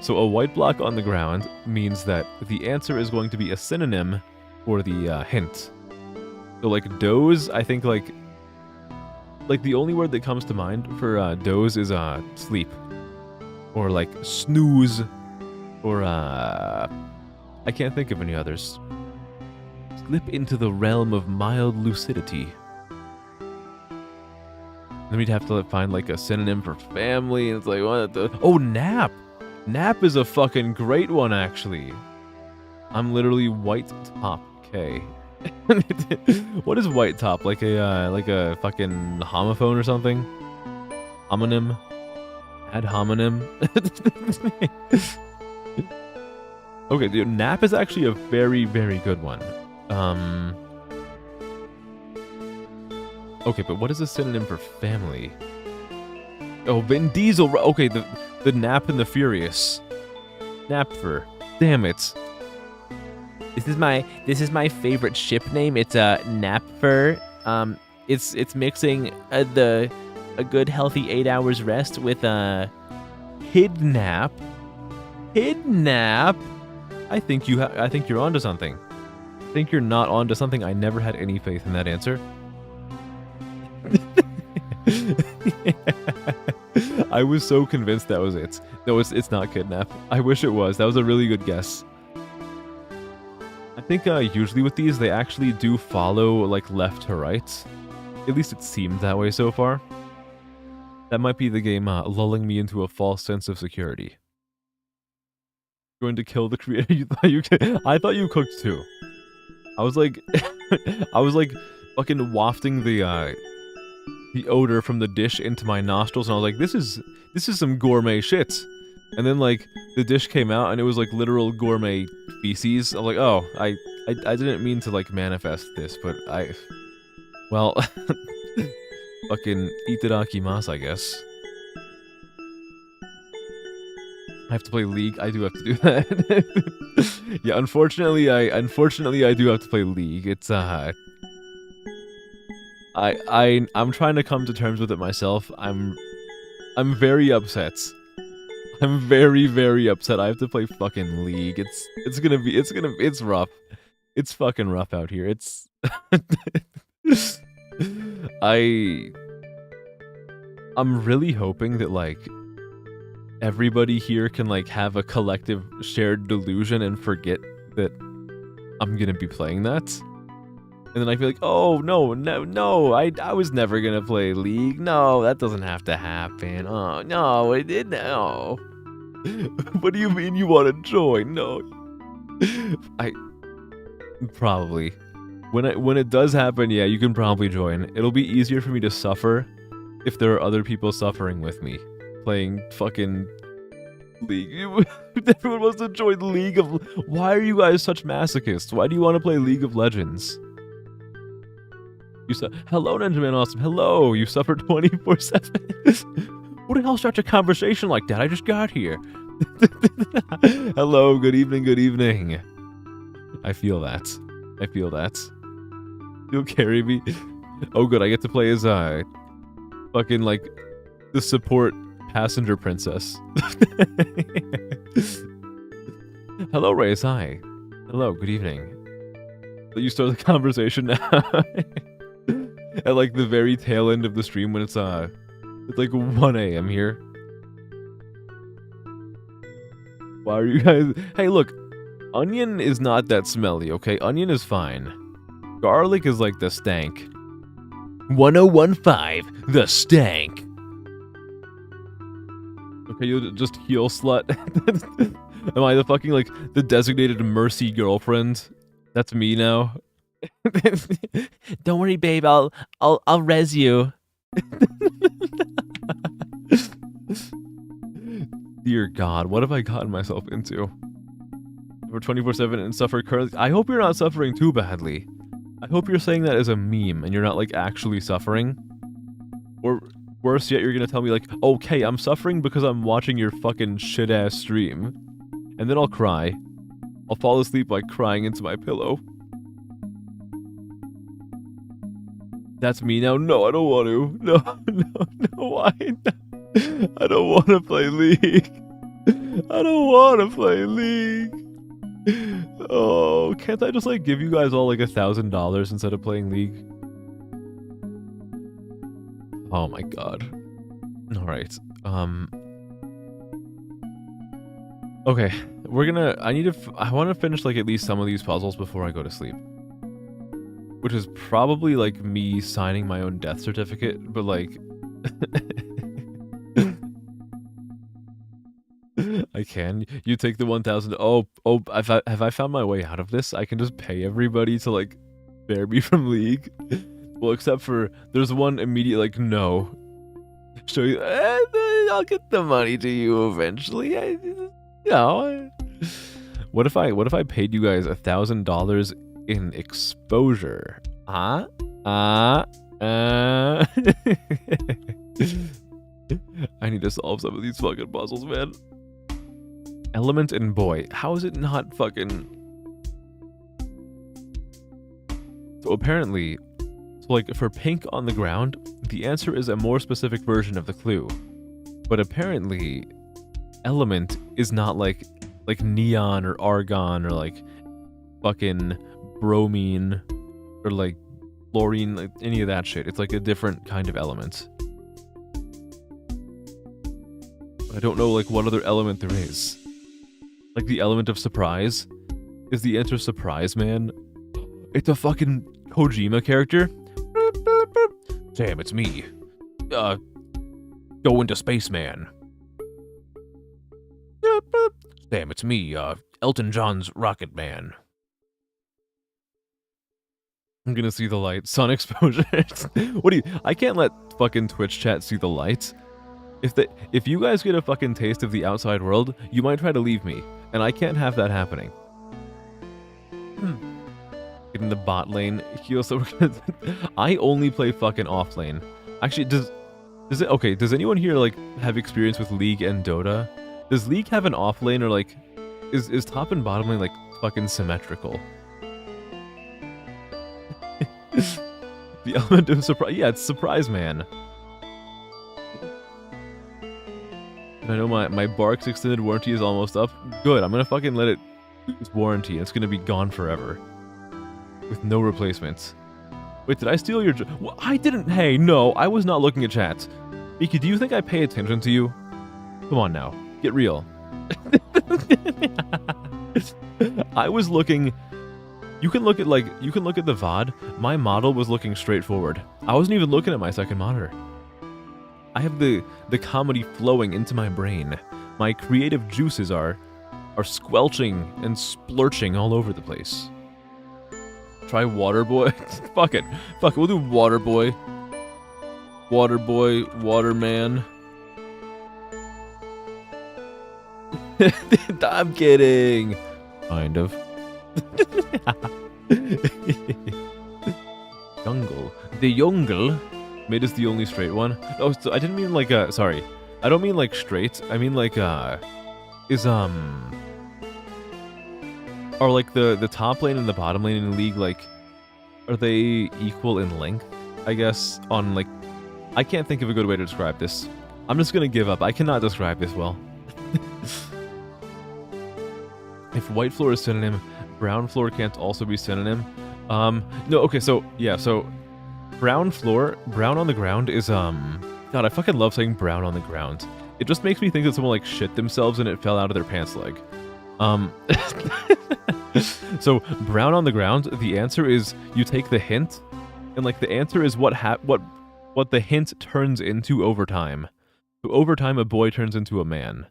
So a white block on the ground means that the answer is going to be a synonym for the hint. So like doze, I think like the only word that comes to mind for doze is sleep, or like snooze, or I can't think of any others. Slip into the realm of mild lucidity. Then we'd have to find like a synonym for family, and it's like, what the? Oh, nap! Nap is a fucking great one, actually. I'm literally white top K. What is white top? Like a fucking homophone or something? Homonym? Ad homonym? Okay, dude, nap is actually a very, very good one. Okay, but what is a synonym for family? Oh, Vin Diesel. Okay, the Nap and the Furious. Napfer. Damn it. This is my favorite ship name. It's Napfer. It's mixing a good healthy 8 hours rest with Hidnap. Hidnap. I think you're onto something. I think you're not onto something. I never had any faith in that answer. I was so convinced that was it. No, it's not kidnap. I wish it was. That was a really good guess. I think usually with these, they actually do follow like left to right. At least it seemed that way so far. That might be the game lulling me into a false sense of security. Going to kill the creator. I thought you cooked too. I was like, fucking wafting the the odor from the dish into my nostrils, and I was like, this is some gourmet shit. And then like the dish came out and it was like literal gourmet feces. I'm like, oh, I didn't mean to like manifest this, but well, fucking itadakimasu, I guess. I have to play League. I do have to do that. Yeah, unfortunately I do have to play League. It's I'm trying to come to terms with it myself. I'm very upset. I'm very, very upset. I have to play fucking League. It's rough. It's fucking rough out here. It's I'm really hoping that like everybody here can like have a collective shared delusion and forget that I'm gonna be playing that. And then I feel like, oh, no, I was never gonna play League. No, that doesn't have to happen. Oh, no, it did. No. What do you mean you want to join? No. Probably. When it does happen, yeah, you can probably join. It'll be easier for me to suffer if there are other people suffering with me. Playing fucking League. Everyone wants to join League of... Why are you guys such masochists? Why do you want to play League of Legends? Hello, Ninja Man Awesome. Hello, you suffer 24/7. Who the hell starts a conversation like that? I just got here. Hello, good evening, good evening. I feel that. I feel that. You'll carry me. Oh, good. I get to play as fucking like the support passenger princess. Hello, Reyes. Hi. Hello. Good evening. You start the conversation now. At like the very tail end of the stream when it's like 1 a.m. here. Why are you guys... Hey, look. Onion is not that smelly, okay? Onion is fine. Garlic is like the stank. 1015, the stank. Okay, you just heal slut. Am I the fucking like the designated mercy girlfriend? That's me now. Don't worry, babe. I'll res you. Dear God, what have I gotten myself into? We're 24/7 and suffer currently. I hope you're not suffering too badly. I hope you're saying that as a meme and you're not like actually suffering. Or worse yet, you're gonna tell me like, okay, I'm suffering because I'm watching your fucking shit ass stream, and then I'll cry. I'll fall asleep like crying into my pillow. That's me now. No, I don't want to. No, why? No. I don't want to play League. I don't want to play League. Oh, can't I just like give you guys all like $1,000 instead of playing League? Oh my God. All right. Okay, we're gonna. I want to finish like at least some of these puzzles before I go to sleep. Which is probably like me signing my own death certificate, but like I can. You take the 1,000. Oh, have I found my way out of this? I can just pay everybody to like bear me from League. Well, except for there's one immediate like no. Show you. I'll get the money to you eventually. What if I paid you guys $1,000 in exposure? I need to solve some of these fucking puzzles, man. Element and boy, how is it not fucking... So apparently, like for pink on the ground, the answer is a more specific version of the clue. But apparently, element is not like neon or argon or like fucking bromine or like fluorine, like any of that shit. It's like a different kind of element. I don't know like what other element there is. Like the element of surprise? Is the answer surprise, man? It's a fucking Kojima character? Damn, it's me. Go into Spaceman. Damn, it's me, Elton John's Rocket Man. I'm gonna see the light. Sun exposure. What do you? I can't let fucking Twitch chat see the light. If you guys get a fucking taste of the outside world, you might try to leave me, and I can't have that happening. Get in the bot lane. Heal so I only play fucking off lane. Actually, does it? Okay, does anyone here like have experience with League and Dota? Does League have an off lane, or like is top and bottom lane like fucking symmetrical? The element of surprise. Yeah, it's surprise man. And I know my Bark's extended warranty is almost up. Good, I'm gonna fucking let it lose warranty, and it's gonna be gone forever. With no replacements. Wait, did I steal your... Well, I didn't... Hey, no, I was not looking at chat. Miki, do you think I pay attention to you? Come on now, get real. I was looking... You can look at, like, the VOD. My model was looking straight forward. I wasn't even looking at my second monitor. I have the comedy flowing into my brain. My creative juices are squelching and splurching all over the place. Try Waterboy. Fuck it. Fuck it, we'll do Waterboy. Waterboy, Waterman. I'm kidding. Kind of. Jungle. The jungle. Mid is the only straight one. Oh, so I didn't mean like sorry. I don't mean like straight. I mean like are like the top lane and the bottom lane in the League, like, are they equal in length? I guess on like, I can't think of a good way to describe this. I'm just gonna give up. I cannot describe this well. If white floor is synonym, brown floor can't also be synonym. No, okay, so yeah, so brown floor, brown on the ground is God, I fucking love saying brown on the ground. It just makes me think that someone like shit themselves and it fell out of their pants leg. So brown on the ground, the answer is you take the hint, and like the answer is what the hint turns into over time. So over time a boy turns into a man.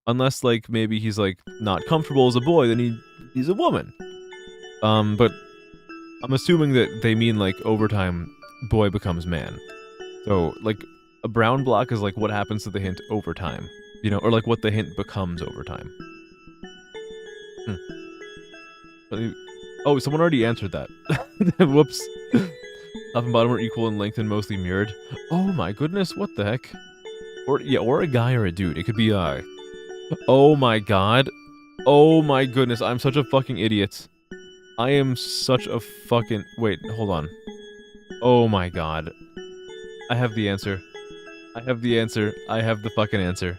Unless like maybe he's like not comfortable as a boy, then he's a woman. But I'm assuming that they mean like over time boy becomes man. So like a brown block is like what happens to the hint over time, you know, or like what the hint becomes over time. Oh, someone already answered that. Whoops. Top and bottom are equal in length and mostly mirrored. Oh my goodness, what the heck? Or yeah, or a guy or a dude. It could be oh my god. Oh my goodness, I'm such a fucking idiot. I am such a fucking... Wait, hold on. Oh my god. I have the answer. I have the answer. I have the fucking answer.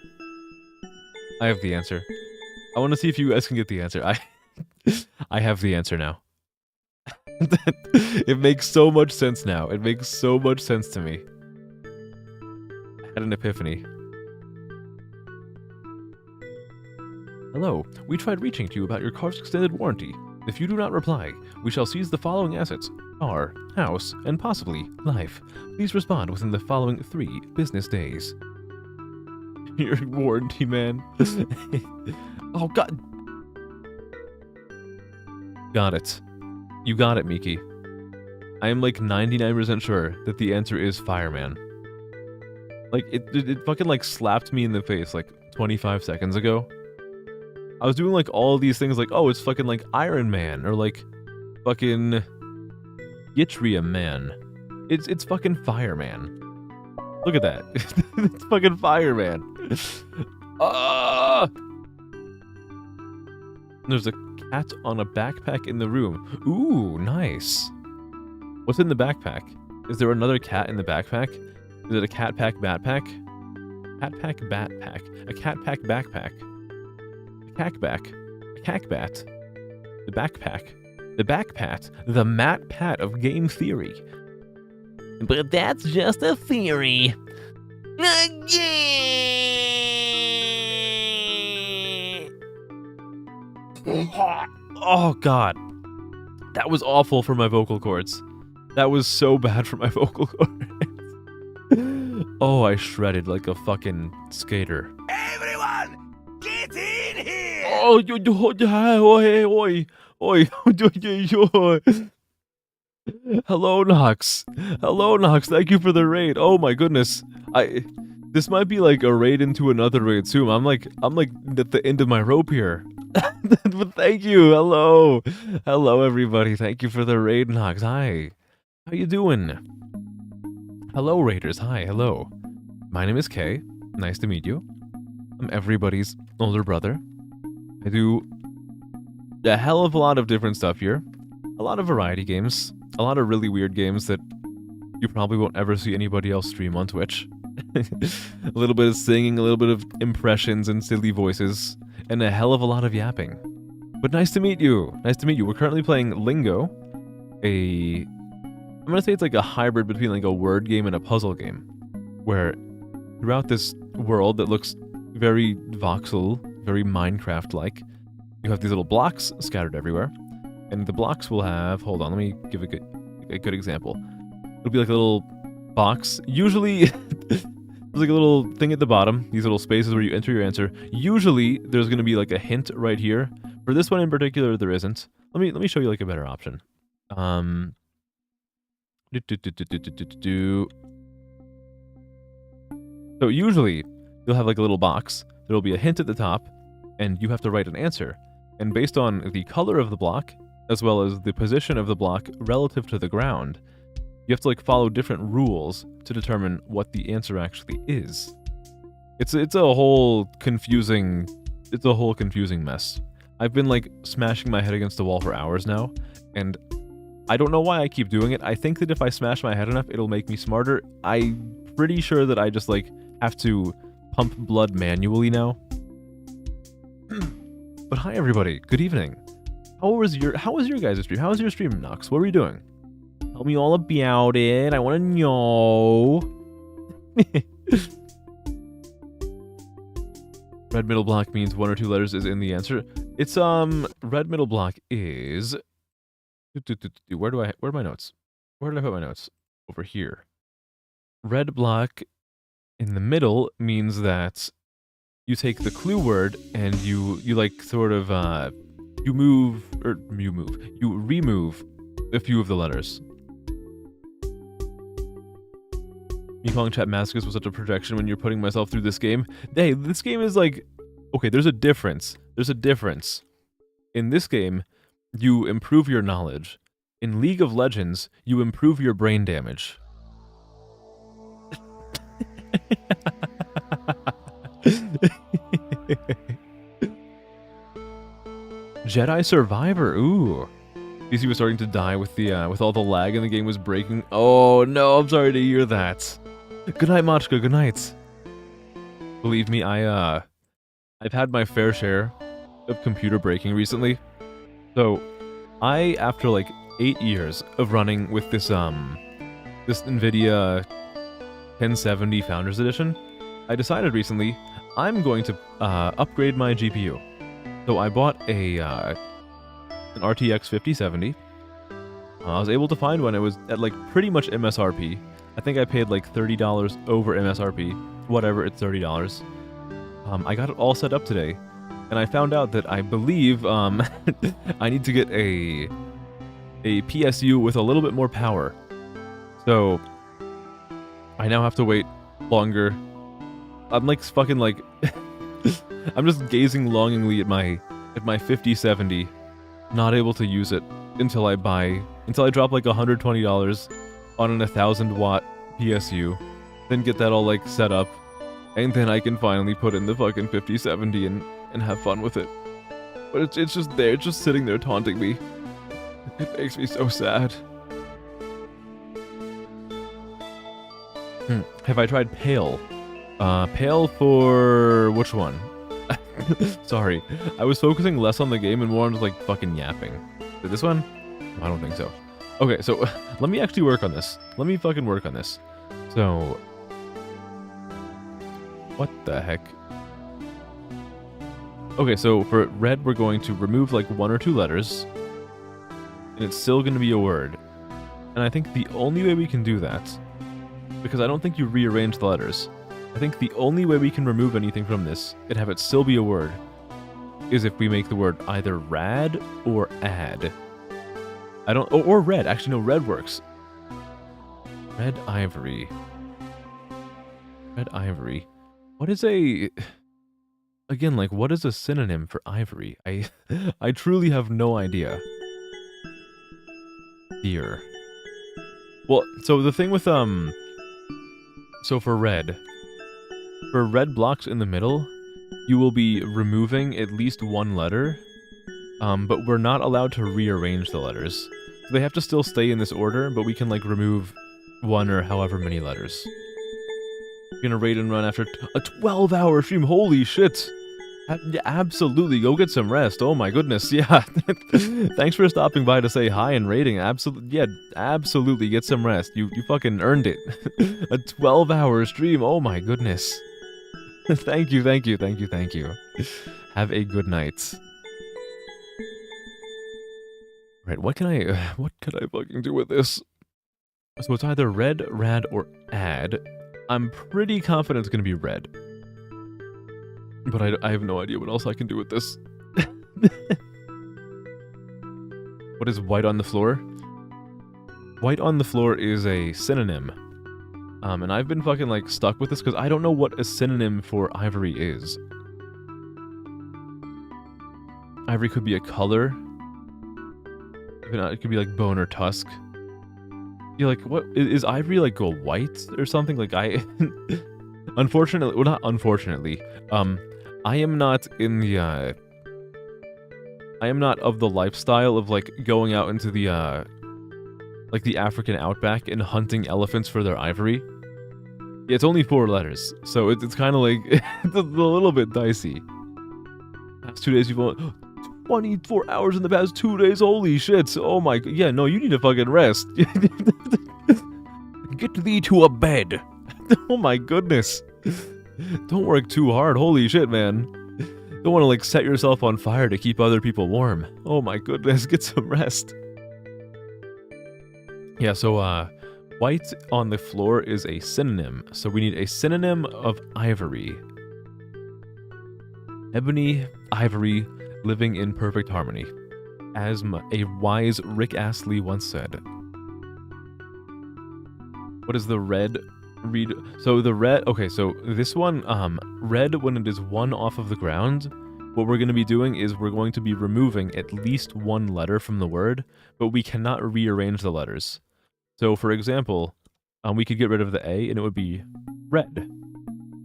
I have the answer. I want to see if you guys can get the answer. I have the answer now. It makes so much sense now. It makes so much sense to me. I had an epiphany. Hello, we tried reaching to you about your car's extended warranty. If you do not reply, we shall seize the following assets: car, house, and possibly life. Please respond within the following 3 business days. Your warranty, man. Oh, God. Got it. You got it, Miki. I am like 99% sure that the answer is fireman. Like, it fucking like slapped me in the face like 25 seconds ago. I was doing like all these things like, oh, it's fucking like Iron Man or like fucking Yttrium Man. It's fucking Fireman. Look at that. It's fucking Fireman. There's a cat on a backpack in the room. Ooh, nice. What's in the backpack? Is there another cat in the backpack? Is it a cat pack backpack? Cat pack backpack. A cat pack backpack. A cackback. A cackbat. The backpack. The backpat. The Matt Pat of game theory. But that's just a theory. Oh, God. That was awful for my vocal cords. That was so bad for my vocal cords. Oh, I shredded like a fucking skater. Everyone, get in here! Oh, oi, oi, oi, oi, oi. Hello, Nox. Hello, Nox. Thank you for the raid. Oh my goodness. This might be like a raid into another raid soon. I'm like at the end of my rope here. But thank you. Hello. Hello, everybody. Thank you for the raid, Nox. Hi. How you doing? Hello, raiders. Hi. Hello. My name is Kay. Nice to meet you. I'm everybody's older brother. I do a hell of a lot of different stuff here. A lot of variety games. A lot of really weird games that you probably won't ever see anybody else stream on Twitch. A little bit of singing, a little bit of impressions and silly voices, and a hell of a lot of yapping. But nice to meet you. Nice to meet you. We're currently playing Lingo, I'm gonna say it's like a hybrid between like a word game and a puzzle game, where throughout this world that looks very voxel, very Minecraft-like, you have these little blocks scattered everywhere, and the blocks will have, hold on, let me give a good example. It'll be like a little box, usually there's like a little thing at the bottom, these little spaces where you enter your answer. Usually there's going to be like a hint right here. For this one in particular, there isn't. Let me show you like a better option. So usually you'll have like a little box. There'll be a hint at the top, and you have to write an answer. And based on the color of the block, as well as the position of the block relative to the ground, you have to like follow different rules to determine what the answer actually is. It's a whole confusing mess. I've been like smashing my head against the wall for hours now, and I don't know why I keep doing it. I think that if I smash my head enough, it'll make me smarter. I'm pretty sure that I just like have to pump blood manually now. But hi everybody, good evening. How was your guys' stream? How was your stream, Nox? What were you doing? Tell me all about it. I want to know. Red middle block means 1 or 2 letters is in the answer. It's red middle block is where are my notes? Where did I put my notes? Over here. Red block in the middle means that you take the clue word and you like sort of you remove a few of the letters. Me calling chat masochist was such a projection when you're putting myself through this game. Hey, this game is like, okay, there's a difference. There's a difference. In this game, you improve your knowledge. In League of Legends, you improve your brain damage. Jedi Survivor, ooh. PC was starting to die with the with all the lag and the game was breaking. Oh no, I'm sorry to hear that. Good night, Machka, good night. Believe me, I've had my fair share of computer breaking recently. So, after like 8 years of running with this NVIDIA 1070 Founders Edition, I decided recently I'm going to upgrade my GPU. So I bought an RTX 5070. I was able to find one. It was at like pretty much MSRP. I think I paid like $30 over MSRP. Whatever, it's $30. I got it all set up today, and I found out that I believe I need to get a PSU with a little bit more power. So I now have to wait longer. I'm like fucking like I'm just gazing longingly at my 5070, not able to use it until I drop like $120 on an 1000-watt PSU, then get that all like set up, and then I can finally put in the fucking 5070 and have fun with it. But it's just there, it's just sitting there taunting me. It makes me so sad. Have I tried Pale? Pale for which one? Sorry, I was focusing less on the game and more on just like fucking yapping. Did this one? No, I don't think so. Okay, so let me actually work on this. Let me fucking work on this. So, what the heck? Okay, so for red, we're going to remove like 1 or 2 letters, and it's still going to be a word. And I think the only way we can do that, because I don't think you rearrange the letters, I think the only way we can remove anything from this and have it still be a word is if we make the word either rad or add. I don't... Oh, or red. Actually, no, red works. Red ivory. Red ivory. What is a... Again, like, what is a synonym for ivory? I truly have no idea. Deer. Well, so the thing with, so for red blocks in the middle, you will be removing at least one letter, but we're not allowed to rearrange the letters. They have to still stay in this order, but we can, like, remove one or however many letters. You're gonna raid and run after a 12-hour stream. Holy shit! Yeah, absolutely, go get some rest. Oh my goodness, yeah. Thanks for stopping by to say hi and raiding. Absolutely, get some rest. You fucking earned it. A 12-hour stream. Oh my goodness. Thank you. Have a good night. Right, what could I fucking do with this? So it's either red, rad, or add. I'm pretty confident it's gonna be red. But I have no idea what else I can do with this. What is white on the floor? White on the floor is a synonym. And I've been fucking, like, stuck with this because I don't know what a synonym for ivory is. Ivory could be a color. It could be, like, bone or tusk. You're like, what? Is ivory, like, go white or something? Like, unfortunately, well, not unfortunately, I am not in the, I am not of the lifestyle of, like, going out into the, like, the African outback and hunting elephants for their ivory. Yeah, it's only 4 letters, so it's kind of like, it's a little bit dicey. Past 2 days, you've only, 24 hours in the past 2 days, holy shit, oh my, yeah, no, you need to fucking rest. Get thee to a bed. Oh my goodness. Don't work too hard, holy shit, man. Don't want to, like, set yourself on fire to keep other people warm. Oh my goodness, get some rest. Yeah, so, white on the floor is a synonym. So we need a synonym of ivory. Ebony, ivory, living in perfect harmony. As a wise Rick Astley once said. What is the red... Read. So the red, okay, so this one, red when it is 1 off of the ground, what we're going to be doing is we're going to be removing at least 1 letter from the word, but we cannot rearrange the letters. So for example, we could get rid of the A and it would be red.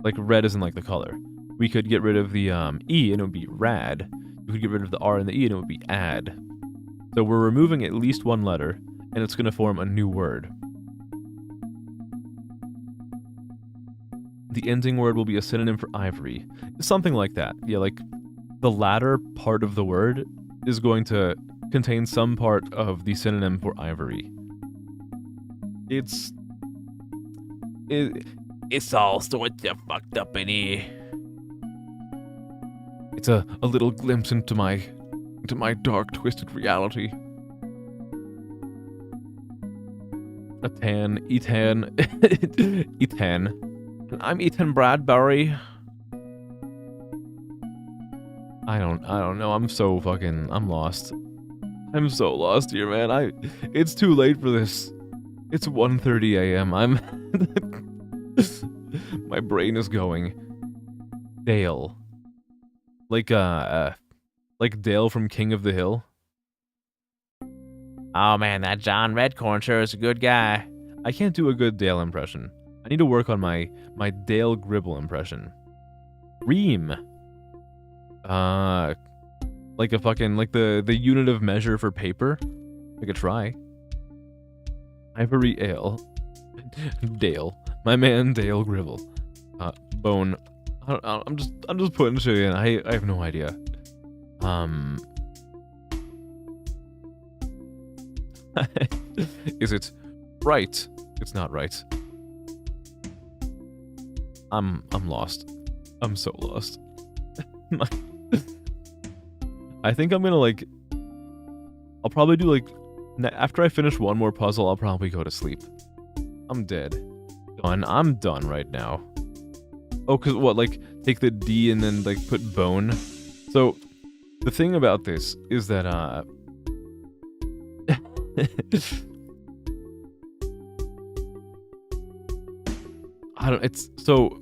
Like red isn't like the color. We could get rid of the E and it would be rad. You could get rid of the R and the E and it would be add. So we're removing at least 1 letter and it's going to form a new word. The ending word will be a synonym for ivory. Something like that. Yeah, like, the latter part of the word is going to contain some part of the synonym for ivory. It's all sorts of fucked up in here. It's a little glimpse into my dark, twisted reality. Ethan. I'm Ethan Bradbury. I don't know. I'm lost. I'm so lost here, man. It's too late for this. It's 1:30 a.m. My brain is going. Dale. Like Dale from King of the Hill. Oh man, that John Redcorn sure is a good guy. I can't do a good Dale impression. I need to work on my Dale Gribble impression. Ream. Like a fucking, like the unit of measure for paper. I could try. Ivory Ale. Dale. My man Dale Gribble. Bone. I'm just putting shit in. I have no idea. Is it right? It's not right. I'm lost. I'm so lost. I think I'm gonna, like, I'll probably do, like, after I finish one more puzzle, I'll probably go to sleep. I'm dead. Done. I'm done right now. Oh, cause what, like, take the D and then, like, put bone? So, the thing about this is that, I don't. It's so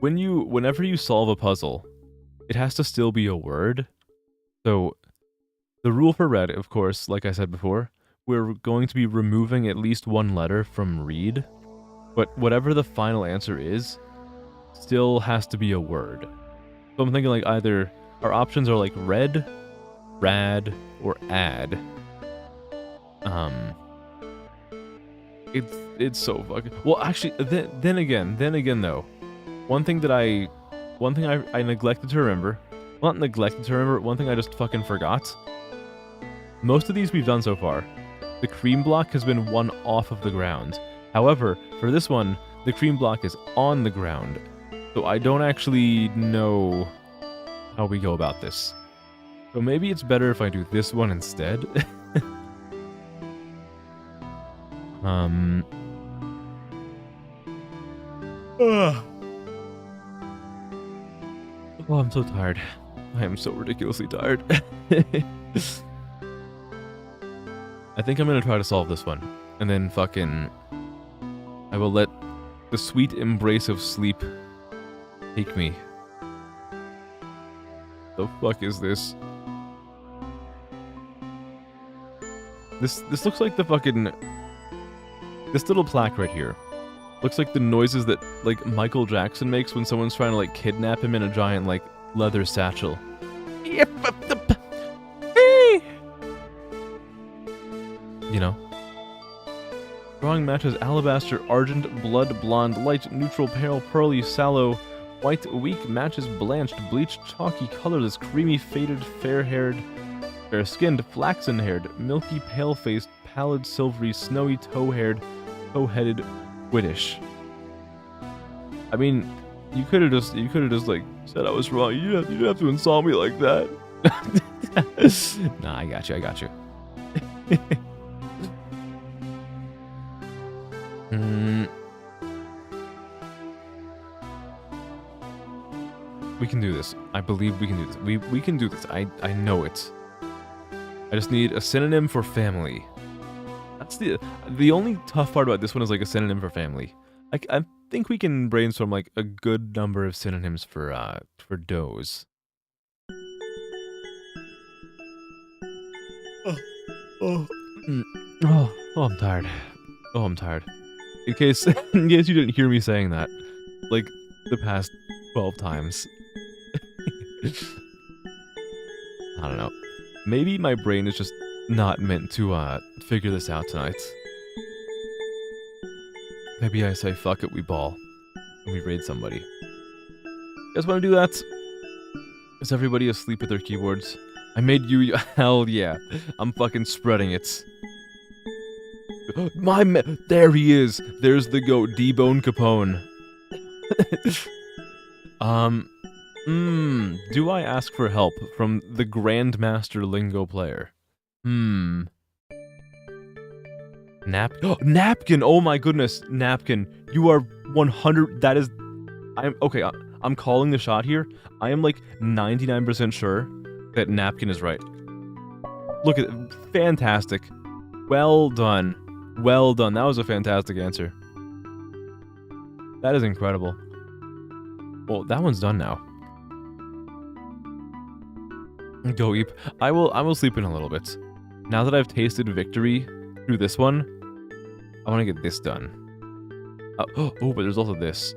whenever you solve a puzzle, it has to still be a word. So the rule for red, of course, like I said before, we're going to be removing at least one letter from read, but whatever the final answer is, still has to be a word. So I'm thinking like either our options are like red, rad, or add. It's so fucking well. Actually, then again though, one thing I neglected to remember. Well, not neglected to remember. One thing I just fucking forgot. Most of these we've done so far, the cream block has been one off of the ground. However, for this one, the cream block is on the ground. So I don't actually know how we go about this. So maybe it's better if I do this one instead. Oh, I'm so tired. I am so ridiculously tired. I think I'm gonna try to solve this one. And then fucking... I will let the sweet embrace of sleep take me. The fuck is this? This looks like the fucking... This little plaque right here. Looks like the noises that, like, Michael Jackson makes when someone's trying to, like, kidnap him in a giant, like, leather satchel. You know? Drawing matches alabaster, argent, blood, blonde, light, neutral, pale, pearly, sallow, white, weak, matches blanched, bleached, chalky, colorless, creamy, faded, fair-haired, fair-skinned, flaxen-haired, milky, pale-faced, pallid, silvery, snowy, toe-haired, toe-headed, British. I mean, you could have just like said I was wrong. You didn't have to insult me like that. Nah, I got you. We can do this. I believe we can do this. We can do this. I know it. I just need a synonym for family. That's the only tough part about this one is like a synonym for family. I think we can brainstorm like a good number of synonyms for does. Oh, I'm tired. Oh, I'm tired. In case you didn't hear me saying that, like the past 12 times. I don't know. Maybe my brain is just not meant to figure this out tonight. Maybe I say fuck it, we ball. And we raid somebody. You guys wanna do that? Is everybody asleep at their keyboards? I made you hell yeah. I'm fucking spreading it. There he is! There's the goat, D-Bone Capone. Do I ask for help from the Grandmaster Lingo player? Napkin! Oh my goodness, Napkin. You are 100... That is... Okay, I'm calling the shot here. I am like 99% sure that Napkin is right. Look at it. Fantastic. Well done. Well done. That was a fantastic answer. That is incredible. Well, that one's done now. Go Eep. I will sleep in a little bit. Now that I've tasted victory through this one, I want to get this done. Oh, but there's also this.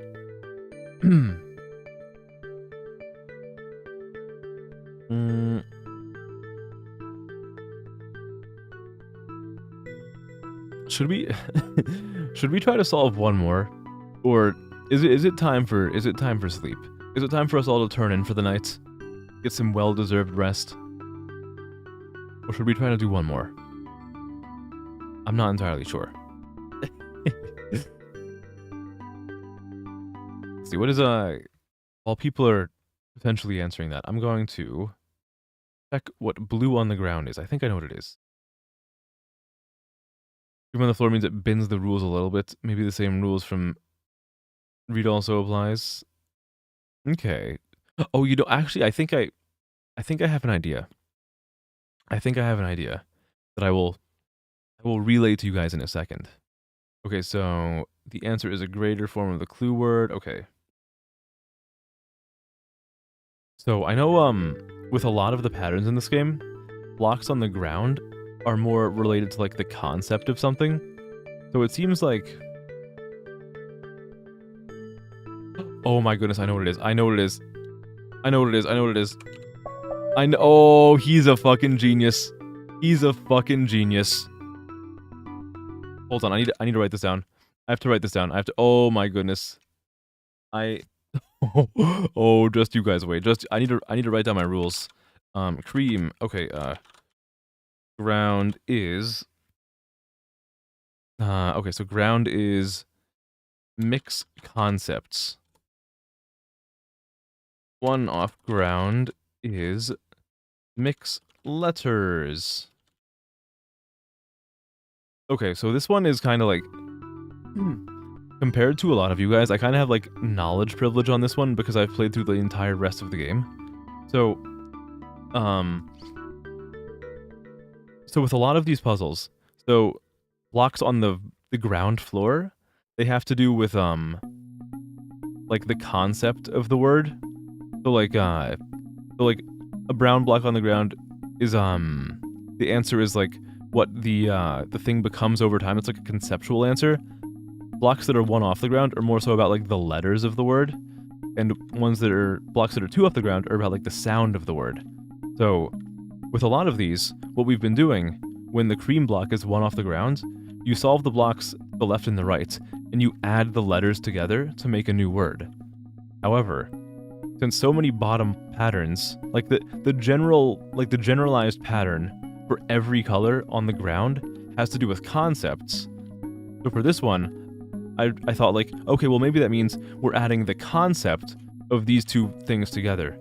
Should we try to solve one more, or is it time for sleep? Is it time for us all to turn in for the night, get some well-deserved rest, or should we try to do one more? I'm not entirely sure. Let's see, what is while people are potentially answering that, I'm going to check what blue on the ground is. I think I know what it is. Green on the floor means it bends the rules a little bit. Maybe the same rules from read also applies. Okay. Oh, actually, I think I have an idea. I think I have an idea that I will I will relay to you guys in a second. Okay, so the answer is a greater form of the clue word. Okay. So I know with a lot of the patterns in this game, blocks on the ground are more related to like the concept of something. So it seems like, oh my goodness, I know what it is. I know what it is. I know what it is. I know what it is. I know. Oh, he's a fucking genius. He's a fucking genius. Hold on, I need to write this down. I have to write this down. I have to. Oh my goodness. Oh, just you guys wait. I need to write down my rules. Cream. Okay. Ground is. Okay, so ground is mix concepts. One off ground is mix letters. Okay, so this one is kind of like compared to a lot of you guys, I kind of have like knowledge privilege on this one because I've played through the entire rest of the game. So with a lot of these puzzles, so blocks on the ground floor, they have to do with like the concept of the word. So like a brown block on the ground is the answer is like what the thing becomes over time. It's like a conceptual answer. Blocks that are one off the ground are more so about like the letters of the word, and blocks that are two off the ground are about like the sound of the word. So with a lot of these, what we've been doing when the cream block is one off the ground, you solve the blocks the left and the right, and you add the letters together to make a new word. However, since so many bottom patterns, like the generalized pattern for every color on the ground has to do with concepts. So for this one, I thought like, okay, well maybe that means we're adding the concept of these two things together.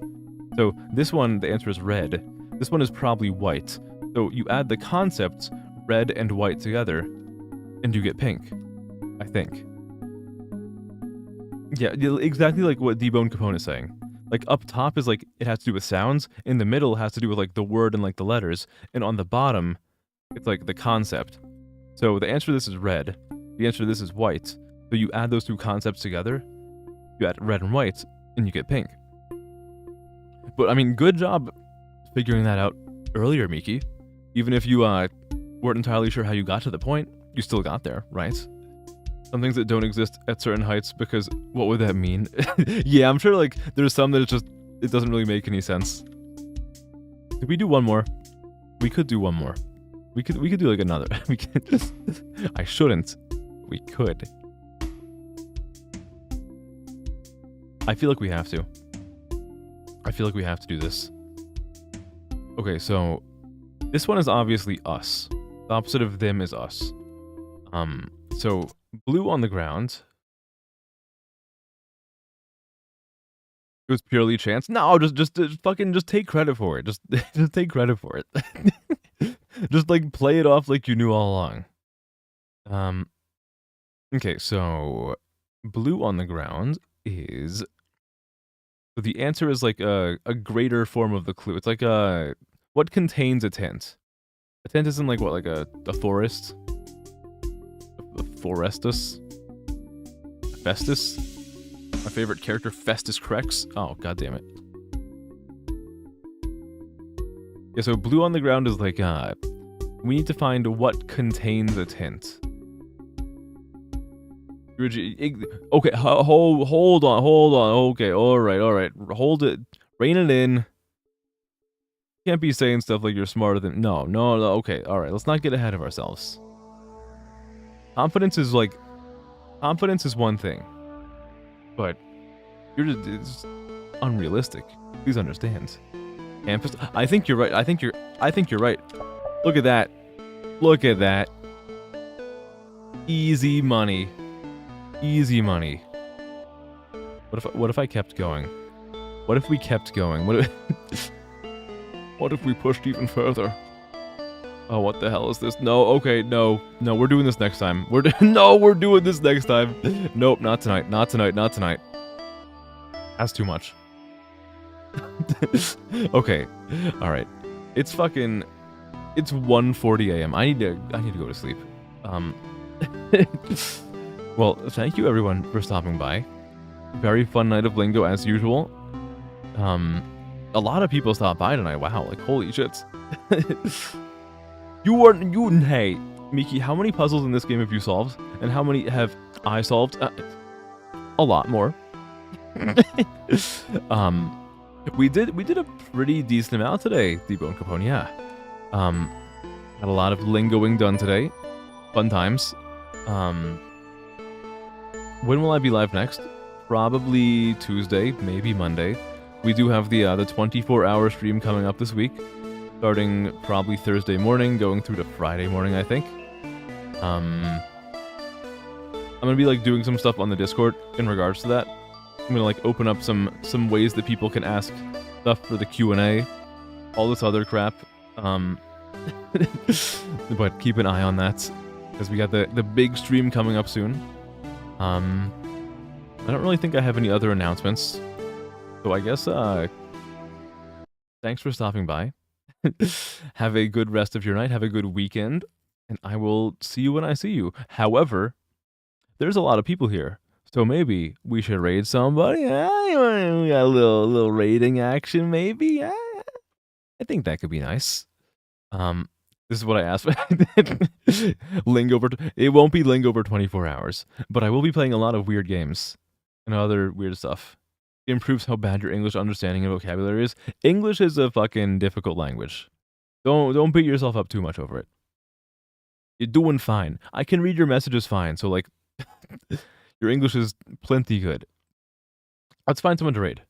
So this one, the answer is red. This one is probably white. So you add the concepts, red and white together, and you get pink, I think. Yeah, exactly like what D-Bone Capone is saying. Like up top is like, it has to do with sounds, in the middle has to do with like the word and like the letters, and on the bottom, it's like the concept. So the answer to this is red, the answer to this is white. So you add those two concepts together, you add red and white, and you get pink. But I mean, good job figuring that out earlier, Miki. Even if you weren't entirely sure how you got to the point, you still got there, right? Some things that don't exist at certain heights because what would that mean? Yeah, I'm sure like there's some that it doesn't really make any sense. Could we do one more? We could do one more. We could do like another. We could just I shouldn't. We could. I feel like we have to. I feel like we have to do this. Okay, so this one is obviously us. The opposite of them is us. So blue on the ground. It was purely chance. No, just take credit for it. Just take credit for it. Just like play it off like you knew all along. Okay, so blue on the ground is. So the answer is like a greater form of the clue. It's like what contains a tent? A tent isn't like what, like a forest? A forestus? A Festus? My favorite character, Festus Crex. Oh, god damn it. Yeah, so blue on the ground is like, we need to find what contains a tent. Okay, hold on. Okay, alright. Hold it. Rein it in. Can't be saying stuff like you're smarter than... No, okay, alright. Let's not get ahead of ourselves. Confidence is one thing. But it's unrealistic. Please understand. Campus... I think you're right. I think you're right. Look at that. Easy money. Easy money. What if I kept going? What if we kept going? What if we pushed even further? Oh, what the hell is this? No, okay, no, we're doing this next time. We're doing this next time. Nope, not tonight. That's too much. Okay, all right. It's fucking. It's 1:40 a.m. I need to go to sleep. Well, thank you everyone for stopping by. Very fun night of lingo as usual. A lot of people stopped by tonight. Wow, like holy shit. Hey, Miki, how many puzzles in this game have you solved? And how many have I solved? A lot more. We did a pretty decent amount today, Debo and Capone, yeah. Had a lot of lingoing done today. Fun times. When will I be live next? Probably Tuesday, maybe Monday. We do have the 24-hour stream coming up this week, starting probably Thursday morning, going through to Friday morning, I think. I'm gonna be like doing some stuff on the Discord in regards to that. I'm gonna like open up some ways that people can ask stuff for the Q&A, all this other crap. But keep an eye on that because we got the big stream coming up soon. I don't really think I have any other announcements, so I guess thanks for stopping by. Have a good rest of your night. Have a good weekend, and I will see you when I see you. However, there's a lot of people here. So maybe we should raid somebody. We got a little raiding action, maybe. I think that could be nice. This is what I asked for. Lingo over. It won't be Lingo over 24 hours, but I will be playing a lot of weird games and other weird stuff. It improves how bad your English understanding and vocabulary is. English is a fucking difficult language. Don't beat yourself up too much over it. You're doing fine. I can read your messages fine. So like. Your English is plenty good. Let's find someone to raid.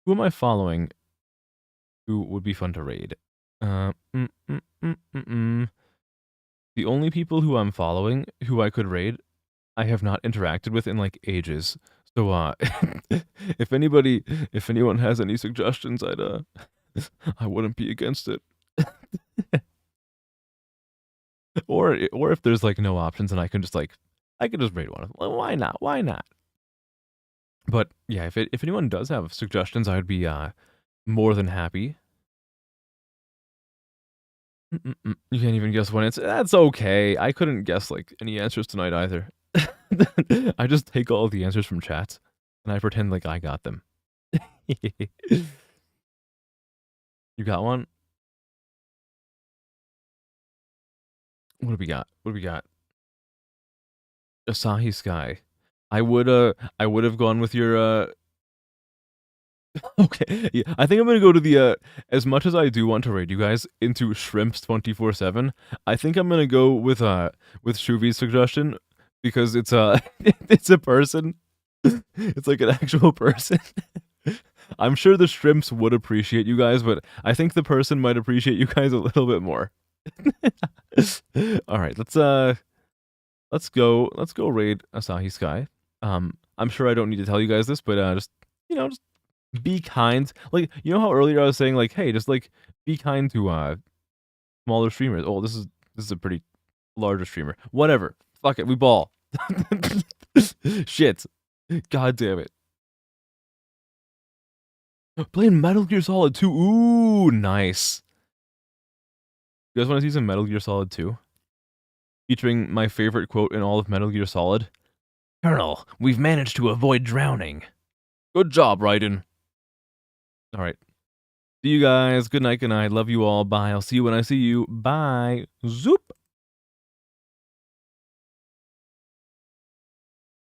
Who am I following who would be fun to raid? The only people who I'm following who I could raid, I have not interacted with in like ages. So if anyone has any suggestions, I wouldn't be against it. Or if there's like no options and I can just raid one of them. Well, why not? Why not? But yeah, if anyone does have suggestions, I'd be more than happy. You can't even guess when it's. That's okay. I couldn't guess like any answers tonight either. I just take all the answers from chat and I pretend like I got them. You got one? What do we got? Asahi Sky. I would have gone with your okay. Yeah, I think I'm gonna go to the as much as I do want to raid you guys into Shrimps 24/7, I think I'm gonna go with Shuvi's suggestion because it's it's a person. It's like an actual person. I'm sure the Shrimps would appreciate you guys, but I think the person might appreciate you guys a little bit more. All right, let's go raid Asahi Sky. I'm sure I don't need to tell you guys this, but just be kind. Like, you know how earlier I was saying like, hey, just like be kind to smaller streamers. Oh, this is a pretty larger streamer. Whatever. Fuck it, we ball. Shit. God damn it. Playing Metal Gear Solid 2. Ooh, nice. You guys want to see some Metal Gear Solid 2? Featuring my favorite quote in all of Metal Gear Solid. Colonel, we've managed to avoid drowning. Good job, Raiden. Alright. See you guys. Good night, good night. Love you all. Bye. I'll see you when I see you. Bye. Zoop.